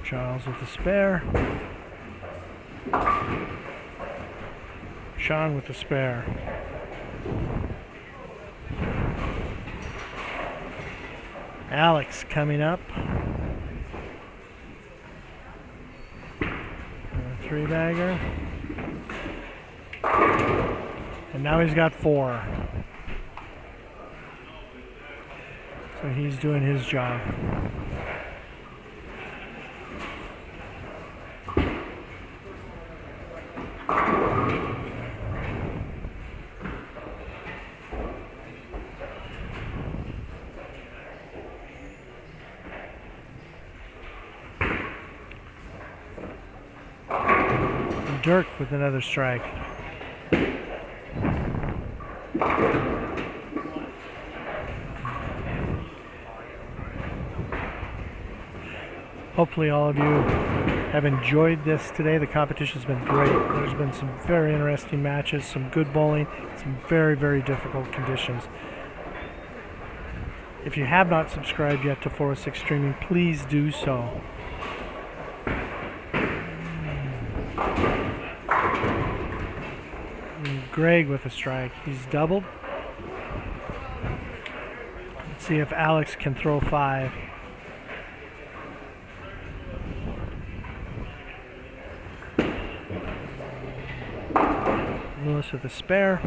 Charles with the spare. Sean with the spare. Alex coming up. Three-bagger. And now he's got 4. So he's doing his job. Dirk with another strike. Hopefully all of you have enjoyed this today. The competition's been great. There's been some very interesting matches, some good bowling, some very, very difficult conditions. If you have not subscribed yet to 406 Streaming, please do so. Greg with a strike. He's doubled. Let's see if Alex can throw 5. Lewis with a spare.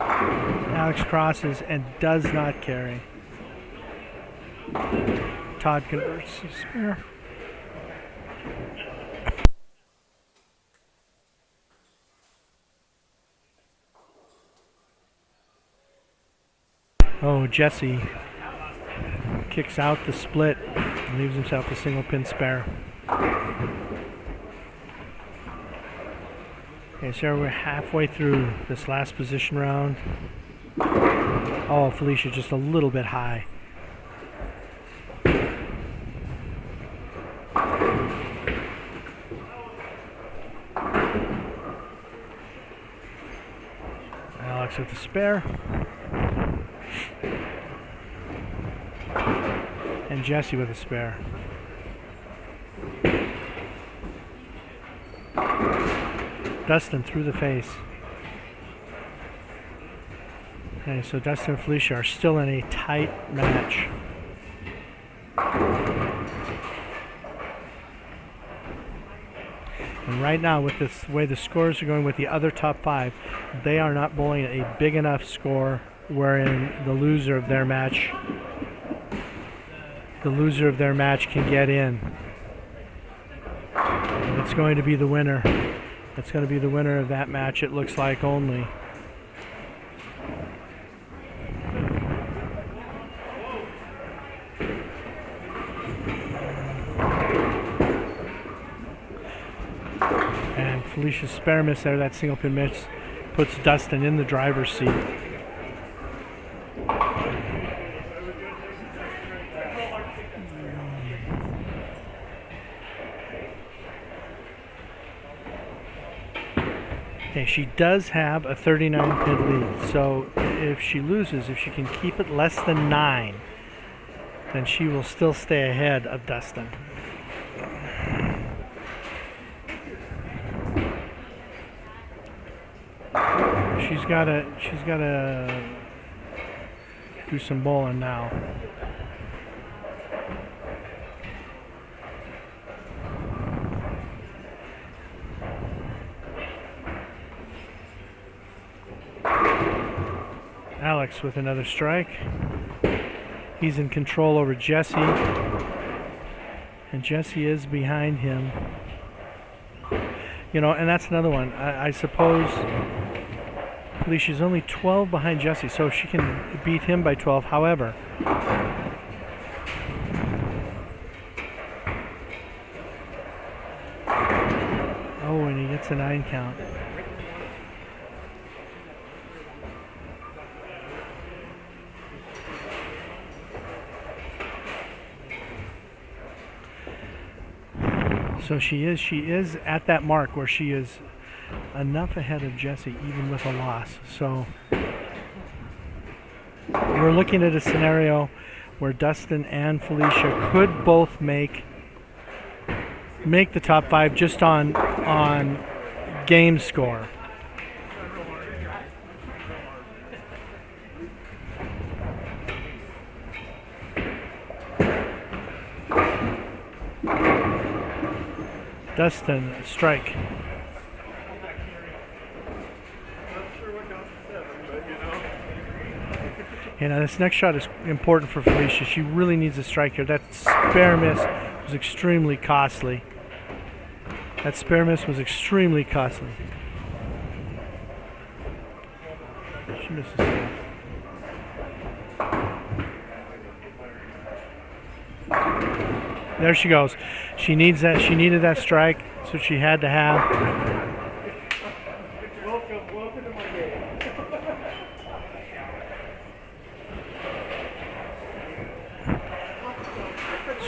Alex crosses and does not carry. Todd converts his spare. Oh, Jesse kicks out the split and leaves himself a single pin spare. Okay, so we're halfway through this last position round. Oh, Felicia just a little bit high. Alex with the spare. And Jesse with a spare. Dustin through the face. Okay, so Dustin and Felicia are still in a tight match. And right now, with this way the scores are going with the other top 5, they are not bowling a big enough score wherein the loser of their match can get in. It's going to be the winner. It's going to be the winner of that match, it looks like, only. And Felicia's spare miss there, that single pin miss, puts Dustin in the driver's seat. Okay, she does have a 39 pin lead, so if she loses, if she can keep it less than 9, then she will still stay ahead of Dustin. She's gotta do some bowling now. Alex with another strike. He's in control over Jesse, and Jesse is behind him. You know, and that's another one. I suppose Felicia's only 12 behind Jesse, so she can beat him by 12. However, oh, and he gets a 9 count. So she is at that mark where she is enough ahead of Jesse, even with a loss. So we're looking at a scenario where Dustin and Felicia could both make the top 5 just on game score. Dustin, strike. You know, this next shot is important for Felicia. She really needs a strike here. That spare miss was extremely costly. That spare miss was extremely costly. She misses. There she goes. She needs that. She needed that strike, so she had to have. Welcome to my game.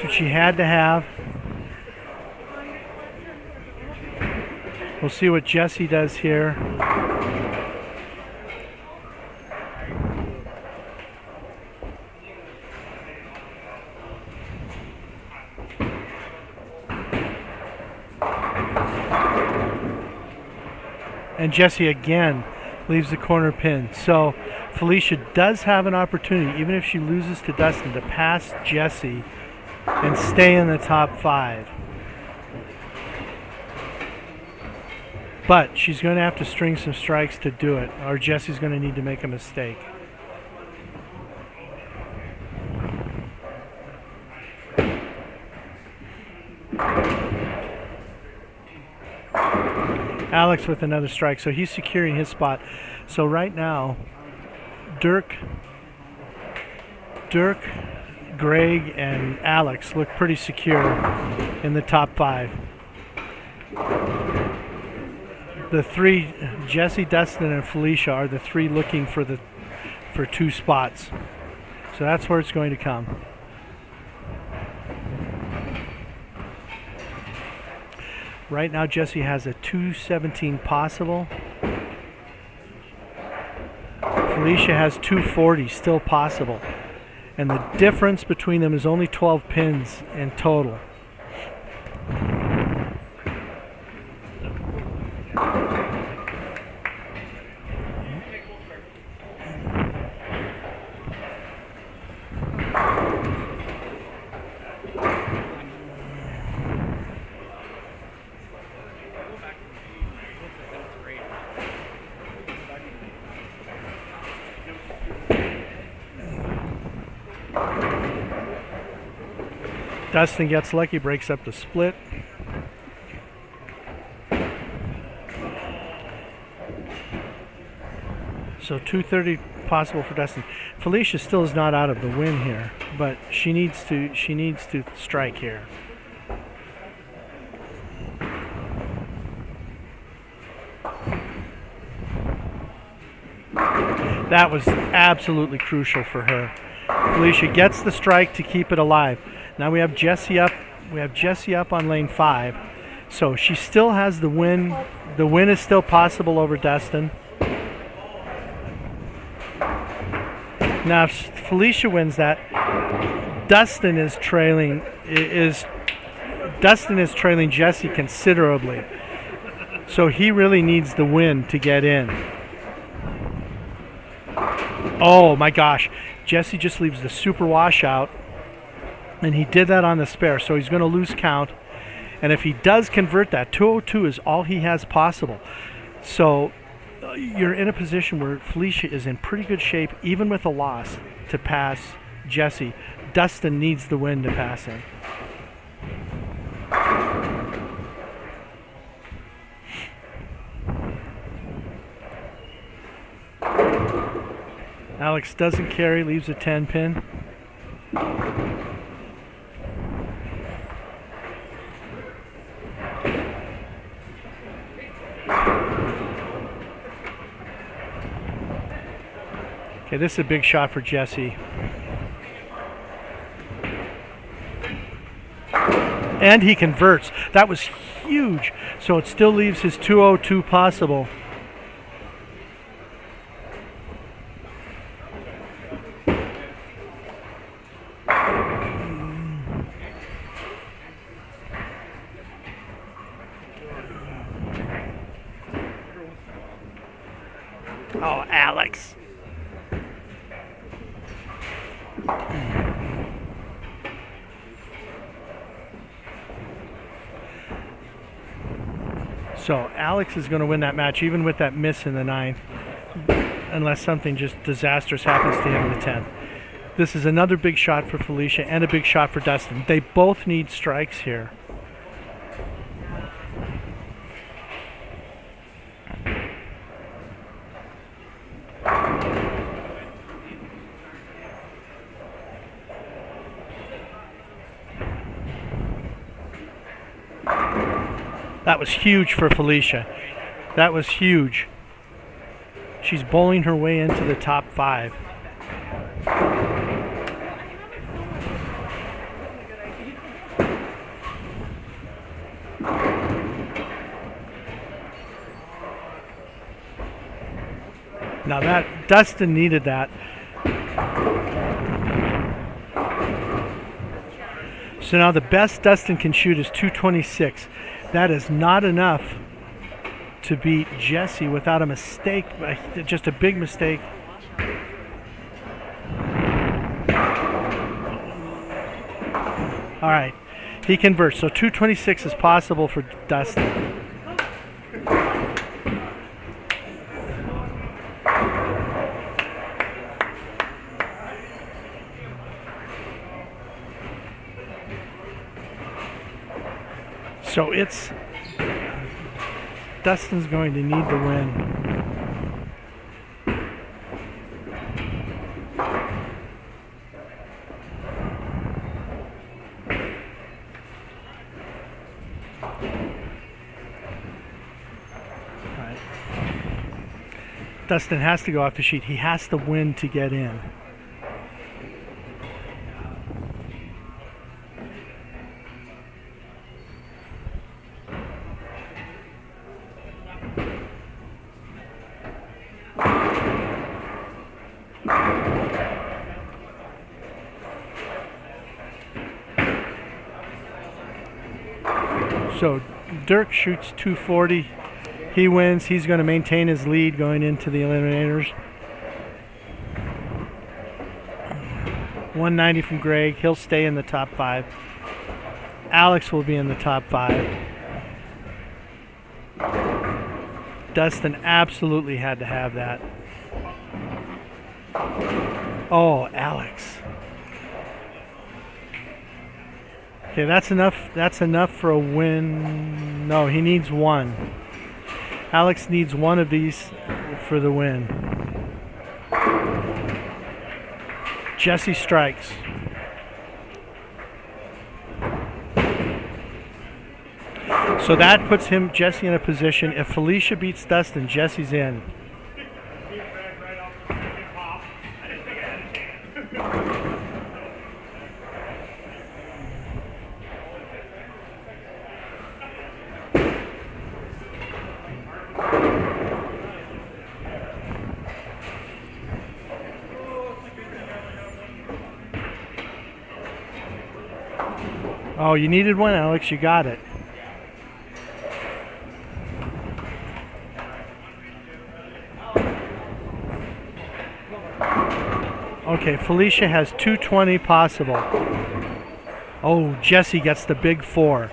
So she had to have. We'll see what Jesse does here. And Jesse again leaves the corner pin. So Felicia does have an opportunity, even if she loses to Dustin, to pass Jesse and stay in the top 5. But she's going to have to string some strikes to do it, or Jesse's going to need to make a mistake. Alex with another strike, so he's securing his spot. So right now, Dirk, Greg, and Alex look pretty secure in the top 5. The 3, Jesse, Dustin, and Felicia, are the 3 looking for 2 spots. So that's where it's going to come. Right now, Jesse has a 217 possible. Felicia has 240 still possible. And the difference between them is only 12 pins in total. Dustin gets lucky, breaks up the split. So 230 possible for Dustin. Felicia still is not out of the win here, but she needs to strike here. That was absolutely crucial for her. Felicia gets the strike to keep it alive. Now we have Jessie up. We have Jessie up on lane 5. So she still has the win. The win is still possible over Dustin. Now if Felicia wins that, Dustin is trailing Jessie considerably. So he really needs the win to get in. Oh my gosh. Jessie just leaves the super washout, and he did that on the spare, so he's going to lose count. And if he does convert that, 202 is all he has possible. So you're in a position where Felicia is in pretty good shape, even with a loss, to pass Jessie. Dustin needs the win to pass him. Alex doesn't carry, leaves a 10 pin. Okay, this is a big shot for Jessie. And he converts. That was huge. So it still leaves his 202 possible. Oh, Alex. So Alex is going to win that match, even with that miss in the 9th, unless something just disastrous happens to him in the 10th. This is another big shot for Felicia and a big shot for Dustin. They both need strikes here. That was huge for Felicia. That was huge. She's bowling her way into the top 5. Now that Dustin needed that. So now the best Dustin can shoot is 226. That is not enough to beat Jessie without a mistake, just a big mistake. All right, he converts. So 226 is possible for Dustin. So it's Dustin's going to need the win. All right. Dustin has to go off the sheet. He has to win to get in. So Dirk shoots 240. He wins. He's going to maintain his lead going into the Eliminators. 190 from Greg. He'll stay in the top 5. Alex will be in the top 5. Dustin absolutely had to have that. Oh, Alex. Okay, that's enough. That's enough for a win. No, he needs 1. Alex needs 1 of these for the win. Jessie strikes. So that puts Jessie in a position. If Felicia beats Dustin, Jessie's in. Oh, you needed one, Alex. You got it. Okay, Felicia has 220 possible. Oh, Jesse gets the big 4.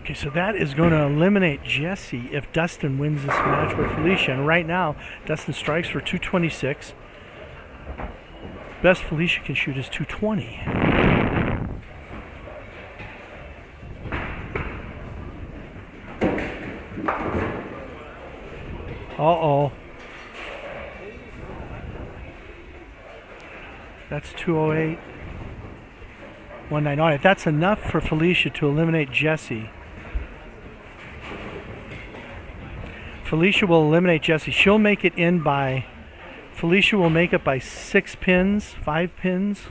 Okay, so that is going to eliminate Jesse if Dustin wins this match with Felicia. And right now, Dustin strikes for 226. Best Felicia can shoot is 220. Uh-oh. That's 208. 190. All right, that's enough for Felicia to eliminate Jesse. Felicia will eliminate Jesse. She'll make it in by... Felicia will make it by 6 pins, 5 pins.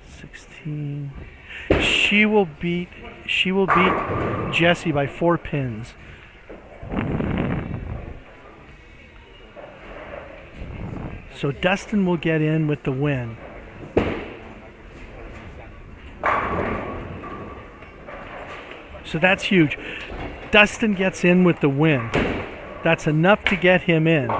16. She will beat Jesse by 4 pins. So Dustin will get in with the win. So that's huge. Dustin gets in with the win. That's enough to get him in.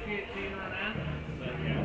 Appreciate seeing her on that.